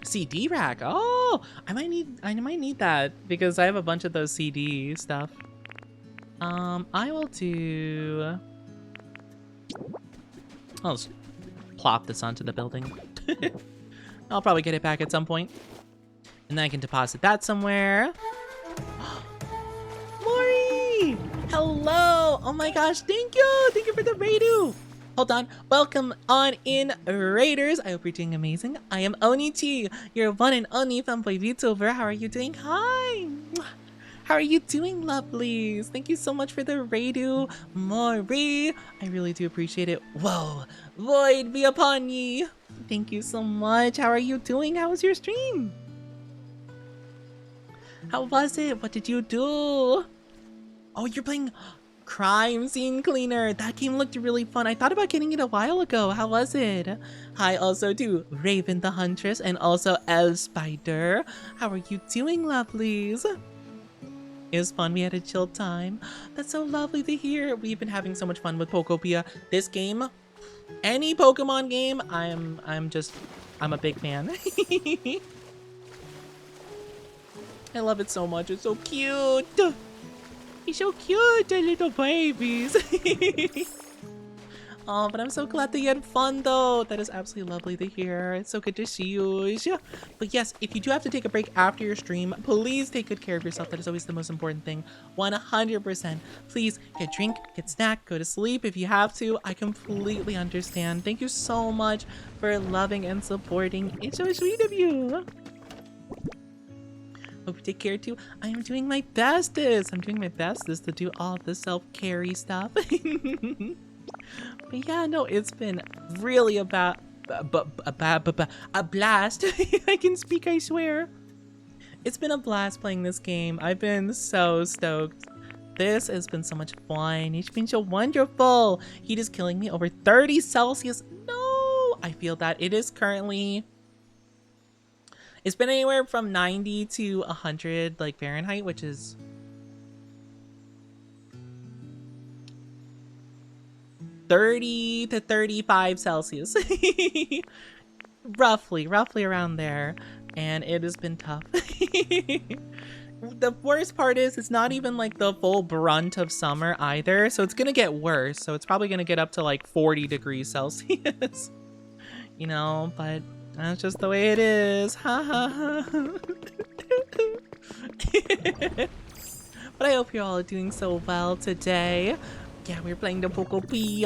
CD rack. Oh, I might need that because I have a bunch of those CD stuff. I will do. I'll just plop this onto the building. I'll probably get it back at some point, and then I can deposit that somewhere. Maury! Hello! Oh my gosh, thank you! Thank you for the Raidu! Hold on. Welcome on in, Raiders. I hope you're doing amazing. I am Oni T, your one and only fanboy VTuber. How are you doing? Hi! How are you doing, lovelies? Thank you so much for the Raidu, Maury. I really do appreciate it. Whoa! Void be upon ye! Thank you so much. How are you doing? How was your stream? How was it? What did you do? Oh, you're playing Crime Scene Cleaner. That game looked really fun. I thought about getting it a while ago. How was it? Hi also to Raven the Huntress and also El Spider. How are you doing, lovelies? It was fun. We had a chill time. That's so lovely to hear. We've been having so much fun with Pokopia. This game, any Pokemon game, I'm a big fan. I love it so much. It's so cute. He's so cute, the little babies. Oh, but I'm so glad that you had fun, though. That is absolutely lovely to hear. It's so good to see you. But yes, if you do have to take a break after your stream, please take good care of yourself. That is always the most important thing. 100%. Please get drink, get snack, go to sleep if you have to. I completely understand. Thank you so much for loving and supporting. It's so sweet of you. Hope you take care too. I am doing my bestest. I'm doing my bestest to do all the self-carry stuff. But yeah, no, it's been really a blast. I can speak, I swear. It's been a blast playing this game. I've been so stoked. This has been so much fun. It's been so wonderful. Heat is killing me over 30 Celsius. No, I feel that. It is currently... It's been anywhere from 90 to 100 like Fahrenheit, which is... $30 to $35 Celsius. roughly around there. And it has been tough. The worst part is it's not even like the full brunt of summer either. So it's gonna get worse. So it's probably gonna get up to like 40 degrees Celsius. You know, but that's just the way it is. Ha ha ha. But I hope you're all doing so well today. Yeah, we're playing the Poke-Oni,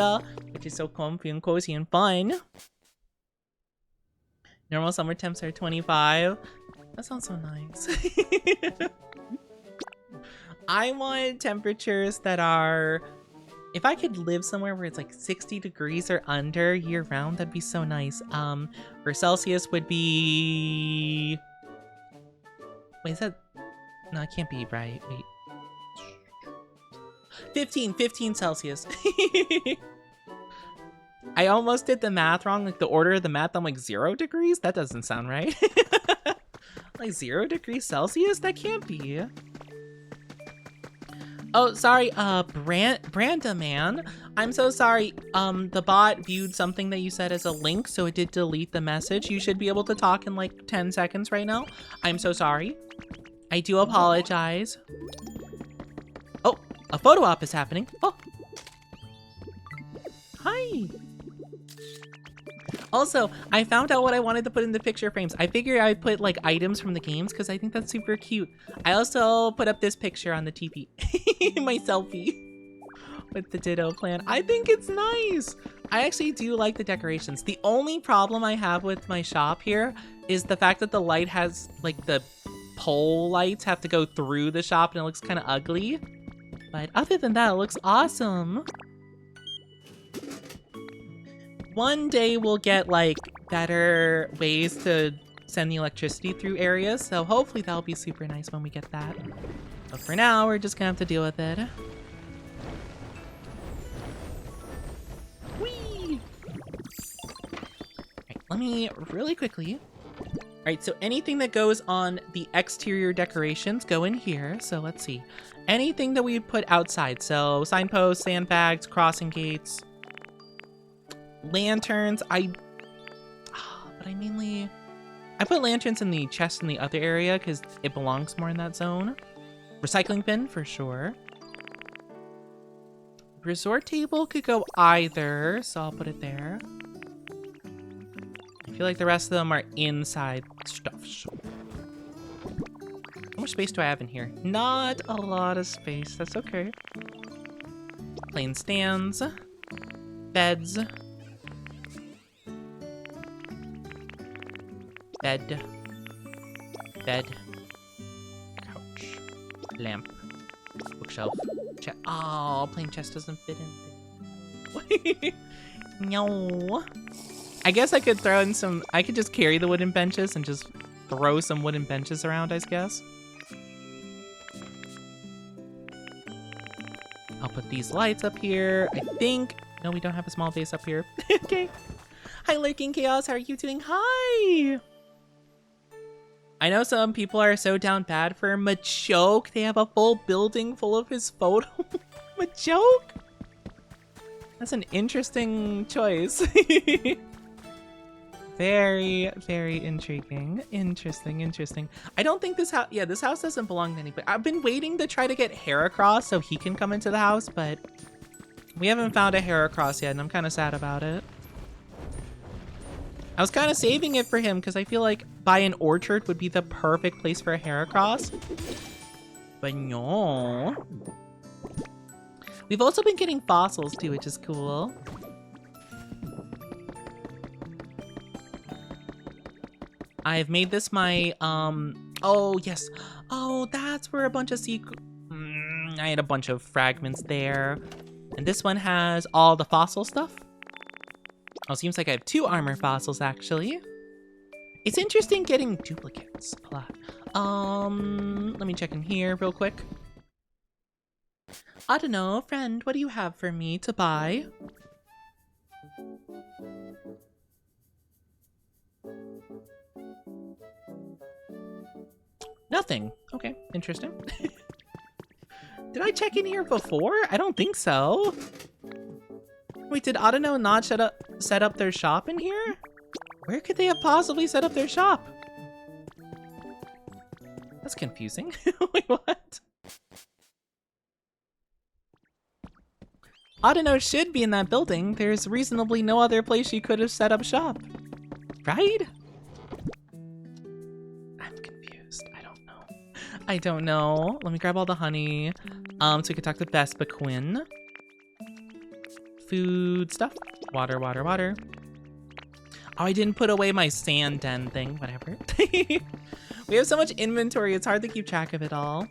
which is so comfy and cozy and fun. Normal summer temps are 25. That sounds so nice. I want temperatures that are... If I could live somewhere where it's like 60 degrees or under year round, that'd be so nice. For Celsius would be... Wait, is that... No, it can't be right. Wait. 15 Celsius. I almost did the math wrong, like the order of the math. I'm like 0 degrees? That doesn't sound right. Like 0 degrees Celsius? That can't be. Oh, sorry, Branda man. I'm so sorry. The bot viewed something that you said as a link, so it did delete the message. You should be able to talk in like 10 seconds right now. I'm so sorry. I do apologize. Oh, a photo op is happening. Oh. Hi. Also, I found out what I wanted to put in the picture frames. I figured I'd put like items from the games because I think that's super cute. I also put up this picture on the TP. My selfie with the Ditto plan. I think it's nice. I actually do like the decorations. The only problem I have with my shop here is the fact that the light has like the pole lights have to go through the shop and it looks kind of ugly. But other than that, it looks awesome. One day we'll get like better ways to send the electricity through areas, so hopefully that'll be super nice when we get that. But for now, we're just gonna have to deal with it. Whee! Alright, let me really quickly. Alright, so anything that goes on the exterior decorations go in here. So let's see. Anything that we put outside, so signposts, sandbags, crossing gates, lanterns. but I put lanterns in the chest in the other area because it belongs more in that zone. Recycling bin for sure. Resort table could go either, so I'll put it there. I feel like the rest of them are inside stuff. So. How much space do I have in here? Not a lot of space. That's okay. Plain stands. Beds. Bed. Bed. Couch. Lamp. Bookshelf. Oh, plain chest doesn't fit in. No. I guess I could throw in some... I could just carry the wooden benches and just throw some wooden benches around, I guess. I'll put these lights up here. I think... No, we don't have a small base up here. Okay. Hi, Lurking Chaos. How are you doing? Hi! I know some people are so down bad for Machoke. They have a full building full of his photo. Machoke? That's an interesting choice. Very, very intriguing. Interesting. I don't think this house... Yeah, this house doesn't belong to anybody. I've been waiting to try to get Heracross so he can come into the house, but we haven't found a Heracross yet, and I'm kind of sad about it. I was kind of saving it for him because I feel like by an orchard would be the perfect place for a Heracross. But no. We've also been getting fossils too, which is cool. I've made this my, oh yes. Oh, that's where a bunch of I had a bunch of fragments there. And this one has all the fossil stuff. Oh, seems like I have 2 armor fossils, actually. It's interesting getting duplicates a lot. Let me check in here real quick. I don't know, friend, what do you have for me to buy? Nothing. Okay, interesting. Did I check in here before? I don't think so. Wait, did Autono not set up their shop in here? Where could they have possibly set up their shop? That's confusing. Wait, what? Autono should be in that building. There's reasonably no other place she could have set up shop. Right? I'm confused. I don't know. Let me grab all the honey. So we could talk to Vespa Quinn. Food stuff. Water. Oh, I didn't put away my sand den thing. Whatever. We have so much inventory, it's hard to keep track of it all.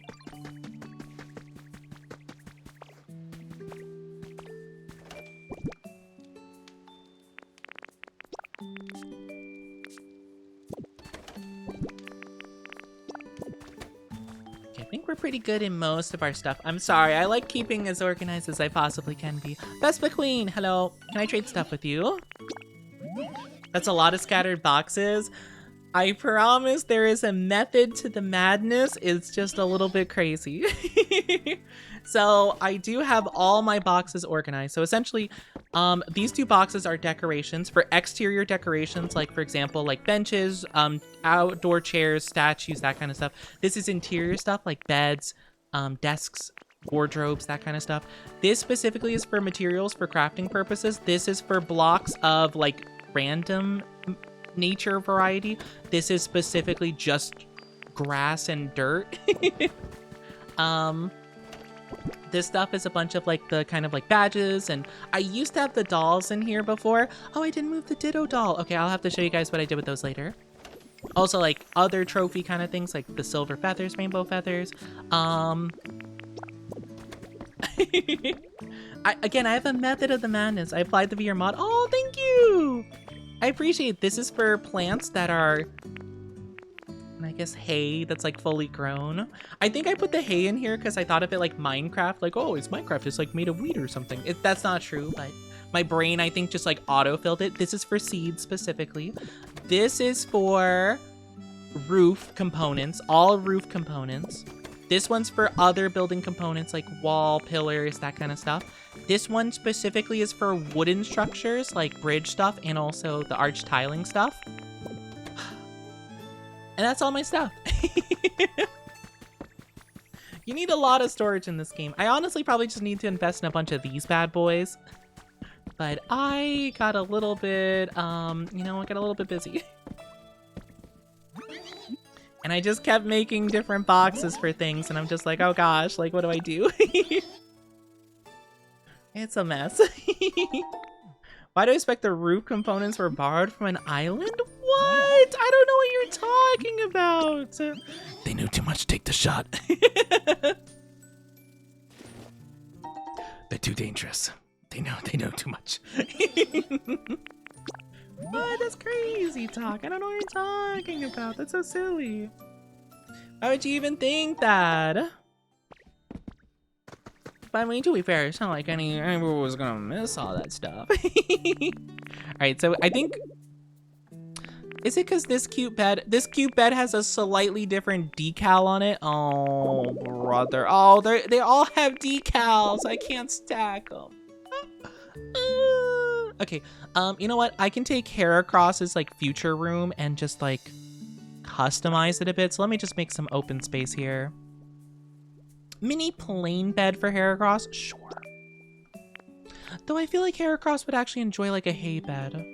Okay, I think we're pretty good in most of our stuff. I'm sorry, I like keeping as organized as I possibly can be. Vespa Queen, hello. Can I trade stuff with you? That's a lot of scattered boxes. I promise there is a method to the madness. It's just a little bit crazy. So I do have all my boxes organized. So essentially, these 2 boxes are decorations for exterior decorations, like for example, like benches, outdoor chairs, statues, that kind of stuff. This is interior stuff like beds, desks, wardrobes, that kind of stuff. This specifically is for materials for crafting purposes. This is for blocks of like random nature variety. This is specifically just grass and dirt. This stuff is a bunch of like the kind of like badges, and I used to have the dolls in here before. Oh, I didn't move the Ditto doll. Okay, I'll have to show you guys what I did with those later. Also like other trophy kind of things like the silver feathers, rainbow feathers. Again, I have a method of the madness. I applied the VR mod. Oh, thank you. I appreciate it. This is for plants that are, I guess, hay that's like fully grown. I think I put the hay in here because I thought of it like Minecraft. Like, oh, it's Minecraft. It's like made of wheat or something. That's not true, but my brain, I think, just like auto-filled it. This is for seeds specifically. This is for roof components, all roof components. This one's for other building components like wall, pillars, that kind of stuff. This one specifically is for wooden structures like bridge stuff and also the arch tiling stuff. And that's all my stuff. You need a lot of storage in this game. I honestly probably just need to invest in a bunch of these bad boys. But I got a little bit, I got a little bit busy. And I just kept making different boxes for things, and I'm just like, oh gosh, like, what do I do? It's a mess. Why do I expect the roof components were borrowed from an island? What? I don't know what you're talking about. They knew too much to take the shot. They're too dangerous. They know too much. What? That's crazy talk. I don't know what you're talking about. That's so silly. Why would you even think that? But I mean, to be fair, it's not like anyone was gonna miss all that stuff. Alright, so I think... Is it because this cute bed has a slightly different decal on it? Oh, brother. Oh, they all have decals. I can't stack them. Okay, you know what? I can take Heracross's like future room and just like customize it a bit. So let me just make some open space here. Mini plain bed for Heracross? Sure. Though I feel like Heracross would actually enjoy like a hay bed.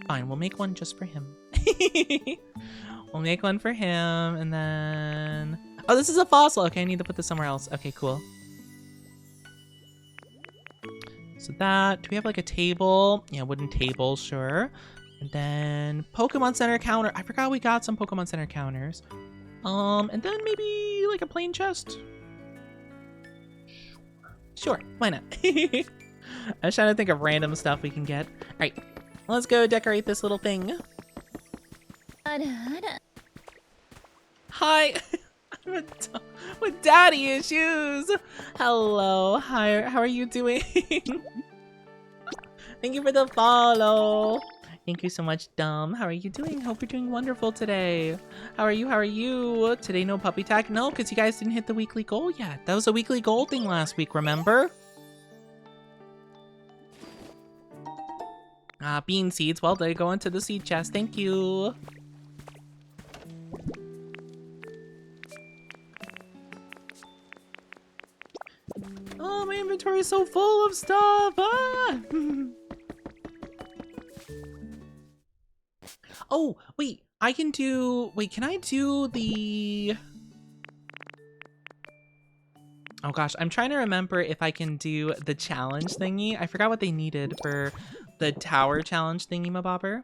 Fine, we'll make one just for him. We'll make one for him, and then... Oh, this is a fossil! Okay, I need to put this somewhere else. Okay, cool. So that... Do we have, like, a table? Yeah, wooden table, sure. And then... Pokemon Center counter. I forgot we got some Pokemon Center counters. And then maybe, like, a plain chest? Sure, why not? I was trying to think of random stuff we can get. Alright. Let's go decorate this little thing. Hi! I'm with daddy issues! Hello, hi, how are you doing? Thank you for the follow! Thank you so much, Dumb. How are you doing? Hope you're doing wonderful today. How are you? How are you? Today no puppy tag? No, because you guys didn't hit the weekly goal yet. That was a weekly goal thing last week, remember? Bean seeds. Well, they go into the seed chest. Thank you. Oh, my inventory is so full of stuff. Ah! Oh, wait. I can do... Wait, can I do the... Oh gosh, I'm trying to remember if I can do the challenge thingy. I forgot what they needed for the tower challenge thingy, mabobber.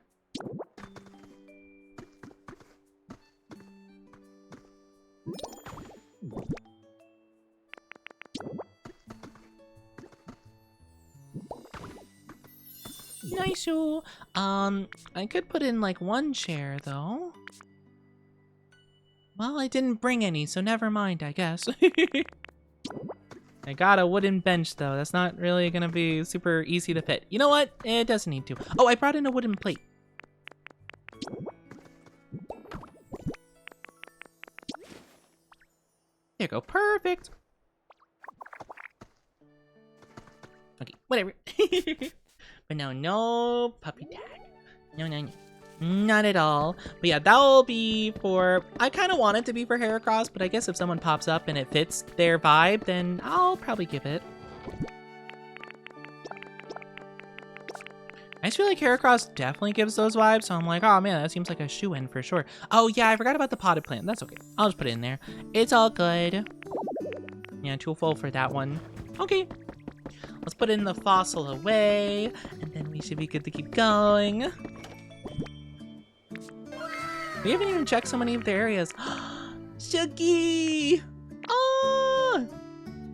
Nice. I could put in like one chair though. Well, I didn't bring any, so never mind, I guess. I got a wooden bench though. That's not really gonna be super easy to fit. You know what? It doesn't need to. Oh, I brought in a wooden plate. There you go. Perfect. Okay, whatever. But no puppy tag. No. Not at all. But yeah, that will be for... I kind of want it to be for Heracross, but I guess if someone pops up and it fits their vibe, then I'll probably give it. I just feel like Heracross definitely gives those vibes, so I'm like, oh man, that seems like a shoo-in for sure. Oh yeah, I forgot about the potted plant. That's okay. I'll just put it in there. It's all good. Yeah, too full for that one. Okay. Let's put in the fossil away, and then we should be good to keep going. We haven't even checked so many of the areas. Shuggy! Oh!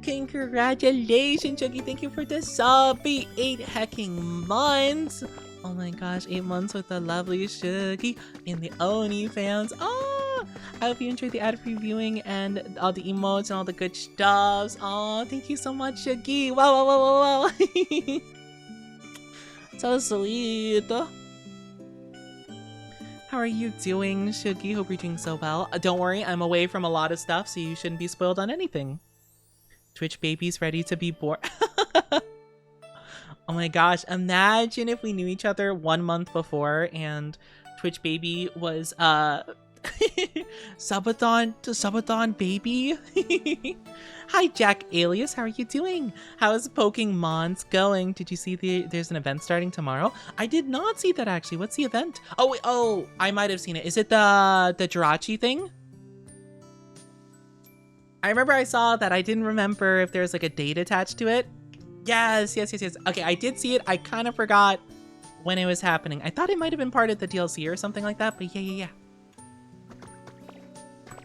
Congratulations, Shuggy. Thank you for the sub. 8 hecking months. Oh my gosh, 8 months with the lovely Shuggy in the Oni fans. Oh! I hope you enjoyed the ad-free viewing and all the emotes and all the good stuffs. Oh, thank you so much, Shuggy. Wow. So sweet. How are you doing, Shuggy? Hope you're doing so well. Don't worry, I'm away from a lot of stuff, so you shouldn't be spoiled on anything. Twitch baby's ready to be born. Oh my gosh, imagine if we knew each other 1 month before and Twitch baby was subathon to subathon baby. Hi Jack Alias, how are you doing? How's Pokemons going? Did you see there's an event starting tomorrow? I did not see that actually. What's the event? Oh wait, oh, I might have seen it. Is it the Jirachi thing? I remember I saw that. I didn't remember if there's like a date attached to it. Yes. Okay, I did see it. I kind of forgot when it was happening. I thought it might have been part of the DLC or something like that, but yeah.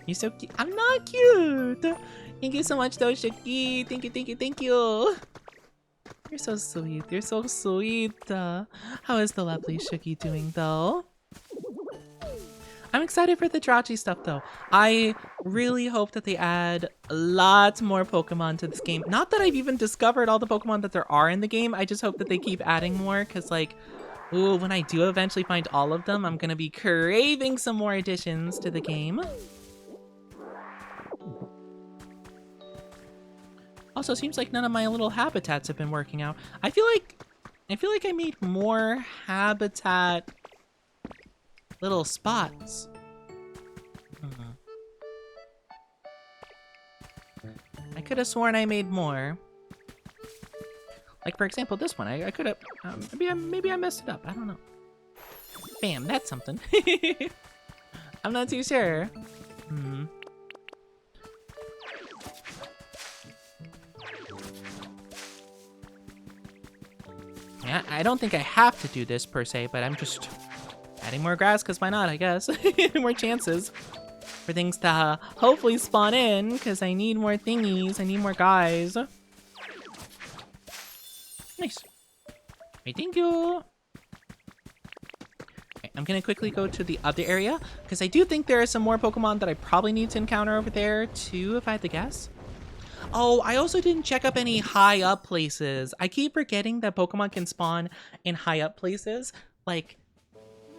You're so cute. I'm not cute. Thank you so much, though, Shiki. Thank you. You're so sweet. You're so sweet. How is the lovely Shiki doing, though? I'm excited for the Jirachi stuff, though. I really hope that they add lots more Pokemon to this game. Not that I've even discovered all the Pokemon that there are in the game. I just hope that they keep adding more, because, like, ooh, when I do eventually find all of them, I'm going to be craving some more additions to the game. Also, seems like none of my little habitats have been working out. I feel like I made more habitat little spots. I could have sworn I made more. Like, for example, this one. I could have... maybe I messed it up. I don't know. Bam, that's something. I'm not too sure. Yeah, I don't think I have to do this per se, but I'm just adding more grass because why not, I guess. More chances for things to hopefully spawn in because I need more thingies. I need more guys. Nice. Hey, thank you. Okay, I'm going to quickly go to the other area because I do think there are some more Pokemon that I probably need to encounter over there too, if I had to guess. Oh, I also didn't check up any high up places. I keep forgetting that Pokemon can spawn in high up places. Like,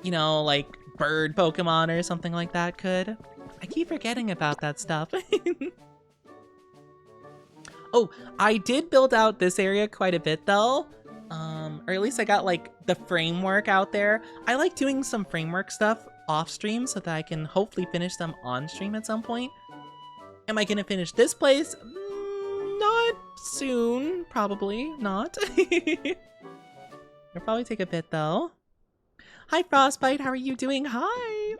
you know, like bird Pokemon or something like that could. I keep forgetting about that stuff. Oh, I did build out this area quite a bit though. Or at least I got like the framework out there. I like doing some framework stuff off stream so that I can hopefully finish them on stream at some point. Am I gonna finish this place? Not soon, probably not. It'll probably take a bit though. Hi Frostbite, how are you doing? Hi!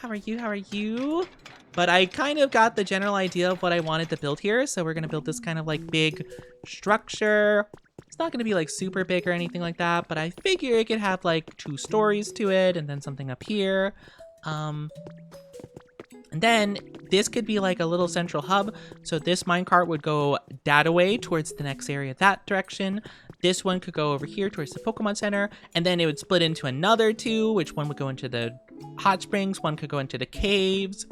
How are you? But I kind of got the general idea of what I wanted to build here, so we're gonna build this kind of like big structure. It's not gonna be like super big or anything like that, but I figure it could have like 2 stories to it and then something up here. And then this could be like a little central hub. So this minecart would go that way towards the next area that direction. This one could go over here towards the Pokemon Center. And then it would split into another 2, which one would go into the hot springs. One could go into the caves.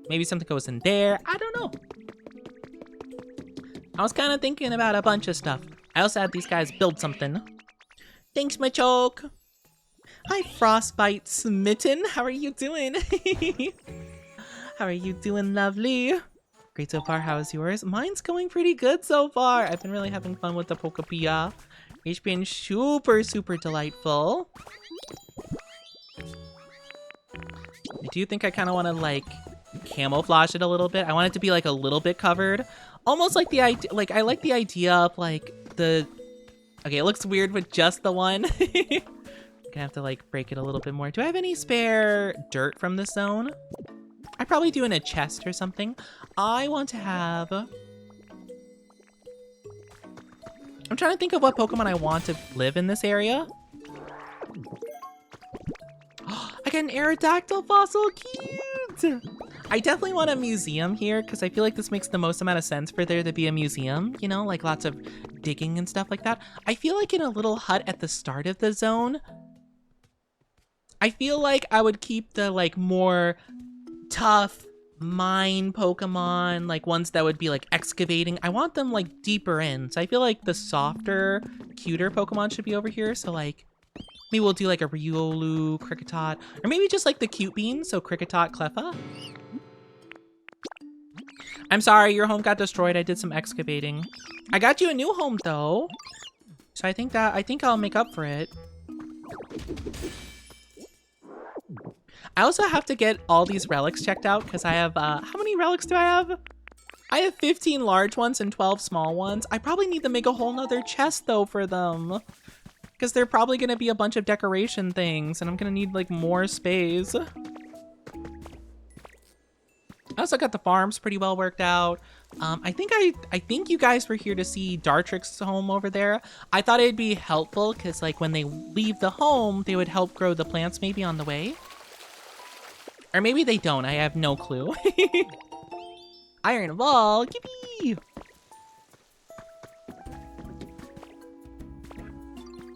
Maybe something goes in there. I don't know. I was kind of thinking about a bunch of stuff. I also had these guys build something. Thanks, Machoke. Hi, Frostbite Smitten. How are you doing? How are you doing, lovely? Great so far. How is yours? Mine's going pretty good so far. I've been really having fun with the POKOPIA. It's been super, super delightful. I do think I kind of want to like camouflage it a little bit. I want it to be like a little bit covered. Almost like the idea, like I like the idea of like the, okay, it looks weird with just the one. I'm gonna have to like break it a little bit more. Do I have any spare dirt from this zone? I probably do in a chest or something. I want to have... I'm trying to think of what Pokemon I want to live in this area. I got an Aerodactyl fossil, cute! I definitely want a museum here because I feel like this makes the most amount of sense for there to be a museum, you know, like lots of digging and stuff like that. I feel like in a little hut at the start of the zone, I feel like I would keep the like more tough mine Pokemon, like ones that would be like excavating. I want them like deeper in. So I feel like the softer, cuter Pokemon should be over here. So like maybe we'll do like a Riolu, Kricketot, or maybe just like the cute beans. So Kricketot, Cleffa. I'm sorry, your home got destroyed. I did some excavating. I got you a new home though. So I think I'll make up for it. I also have to get all these relics checked out because I have, how many relics do I have? I have 15 large ones and 12 small ones. I probably need to make a whole nother chest though for them. Because they're probably gonna be a bunch of decoration things and I'm gonna need like more space. I also got the farms pretty well worked out. I think you guys were here to see Dartrix's home over there. I thought it'd be helpful because like when they leave the home, they would help grow the plants maybe on the way. Or maybe they don't, I have no clue. Iron wall, yippee!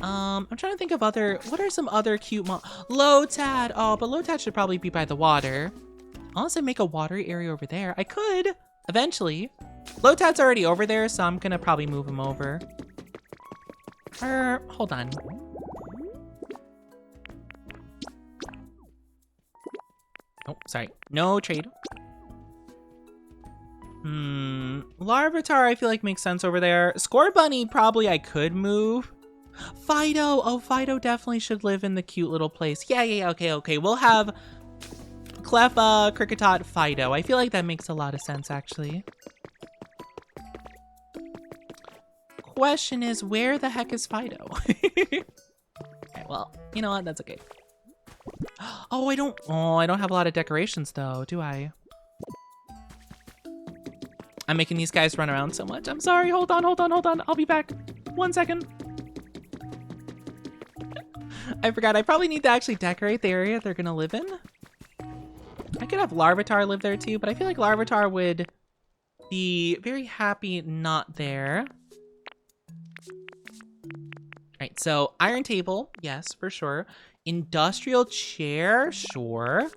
I'm trying to think of what are some other cute Lotad! Oh, but Lotad should probably be by the water. Unless I make a watery area over there. I could, eventually. Lotad's already over there, so I'm gonna probably move him over. Hold on. Oh, sorry. No trade. Larvitar I feel like makes sense over there. Scorbunny probably I could move. Fido! Oh, Fido definitely should live in the cute little place. Yeah, okay. We'll have Cleffa, Cricketot, Fido. I feel like that makes a lot of sense, actually. Question is, where the heck is Fido? Okay, well, you know what? That's okay. Oh, I don't have a lot of decorations, though, do I? I'm making these guys run around so much. I'm sorry. Hold on. I'll be back. 1 second. I forgot. I probably need to actually decorate the area they're gonna live in. I could have Larvitar live there too, but I feel like Larvitar would be very happy not there. Alright, so iron table, yes, for sure. Industrial chair, sure.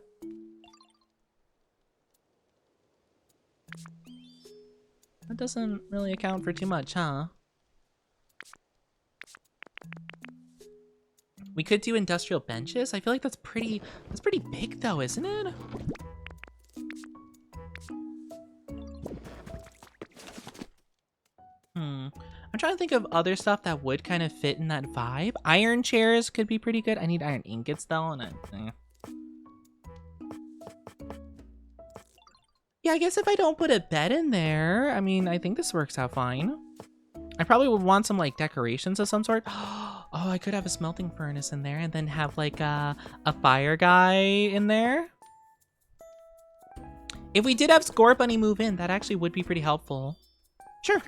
That doesn't really account for too much, huh? We could do industrial benches. I feel like that's pretty big though, isn't it? I'm trying to think of other stuff that would kind of fit in that vibe. Iron chairs could be pretty good. I need iron ingots though, and yeah, I guess if I don't put a bed in there, I mean, I think this works out fine. I probably would want some like decorations of some sort. Oh, I could have a smelting furnace in there and then have like a fire guy in there. If we did have Scorbunny move in, that actually would be pretty helpful. Sure.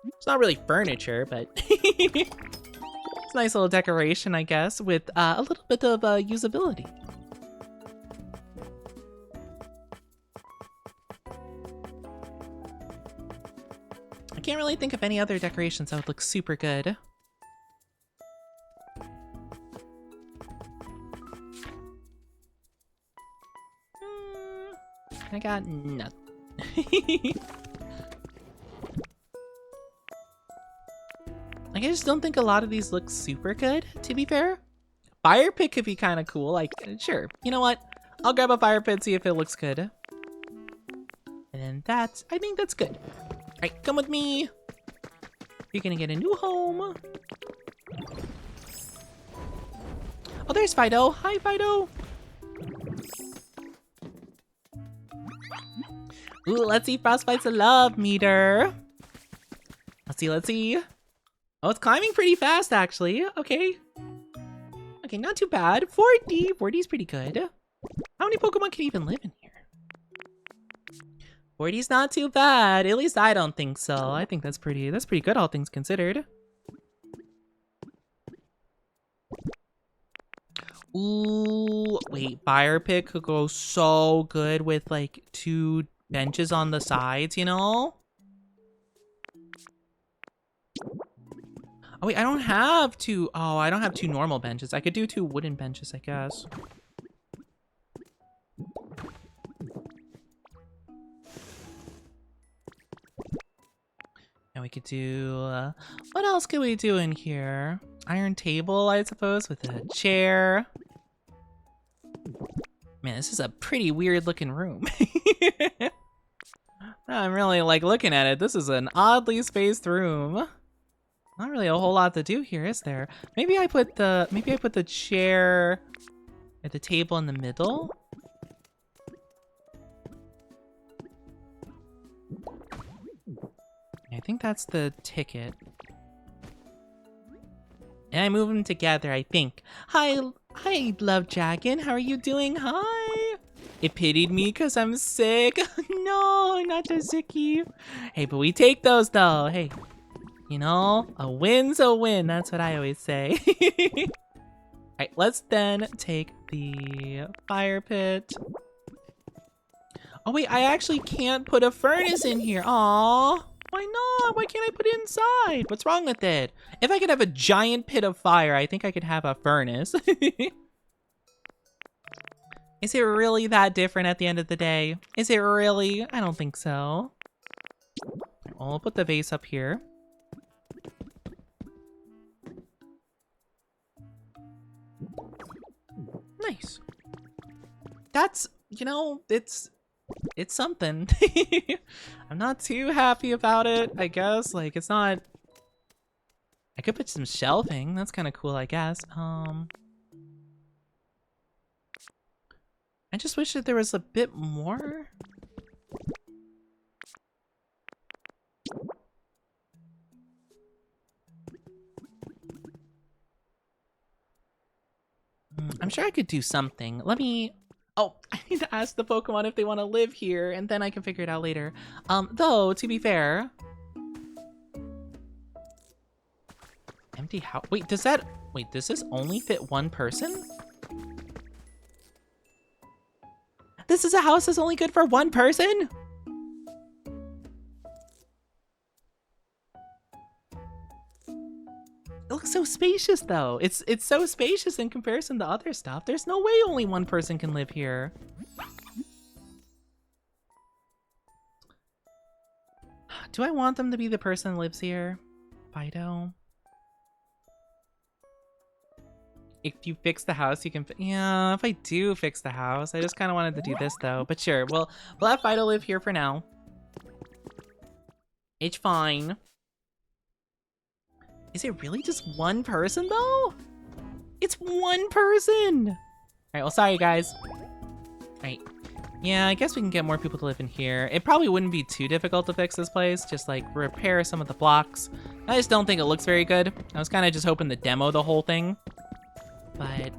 It's not really furniture, but it's a nice little decoration, I guess, with a little bit of usability. I can't really think of any other decorations that would look super good. I got nothing. I just don't think a lot of these look super good, to be fair. Fire pit could be kind of cool, like, sure. You know what? I'll grab a fire pit, see if it looks good. And that's, I think that's good. All right, come with me. You're gonna get a new home. Oh, there's Fido. Hi, Fido. Ooh, let's see Frostbite's a love meter. Let's see. Oh, it's climbing pretty fast, actually. Okay. Okay, not too bad. 40. 40 is pretty good. How many Pokemon can even live in here? 40's not too bad. At least I don't think so. I think that's pretty good, all things considered. Ooh, wait, Fire Pit could go so good with like 2 benches on the sides, you know? Oh wait, I don't have 2. Oh, I don't have 2 normal benches. I could do 2 wooden benches, I guess. And we could do, what else could we do in here? Iron table, I suppose, with a chair. Man, this is a pretty weird looking room. I'm really like looking at it. This is an oddly spaced room. Not really a whole lot to do here, is there? Maybe I put the chair Or the table in the middle? I think that's the ticket. And I move them together, I think. Hi, Love Dragon. How are you doing? Hi. It pitied me because I'm sick. No, not so sicky. Hey, but we take those though. Hey, you know, a win's a win. That's what I always say. Alright, let's then take the fire pit. Oh wait, I actually can't put a furnace in here. Aww. Why not? Why can't I put it inside? What's wrong with it? If I could have a giant pit of fire, I think I could have a furnace. Is it really that different at the end of the day? Is it really? I don't think so. Well, I'll put the vase up here. Nice. That's, you know, it's something. I'm not too happy about it, I guess. Like, it's not... I could put some shelving. That's kind of cool, I guess. I just wish that there was a bit more. I'm sure I could do something. Let me... Oh, I need to ask the Pokemon if they want to live here, and then I can figure it out later. Though, to be fair... Empty house... Wait, does that... Wait, does this only fit one person? This is a house that's only good for one person? It looks so spacious, though. It's so spacious in comparison to other stuff. There's no way only one person can live here. Do I want them to be the person that lives here? Fido? If you fix the house, you can... Yeah, if I do fix the house. I just kind of wanted to do this, though. But sure, we'll have Fido live here for now. It's fine. Is it really just one person, though? It's one person! Alright, well, sorry, guys. Alright. Yeah, I guess we can get more people to live in here. It probably wouldn't be too difficult to fix this place. Just, like, repair some of the blocks. I just don't think it looks very good. I was kind of just hoping to demo the whole thing. But,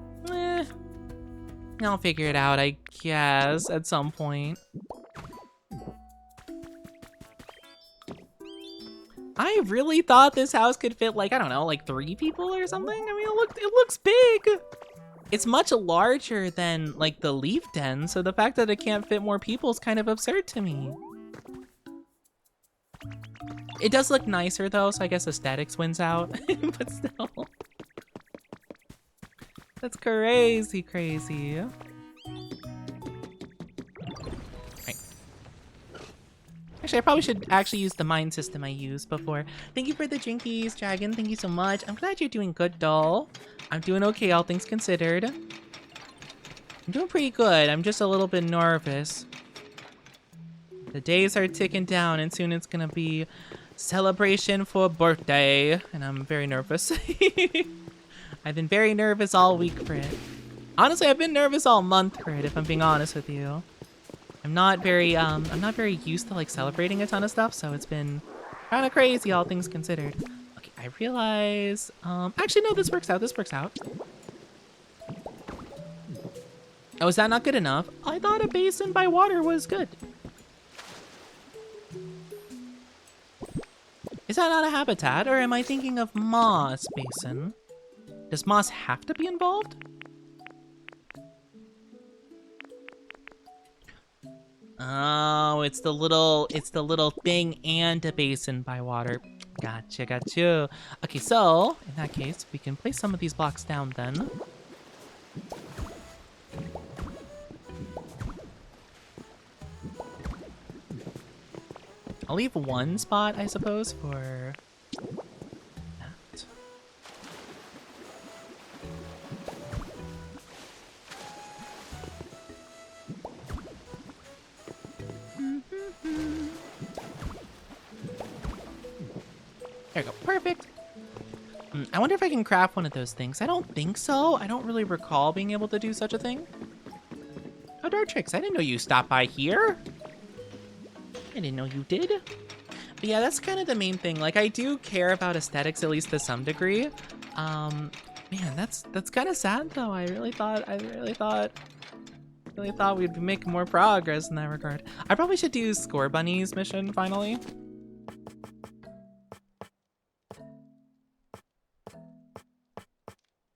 I'll figure it out, I guess, at some point. I really thought this house could fit, like, I don't know, like 3 people or something. I mean, it looks big. It's much larger than, like, the Leaf Den, so the fact that it can't fit more people is kind of absurd to me. It does look nicer, though, so I guess aesthetics wins out, but still. That's crazy, crazy. Right. Actually, I probably should actually use the mine system I used before. Thank you for the drinkies, Dragon. Thank you so much. I'm glad you're doing good, doll. I'm doing okay, all things considered. I'm doing pretty good. I'm just a little bit nervous. The days are ticking down, and soon it's gonna be celebration for birthday, and I'm very nervous. I've been very nervous all week for it. Honestly, I've been nervous all month for it, if I'm being honest with you. I'm not very used to, like, celebrating a ton of stuff, so it's been kind of crazy, all things considered. Okay, I realize, actually, no, this works out, Oh, is that not good enough? I thought a basin by water was good. Is that not a habitat, or am I thinking of Moss Basin? Does Moss have to be involved? Oh, it's the little thing and a basin by water. Gotcha, gotcha. Okay, so in that case, we can place some of these blocks down then. I'll leave one spot, I suppose, for that. There we go, perfect. I wonder if I can craft one of those things. I don't think so. I don't really recall being able to do such a thing. Oh, Dartrix, I didn't know you stopped by here. I didn't know you did. But yeah, that's kind of the main thing. Like, I do care about aesthetics, at least to some degree. Man, that's kind of sad though. I really thought we'd be making more progress in that regard. I probably should do Score Bunny's mission finally.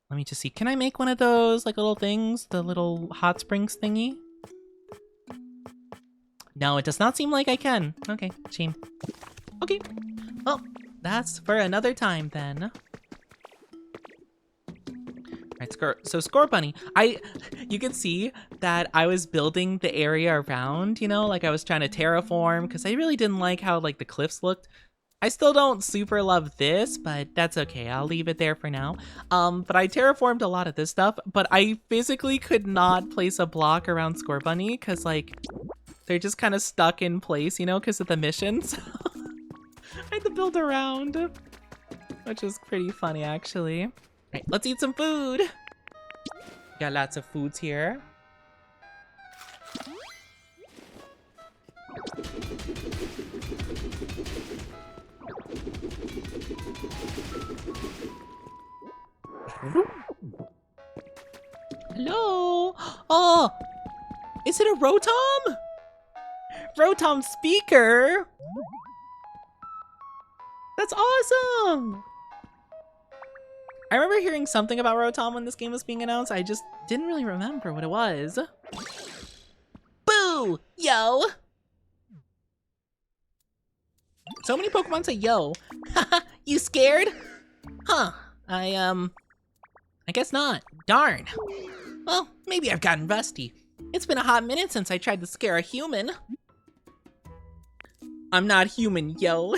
Let me just see. Can I make one of those like little things? The little hot springs thingy? No, it does not seem like I can. Okay, shame. Okay, well, that's for another time then. Right, Score Bunny. You can see that I was building the area around, you know, like I was trying to terraform because I really didn't like how like the cliffs looked. I still don't super love this, but that's okay. I'll leave it there for now. But I terraformed a lot of this stuff, but I physically could not place a block around Score Bunny because like they're just kind of stuck in place, you know, because of the missions. I had to build around, which is pretty funny actually. All right, let's eat some food. Got lots of foods here. Hello? Oh, is it a Rotom? Rotom speaker? That's awesome! I remember hearing something about Rotom when this game was being announced. I just didn't really remember what it was. Boo! Yo! So many Pokemon say yo. Haha, you scared? Huh, I guess not. Darn. Well, maybe I've gotten rusty. It's been a hot minute since I tried to scare a human. I'm not human, yo.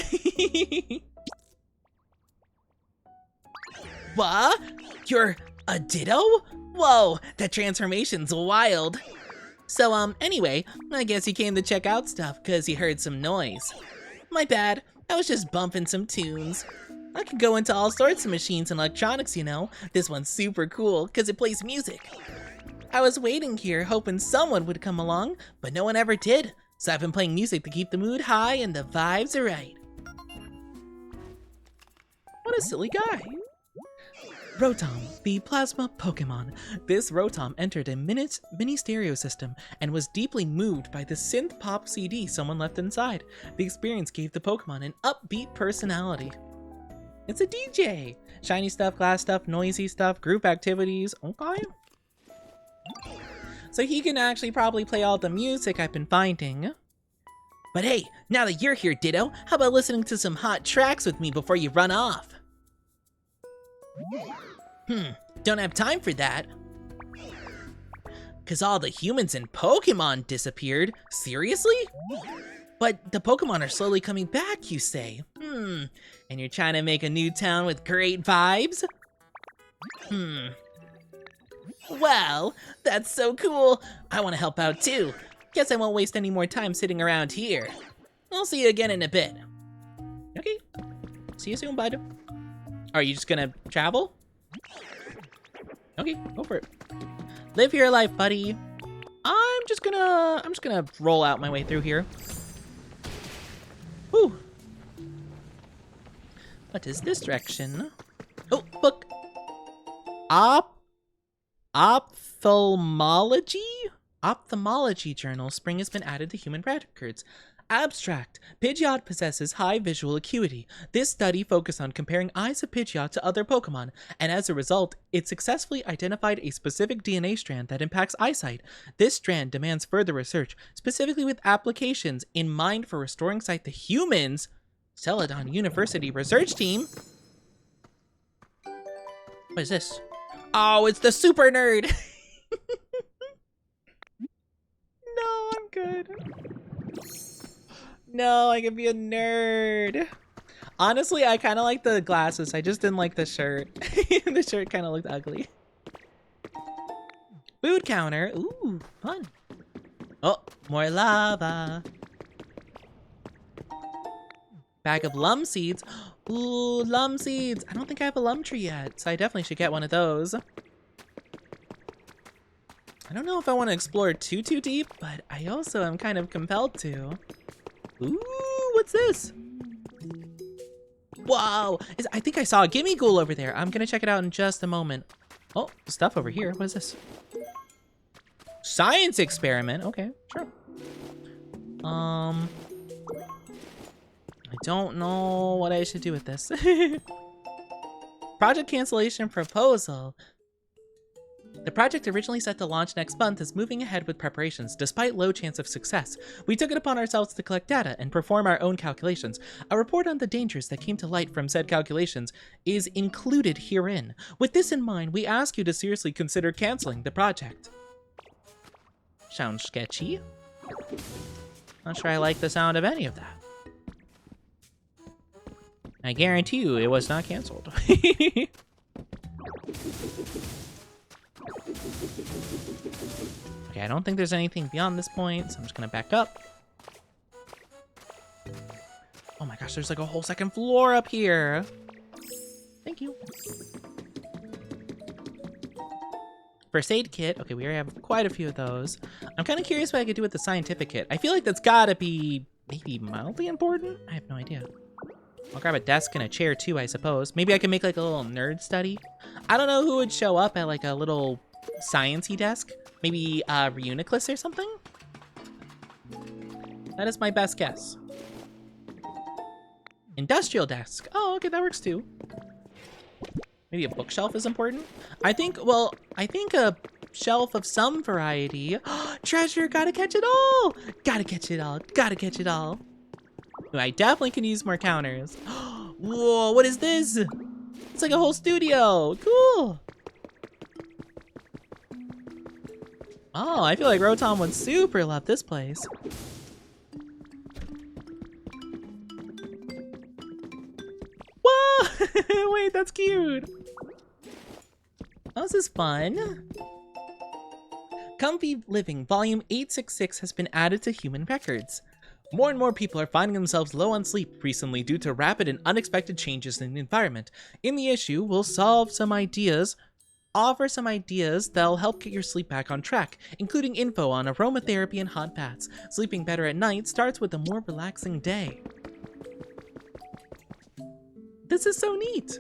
What? You're a Ditto? Whoa, that transformation's wild. So, anyway, I guess you came to check out stuff because you heard some noise. My bad, I was just bumping some tunes. I can go into all sorts of machines and electronics, you know. This one's super cool because it plays music. I was waiting here hoping someone would come along, but no one ever did. So I've been playing music to keep the mood high and the vibes are right. What a silly guy. Rotom, the plasma Pokemon. This Rotom entered a mini stereo system and was deeply moved by the synth pop CD someone left inside. The experience gave the Pokemon an upbeat personality. It's a DJ. Shiny stuff, glass stuff, noisy stuff, group activities. Okay. So he can actually probably play all the music I've been finding. But hey, now that you're here, Ditto, how about listening to some hot tracks with me before you run off? Don't have time for that. Cause all the humans and Pokemon disappeared. Seriously? But the Pokemon are slowly coming back, you say? And you're trying to make a new town with great vibes? Well, that's so cool. I want to help out too. Guess I won't waste any more time sitting around here. I'll see you again in a bit. Okay. See you soon, bud. Are you just gonna travel? Okay, go for it. Live your life, buddy. I'm just gonna roll out my way through here. Whew. What is this direction? Oh, book. Ophthalmology journal. Spring has been added to human records. Abstract. Pidgeot possesses high visual acuity. This study focused on comparing eyes of Pidgeot to other Pokemon, and as a result, it successfully identified a specific DNA strand that impacts eyesight. This strand demands further research, specifically with applications in mind for restoring sight to humans. Celadon University Research Team. What is this? Oh, it's the super nerd. No, I'm good. No, I can be a nerd. Honestly, I kind of like the glasses. I just didn't like the shirt. The shirt kind of looked ugly. Food counter. Ooh, fun. Oh, more lava. Bag of lum seeds. Ooh, lum seeds. I don't think I have a lum tree yet, so I definitely should get one of those. I don't know if I want to explore too deep, but I also am kind of compelled to. Ooh, what's this? Whoa, I think I saw a gimme ghoul over there. I'm gonna check it out in just a moment. Oh, stuff over here. What is this? Science experiment. Okay, sure. I don't know what I should do with this. Project cancellation proposal. The project originally set to launch next month is moving ahead with preparations, despite low chance of success. We took it upon ourselves to collect data and perform our own calculations. A report on the dangers that came to light from said calculations is included herein. With this in mind, we ask you to seriously consider canceling the project. Sounds sketchy. Not sure I like the sound of any of that. I guarantee you it was not canceled. Okay, I don't think there's anything beyond this point, so I'm just gonna back up. Oh my gosh, there's like a whole second floor up here. Thank you. First aid kit. Okay, we already have quite a few of those. I'm kind of curious what I could do with the scientific kit. I feel like that's gotta be maybe mildly important? I have no idea. I'll grab a desk and a chair too, I suppose. Maybe I can make like a little nerd study. I don't know who would show up at like a little science-y desk. Maybe Reuniclus or something? That is my best guess. Industrial desk. Oh, okay, that works too. Maybe a bookshelf is important? I think a shelf of some variety. Treasure, gotta catch it all! Gotta catch it all, gotta catch it all. Ooh, I definitely can use more counters. Whoa, what is this? It's like a whole studio. Cool. Oh, I feel like Rotom would super love this place. Whoa! Wait, that's cute. Oh, this is fun. Comfy Living Volume 866 has been added to human records. More and more people are finding themselves low on sleep recently due to rapid and unexpected changes in the environment. In the issue, we'll offer some ideas that'll help get your sleep back on track, including info on aromatherapy and hot baths. Sleeping better at night starts with a more relaxing day. This is so neat.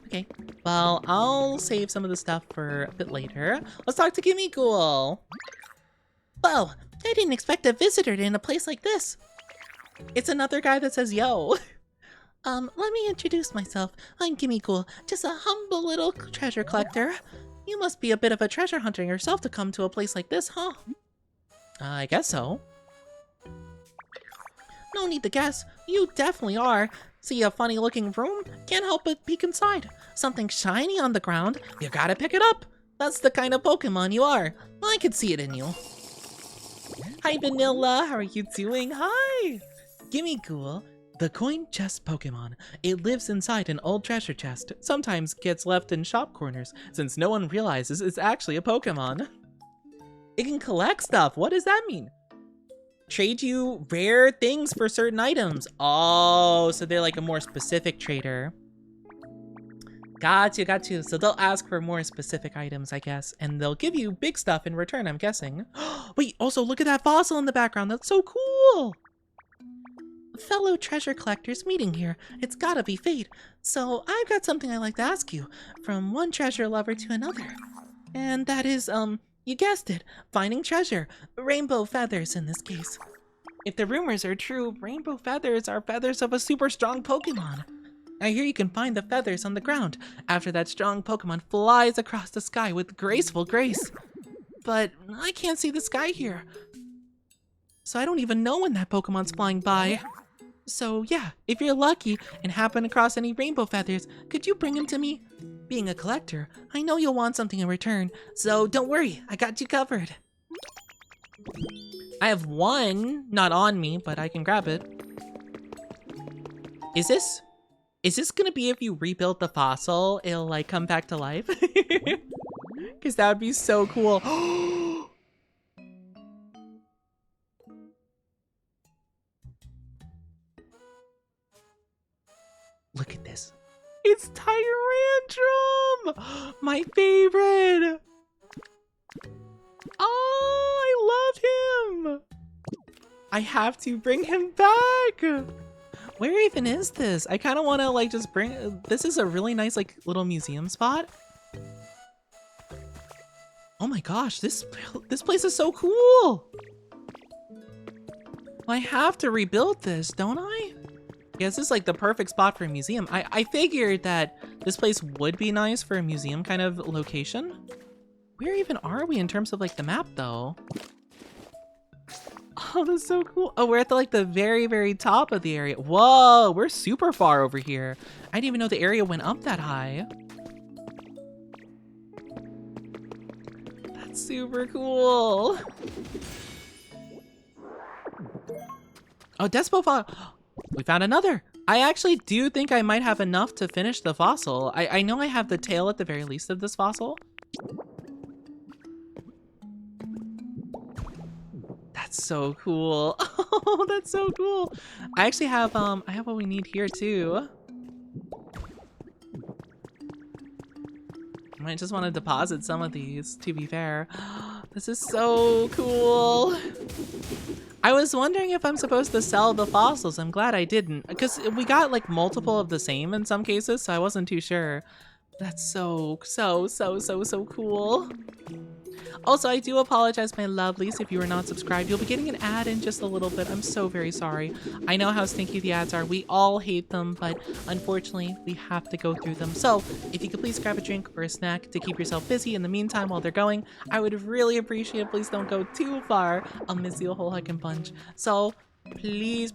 Okay, well, I'll save some of the stuff for a bit later. Let's talk to Gimme Ghoul. Whoa, I didn't expect a visitor in a place like this. It's another guy that says yo. Let me introduce myself. I'm Gimme Ghoul, just a humble little treasure collector. You must be a bit of a treasure hunter yourself to come to a place like this, huh? I guess so. No need to guess, you definitely are. See a funny looking room? Can't help but peek inside. Something shiny on the ground, you gotta pick it up. That's the kind of Pokemon you are. I can see it in you. Hi Vanilla, how are you doing? Hi! Gimme Ghoul, the coin chest Pokemon. It lives inside an old treasure chest, sometimes gets left in shop corners, since no one realizes it's actually a Pokemon. It can collect stuff, what does that mean? Trade you rare things for certain items. Oh, so they're like a more specific trader. Got you. So they'll ask for more specific items, I guess, and they'll give you big stuff in return, I'm guessing. Wait, also look at that fossil in the background. That's so cool. Fellow treasure collectors meeting here. It's gotta be fate. So I've got something I'd like to ask you, from one treasure lover to another. And that is, you guessed it, finding treasure. Rainbow feathers in this case. If the rumors are true, rainbow feathers are feathers of a super strong Pokemon. I hear you can find the feathers on the ground after that strong Pokemon flies across the sky with graceful grace. But I can't see the sky here. So I don't even know when that Pokemon's flying by. So yeah, if you're lucky and happen across any rainbow feathers, could you bring them to me? Being a collector, I know you'll want something in return, so don't worry, I got you covered. I have one, not on me, but I can grab it. Is this gonna be if you rebuild the fossil, it'll like come back to life? Because that would be so cool. Look My favorite! Oh, I love him! I have to bring him back! Where even is this? I kind of want to like just bring... This is a really nice like little museum spot. Oh my gosh, this place is so cool! I have to rebuild this, don't I? Yeah, this is like the perfect spot for a museum. I figured that this place would be nice for a museum kind of location. Where even are we in terms of like the map though? Oh, that's so cool. Oh, we're at the, like the very, very top of the area. Whoa, we're super far over here. I didn't even know the area went up that high. That's super cool. Oh, Despo fossil. We found another. I actually do think I might have enough to finish the fossil. I know I have the tail at the very least of this fossil. That's so cool. Oh, that's so cool. I actually have I have what we need here too. I might just want to deposit some of these, to be fair. This is so cool. I was wondering if I'm supposed to sell the fossils. I'm glad I didn't, because we got like multiple of the same in some cases, so I wasn't too sure. That's so cool. Also, I do apologize, my lovelies, if you are not subscribed. You'll be getting an ad in just a little bit. I'm so very sorry. I know how stinky the ads are. We all hate them, but unfortunately, we have to go through them. So, if you could please grab a drink or a snack to keep yourself busy in the meantime while they're going, I would really appreciate it. Please don't go too far. I'll miss you a whole heckin' bunch. So, please,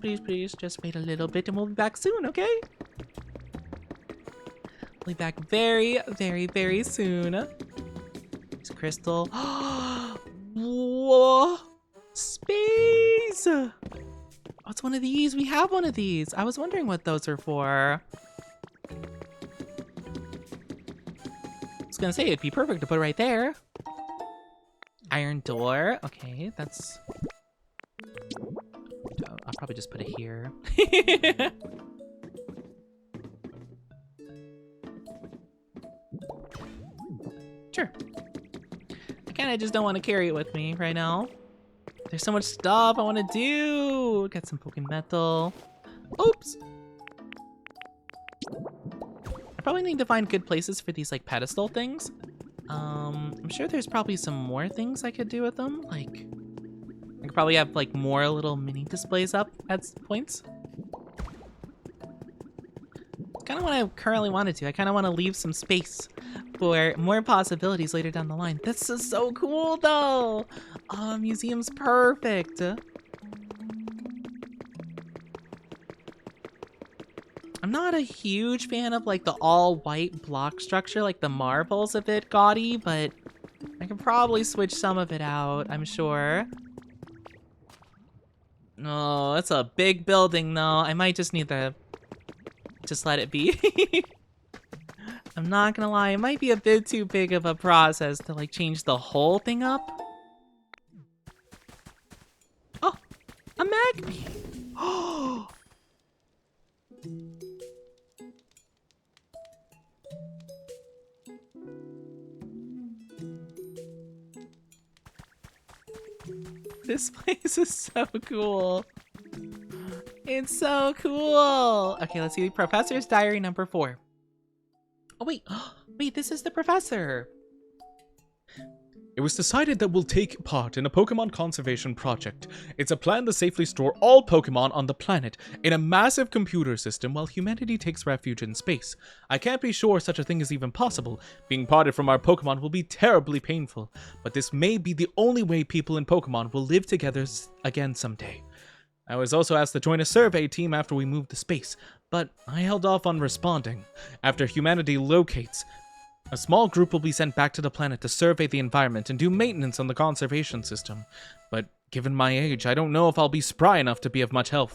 just wait a little bit and we'll be back soon, okay? We'll be back very soon. Crystal. Whoa! Space! Oh, it's one of these. We have one of these. I was wondering what those are for. I was gonna say it'd be perfect to put right there. Iron door. Okay, that's... I'll probably just put it here. Sure. I just don't want to carry it with me right now. There's so much stuff I want to do. Got some Poke Metal. Oops. I probably need to find good places for these like pedestal things. I'm sure there's probably some more things I could do with them. Like, I could probably have like more little mini displays up at points. It's kind of what I currently want to do. I kind of want to leave some space for more possibilities later down the line. This is so cool though. Oh, museum's perfect. I'm not a huge fan of like the all white block structure, like the marvel's a bit gaudy, but I can probably switch some of it out, I'm sure. Oh, it's a big building though. I might just need to just let it be. I'm not gonna lie, it might be a bit too big of a process to like change the whole thing up. Oh, a magpie. Oh. This place is so cool. It's so cool. Okay, let's see. Professor's Diary number 4. Oh, wait. Wait, this is the professor. It was decided that we'll take part in a Pokemon conservation project. It's a plan to safely store all Pokemon on the planet in a massive computer system while humanity takes refuge in space. I can't be sure such a thing is even possible. Being parted from our Pokemon will be terribly painful, but this may be the only way people in Pokemon will live together again someday. I was also asked to join a survey team after we moved to space, but I held off on responding. After humanity locates, a small group will be sent back to the planet to survey the environment and do maintenance on the conservation system. But given my age, I don't know if I'll be spry enough to be of much help.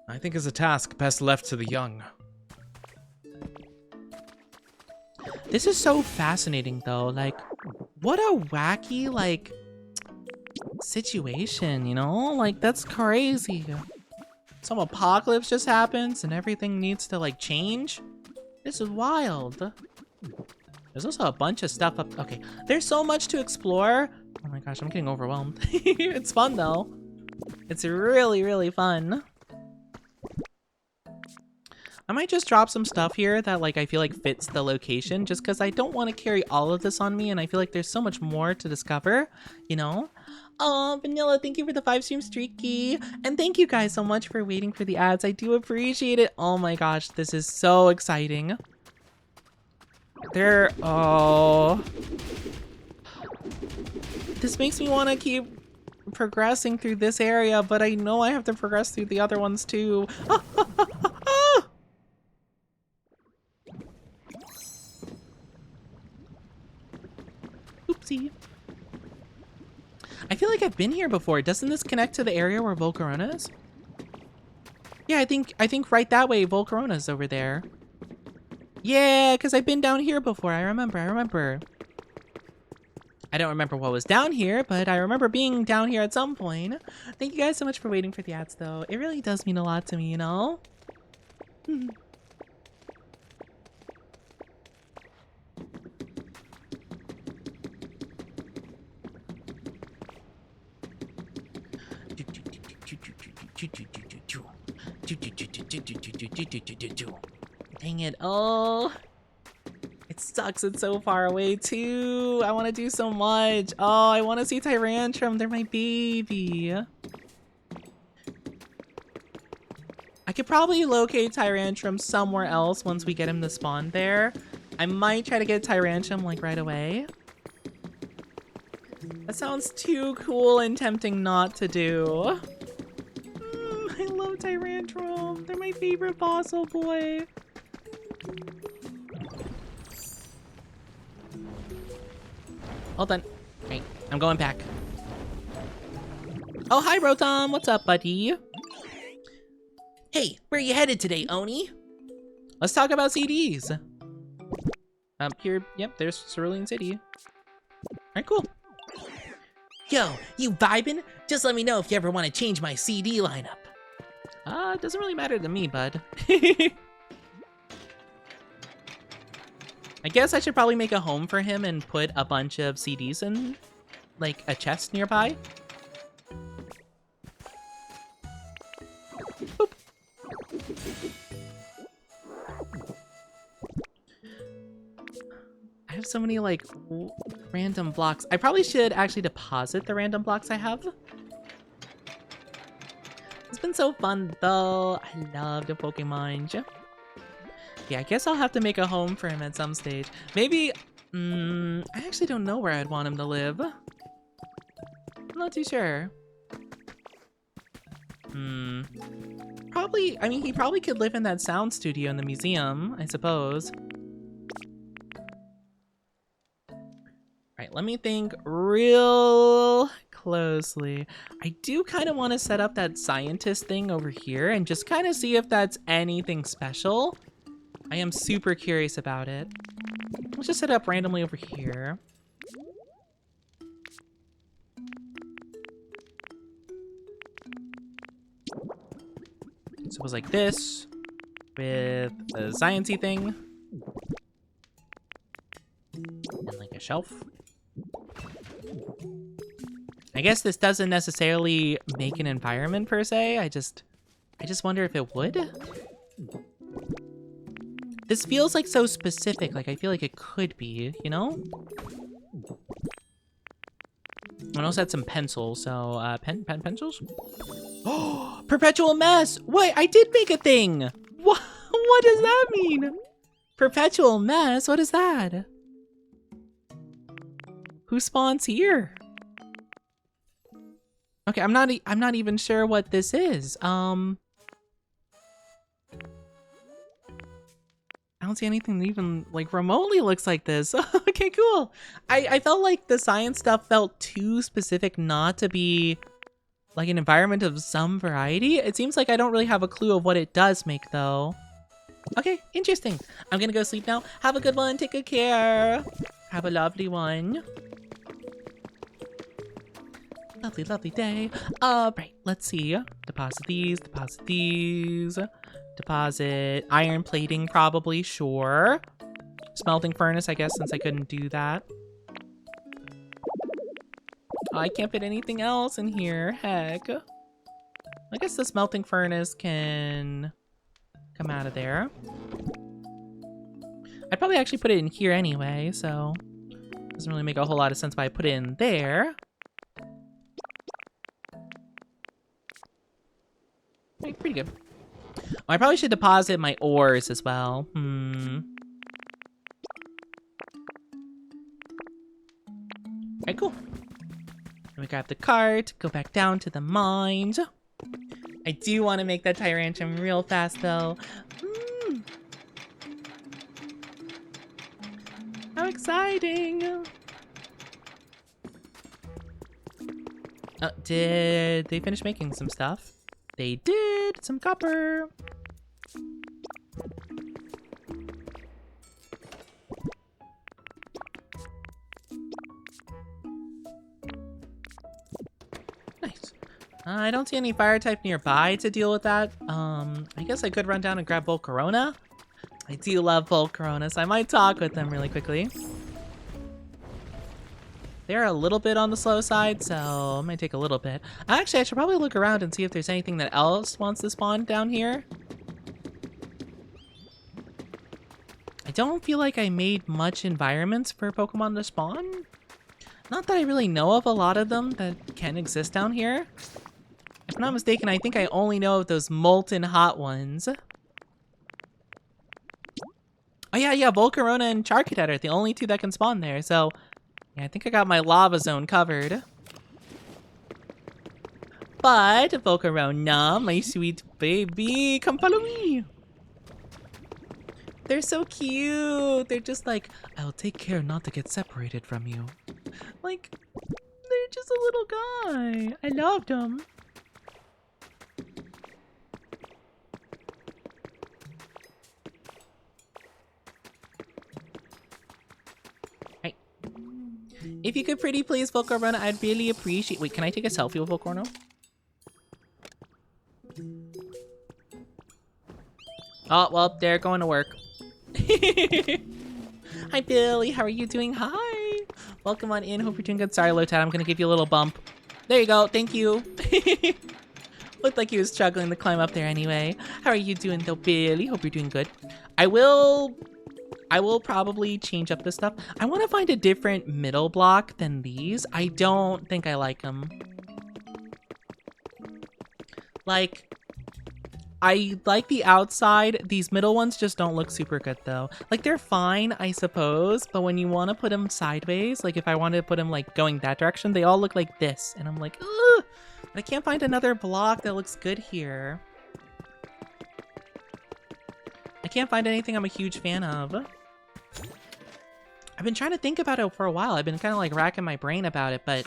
I think it's a task best left to the young. This is so fascinating though. Like, what a wacky, like, situation, you know? Like, that's crazy. Some apocalypse just happens and everything needs to, like, change. This is wild. There's also a bunch of stuff up. Okay, there's so much to explore. Oh my gosh, I'm getting overwhelmed. It's fun though. It's really, really fun. I might just drop some stuff here that like I feel like fits the location just because I don't want to carry all of this on me and I feel like there's so much more to discover, you know? Oh, Vanilla, thank you for the 5-stream streaky. And thank you guys so much for waiting for the ads. I do appreciate it. Oh my gosh, this is so exciting. Oh. This makes me want to keep progressing through this area, but I know I have to progress through the other ones too. Oopsie. I feel like I've been here before. Doesn't this connect to the area where Volcarona is? Yeah, I think right that way Volcarona's over there. Yeah, because I've been down here before. I remember. I don't remember what was down here, but I remember being down here at some point. Thank you guys so much for waiting for the ads, though. It really does mean a lot to me, you know? Dang it. Oh, it sucks. It's so far away too. I want to do so much. Oh, I want to see Tyrantrum. They're my baby. I could probably locate Tyrantrum somewhere else once we get him to spawn there. I might try to get Tyrantrum like right away. That sounds too cool and tempting not to do. I love Tyrantrum. They're my favorite fossil boy. Hold on. Wait, I'm going back. Oh, hi, Rotom. What's up, buddy? Hey, where are you headed today, Oni? Let's talk about CDs. Here, yep, there's Cerulean City. All right, cool. Yo, you vibin'? Just let me know if you ever want to change my CD lineup. It doesn't really matter to me, bud. I guess I should probably make a home for him and put a bunch of CDs in, like, a chest nearby. Boop. I have so many, like, random blocks. I probably should actually deposit the random blocks I have. It's been so fun, though. I love the Pokemon. Yeah, I guess I'll have to make a home for him at some stage. Maybe, I actually don't know where I'd want him to live. I'm not too sure. Probably, I mean, he probably could live in that sound studio in the museum, I suppose. Right, let me think real closely. I do kind of want to set up that scientist thing over here and just kind of see if that's anything special. I am super curious about it. Let's just set it up randomly over here. So it was like this with a sciencey thing and like a shelf. I guess this doesn't necessarily make an environment per se. I just wonder if it would. This feels like so specific. Like I feel like it could be, you know? I also had some pencils, so pencils? Oh, perpetual mess! Wait, I did make a thing! What does that mean? Perpetual mess? What is that? Who spawns here? Okay, I'm not even sure what this is. I don't see anything that even like remotely looks like this. Okay, cool. I felt like the science stuff felt too specific not to be like an environment of some variety. It seems like I don't really have a clue of what it does make though. Okay, interesting. I'm gonna go sleep now. Have a good one. Take good care. Have a lovely one. Lovely, lovely day. Right, let's see. Deposit these, deposit these. Deposit iron plating, probably, sure. smelting furnace, I guess, since I couldn't do that. Oh, I can't fit anything else in here. Heck. I guess the smelting furnace can come out of there. I'd probably actually put it in here anyway, so doesn't really make a whole lot of sense why I put it in there. Okay, pretty good. Oh, I probably should deposit my ores as well. Okay, cool. Then we grab the cart, go back down to the mines. I do want to make that Tyrantrum real fast, though. How exciting! Oh, did they finish making some stuff? They did! Some copper! Nice. I don't see any fire type nearby to deal with that. I guess I could run down and grab Volcarona. I do love Volcarona, so I might talk with them really quickly. They're a little bit on the slow side, so it might take a little bit. Actually, I should probably look around and see if there's anything that else wants to spawn down here. I don't feel like I made much environments for Pokemon to spawn. Not that I really know of a lot of them that can exist down here. If I'm not mistaken, I think I only know of those molten hot ones. Oh yeah, Volcarona and Charcadet are the only two that can spawn there, so yeah, I think I got my lava zone covered. But Volcarona, my sweet baby, come follow me. They're so cute. They're just like, I'll take care not to get separated from you. Like, they're just a little guy. I loved them. If you could pretty please, Volcarona, I'd really appreciate— Wait, can I take a selfie with Volcarona? Oh, well, they're going to work. Hi, Billy. How are you doing? Hi. Welcome on in. Hope you're doing good. Sorry, Lotad. I'm going to give you a little bump. There you go. Thank you. Looked like he was struggling to climb up there anyway. How are you doing, though, Billy? Hope you're doing good. I will probably change up this stuff. I want to find a different middle block than these. I don't think I like them. Like, I like the outside. These middle ones just don't look super good, though. Like, they're fine, I suppose, but when you want to put them sideways, like if I wanted to put them like going that direction, they all look like this. And I'm like, ugh! I can't find another block that looks good here. I can't find anything I'm a huge fan of. I've been trying to think about it for a while. I've been kind of like racking my brain about it, but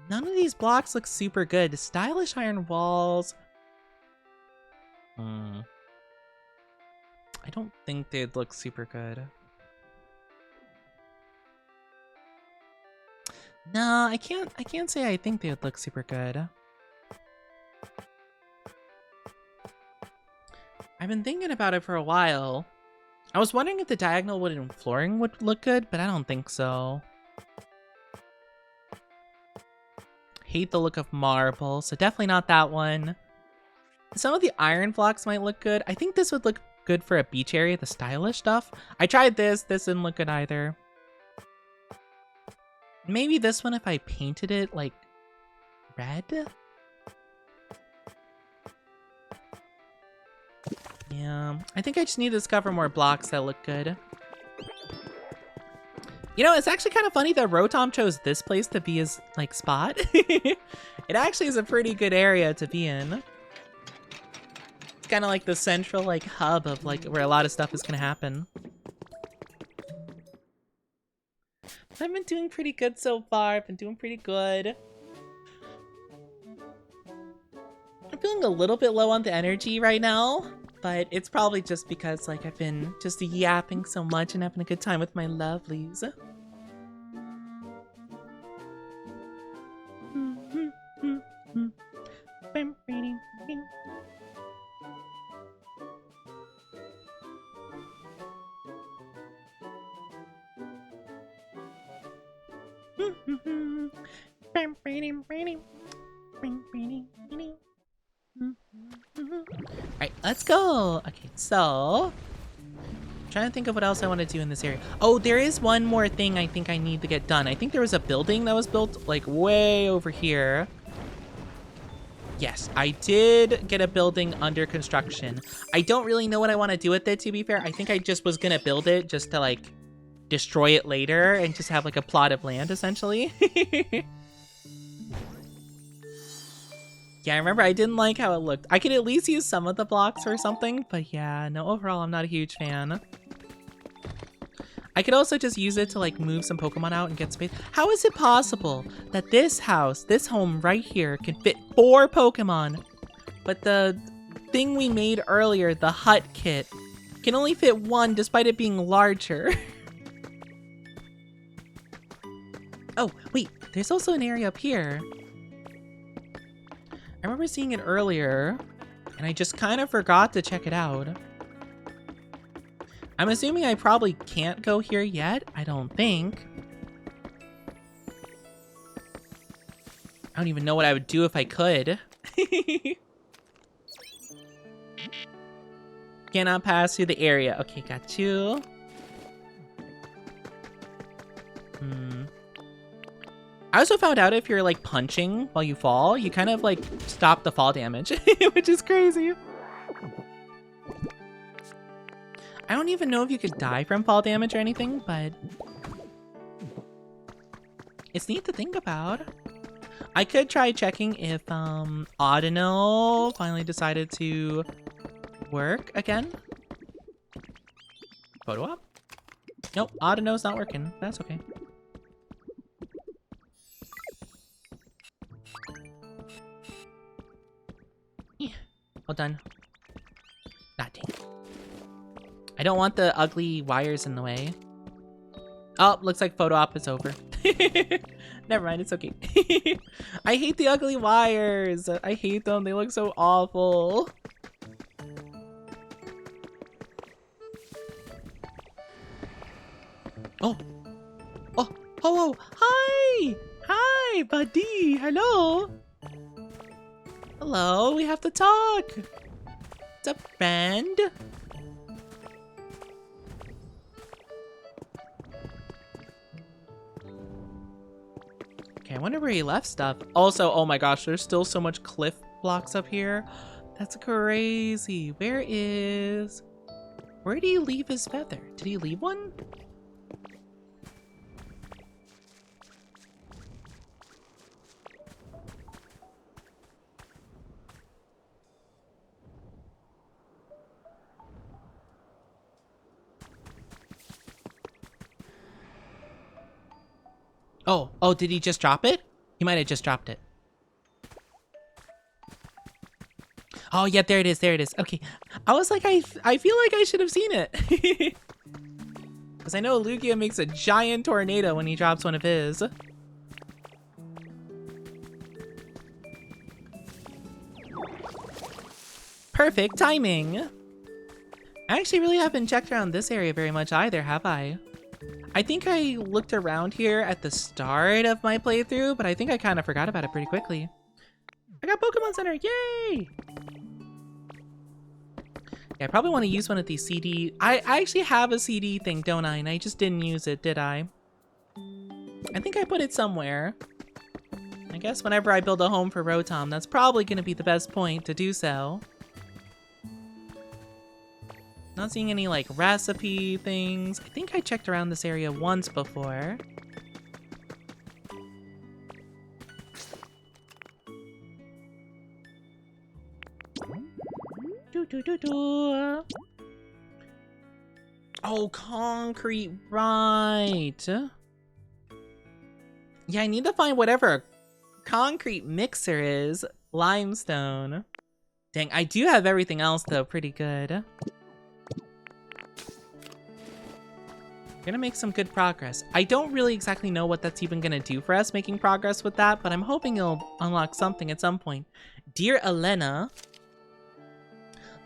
none of these blocks look super good. Stylish iron walls. I don't think they'd look super good. No, I can't say I think they would look super good. I've been thinking about it for a while. I was wondering if the diagonal wooden flooring would look good, but I don't think so. Hate the look of marble, so definitely not that one. Some of the iron blocks might look good. I think this would look good for a beach area, the stylish stuff. I tried this didn't look good either. Maybe this one if I painted it like red? Yeah, I think I just need to discover more blocks that look good. You know, it's actually kind of funny that Rotom chose this place to be his, like, spot. It actually is a pretty good area to be in. It's kind of like the central, like, hub of, like, where a lot of stuff is gonna happen. I've been doing pretty good so far. I've been doing pretty good. I'm feeling a little bit low on the energy right now. But it's probably just because, like, I've been just yapping so much and having a good time with my lovelies. Alright, let's go. Okay, so trying to think of what else I want to do in this area. Oh, there is one more thing I think I need to get done. I think there was a building that was built like way over here. Yes, I did get a building under construction. I don't really know what I want to do with it, to be fair. I think I just was gonna build it just to like destroy it later and just have like a plot of land essentially. Yeah, I remember I didn't like how it looked. I could at least use some of the blocks or something, but yeah, no, overall I'm not a huge fan. I could also just use it to like move some Pokemon out and get space. How is it possible that this house, this home right here, can fit 4 Pokemon, but the thing we made earlier, the hut kit, can only fit 1 despite it being larger? Oh, wait, there's also an area up here. I remember seeing it earlier, and I just kind of forgot to check it out. I'm assuming I probably can't go here yet. I don't think. I don't even know what I would do if I could. Cannot pass through the area. Okay, got you. I also found out if you're like punching while you fall, you kind of like stop the fall damage, which is crazy. I don't even know if you could die from fall damage or anything, but it's neat to think about. I could try checking if Audino finally decided to work again. Photo op? Nope, Audino's not working. That's okay. Well done. Ah, dang. I don't want the ugly wires in the way. Oh, looks like photo op is over. Never mind, it's okay. I hate the ugly wires. I hate them. They look so awful. Oh. Oh. Hello. Hi. Hi, buddy. Hello. Hello, we have to talk. What's up, friend? Okay, I wonder where he left stuff. Also, oh my gosh, there's still so much cliff blocks up here. That's crazy. Where did he leave his feather? Did he leave one? Oh, did he just drop it? He might have just dropped it. Oh, yeah, there it is, Okay, I was like, I feel like I should have seen it. Because I know Lugia makes a giant tornado when he drops one of his. Perfect timing. I actually really haven't checked around this area very much either, have I? I think I looked around here at the start of my playthrough, but I think I kind of forgot about it pretty quickly. I got Pokemon Center, yay! Yeah, I probably want to use one of these CD. I actually have a CD thing, don't I? And I just didn't use it, did I? I think I put it somewhere. I guess whenever I build a home for Rotom, that's probably going to be the best point to do so. Not seeing any like recipe things. I think I checked around this area once before. Oh, concrete, right. Yeah, I need to find whatever a concrete mixer is. Limestone. Dang, I do have everything else though, pretty good. Gonna make some good progress. I don't really exactly know what that's even gonna do for us, making progress with that, but I'm hoping it'll unlock something at some point. Dear Elena,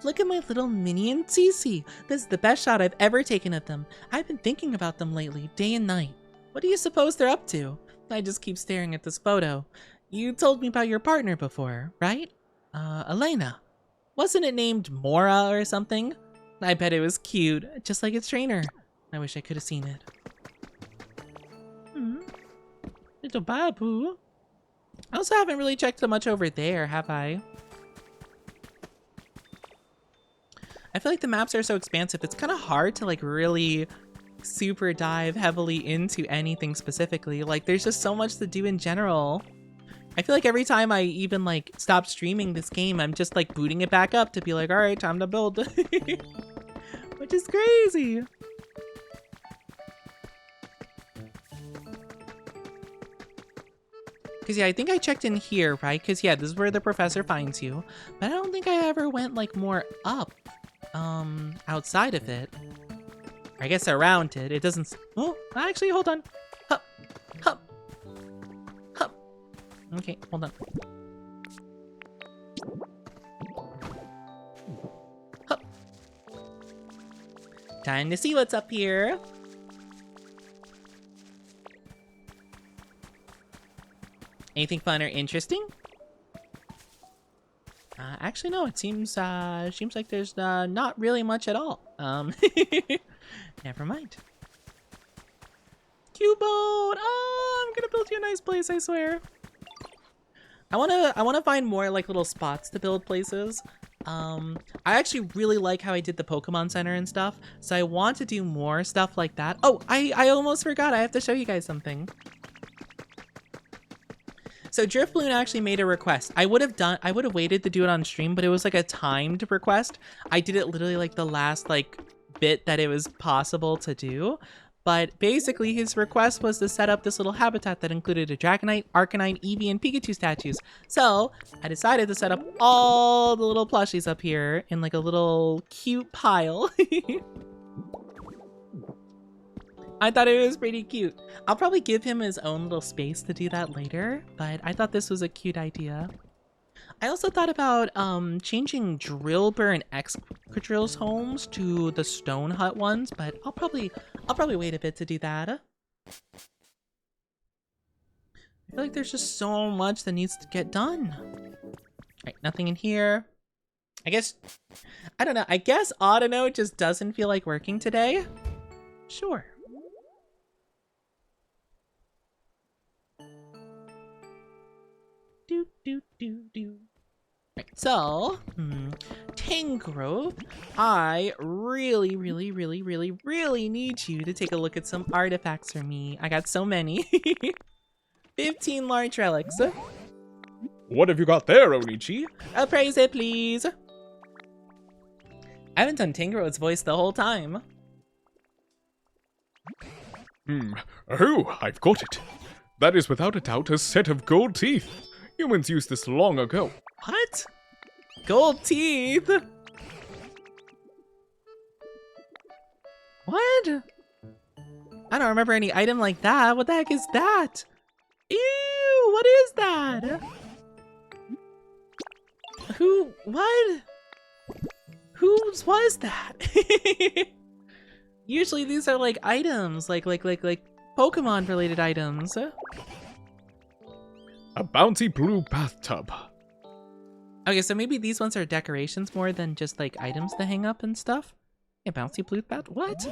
look at my little minion Cece. This is the best shot I've ever taken of them. I've been thinking about them lately, day and night. What do you suppose they're up to? I just keep staring at this photo. You told me about your partner before, right? Elena. Wasn't it named Mora or something? I bet it was cute, just like its trainer. I wish I could have seen it. Little babu. I also haven't really checked so much over there, have I? I feel like the maps are so expansive, it's kind of hard to like really super dive heavily into anything specifically. Like there's just so much to do in general. I feel like every time I even like stop streaming this game, I'm just like booting it back up to be like, all right, time to build. Which is crazy. Because yeah, I think I checked in here, right? Because yeah, this is where the professor finds you. But I don't think I ever went like more up outside of it. Or I guess around it. It doesn't... Oh, actually, hold on. Hup. Hup. Hup. Okay, hold on. Hup. Time to see what's up here. Anything fun or interesting? Actually, no. It seems like there's not really much at all. Never mind. Cubone! Oh, I'm gonna build you a nice place. I swear. I wanna find more like little spots to build places. I actually really like how I did the Pokemon Center and stuff. So I want to do more stuff like that. Oh, I almost forgot. I have to show you guys something. So Driftbloon actually made a request. I would have waited to do it on stream, but it was like a timed request. I did it literally like the last like bit that it was possible to do. But basically his request was to set up this little habitat that included a Dragonite, Arcanine, Eevee, and Pikachu statues. So I decided to set up all the little plushies up here in like a little cute pile. I thought it was pretty cute. I'll probably give him his own little space to do that later, but I thought this was a cute idea. I also thought about changing Drillbur and Excadrill's homes to the stone hut ones, but I'll probably wait a bit to do that. I feel like there's just so much that needs to get done. Alright, nothing in here. I guess, I don't know, I guess Autonote just doesn't feel like working today. Sure. Right, so, Tangrowth, I really need you to take a look at some artifacts for me. I got so many. 15 large relics. What have you got there, Onichi? Appraise it, please. I haven't done Tangrowth's voice the whole time. Oh, I've got it. That is without a doubt a set of gold teeth. Humans used this long ago. What? Gold teeth? What? I don't remember any item like that. What the heck is that? Ew, what is that? What? Whose was that? Usually these are like items, like Pokemon related items. A bouncy blue bathtub. Okay, so maybe these ones are decorations more than just like items to hang up and stuff. Yeah, bouncy blue bat. What?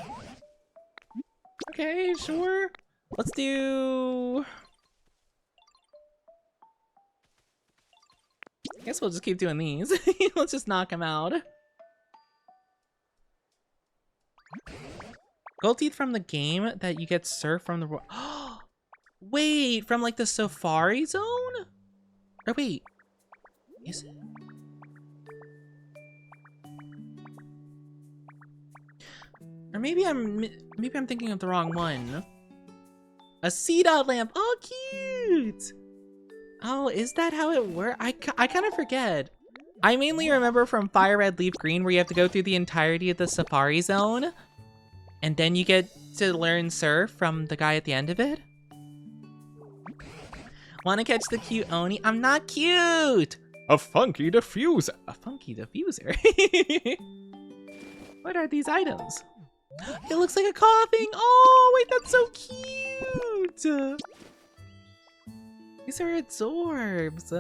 Okay, sure. Let's do. I guess we'll just keep doing these. Let's just knock them out. Gold teeth from the game that you get surf from the. Wait, from like the Safari Zone? Or wait, is it? Or maybe I'm thinking of the wrong one. A C-Dot lamp. Oh, cute. Oh, is that how it works? I kind of forget. I mainly remember from Fire Red Leaf Green where you have to go through the entirety of the Safari Zone. And then you get to learn Surf from the guy at the end of it. Want to catch the cute Oni? I'm not cute! A funky diffuser. A funky diffuser? What are these items? It looks like a coughing! Oh, wait, that's so cute! These are absorbs.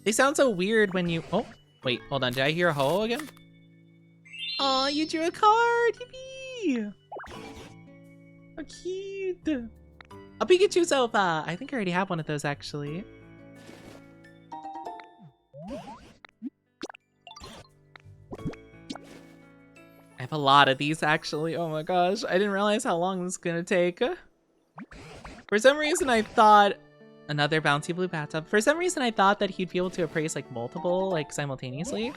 They sound so weird when you... Oh, wait, hold on. Did I hear a ho again? Aw, you drew a card! Yippee! How cute! A Pikachu sofa! I think I already have one of those, actually. I have a lot of these, actually. Oh my gosh, I didn't realize how long this is gonna take. For some reason, I thought... Another bouncy blue bathtub. For some reason, I thought that he'd be able to appraise, like, multiple, like, simultaneously.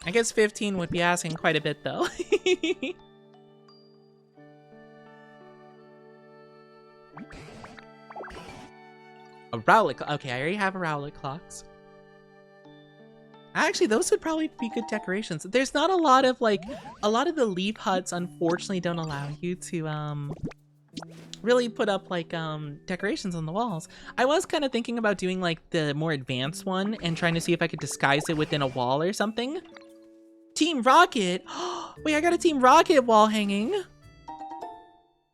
I guess 15 would be asking quite a bit, though. A Rowlet. Okay, I already have a Rowlet clocks. Actually, those would probably be good decorations. There's not a lot of, like, a lot of the leaf huts, unfortunately, don't allow you to, really put up, like, decorations on the walls. I was kind of thinking about doing, like, the more advanced one and trying to see if I could disguise it within a wall or something. Team Rocket! Wait, I got a Team Rocket wall hanging.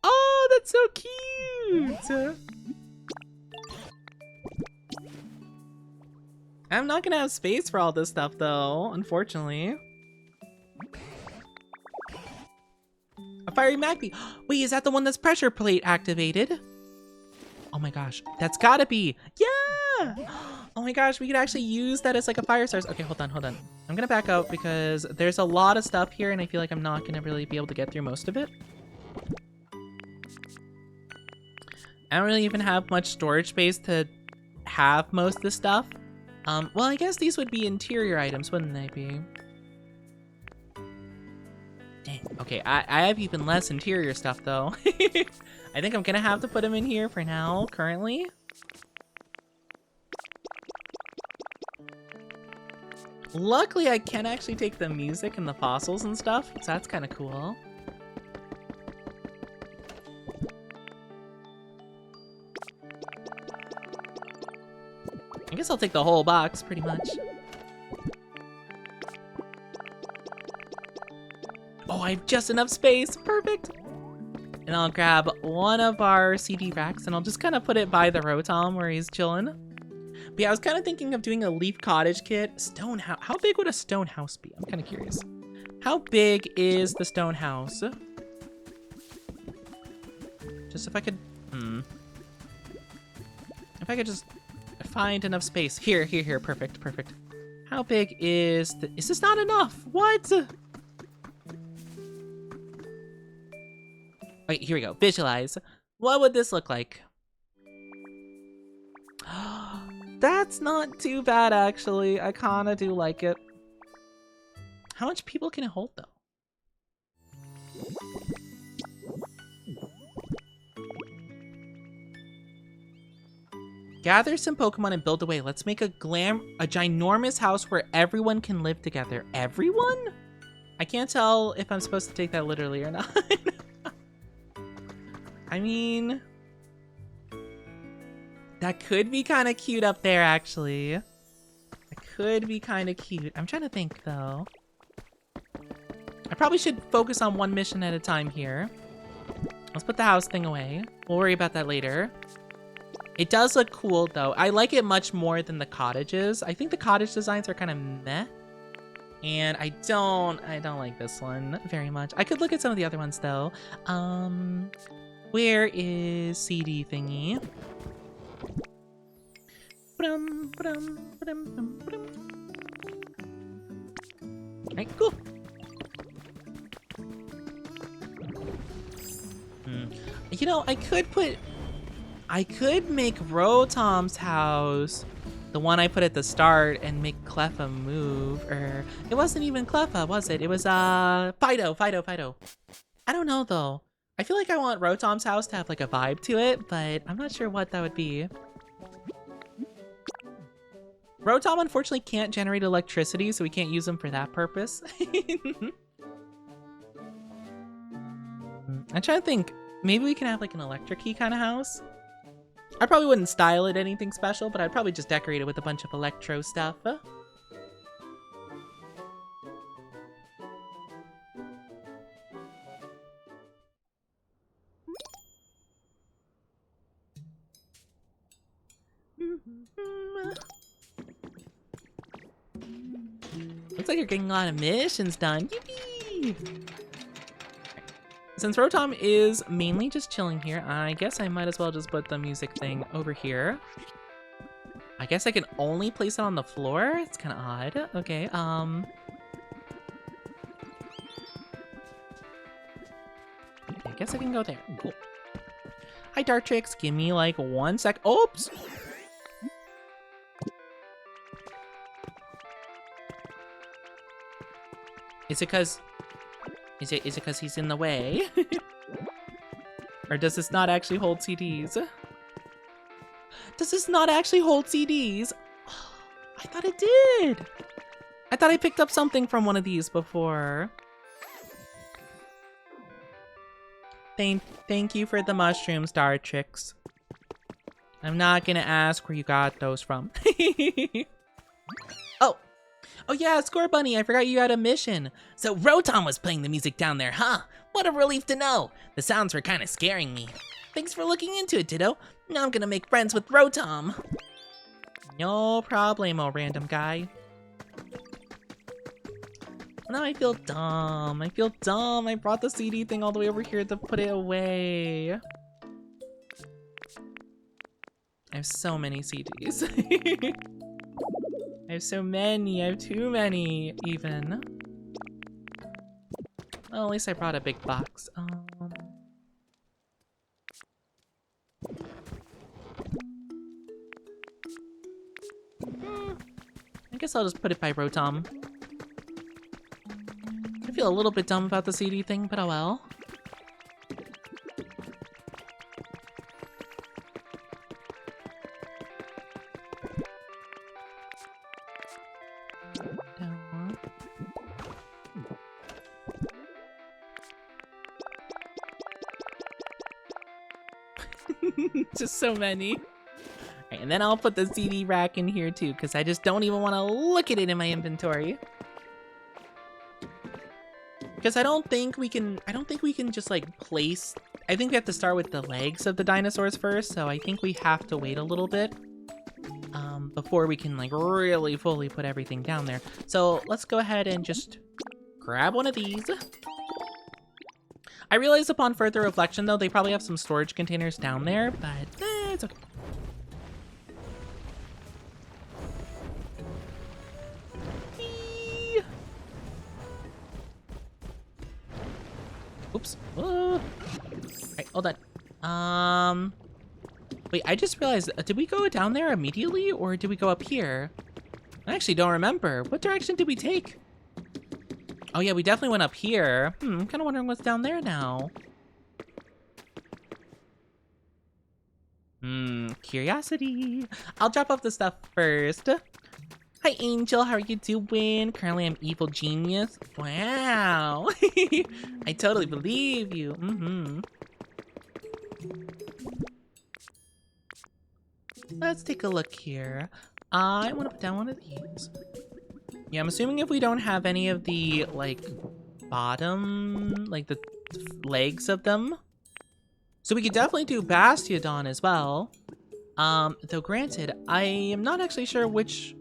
Oh, that's so cute! I'm not gonna have space for all this stuff, though, unfortunately. A Fiery Magpie. Wait, is that the one that's pressure plate activated? Oh my gosh, that's gotta be. Yeah! Oh my gosh, we could actually use that as like a fire source. Okay, hold on. I'm gonna back out because there's a lot of stuff here and I feel like I'm not gonna really be able to get through most of it. I don't really even have much storage space to have most of the stuff. Well, I guess these would be interior items, wouldn't they be? Dang. Okay, I have even less interior stuff, though. I think I'm gonna have to put them in here for now, currently. Luckily, I can actually take the music and the fossils and stuff, so that's kind of cool. I guess I'll take the whole box, pretty much. Oh, I have just enough space. Perfect. And I'll grab one of our CD racks and I'll just kind of put it by the Rotom where he's chilling. But yeah, I was kind of thinking of doing a leaf cottage kit. Stone house. How big would a stone house be? I'm kind of curious. How big is the stone house? Just if I could... If I could just find enough space. Here. Perfect. How big is the... Is this not enough? What? Wait, here we go. Visualize. What would this look like? That's not too bad, actually. I kind of do like it. How much people can it hold, though? Gather some Pokemon and build away. Let's make a ginormous house where everyone can live together. Everyone? I can't tell if I'm supposed to take that literally or not. I mean, that could be kind of cute up there, actually. That could be kind of cute. I'm trying to think, though. I probably should focus on one mission at a time here. Let's put the house thing away. We'll worry about that later. It does look cool, though. I like it much more than the cottages. I think the cottage designs are kind of meh. And I don't like this one very much. I could look at some of the other ones, though. Where is CD thingy? Alright, cool. You know, I could make Rotom's house the one I put at the start and make Cleffa move, or it wasn't even Cleffa, was it? It was Fido. I don't know though. I feel like I want Rotom's house to have like a vibe to it, but I'm not sure what that would be. Rotom unfortunately can't generate electricity, so we can't use them for that purpose. I'm trying to think. Maybe we can have like an electric-y kind of house. I probably wouldn't style it anything special, but I'd probably just decorate it with a bunch of electro stuff. Looks like you're getting a lot of missions done. Yippee! Since Rotom is mainly just chilling here, I guess I might as well just put the music thing over here. I guess I can only place it on the floor? It's kind of odd. Okay, I guess I can go there. Cool. Hi, Dartrix. Give me like 1 sec. Oops! Is it cause... Is it cause he's in the way? Or does this not actually hold CDs? Does this not actually hold CDs? Oh, I thought it did! I thought I picked up something from one of these before. Thank you for the mushrooms, Dartrix. I'm not gonna ask where you got those from. Oh yeah, Score Bunny, I forgot you had a mission. So Rotom was playing the music down there, huh? What a relief to know. The sounds were kind of scaring me. Thanks for looking into it, Ditto. Now I'm gonna make friends with Rotom. No problemo, random guy. Now I feel dumb. I feel dumb. I brought the CD thing all the way over here to put it away. I have so many CDs. I have so many. I have too many, even. Well, at least I brought a big box. I guess I'll just put it by Rotom. I feel a little bit dumb about the CD thing, but oh well. Just so many. Alright, and then I'll put the CD rack in here too, because I just don't even want to look at it in my inventory. Because I don't think we can just like place, I think we have to start with the legs of the dinosaurs first, so I think we have to wait a little bit before we can like really fully put everything down there. So let's go ahead and just grab one of these. I realize upon further reflection though, they probably have some storage containers down there, but it's okay. Oops. Whoa. Alright, hold on. Wait, I just realized, did we go down there immediately, or did we go up here? I actually don't remember. What direction did we take? Oh yeah, we definitely went up here. I'm kind of wondering what's down there now. Curiosity. I'll drop off the stuff first. Hi, Angel. How are you doing? Currently, I'm evil genius. Wow. I totally believe you. Let's take a look here. I want to put down one of these. Yeah, I'm assuming if we don't have any of the, like, bottom, like, the legs of them. So we could definitely do Bastiodon as well. Though granted, I am not actually sure which...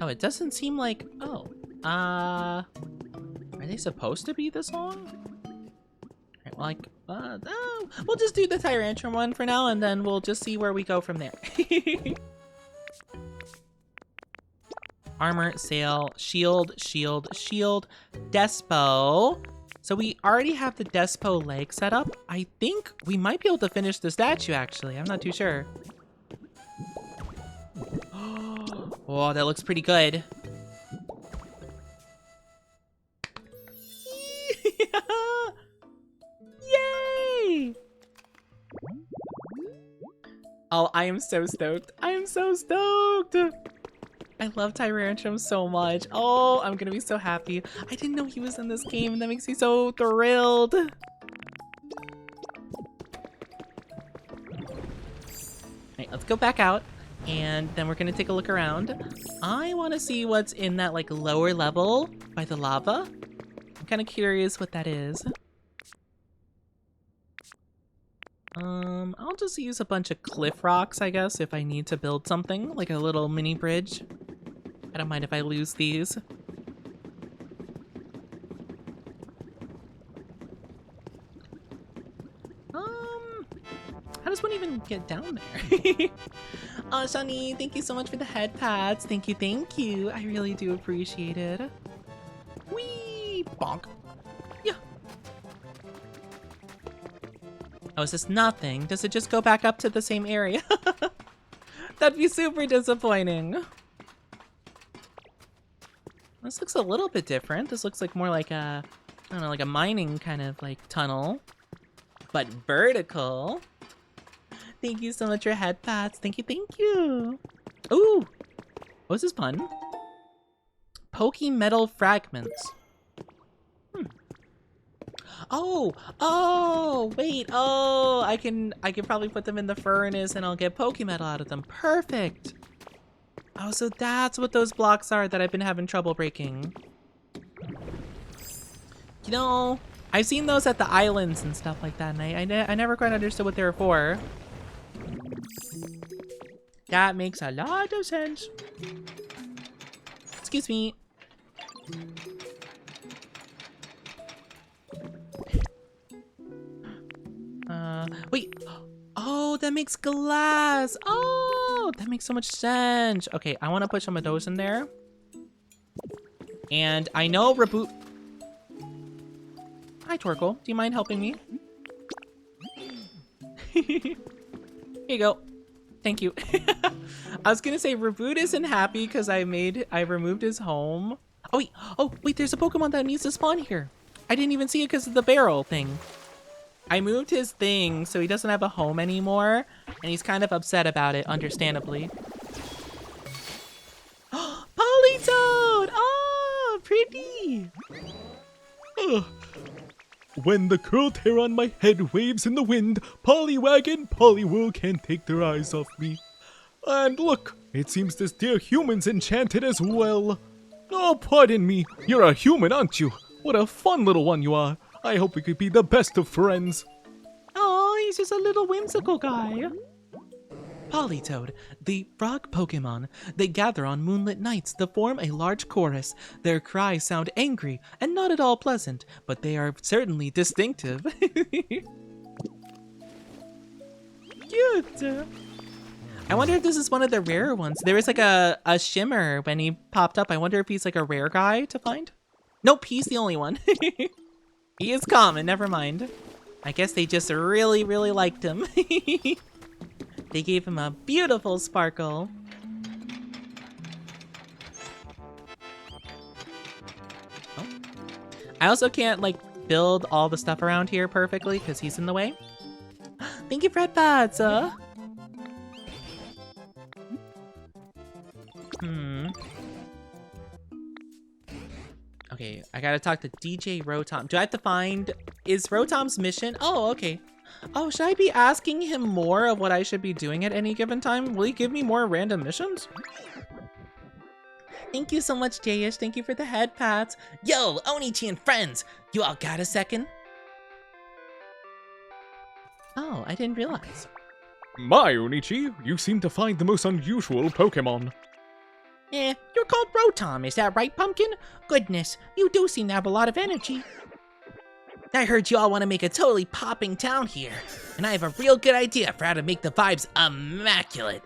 Oh, it doesn't seem like... Oh. Are they supposed to be this long? Alright, well, like... oh, we'll just do the Tyrantrum one for now, and then we'll just see where we go from there. Armor, sail, shield, shield, shield, Despo. So we already have the Despo leg set up. I think we might be able to finish the statue, actually. I'm not too sure. Oh, that looks pretty good. Yay! Oh, I am so stoked. I am so stoked. I love Tyrantrum so much. Oh, I'm gonna be so happy. I didn't know he was in this game, and that makes me so thrilled. Alright, let's go back out, and then we're gonna take a look around. I want to see what's in that like lower level by the lava. I'm kind of curious what that is. I'll just use a bunch of cliff rocks, I guess, if I need to build something, like a little mini bridge. I don't mind if I lose these. How does one even get down there? Oh, Shani, thank you so much for the head pads. Thank you, thank you. I really do appreciate it. Whee! Bonk. Yeah. Oh, is this nothing? Does it just go back up to the same area? That'd be super disappointing. This looks a little bit different. This looks like more like a, I don't know, like a mining kind of like tunnel, but vertical. Thank you so much for head pats. Thank you, thank you. Ooh, what's this pun? Pokey metal fragments. Oh, wait. Oh, I can probably put them in the furnace and I'll get Pokemetal out of them. Perfect. Oh, so that's what those blocks are that I've been having trouble breaking. You know, I've seen those at the islands and stuff like that, and I never quite understood what they were for. That makes a lot of sense. Excuse me. Wait. Oh, that makes glass. Oh, that makes so much sense. Okay, I want to put some of those in there. And I know Reboot. Hi, Torkoal. Do you mind helping me? Here you go. Thank you. I was gonna say Reboot isn't happy because I removed his home. Oh wait, there's a Pokemon that needs to spawn here. I didn't even see it because of the barrel thing. I moved his thing so he doesn't have a home anymore, and he's kind of upset about it, understandably. Politoed! Oh, pretty! Ugh. When the curled hair on my head waves in the wind, Poliwag and Poliwhirl can't take their eyes off me. And look, it seems this dear human's enchanted as well. Oh, pardon me, you're a human, aren't you? What a fun little one you are. I hope we could be the best of friends. Oh, he's just a little whimsical guy. Politoed, the frog Pokemon. They gather on moonlit nights to form a large chorus. Their cries sound angry and not at all pleasant, but they are certainly distinctive. Cute. I wonder if this is one of the rarer ones. There was like a shimmer when he popped up. I wonder if he's like a rare guy to find. Nope, he's the only one. He is common, never mind. I guess they just really, really liked him. They gave him a beautiful sparkle. Oh. I also can't like build all the stuff around here perfectly because he's in the way. Thank you, Fred Bats. Okay, I gotta talk to DJ Rotom. Do I have to find... Is Rotom's mission... Oh, okay. Oh, should I be asking him more of what I should be doing at any given time? Will he give me more random missions? Thank you so much, Jayish. Thank you for the head pats. Yo, Onichi and friends! You all got a second? Oh, I didn't realize. My Onichi, you seem to find the most unusual Pokemon. You're called Rotom, is that right, Pumpkin? Goodness, you do seem to have a lot of energy. I heard you all want to make a totally popping town here, and I have a real good idea for how to make the vibes immaculate.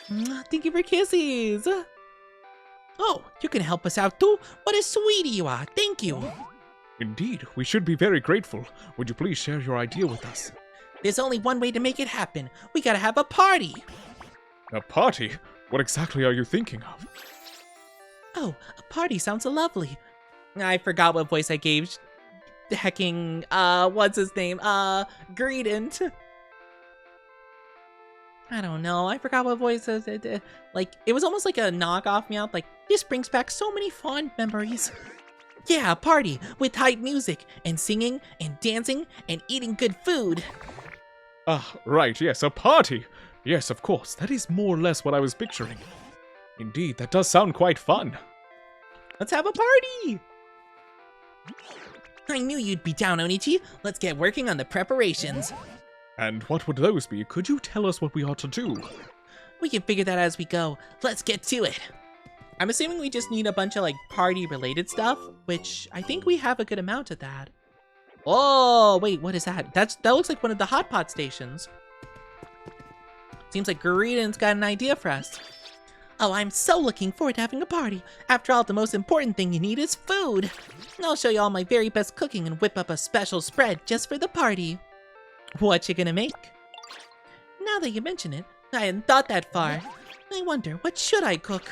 Thank you for kisses. Oh, you can help us out too? What a sweetie you are, thank you. Indeed, we should be very grateful. Would you please share your idea with us? There's only one way to make it happen. We gotta have a party. A party? What exactly are you thinking of? Oh, a party sounds lovely. I forgot what voice I gave hecking, what's his name? Greedent. I don't know. I forgot what voice it like, it was almost like a knockoff meow. Like, this brings back so many fond memories. Yeah, a party with hype music and singing and dancing and eating good food. Ah, right, yes, a party. Yes, of course, that is more or less what I was picturing. Indeed, that does sound quite fun. Let's have a party! I knew you'd be down, Onichi. Let's get working on the preparations. And what would those be? Could you tell us what we ought to do? We can figure that out as we go. Let's get to it. I'm assuming we just need a bunch of like party-related stuff, which I think we have a good amount of that. Oh, wait, what is that? That looks like one of the hot pot stations. Seems like Guriden's got an idea for us. Oh, I'm so looking forward to having a party. After all, the most important thing you need is food. I'll show you all my very best cooking and whip up a special spread just for the party. What you gonna make? Now that you mention it, I hadn't thought that far. I wonder, what should I cook?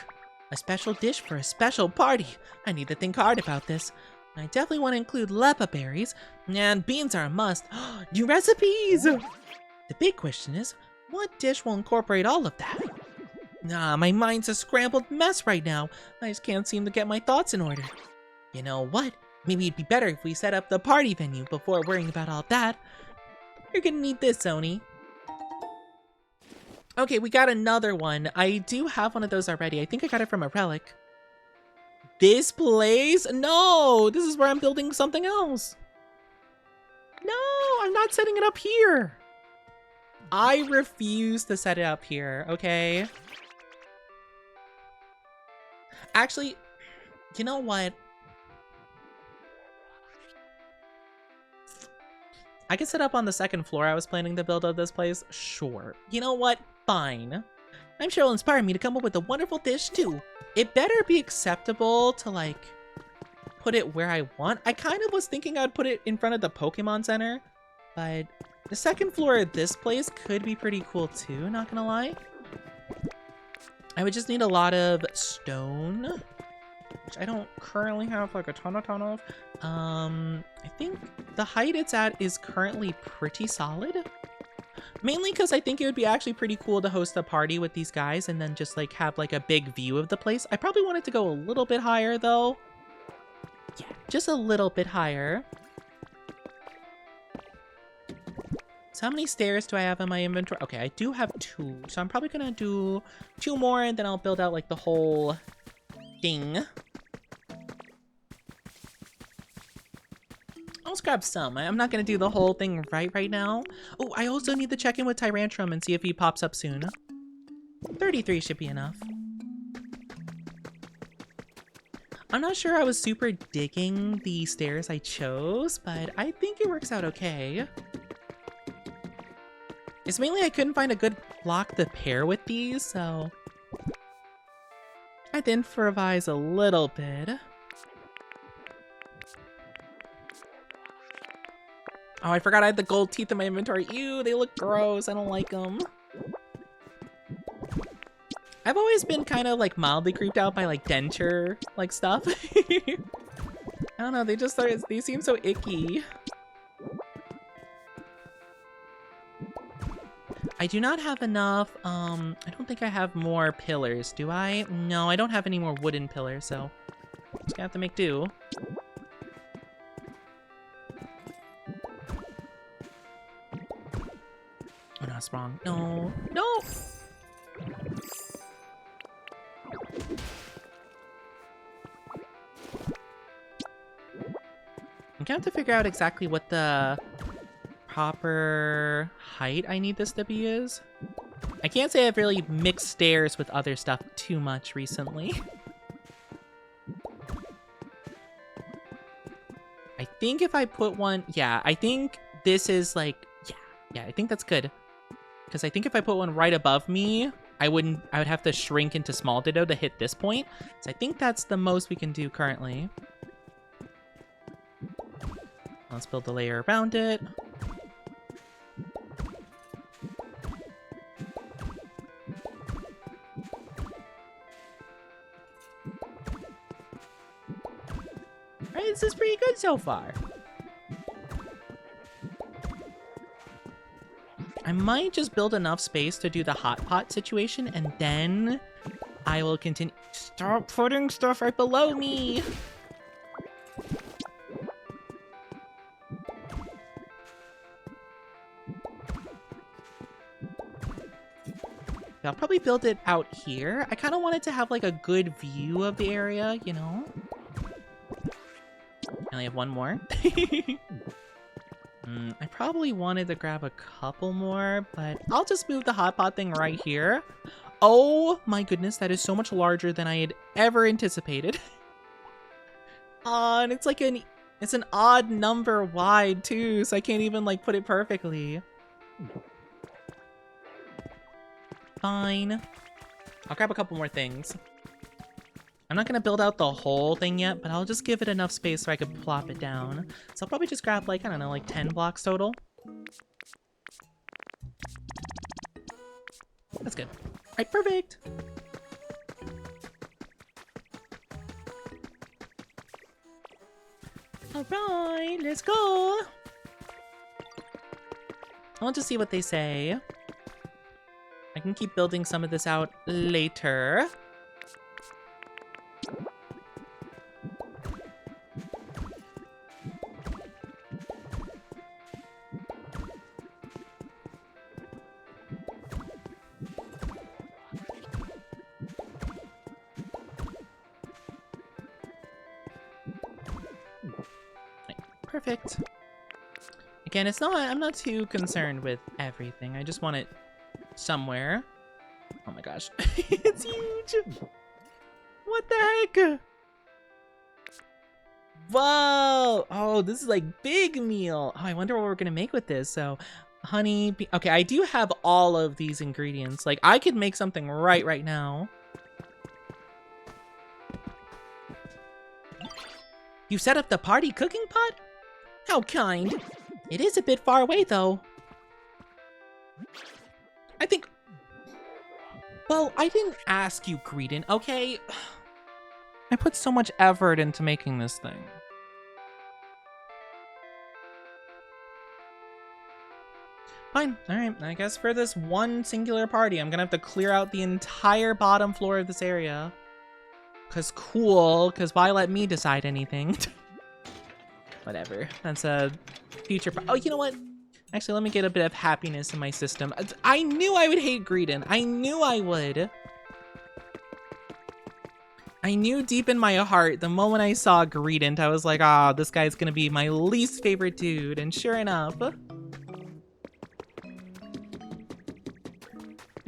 A special dish for a special party. I need to think hard about this. I definitely want to include lepa berries, and beans are a must. New recipes! The big question is, what dish will incorporate all of that? Nah, my mind's a scrambled mess right now. I just can't seem to get my thoughts in order. You know what? Maybe it'd be better if we set up the party venue before worrying about all that. You're gonna need this, Oni. Okay, we got another one. I do have one of those already. I think I got it from a relic. This place? No! This is where I'm building something else. No, I'm not setting it up here. I refuse to set it up here, okay? Actually, you know what? I could set up on the second floor I was planning to build of this place. Sure. You know what? Fine. I'm sure it'll inspire me to come up with a wonderful dish too. It better be acceptable to like put it where I want. I kind of was thinking I'd put it in front of the Pokemon Center, but the second floor of this place could be pretty cool too, not gonna lie. I would just need a lot of stone, which I don't currently have like a ton of. I think the height it's at is currently pretty solid. Mainly because I think it would be actually pretty cool to host a party with these guys and then just like have like a big view of the place. I probably want it to go a little bit higher though. Yeah, just a little bit higher. So how many stairs do I have in my inventory? Okay, I do have 2. So I'm probably gonna do 2 more and then I'll build out like the whole thing. I'll just grab some. I'm not gonna do the whole thing right now. Oh, I also need to check in with Tyrantrum and see if he pops up soon. 33 should be enough. I'm not sure I was super digging the stairs I chose, but I think it works out okay. It's mainly I couldn't find a good block to pair with these, so I had to improvise a little bit. Oh, I forgot I had the gold teeth in my inventory. Ew, they look gross. I don't like them. I've always been kind of like mildly creeped out by like denture like stuff. I don't know, they seem so icky. I do not have enough, I don't think I have more pillars, do I? No, I don't have any more wooden pillars, so I'm just gonna have to make do. Oh no, that's wrong. No, no! I'm gonna have to figure out exactly what the proper height I need this to be is. I can't say I've really mixed stairs with other stuff too much recently. I think if I put one, yeah, I think this is like, yeah, I think that's good. Because I think if I put one right above me, I would have to shrink into small ditto to hit this point. So I think that's the most we can do currently. Let's build a layer around it. Alright, this is pretty good so far. I might just build enough space to do the hot pot situation, and then I will continue. Stop putting stuff right below me! I'll probably build it out here. I kind of wanted to have like a good view of the area, you know? I only have one more. I probably wanted to grab a couple more, but I'll just move the hot pot thing right here. Oh my goodness, that is so much larger than I had ever anticipated. And it's like it's an odd number wide too, so I can't even like put it perfectly. Fine. I'll grab a couple more things. I'm not gonna build out the whole thing yet, but I'll just give it enough space so I could plop it down. So I'll probably just grab like, I don't know, like 10 blocks total. That's good. All right, perfect. All right, let's go. I want to see what they say. I can keep building some of this out later. Perfect. Again, I'm not too concerned with everything. I just want it somewhere. Oh my gosh. It's huge. What the heck? Whoa. Oh, this is like big meal. Oh, I wonder what we're going to make with this. So honey. Okay, I do have all of these ingredients. Like I could make something right now. You set up the party cooking pot? How kind. It is a bit far away, though. I think... Well, I didn't ask you, Greedon, okay? I put so much effort into making this thing. Fine, alright. I guess for this one singular party, I'm gonna have to clear out the entire bottom floor of this area. Cause cool, cause why let me decide anything? Whatever. That's a future. Oh, you know what? Actually, let me get a bit of happiness in my system. I knew I would hate Greedon. I knew I would. I knew deep in my heart, the moment I saw Greedon, I was like, ah, this guy's gonna be my least favorite dude. And sure enough. I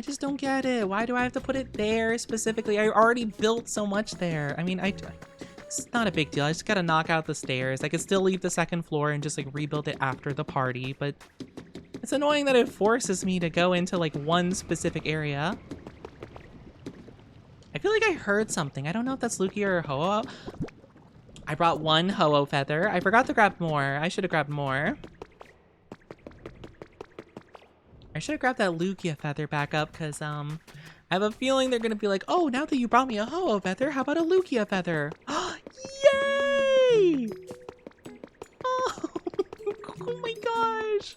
just don't get it. Why do I have to put it there specifically? I already built so much there. I mean, it's not a big deal. I just gotta knock out the stairs. I could still leave the second floor and just like rebuild it after the party, but it's annoying that it forces me to go into like one specific area. I feel like I heard something. I don't know if that's Lugia or Ho-Oh. I brought one Ho-Oh feather. I forgot to grab more. I should have grabbed more. I should have grabbed that Lugia feather back up because I have a feeling they're gonna be like, oh, now that you brought me a Ho-Oh feather, how about a Lugia feather? Yay! Oh, oh my gosh!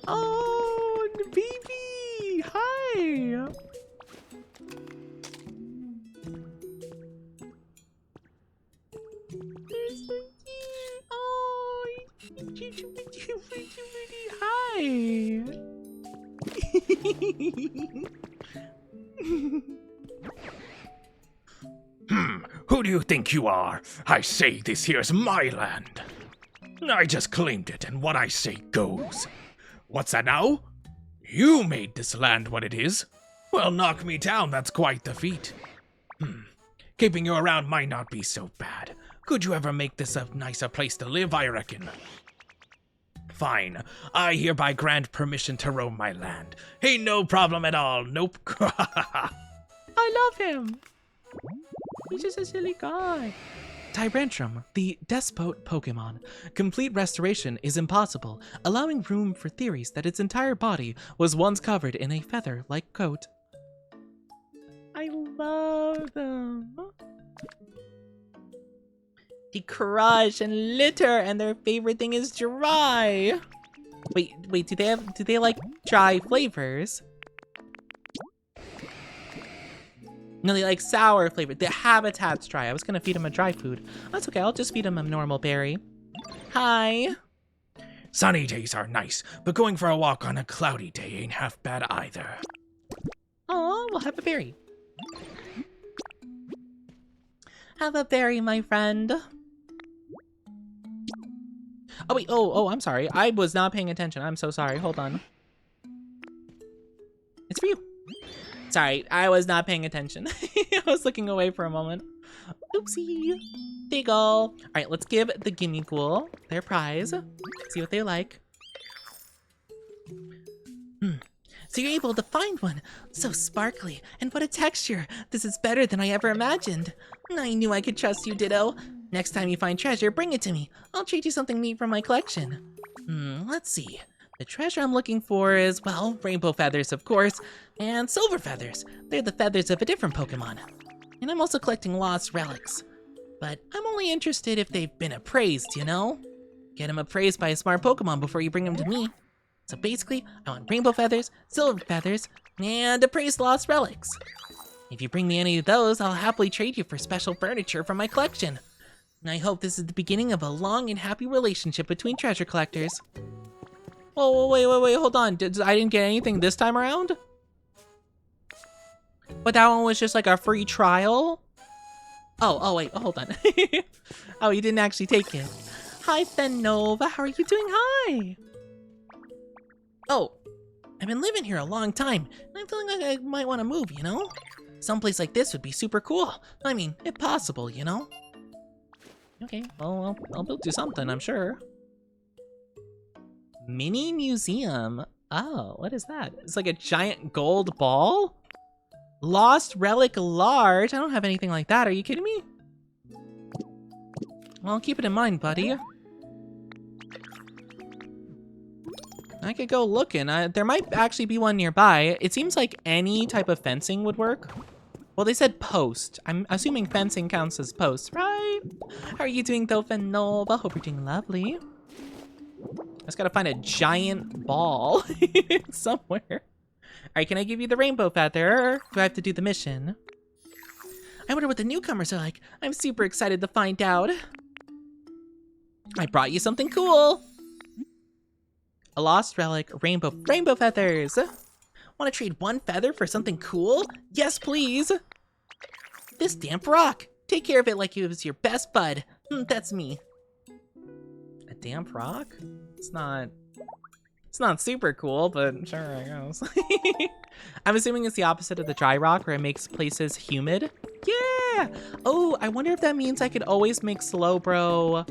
Oh, baby! Hi! You're so cute! Oh, hi! Who do you think you are? I say this here's my land. I just claimed it, and what I say goes. What's that now? You made this land what it is? Well, knock me down, that's quite the feat. Keeping you around might not be so bad. Could you ever make this a nicer place to live, I reckon? Fine. I hereby grant permission to roam my land. Ain't no problem at all, nope. I love him. He's just a silly guy. Tyrantrum, the despot Pokemon. Complete restoration is impossible, allowing room for theories that its entire body was once covered in a feather-like coat. I love them. They crush and litter, and their favorite thing is dry. Wait, do they like dry flavors? No, they like sour flavor. The habitat's dry. I was gonna feed him a dry food. That's okay, I'll just feed him a normal berry. Hi. Sunny days are nice, but going for a walk on a cloudy day ain't half bad either. Oh, we'll have a berry. Have a berry, my friend. Oh, wait. Oh, I'm sorry. I was not paying attention. I'm so sorry. Hold on. It's for you. Sorry, I was not paying attention. I was looking away for a moment. Oopsie. There you go. All right, let's give the Gimme Ghoul their prize. See what they like. So you're able to find one. So sparkly, and what a texture. This is better than I ever imagined. I knew I could trust you, Ditto. Next time you find treasure, bring it to me. I'll trade you something neat from my collection. Let's see. The treasure I'm looking for is, well, rainbow feathers, of course, and silver feathers. They're the feathers of a different Pokemon. And I'm also collecting lost relics. But I'm only interested if they've been appraised, you know? Get them appraised by a smart Pokemon before you bring them to me. So basically, I want rainbow feathers, silver feathers, and appraised lost relics. If you bring me any of those, I'll happily trade you for special furniture from my collection. And I hope this is the beginning of a long and happy relationship between treasure collectors. Oh, wait, hold on. I didn't get anything this time around? But that one was just like a free trial? Oh, wait, hold on. Oh, you didn't actually take it. Hi, Fenova, how are you doing? Hi! Oh, I've been living here a long time, and I'm feeling like I might want to move, you know? Someplace like this would be super cool. I mean, if possible, you know? Okay, well, I'll build you something, I'm sure. Mini museum. Oh, what is that? It's like a giant gold ball? Lost relic large. I don't have anything like that. Are you kidding me? Well, keep it in mind, buddy. I could go looking. There might actually be one nearby. It seems like any type of fencing would work. Well, they said post. I'm assuming fencing counts as post, right? How are you doing, though, Fenova? Hope you're doing lovely. I just gotta find a giant ball somewhere. All right, can I give you the rainbow feather? Do I have to do the mission? I wonder what the newcomers are like. I'm super excited to find out. I brought you something cool. A lost relic, rainbow feathers. Want to trade one feather for something cool? Yes, please. This damp rock. Take care of it like it was your best bud. That's me. A damp rock? It's not super cool, but sure, I guess. I'm assuming it's the opposite of the dry rock, where it makes places humid. Yeah! Oh, I wonder if that means I could always make Slowbro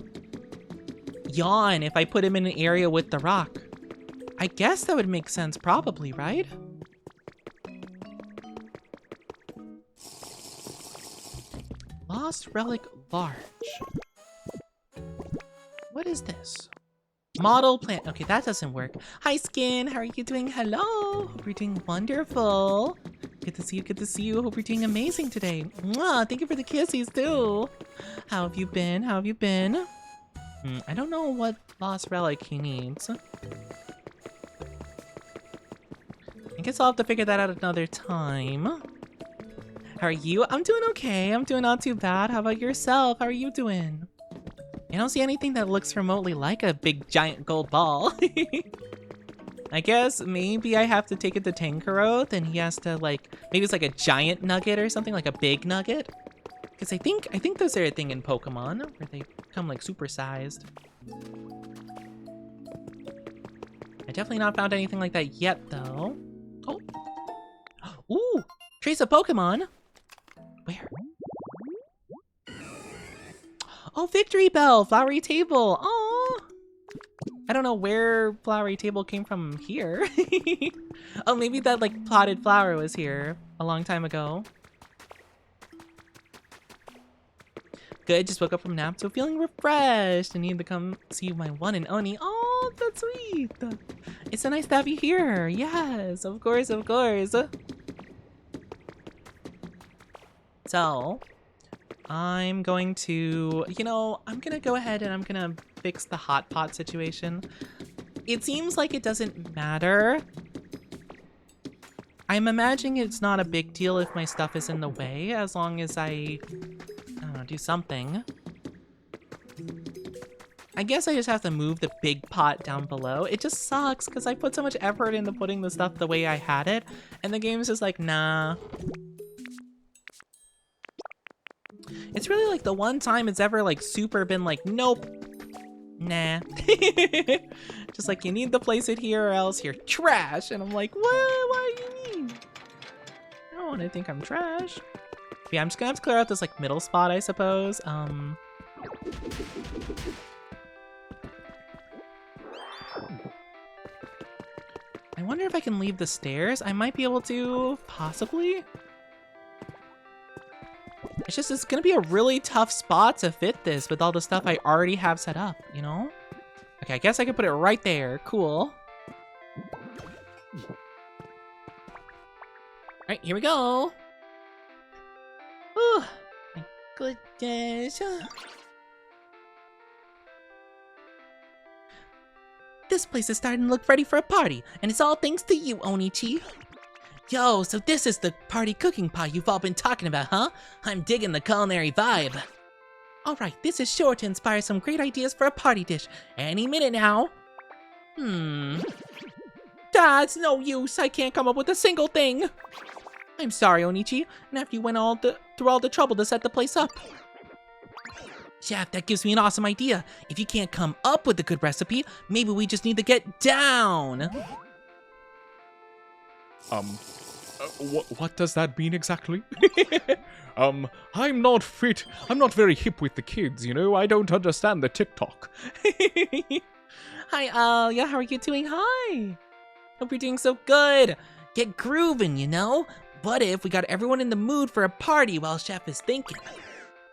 yawn if I put him in an area with the rock. I guess that would make sense, probably, right? Lost relic large. What is this? Model plant. Okay, that doesn't work. Hi, Skin. How are you doing? Hello. Hope you're doing wonderful. Good to see you. Good to see you. Hope you're doing amazing today. Mwah, thank you for the kissies, too. How have you been? How have you been? I don't know what lost relic he needs. I guess I'll have to figure that out another time. How are you? I'm doing okay. I'm doing not too bad. How about yourself? How are you doing? I don't see anything that looks remotely like a big giant gold ball. I guess maybe I have to take it to Tankaroth and he has to like, maybe it's like a giant nugget or something, like a big nugget. Because I think those are a thing in Pokemon where they become like supersized. I definitely not found anything like that yet though. Oh. Ooh, trace a Pokemon. Where? Oh, Victory Bell, Flowery Table. Oh, I don't know where Flowery Table came from here. Oh, maybe that like potted flower was here a long time ago. Good, just woke up from nap, so feeling refreshed. I need to come see my one and only. Oh, that's sweet. It's so nice to have you here. Yes, of course, of course. So, I'm going to, I'm gonna go ahead and I'm gonna fix the hot pot situation. It seems like it doesn't matter. I'm imagining it's not a big deal if my stuff is in the way, as long as I don't know, do something. I guess I just have to move the big pot down below. It just sucks because I put so much effort into putting the stuff the way I had it, and the game is just like, nah. It's really like the one time it's ever like super been like, nope, Nah. Just like, you need to place it here or else you're trash. And I'm like, what do you mean? I don't want to think I'm trash. But yeah, I'm just gonna have to clear out this like middle spot, I suppose. I wonder if I can leave the stairs. I might be able to, possibly. It's just, it's gonna be a really tough spot to fit this with all the stuff I already have set up, you know? Okay, I guess I can put it right there. Cool. Alright, here we go. Oh, my goodness. This place is starting to look ready for a party, and it's all thanks to you, Onichi. Yo, so this is the party cooking pot you've all been talking about, huh? I'm digging the culinary vibe. Alright, this is sure to inspire some great ideas for a party dish any minute now. That's no use, I can't come up with a single thing. I'm sorry, Onichi, and after you went through all the trouble to set the place up. Chef, that gives me an awesome idea. If you can't come up with a good recipe, maybe we just need to get down. What does that mean exactly? I'm not fit. I'm not very hip with the kids, you know? I don't understand the TikTok. Hi, yeah, how are you doing? Hi. Hope you're doing so good. Get grooving, you know? What if we got everyone in the mood for a party while Chef is thinking?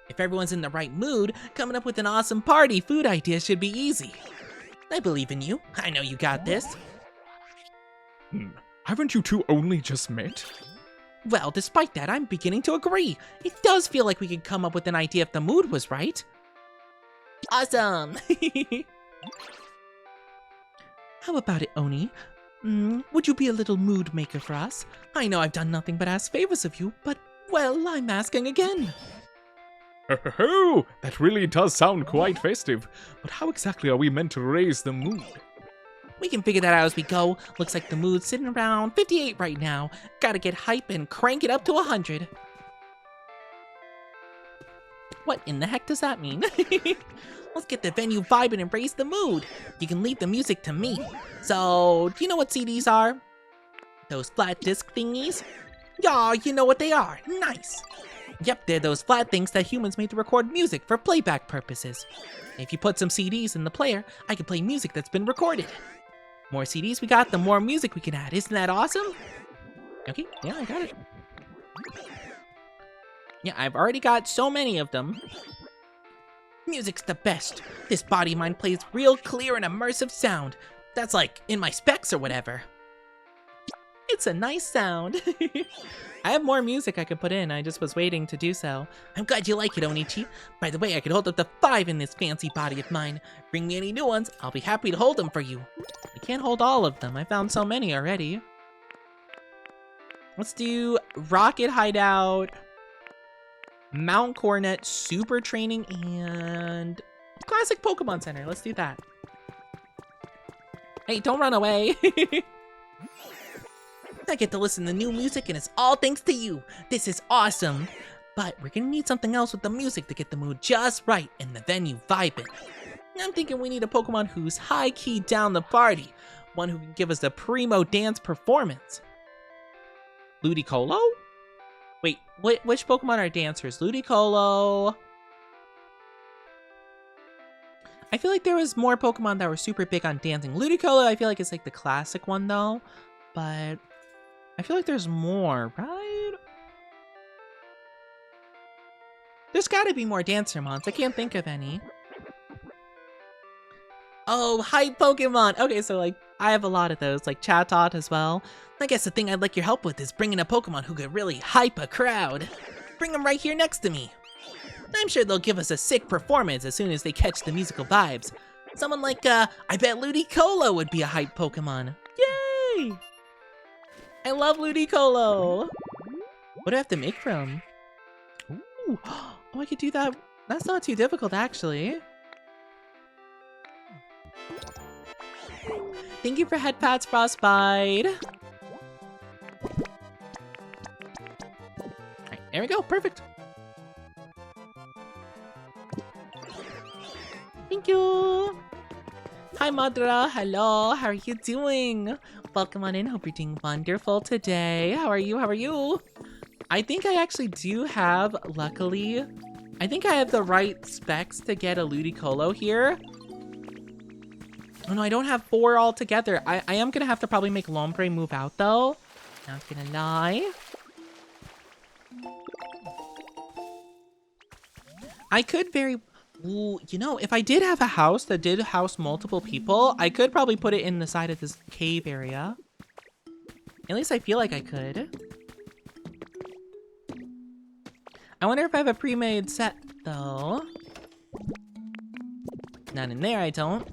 If everyone's in the right mood, coming up with an awesome party food idea should be easy. I believe in you. I know you got this. Haven't you two only just met? Well, despite that, I'm beginning to agree. It does feel like we could come up with an idea if the mood was right. Awesome! How about it, Oni? Would you be a little mood maker for us? I know I've done nothing but ask favors of you, but, well, I'm asking again. Oh, that really does sound quite festive. But how exactly are we meant to raise the mood? We can figure that out as we go. Looks like the mood's sitting around 58 right now. Gotta get hype and crank it up to 100. What in the heck does that mean? Let's get the venue vibing and raise the mood. You can leave the music to me. So, do you know what CDs are? Those flat disc thingies? Yeah, you know what they are. Nice. Yep, they're those flat things that humans made to record music for playback purposes. If you put some CDs in the player, I can play music that's been recorded. More CDs we got, the more music we can add. Isn't that awesome? Okay, yeah, I got it. Yeah, I've already got so many of them. Music's the best. This body of mine plays real clear and immersive sound. That's like in my specs or whatever. It's a nice sound. I have more music I could put in, I just was waiting to do so. I'm glad you like it, Onichi. By the way, I could hold up to 5 in this fancy body of mine. Bring me any new ones, I'll be happy to hold them for you. I can't hold all of them, I found so many already. Let's do Rocket Hideout, Mount Coronet, Super Training, and Classic Pokemon Center. Let's do that. Hey, don't run away. I get to listen to new music and it's all thanks to you. This is awesome. But we're gonna need something else with the music to get the mood just right and the venue vibing. I'm thinking we need a Pokemon who's high-key down the party. One who can give us a primo dance performance. Ludicolo? Wait, which Pokemon are dancers? Ludicolo. I feel like there was more Pokemon that were super big on dancing. Ludicolo, I feel like it's like the classic one though. But I feel like there's more, right? There's gotta be more dancer mons. I can't think of any. Oh, hype Pokemon! Okay, so like, I have a lot of those, like Chatot as well. I guess the thing I'd like your help with is bringing a Pokemon who could really hype a crowd. Bring them right here next to me. I'm sure they'll give us a sick performance as soon as they catch the musical vibes. Someone like, I bet Ludicolo would be a hype Pokemon. Yay! I love Ludicolo! What do I have to make from? Ooh, oh, I could do that. That's not too difficult, actually. Thank you for head pats, Frostbite. Alright, there we go, perfect. Thank you. Hi, Madra. Hello. How are you doing? Welcome on in. Hope you're doing wonderful today. How are you? How are you? I think I actually do have, luckily, I think I have the right specs to get a Ludicolo here. Oh no, I don't have 4 altogether. I am gonna have to probably make Lombre move out though. Not gonna lie. I could ooh, you know, if I did have a house that did house multiple people, I could probably put it in the side of this cave area. At least I feel like I could. I wonder if I have a pre-made set, though. Not in there, I don't.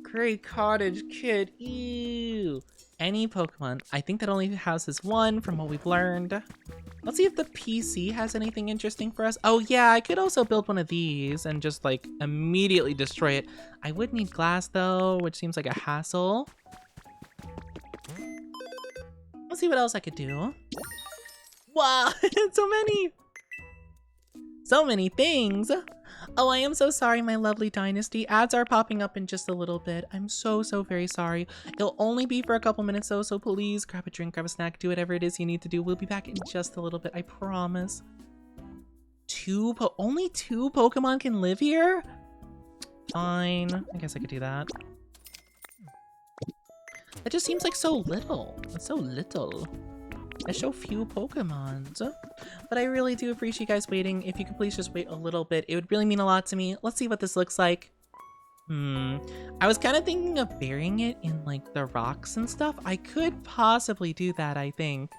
Great cottage kid, ew. Any Pokemon. I think that only houses 1 from what we've learned. Let's see if the PC has anything interesting for us. Oh yeah, I could also build one of these and just like immediately destroy it. I would need glass though, which seems like a hassle. Let's see what else I could do. Wow, so many things. Oh, I am so sorry, my lovely dynasty. Ads are popping up in just a little bit. I'm so very sorry. It'll only be for a couple minutes though, so please grab a drink, grab a snack, do whatever it is you need to do. We'll be back in just a little bit, I promise. Only 2 Pokemon can live here? Fine, I guess I could do that. That just seems like so little. It's so little. There's so few Pokemons. But I really do appreciate you guys waiting. If you could please just wait a little bit, it would really mean a lot to me. Let's see what this looks like. I was kind of thinking of burying it in like the rocks and stuff. I could possibly do that, I think.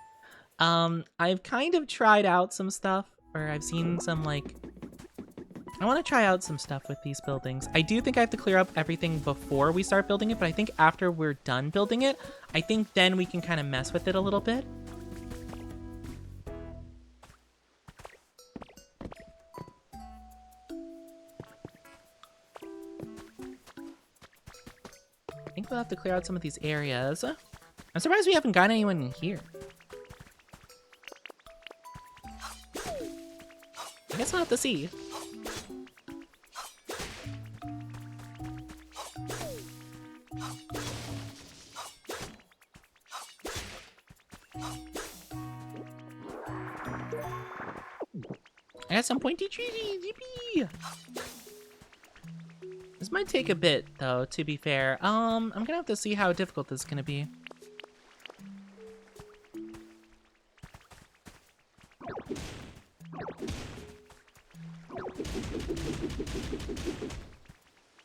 I've kind of tried out some stuff, or I've seen some like, I want to try out some stuff with these buildings. I do think I have to clear up everything before we start building it, but I think after we're done building it, I think then we can kind of mess with it a little bit. I think we'll have to clear out some of these areas. I'm surprised we haven't got anyone in here. I guess we'll have to see. I got some pointy trees, yippee! This might take a bit, though, to be fair. I'm gonna have to see how difficult this is gonna be.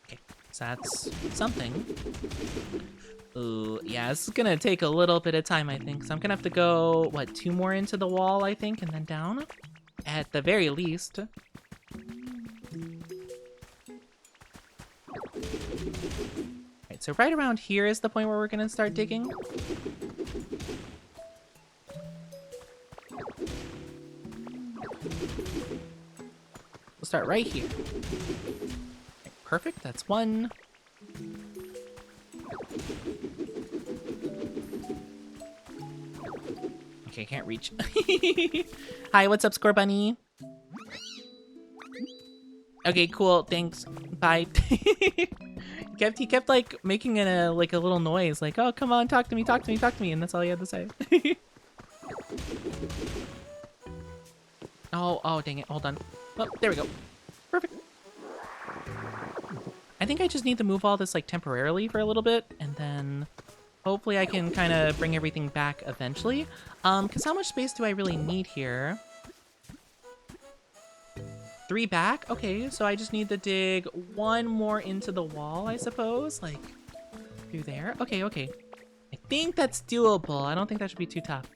Okay, so that's something. Ooh, yeah, this is gonna take a little bit of time, I think. So I'm gonna have to go, what, 2 more into the wall, I think, and then down? At the very least. Alright, so right around here is the point where we're gonna start digging. We'll start right here. Right, perfect, that's 1. Okay, can't reach. Hi, what's up, Score Bunny? Okay, cool, thanks. Bye. He kept like making a little noise, like, oh, come on, talk to me, and that's all he had to say. Oh, dang it, hold on. Oh, there we go. Perfect. I think I just need to move all this like temporarily for a little bit, and then hopefully I can kind of bring everything back eventually. Because how much space do I really need here? 3 back? Okay, so I just need to dig 1 more into the wall, I suppose. Like, through there. Okay. I think that's doable. I don't think that should be too tough.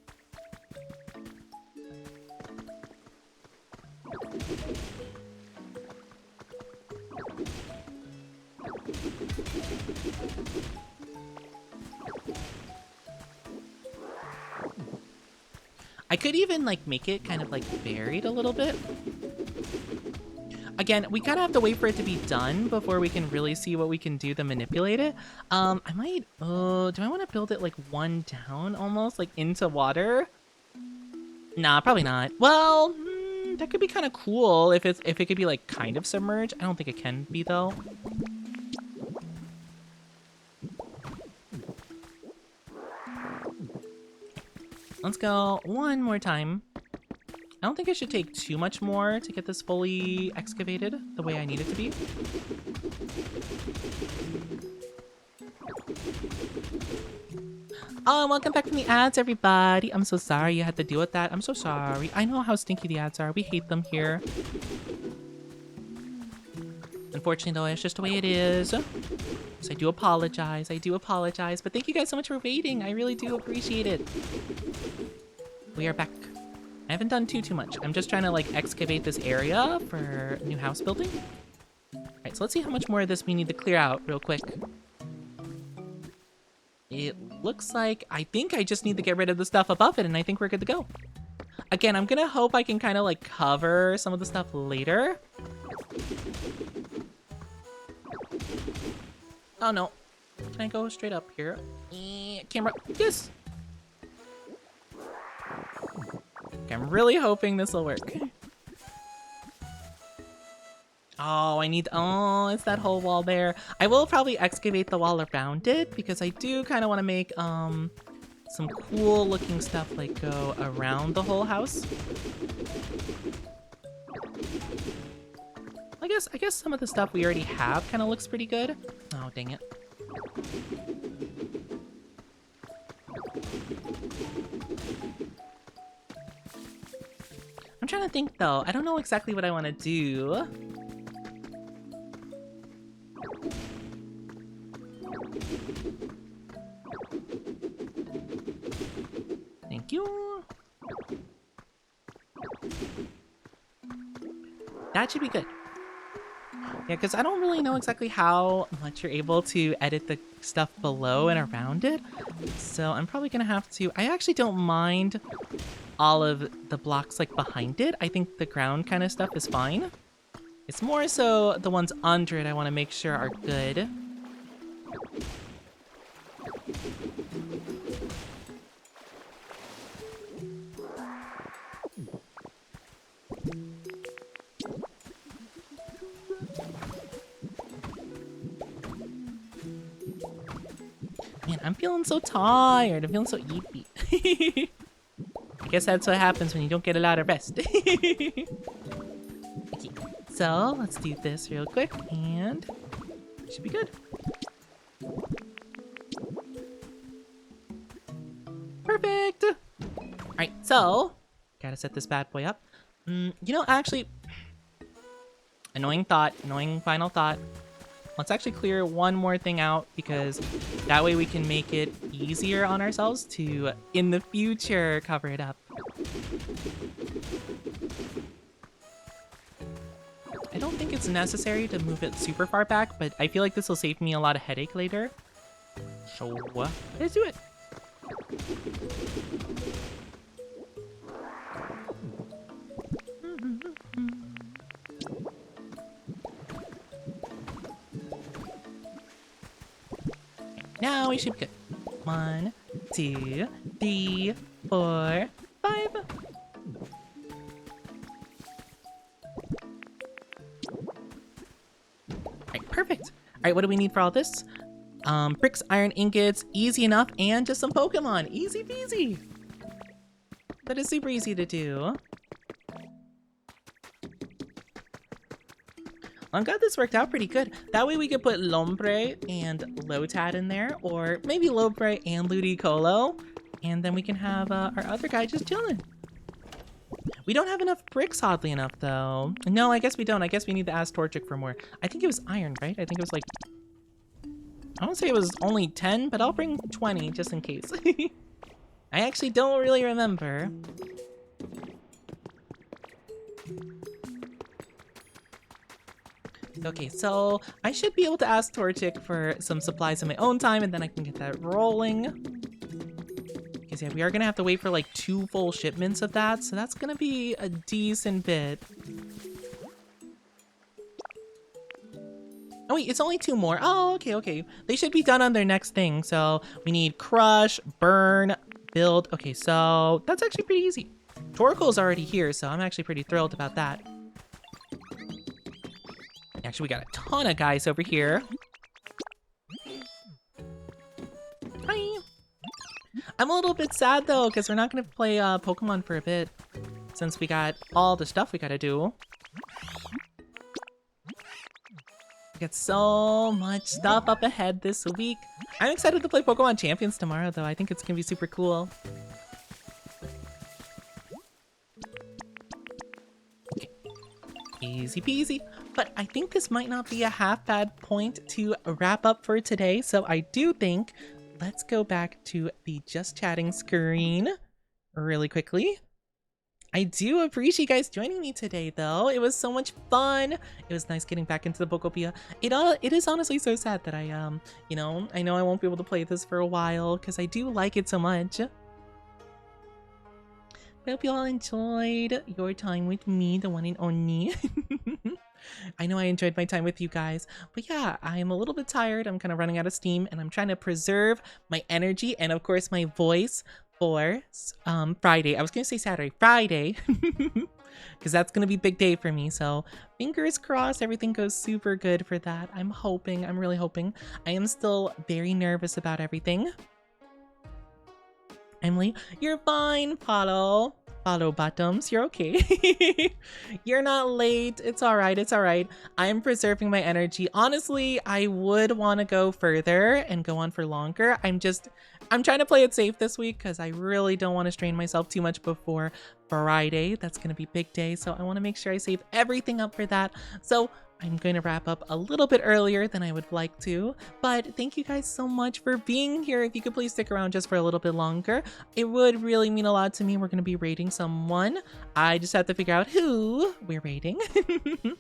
I could even like make it kind of like buried a little bit. Again, we kind of have to wait for it to be done before we can really see what we can do to manipulate it. I might, do I want to build it like 1 down almost, like into water? Nah, probably not. Well, That could be kind of cool if it could be like kind of submerged. I don't think it can be though. Let's go one more time. I don't think it should take too much more to get this fully excavated the way I need it to be. Oh, welcome back from the ads, everybody. I'm so sorry you had to deal with that. I'm so sorry. I know how stinky the ads are. We hate them here. Unfortunately, though, it's just the way it is. So I do apologize. I do apologize. But thank you guys so much for waiting. I really do appreciate it. We are back. I haven't done too much. I'm just trying to, like, excavate this area for new house building. All right, so let's see how much more of this we need to clear out real quick. It looks like, I think I just need to get rid of the stuff above it, and I think we're good to go. Again, I'm gonna hope I can kind of like cover some of the stuff later. Oh no. Can I go straight up here? Camera, yes! Okay, I'm really hoping this will work. Oh, I need, oh, it's that whole wall there. I will probably excavate the wall around it because I do kind of want to make some cool looking stuff like go around the whole house. I guess some of the stuff we already have kind of looks pretty good. Oh, dang it. I'm trying to think though. I don't know exactly what I want to do. Thank you. That should be good. Yeah, because I don't really know exactly how much you're able to edit the stuff below and around it. So I'm probably going to have to... I actually don't mind all of the blocks like behind it. I think the ground kind of stuff is fine. It's more so the ones under it I want to make sure are good. Man, I'm feeling so tired. I'm feeling so eepy. I guess that's what happens when you don't get a lot of rest. Okay, so let's do this real quick, and it should be good. Perfect. All right, so gotta set this bad boy up. You know, actually, annoying final thought. Let's actually clear one more thing out because that way we can make it easier on ourselves to, in the future, cover it up. I don't think it's necessary to move it super far back, but I feel like this will save me a lot of headache later. So, let's do it. Now we should be good. 1, 2, 3, 4, 5. Alright, perfect. Alright, what do we need for all this? Bricks, iron ingots, easy enough, and just some Pokemon. Easy peasy. That is super easy to do. I'm glad this worked out pretty good. That way we could put Lombre and Lotad in there, or maybe Lombre and Ludicolo, and then we can have our other guy just chilling. We don't have enough bricks, oddly enough, though. No, I guess we don't. I guess we need to ask Torchic for more. I think it was iron, right? I think it was like... I don't say it was only 10, but I'll bring 20 just in case. I actually don't really remember. Okay, so I should be able to ask Torchic for some supplies in my own time, and then I can get that rolling. Because yeah, we are gonna have to wait for like 2 full shipments of that, so that's gonna be a decent bit. Oh wait, it's only 2 more. Oh, okay. They should be done on their next thing. So we need crush, burn, build. Okay, so that's actually pretty easy. Torkoal's already here, so I'm actually pretty thrilled about that. Actually, we got a ton of guys over here. Hi. I'm a little bit sad though, because we're not going to play Pokemon for a bit, since we got all the stuff we got to do. We got so much stuff up ahead this week. I'm excited to play Pokemon Champions tomorrow, though. I think it's going to be super cool. Okay. Easy peasy. But I think this might not be a half bad point to wrap up for today. So I do think let's go back to the just chatting screen really quickly. I do appreciate you guys joining me today, though. It was so much fun. It was nice getting back into the Poke-Opia. It is honestly so sad that I know I won't be able to play this for a while because I do like it so much. I hope you all enjoyed your time with me, the one and only. I know I enjoyed my time with you guys, but yeah, I am a little bit tired. I'm kind of running out of steam, and I'm trying to preserve my energy and, of course, my voice for Friday. I was gonna say Saturday, Friday, because that's gonna be a big day for me. So fingers crossed, everything goes super good for that. I'm really hoping. I am still very nervous about everything. Emily, you're fine. Follow Bottoms, you're okay. You're not late. It's all right. It's all right. I'm preserving my energy. Honestly, I would want to go further and go on for longer. I'm trying to play it safe this week because I really don't want to strain myself too much before Friday. That's going to be a big day. So I want to make sure I save everything up for that. So I'm going to wrap up a little bit earlier than I would like to, but thank you guys so much for being here. If you could please stick around just for a little bit longer, it would really mean a lot to me. We're going to be rating someone. I just have to figure out who we're rating. I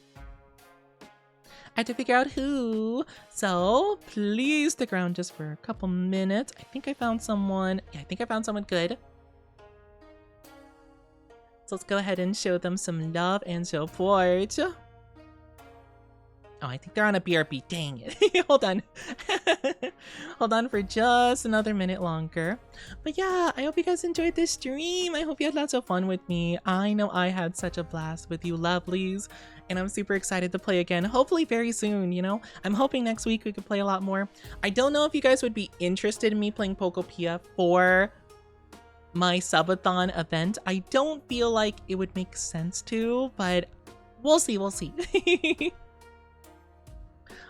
have to figure out who. So please stick around just for a couple minutes. I think I found someone. Yeah, I think I found someone good. So let's go ahead and show them some love and support. Oh, I think they're on a BRB. Dang it. Hold on. Hold on for just another minute longer. But yeah, I hope you guys enjoyed this stream. I hope you had lots of fun with me. I know I had such a blast with you lovelies, and I'm super excited to play again. Hopefully very soon, you know? I'm hoping next week we could play a lot more. I don't know if you guys would be interested in me playing Poke-Opia for my subathon event. I don't feel like it would make sense to, but we'll see. We'll see.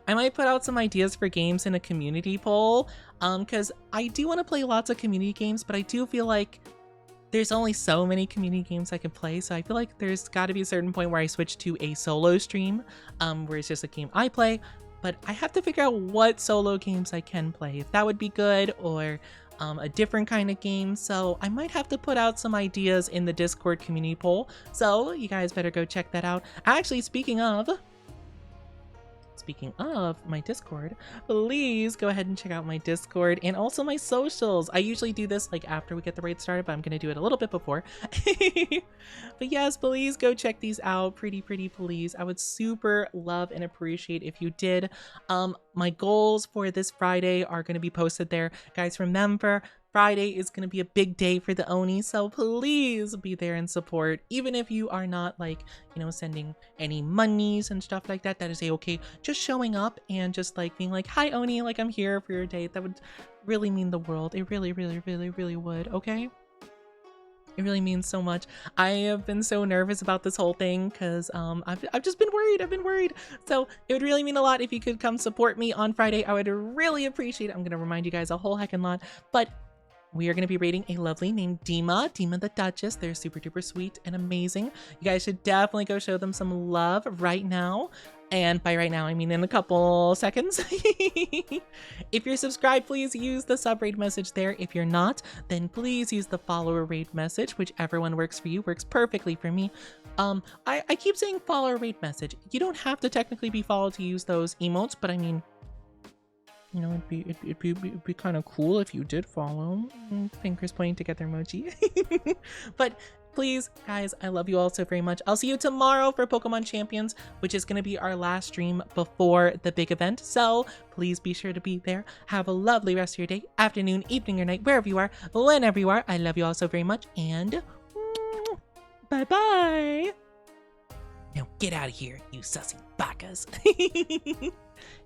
I might put out some ideas for games in a community poll, because I do want to play lots of community games, but I do feel like there's only so many community games I can play, so I feel like there's got to be a certain point where I switch to a solo stream, where it's just a game I play, but I have to figure out what solo games I can play, if that would be good, or a different kind of game. So I might have to put out some ideas in the Discord community poll, so you guys better go check that out. Actually, speaking of my Discord, please go ahead and check out my Discord and also my socials. I usually do this like after we get the raid started, but I'm gonna do it a little bit before. But yes, please go check these out. Pretty please. I would super love and appreciate if you did. My goals for this Friday are gonna be posted there. Guys, remember, Friday is going to be a big day for the Oni, so please be there and support. Even if you are not, like, you know, sending any monies and stuff like that, that is okay. Just showing up and just like being like, hi Oni, like I'm here for your day. That would really mean the world. It really would, okay? It really means so much. I have been so nervous about this whole thing because I've just been worried. I've been worried. So it would really mean a lot if you could come support me on Friday. I would really appreciate it. I'm going to remind you guys a whole heckin' lot, but we are going to be rating a lovely named Dima the Duchess. They're super duper sweet and amazing. You guys should definitely go show them some love right now. And by right now, I mean in a couple seconds. If you're subscribed, please use the sub raid message there. If you're not, then please use the follower raid message, whichever one works for you. Works perfectly for me. I keep saying follower raid message. You don't have to technically be followed to use those emotes, but I mean, you know, it'd be kind of cool if you did follow. Fingers pointing together emoji. But please, guys, I love you all so very much. I'll see you tomorrow for Pokemon Champions, which is going to be our last stream before the big event. So please be sure to be there. Have a lovely rest of your day, afternoon, evening, or night, wherever you are, whenever you are. I love you all so very much, and Bye-bye. Now get out of here, you sussy bacas.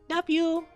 Love you.